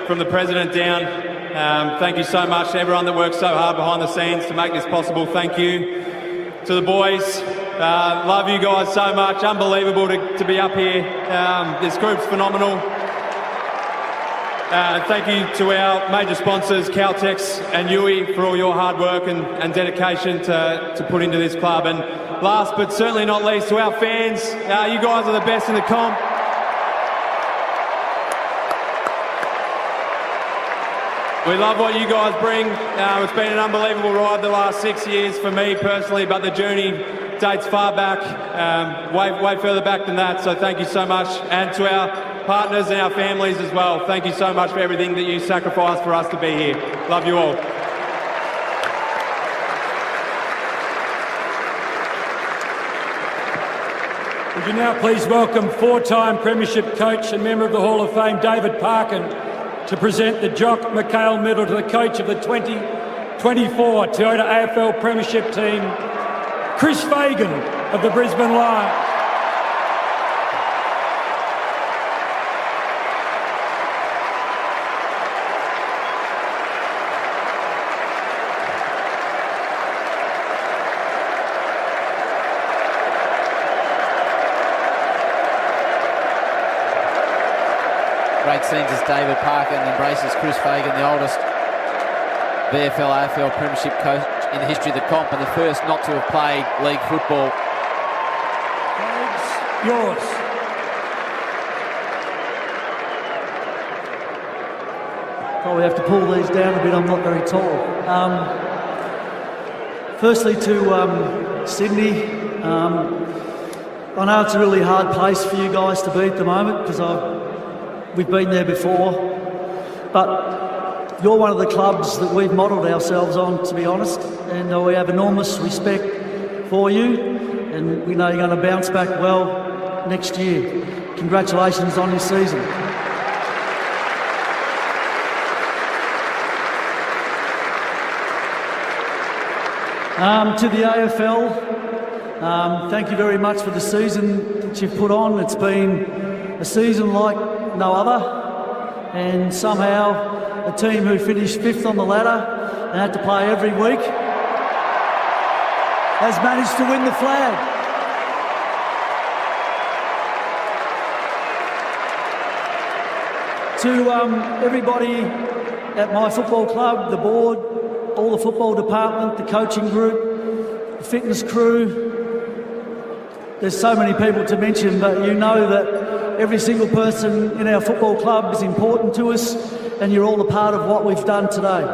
from the president down. Thank you so much to everyone that works so hard behind the scenes to make this possible. Thank you. To the boys, love you guys so much. Unbelievable to be up here. This group's phenomenal. Thank you to our major sponsors, Caltex and Yui, for all your hard work and dedication to put into this club. And last but certainly not least, to our fans, you guys are the best in the comp. We love what you guys bring. It's been an unbelievable ride the last 6 years for me personally, but the journey dates far back, way further back than that. So thank you so much. And to our partners and our families as well, thank you so much for everything that you sacrificed for us to be here. Love you all. Would you now please welcome four-time Premiership coach and member of the Hall of Fame, David Parkin, to present the Jock McHale Medal to the coach of the 2024 Toyota AFL Premiership team, Chris Fagan of the Brisbane Lions. Great scenes as David Parkin embraces Chris Fagan, the oldest VFL AFL Premiership coach in the history of the comp and the first not to have played league football. Yours. Probably have to pull these down a bit, I'm not very tall. Firstly to Sydney, I know it's a really hard place for you guys to be at the moment because we've been there before, but you're one of the clubs that we've modelled ourselves on, to be honest, and we have enormous respect for you, and we know you're going to bounce back well next year. Congratulations on your season. To the AFL, thank you very much for the season that you've put on. It's been a season like no other, and somehow a team who finished 5th on the ladder and had to play every week has managed to win the flag. To everybody at my football club, the board, all the football department, the coaching group, the fitness crew, there's so many people to mention, but you know that every single person in our football club is important to us, and you're all a part of what we've done today.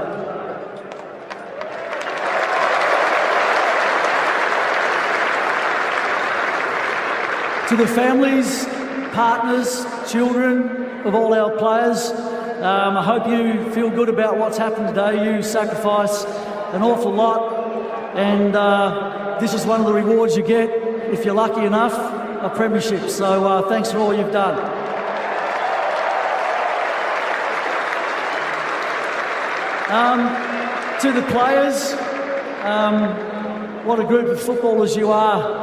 To the families, partners, children of all our players, I hope you feel good about what's happened today. You sacrifice an awful lot, and this is one of the rewards you get, if you're lucky enough, a premiership. So thanks for all you've done. To the players, what a group of footballers you are.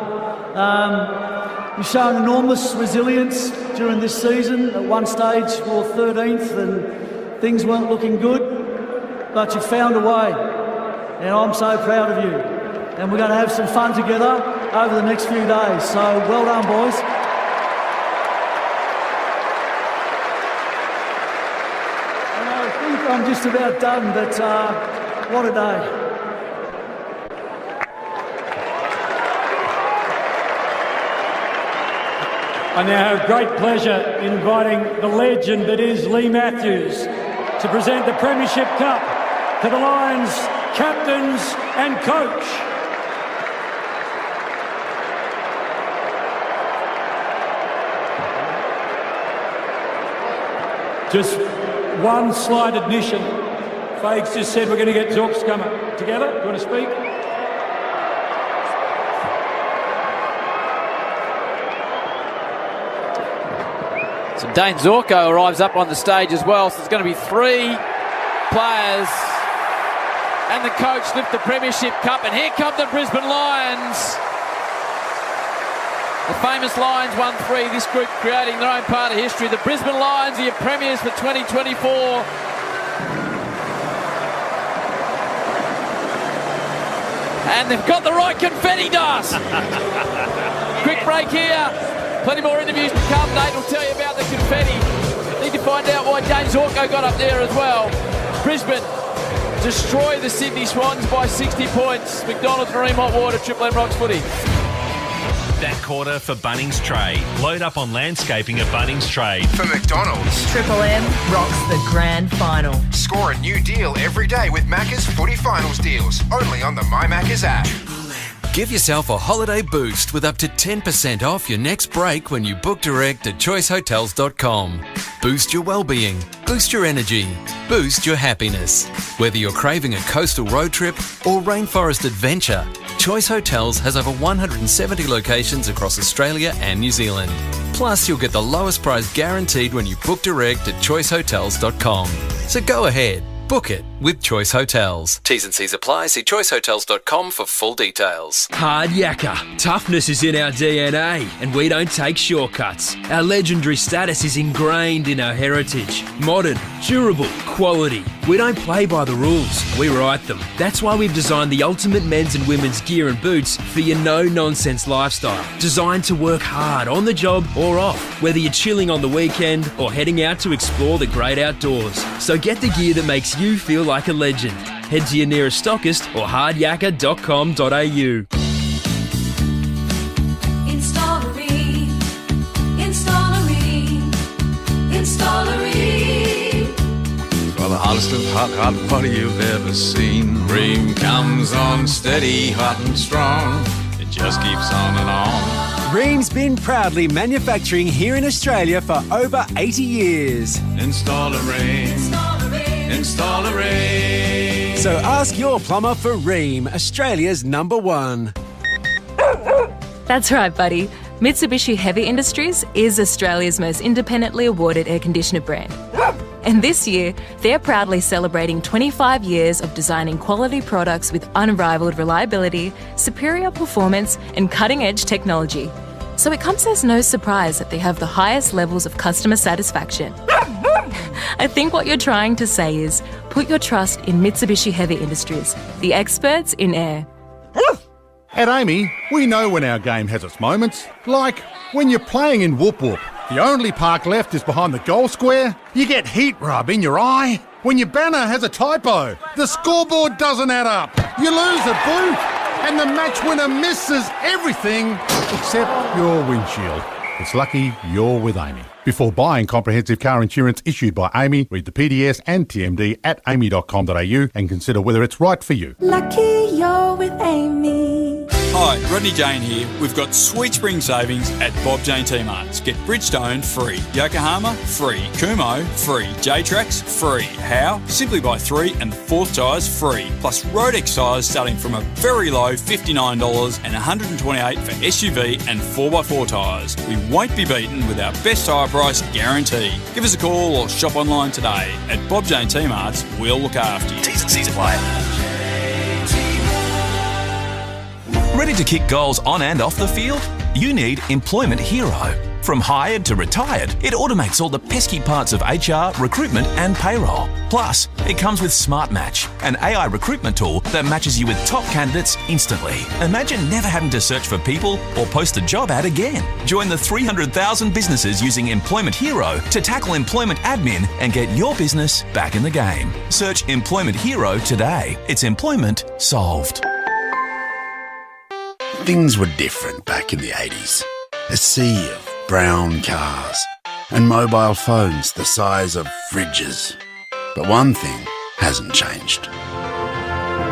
You've shown enormous resilience during this season. At one stage, we were 13th and things weren't looking good, but you found a way, and I'm so proud of you. And we're going to have some fun together over the next few days. So well done, boys. And I think I'm just about done, but what a day. I now have great pleasure in inviting the legend that is Lee Matthews to present the Premiership Cup to the Lions captains and coach. Just one slight admission. Fags just said we're going to get Zorks coming together. Do you want to speak? So Dane Zorko arrives up on the stage as well. So there's going to be 3 players and the coach lift the Premiership Cup. And here come the Brisbane Lions. The famous Lions won 3. This group creating their own part of history. The Brisbane Lions are your premiers for 2024. And they've got the right confetti dust. Quick break here. Plenty more interviews to come. Nate will tell you about the confetti. Need to find out why Dane Zorko got up there as well. Brisbane destroy the Sydney Swans by 60 points. McDonald's Marine Hot Water, Triple M Rocks Footy. That quarter for Bunnings Trade. Load up on landscaping at Bunnings Trade. For McDonald's, Triple M rocks the grand final. Score a new deal every day with Macca's Footy Finals deals. Only on the My Macca's app. Give yourself a holiday boost with up to 10% off your next break when you book direct at choicehotels.com. Boost your well-being, boost your energy, boost your happiness. Whether you're craving a coastal road trip or rainforest adventure, Choice Hotels has over 170 locations across Australia and New Zealand. Plus, you'll get the lowest price guaranteed when you book direct at choicehotels.com. So go ahead. Book it with Choice Hotels. T's and C's apply. See choicehotels.com for full details. Hard yakka. Toughness is in our DNA, and we don't take shortcuts. Our legendary status is ingrained in our heritage. Modern, durable, quality. We don't play by the rules, we write them. That's why we've designed the ultimate men's and women's gear and boots for your no-nonsense lifestyle. Designed to work hard on the job or off, whether you're chilling on the weekend or heading out to explore the great outdoors. So get the gear that makes you feel like a legend. Head to your nearest stockist or hardyakka.com.au. For the hottest of hot water you've ever seen. Ream comes on steady, hot and strong. It just keeps on and on. Ream's been proudly manufacturing here in Australia for over 80 years. Install a Ream. Install a Ream. So ask your plumber for Ream, Australia's #1. That's right, buddy. Mitsubishi Heavy Industries is Australia's most independently awarded air conditioner brand. And this year, they're proudly celebrating 25 years of designing quality products with unrivaled reliability, superior performance, and cutting-edge technology. So it comes as no surprise that they have the highest levels of customer satisfaction. I think what you're trying to say is, put your trust in Mitsubishi Heavy Industries, the experts in air. At Amy, we know when our game has its moments. Like when you're playing in Whoop Whoop, the only park left is behind the goal square. You get heat rub in your eye. When your banner has a typo, the scoreboard doesn't add up. You lose a boot, and the match winner misses everything except your windshield. It's lucky you're with Amy. Before buying comprehensive car insurance issued by Amy, read the PDS and TMD at amy.com.au and consider whether it's right for you. Lucky you're with Amy. Hi, Rodney Jane here. We've got sweet spring savings at Bob Jane T-Marts. Get Bridgestone free, Yokohama free, Kumho free, J-Trax free. How? Simply buy 3 and the 4th tyres free. Plus Rodex tyres starting from a very low $59 and $128 for SUV and 4x4 tyres. We won't be beaten with our best tyre price guarantee. Give us a call or shop online today. At Bob Jane T-Marts, we'll look after you. T's and C's apply. Ready to kick goals on and off the field? You need Employment Hero. From hired to retired, it automates all the pesky parts of HR, recruitment and payroll. Plus, it comes with Smart Match, an AI recruitment tool that matches you with top candidates instantly. Imagine never having to search for people or post a job ad again. Join the 300,000 businesses using Employment Hero to tackle employment admin and get your business back in the game. Search Employment Hero today. It's employment solved. Things were different back in the 80s. A sea of brown cars and mobile phones the size of fridges. But one thing hasn't changed.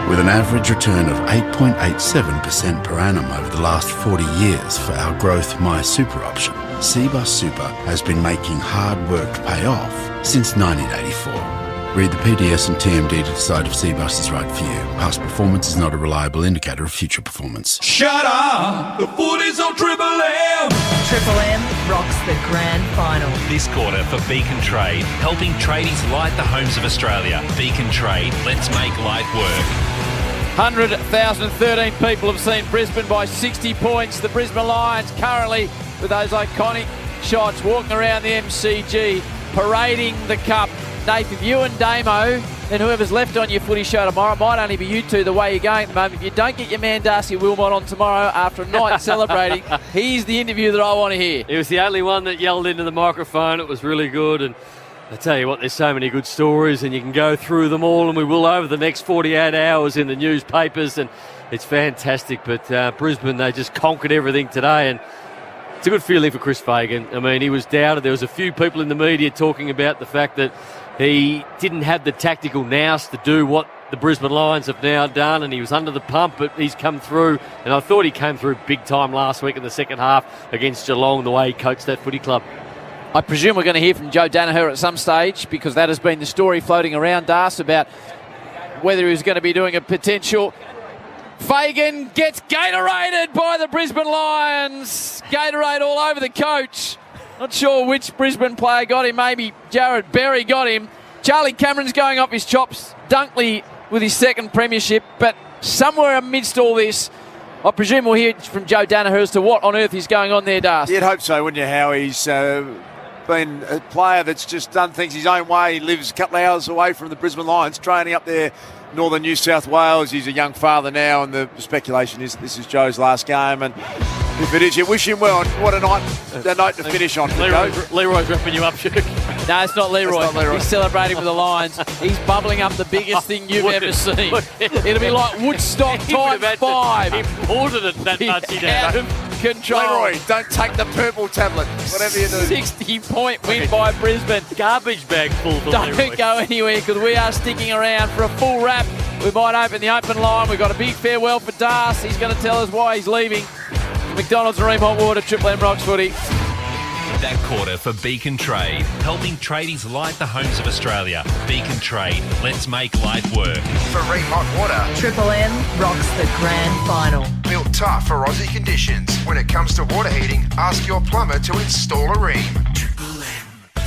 With an average return of 8.87% per annum over the last 40 years for our Growth My Super option, Cbus Super has been making hard work pay off since 1984. Read the PDS and TMD to decide if Cbus is right for you. Past performance is not a reliable indicator of future performance. Shut up! The footy's on Triple M! Triple M rocks the grand final. This quarter for Beacon Trade, helping tradies light the homes of Australia. Beacon Trade, let's make light work. 100,013 people have seen Brisbane by 60 points. The Brisbane Lions currently with those iconic shots walking around the MCG, parading the cup. Nathan, you and Damo, and whoever's left on your footy show tomorrow, it might only be you two the way you're going at the moment. If you don't get your man Darcy Wilmot on tomorrow after a night celebrating, he's the interview that I want to hear. He was the only one that yelled into the microphone. It was really good, and I tell you what, there's so many good stories, and you can go through them all, and we will over the next 48 hours in the newspapers, and it's fantastic. But Brisbane, they just conquered everything today, and it's a good feeling for Chris Fagan. I mean, he was doubted. There was a few people in the media talking about the fact that he didn't have the tactical nous to do what the Brisbane Lions have now done, and he was under the pump, but he's come through, and I thought he came through big time last week in the second half against Geelong, the way he coached that footy club. I presume we're going to hear from Joe Danaher at some stage, because that has been the story floating around, Das, about whether he's going to be doing a potential. Fagan gets Gatoraded by the Brisbane Lions. Gatorade all over the coach. Not sure which Brisbane player got him. Maybe Jared Berry got him. Charlie Cameron's going off his chops. Dunkley with his second premiership. But somewhere amidst all this, I presume we'll hear from Joe Danaher as to what on earth is going on there, Das. You'd hope so, wouldn't you, Howie? He's been a player that's just done things his own way. He lives a couple of hours away from the Brisbane Lions, training up there, northern New South Wales. He's a young father now, and the speculation is this is Joe's last game. And if it is, you wish him well. What a night to finish on. Leroy's wrapping you up, Shug. No, it's not Leroy. He's celebrating with the Lions. He's bubbling up the biggest thing you've ever seen. It'll be like Woodstock times 5. Imported it that much, he out of control. Leroy, don't take the purple tablet. Whatever you do. 60-point win by Brisbane. Garbage bag full for Leroy. Don't go anywhere, because we are sticking around for a full wrap. We might open the open line. We've got a big farewell for Das. He's going to tell us why he's leaving. McDonald's Marine Hot Water, Triple M Rocks Footy. That quarter for Beacon Trade, helping tradies light the homes of Australia. Beacon Trade, let's make light work. For Ream Hot Water, Triple M rocks the grand final. built tough for Aussie conditions. When it comes to water heating, ask your plumber to install a Ream.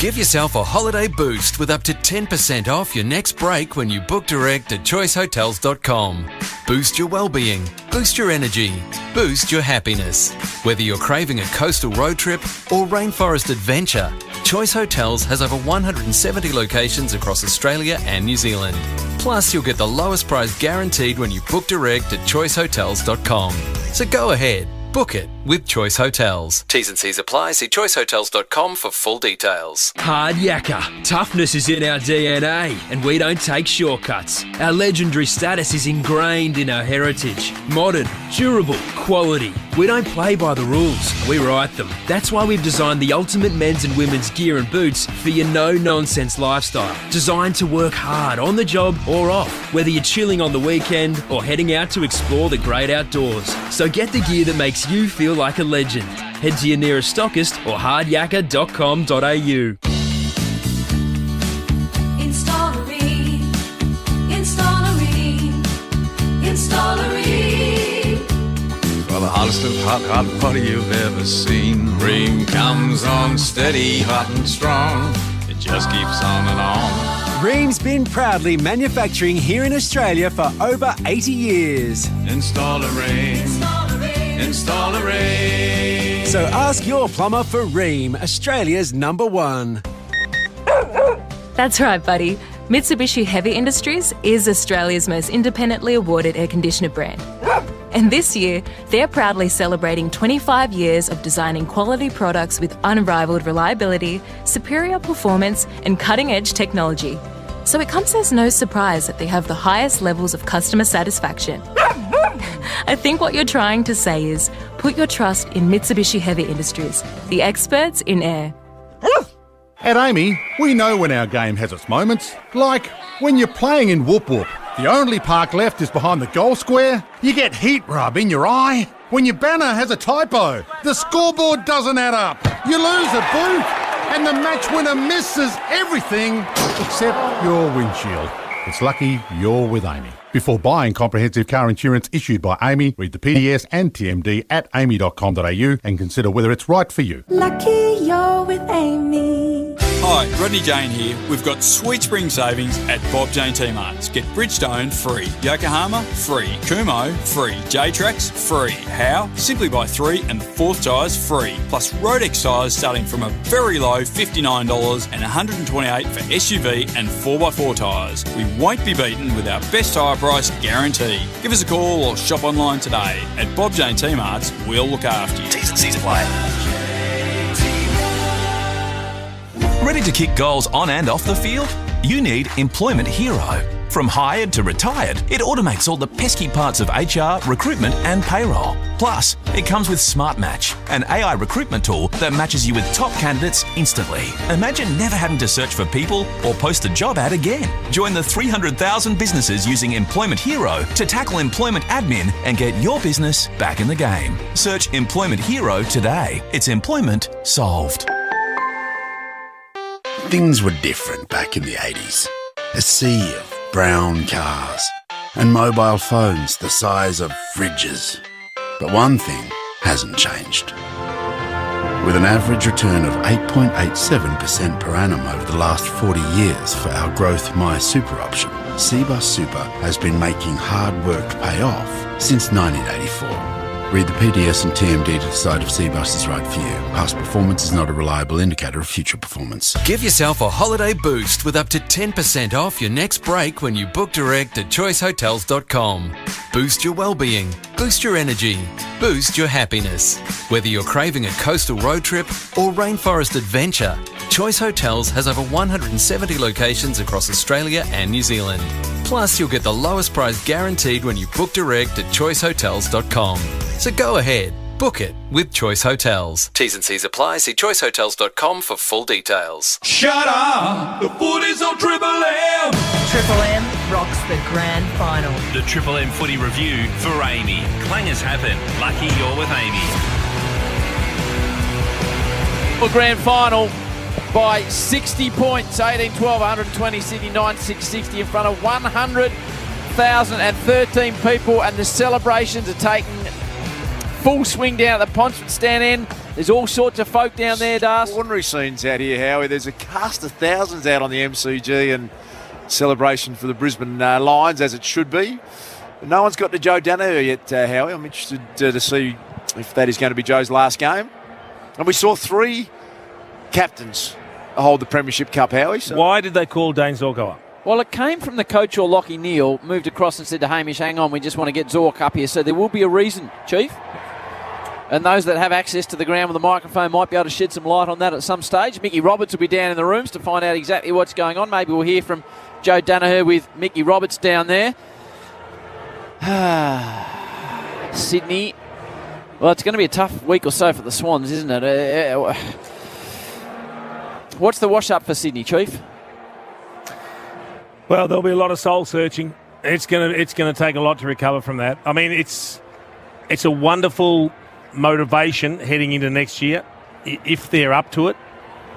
Give yourself a holiday boost with up to 10% off your next break when you book direct at choicehotels.com. Boost your well-being, boost your energy, boost your happiness. Whether you're craving a coastal road trip or rainforest adventure, Choice Hotels has over 170 locations across Australia and New Zealand. Plus, you'll get the lowest price guaranteed when you book direct at choicehotels.com. So go ahead, book it with Choice Hotels. T's and C's apply. See choicehotels.com for full details. Hard yakka. Toughness is in our DNA, and we don't take shortcuts. Our legendary status is ingrained in our heritage. Modern, durable, quality. We don't play by the rules, we write them. That's why we've designed the ultimate men's and women's gear and boots for your no-nonsense lifestyle. Designed to work hard on the job or off, whether you're chilling on the weekend or heading out to explore the great outdoors. So get the gear that makes you feel like a legend. Head to your nearest stockist or hardyakka.com.au. For the hottest of hot water you've ever seen. Ream comes on steady, hot and strong. It just keeps on and on. Ream's been proudly manufacturing here in Australia for over 80 years. Install a Ream. Install a Ream. So ask your plumber for Ream, Australia's #1. That's right, buddy. Mitsubishi Heavy Industries is Australia's most independently awarded air conditioner brand. And this year, they're proudly celebrating 25 years of designing quality products with unrivaled reliability, superior performance, and cutting-edge technology. So it comes as no surprise that they have the highest levels of customer satisfaction. I think what you're trying to say is, put your trust in Mitsubishi Heavy Industries, the experts in air. At Amy, we know when our game has its moments. Like when you're playing in Whoop Whoop. The only park left is behind the goal square. You get heat rub in your eye. When your banner has a typo. The scoreboard doesn't add up. You lose a boot. And the match winner misses everything except your windshield. It's lucky you're with Amy. Before buying comprehensive car insurance issued by Amy, read the PDS and TMD at amy.com.au and consider whether it's right for you. Lucky you're with Amy. Hi, Rodney Jane here. We've got sweet spring savings at Bob Jane T-Marts. Get Bridgestone free, Yokohama free, Kumo free, J-Trax free. How? Simply buy 3 and the 4th tyres free. Plus Rodex tyres starting from a very low $59 and $128 for SUV and 4x4 tyres. We won't be beaten with our best tyre price guarantee. Give us a call or shop online today. At Bob Jane T-Marts, we'll look after you. T's and C's apply. Ready to kick goals on and off the field? You need Employment Hero. From hired to retired, it automates all the pesky parts of HR, recruitment and payroll. Plus, it comes with Smart Match, an AI recruitment tool that matches you with top candidates instantly. Imagine never having to search for people or post a job ad again. Join the 300,000 businesses using Employment Hero to tackle employment admin and get your business back in the game. Search Employment Hero today. It's employment solved. Things were different back in the 80s. A sea of brown cars and mobile phones the size of fridges. But one thing hasn't changed. With an average return of 8.87% per annum over the last 40 years for our Growth My Super option, Cbus Super has been making hard work pay off since 1984. Read the PDS and TMD to decide if Cbus is right for you. Past performance is not a reliable indicator of future performance. Give yourself a holiday boost with up to 10% off your next break when you book direct at choicehotels.com. Boost your well-being, boost your energy, boost your happiness. Whether you're craving a coastal road trip or rainforest adventure, Choice Hotels has over 170 locations across Australia and New Zealand. Plus, you'll get the lowest price guaranteed when you book direct at choicehotels.com. So go ahead, book it with Choice Hotels. T's and C's apply. See choicehotels.com for full details. Shut up! The footy's on Triple M! Triple M rocks the grand final. The Triple M footy review for Amy. Clangers happen. Lucky you're with Amy. Grand final by 60 points, 18-12, 120 Sydney, 96-60 in front of 100,013 people, and the celebrations are taking full swing down at the Ponsford stand end. There's all sorts of folk down there, Das. Ordinary scenes out here, Howie. There's a cast of thousands out on the MCG and celebration for the Brisbane Lions, as it should be. No one's got to Joe Danaher yet, Howie. I'm interested to see if that is going to be Joe's last game. And we saw 3 captains hold the Premiership Cup, Howie. So. Why did they call Dane Zorko up? Well, it came from the coach or Lockie Neal, moved across and said to Hamish, hang on, we just want to get Zork up here. So there will be a reason, Chief. And those that have access to the ground with a microphone might be able to shed some light on that at some stage. Mickey Roberts will be down in the rooms to find out exactly what's going on. Maybe we'll hear from Joe Danaher with Mickey Roberts down there. Sydney. Well, it's going to be a tough week or so for the Swans, isn't it? What's the wash-up for Sydney, Chief? Well, there'll be a lot of soul searching. It's going to take a lot to recover from that. I mean, it's a wonderful motivation heading into next year if they're up to it,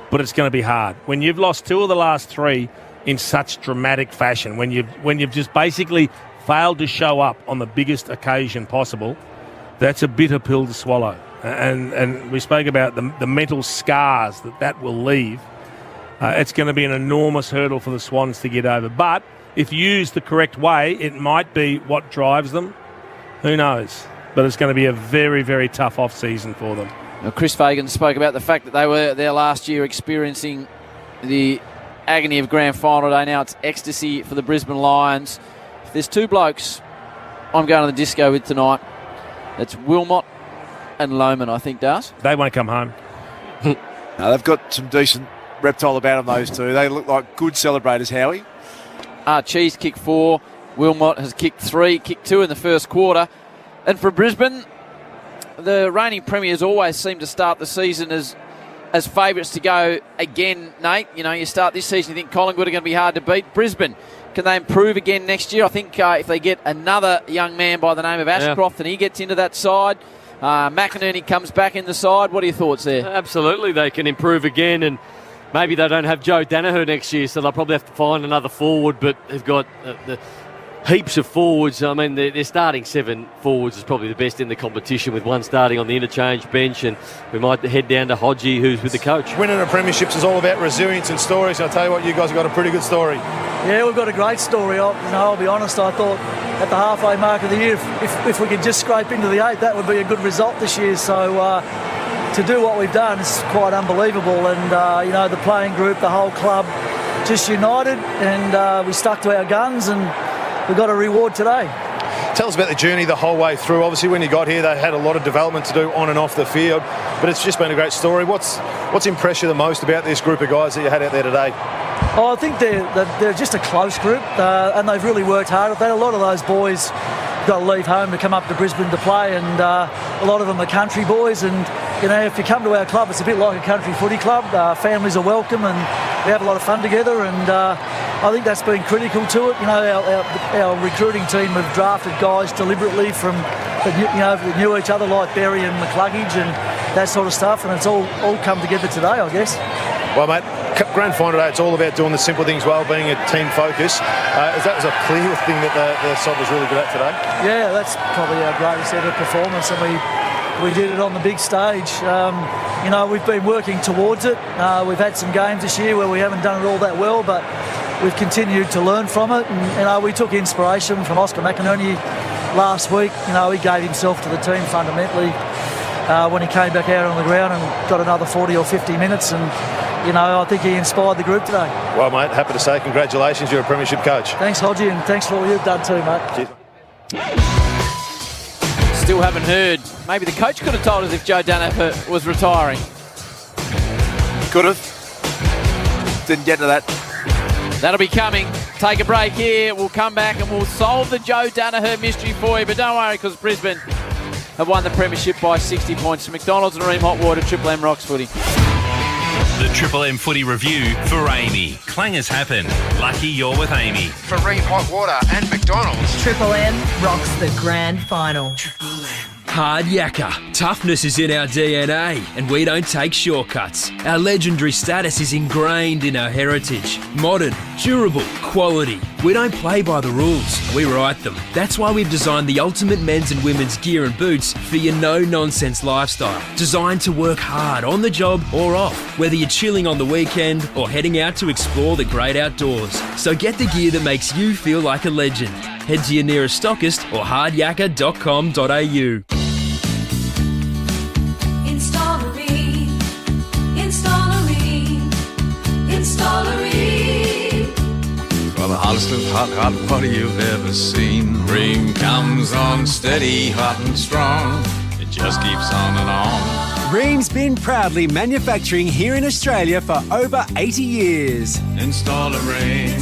but it's going to be hard when you've lost 2 of the last 3 in such dramatic fashion. When you've just basically failed to show up on the biggest occasion possible, that's a bitter pill to swallow. And we spoke about the mental scars that will leave. It's going to be an enormous hurdle for the Swans to get over. But if used the correct way, it might be what drives them. Who knows? But it's going to be a very, very tough off-season for them. Now, Chris Fagan spoke about the fact that they were there last year experiencing the agony of grand final day. Now it's ecstasy for the Brisbane Lions. If there's 2 blokes I'm going to the disco with tonight, it's Wilmot and Lohman, I think, Das. They won't come home. No, they've got some decent reptile about them, those 2. They look like good celebrators, Howie. Cheese kicked 4. Wilmot has kicked 3, kicked 2 in the first quarter. And for Brisbane, the reigning premiers always seem to start the season as favourites to go again, Nate. You know, you start this season, you think Collingwood are going to be hard to beat. Brisbane, can they improve again next year? I think if they get another young man by the name of Ashcroft and he gets into that side, McInerney comes back in the side. What are your thoughts there? Absolutely, they can improve again, and maybe they don't have Joe Danaher next year, so they'll probably have to find another forward, but they've got the heaps of forwards. I mean, their starting 7 forwards is probably the best in the competition, with one starting on the interchange bench, and we might head down to Hodgie, who's with the coach. Winning a premierships is all about resilience and stories, and I'll tell you what, you guys have got a pretty good story. Yeah, we've got a great story. I'll be honest, I thought at the halfway mark of the year, if we could just scrape into the 8, that would be a good result this year. So to do what we've done is quite unbelievable, and the playing group, the whole club just united, and we stuck to our guns, and we got a reward today. Tell us about the journey the whole way through. Obviously, when you got here, they had a lot of development to do on and off the field, but it's just been a great story. What's impressed you the most about this group of guys that you had out there today? Oh, I think they're just a close group, and they've really worked hard. A lot of those boys got to leave home to come up to Brisbane to play, and a lot of them are country boys, and if you come to our club, it's a bit like a country footy club. Families are welcome, and we have a lot of fun together, and I think that's been critical to it. Our recruiting team have drafted guys deliberately that knew each other, like Berry and McCluggage and that sort of stuff, and it's all come together today, I guess. Well, mate, grand final day, it's all about doing the simple things well, being a team focus. That was a clear thing that the side was really good at today. Yeah, that's probably our greatest ever performance, and we did it on the big stage. We've been working towards it. We've had some games this year where we haven't done it all that well, but we've continued to learn from it. And we took inspiration from Oscar McInerney last week. He gave himself to the team fundamentally when he came back out on the ground and got another 40 or 50 minutes. And I think he inspired the group today. Well, mate, happy to say congratulations. You're a premiership coach. Thanks, Hodgie, and thanks for all you've done too, mate. Cheers. Still haven't heard. Maybe the coach could have told us if Joe Danaher was retiring. Could have. Didn't get to that. That'll be coming. Take a break here. We'll come back and we'll solve the Joe Danaher mystery for you. But don't worry, because Brisbane have won the premiership by 60 points. McDonald's and Ream Hot Water, Triple M Rocks Footy. The Triple M Footy Review for Amy. Clangers happen. Lucky you're with Amy. For Ream Hot Water and McDonald's. Triple M rocks the grand final. Triple M. Hard yakka. Toughness is in our DNA, and we don't take shortcuts. Our legendary status is ingrained in our heritage. Modern, durable, quality. We don't play by the rules, we write them. That's why we've designed the ultimate men's and women's gear and boots for your no-nonsense lifestyle. Designed to work hard on the job or off, whether you're chilling on the weekend or heading out to explore the great outdoors. So get the gear that makes you feel like a legend. Head to your nearest stockist or hardyakka.com.au. For the hottest of hot water you've ever seen. Ream comes on steady, hot and strong. It just keeps on and on. Ream's been proudly manufacturing here in Australia for over 80 years. Install a Ream.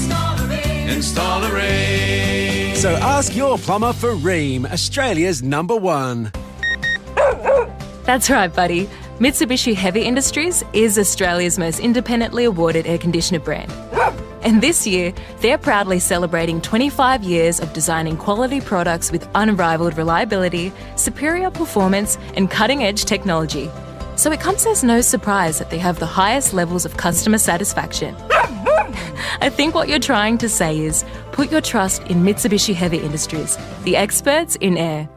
Install a Ream. So ask your plumber for Ream, Australia's #1. That's right, buddy. Mitsubishi Heavy Industries is Australia's most independently awarded air conditioner brand. And this year, they're proudly celebrating 25 years of designing quality products with unrivaled reliability, superior performance, and cutting-edge technology. So it comes as no surprise that they have the highest levels of customer satisfaction. I think what you're trying to say is, put your trust in Mitsubishi Heavy Industries, the experts in air.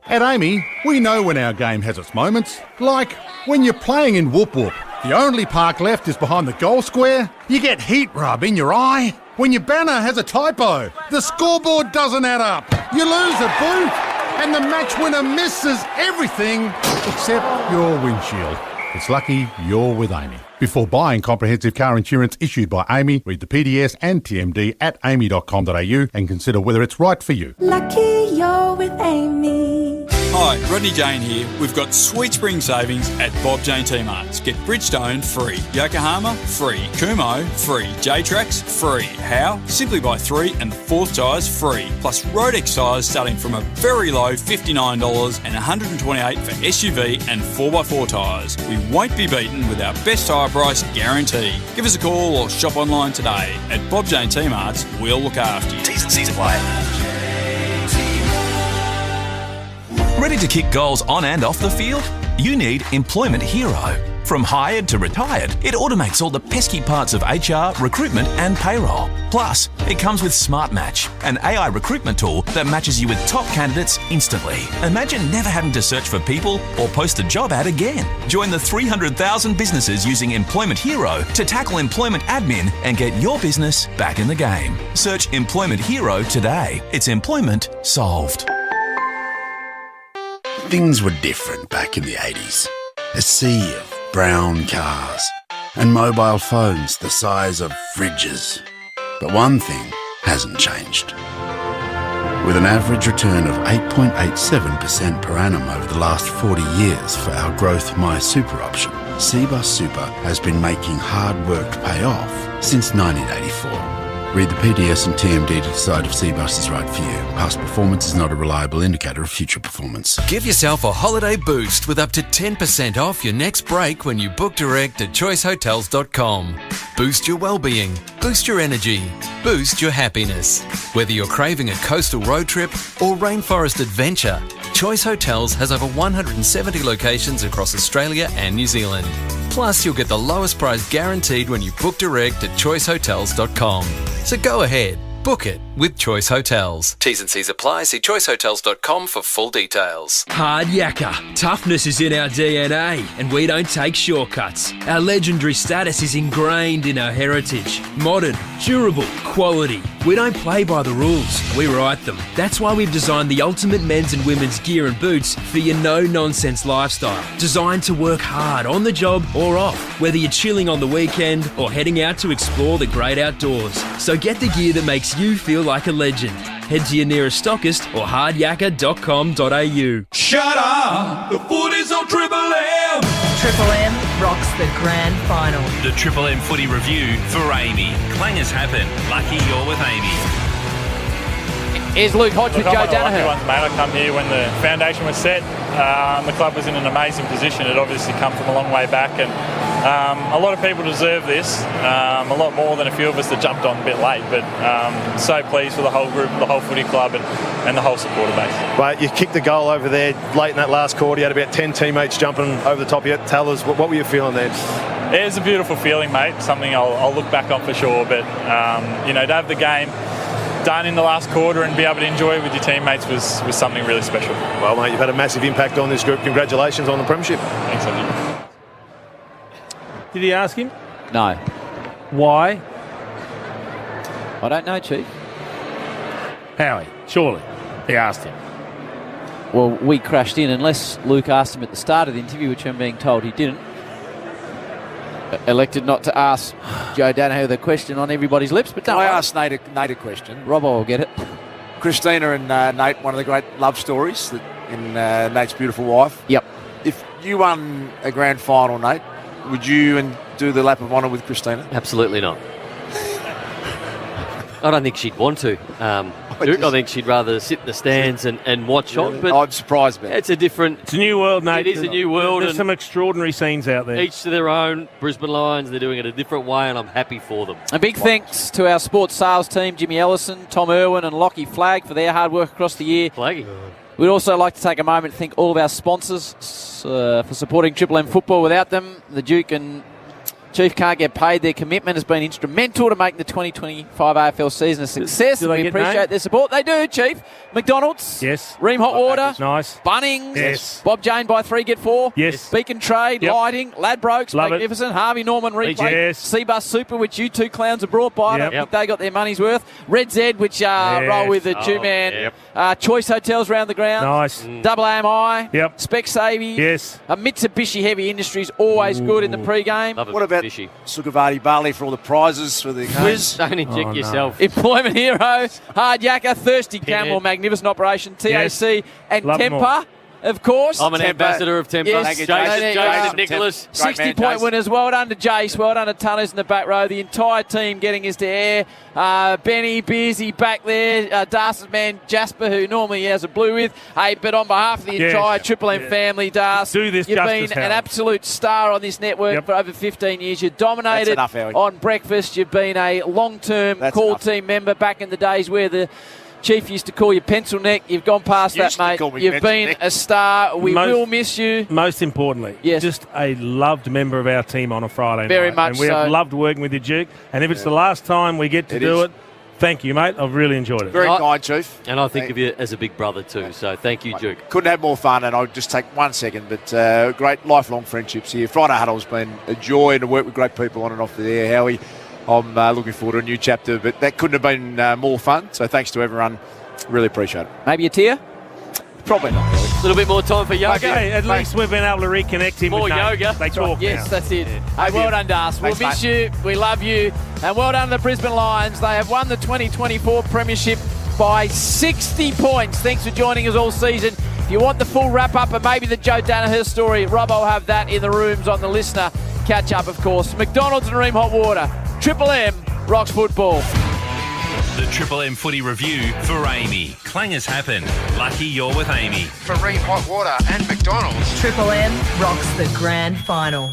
At Amy, we know when our game has its moments, like when you're playing in Whoop Whoop. The only park left is behind the goal square. You get heat rub in your eye. When your banner has a typo, the scoreboard doesn't add up. You lose a boot, and the match winner misses everything except your windshield. It's lucky you're with Amy. Before buying comprehensive car insurance issued by Amy, read the PDS and TMD at amy.com.au and consider whether it's right for you. Lucky you're with Amy. Hi, Rodney Jane here. We've got sweet spring savings at Bob Jane T-Marts. Get Bridgestone free, Yokohama free, Kumo free, J-Trax free. How? Simply buy 3 and the 4th tyres free. Plus Rodex tyres starting from a very low $59 and $128 for SUV and 4x4 tyres. We won't be beaten with our best tyre price guarantee. Give us a call or shop online today. At Bob Jane T-Marts, we'll look after you. T's and C's apply. Ready to kick goals on and off the field? You need Employment Hero. From hired to retired, it automates all the pesky parts of HR, recruitment and payroll. Plus, it comes with Smart Match, an AI recruitment tool that matches you with top candidates instantly. Imagine never having to search for people or post a job ad again. Join the 300,000 businesses using Employment Hero to tackle employment admin and get your business back in the game. Search Employment Hero today. It's employment solved. Things were different back in the 80s. A sea of brown cars and mobile phones the size of fridges. But one thing hasn't changed. With an average return of 8.87% per annum over the last 40 years for our Growth My Super option, Cbus Super has been making hard work pay off since 1984. Read the PDS and TMD to decide if Cbus is right for you. Past performance is not a reliable indicator of future performance. Give yourself a holiday boost with up to 10% off your next break when you book direct at choicehotels.com. Boost your well-being, boost your energy, boost your happiness. Whether you're craving a coastal road trip or rainforest adventure, Choice Hotels has over 170 locations across Australia and New Zealand. Plus, you'll get the lowest price guaranteed when you book direct at choicehotels.com. So go ahead, book it with Choice Hotels. T's and C's apply. See choicehotels.com for full details. Hard yakka. Toughness is in our DNA, and we don't take shortcuts. Our legendary status is ingrained in our heritage. Modern, durable, quality. We don't play by the rules, we write them. That's why we've designed the ultimate men's and women's gear and boots for your no-nonsense lifestyle. Designed to work hard on the job or off, whether you're chilling on the weekend or heading out to explore the great outdoors. So get the gear that makes you feel like a legend. Head to your nearest stockist or hardyakka.com.au. Shut up! The foot is on Triple M! Triple M rocks the grand final. The Triple M footy review for Amy. Clangers happen. Lucky you're with Amy. Here's Luke Hodge with Look, Joe I'm one of the lucky Danaher. ones, mate. I come here when the foundation was set. The club was in an amazing position. It obviously come from a long way back, and a lot of people deserve this. A lot more than a few of us that jumped on a bit late. But so pleased for the whole group, the whole footy club, and the whole supporter base. But you kicked the goal over there late in that last quarter. You had about 10 teammates jumping over the top of you. Tell us, what were you feeling then? It was a beautiful feeling, mate. Something I'll look back on for sure. But to have the game done in the last quarter and be able to enjoy it with your teammates was something really special. Well, mate, you've had a massive impact on this group. Congratulations on the premiership. Thanks, Andy. Did he ask him? No. Why? I don't know, Chief. Howie, surely he asked him. Well, we crashed in, unless Luke asked him at the start of the interview, which I'm being told he didn't. Elected not to ask Joe Danaher the question on everybody's lips, but don't I worry. asked Nate a question. Robbo will get it. Christina and Nate, one of the great love stories in Nate's beautiful wife. Yep. If you won a grand final, Nate, would you do the lap of honour with Christina? Absolutely not. I don't think she'd want to. I think she'd rather sit in the stands and watch on. But I'm surprised, man. It's a different... It's a new world, Nate. It is a new world. There's some extraordinary scenes out there. Each to their own. Brisbane Lions, they're doing it a different way, and I'm happy for them. A big thanks to our sports sales team, Jimmy Ellison, Tom Irwin and Lockie Flagg for their hard work across the year. Flaggy. We'd also like to take a moment to thank all of our sponsors for supporting Triple M football. Without them, the Duke and Chief can't get paid. Their commitment has been instrumental to making the 2025 AFL season a success. Do they We get appreciate named? their support. They do, Chief. McDonald's. Yes. Ream Hot Water. Nice. Bunnings. Yes. Bob Jane buy 3 get 4. Yes. Beacon Trade. Yep. Lighting. Ladbrokes. Love it. Magnificent. Harvey Norman Replay. Yes. Seabus Super, which you two clowns are brought by. I don't think they got their money's worth. Red Z, which roll with the two-man. Choice Hotels round the ground. Nice. Double AMI. Yep. Specsavvy. Yes. Mitsubishi Heavy Industries, always good in the pre-game. What about Sukhavati Bali for all the prizes for the quiz? Don't inject yourself. Employment Hero, Hard Yakka, Thirsty Camel, Magnificent Operation, TAC, and Love them Temper, of course. I'm an ambassador of Temper. Yes. Jason Nicholas. 60-point winners. Well done to Jace. Well done to Tunners in the back row. The entire team getting us to air. Benny, Beersy back there. Darcy's man, Jasper, who normally he has a blue with. Hey, but on behalf of the entire Triple M family, Darcy, Do this you've justice, been an Howard. absolute star on this network for over 15 years. You dominated That's enough, Howie. on breakfast. You've been a long-term call enough. team member back in the days where the Chief used to call you Pencil Neck. You've gone past Used that, to mate. call me You've Pencil been Neck. a star. We will miss you. Most importantly, just a loved member of our team on a Friday Very night. much and we have so. loved working with you, Duke. And if it's the last time we get to do it, thank you, mate. I've really enjoyed it. Very kind, Chief. And I think of you as a big brother too, so thank you, Duke. Couldn't have more fun, and I'll just take 1 second, but great lifelong friendships here. Friday Huddle's been a joy to work with great people on and off the air. Howie, I'm looking forward to a new chapter, but that couldn't have been more fun, so thanks to everyone. Really appreciate it. Maybe a tear? Probably not. A little bit more time for yoga. Hey, at least we've been able to reconnect him More with Nate. yoga. They talk Yes, now. that's it. Hey, well done, Darcy. We'll Thanks, miss you. We love you. And well done to the Brisbane Lions. They have won the 2024 Premiership by 60 points. Thanks for joining us all season. If you want the full wrap-up and maybe the Joe Danaher story, Robbo will have that in the rooms on the listener catch-up, of course. McDonald's and Ream Hot Water. Triple M rocks football. The Triple M Footy Review for Amy. Clangers happen. Lucky you're with Amy. For Ream Hot Water and McDonald's. Triple M rocks the grand final.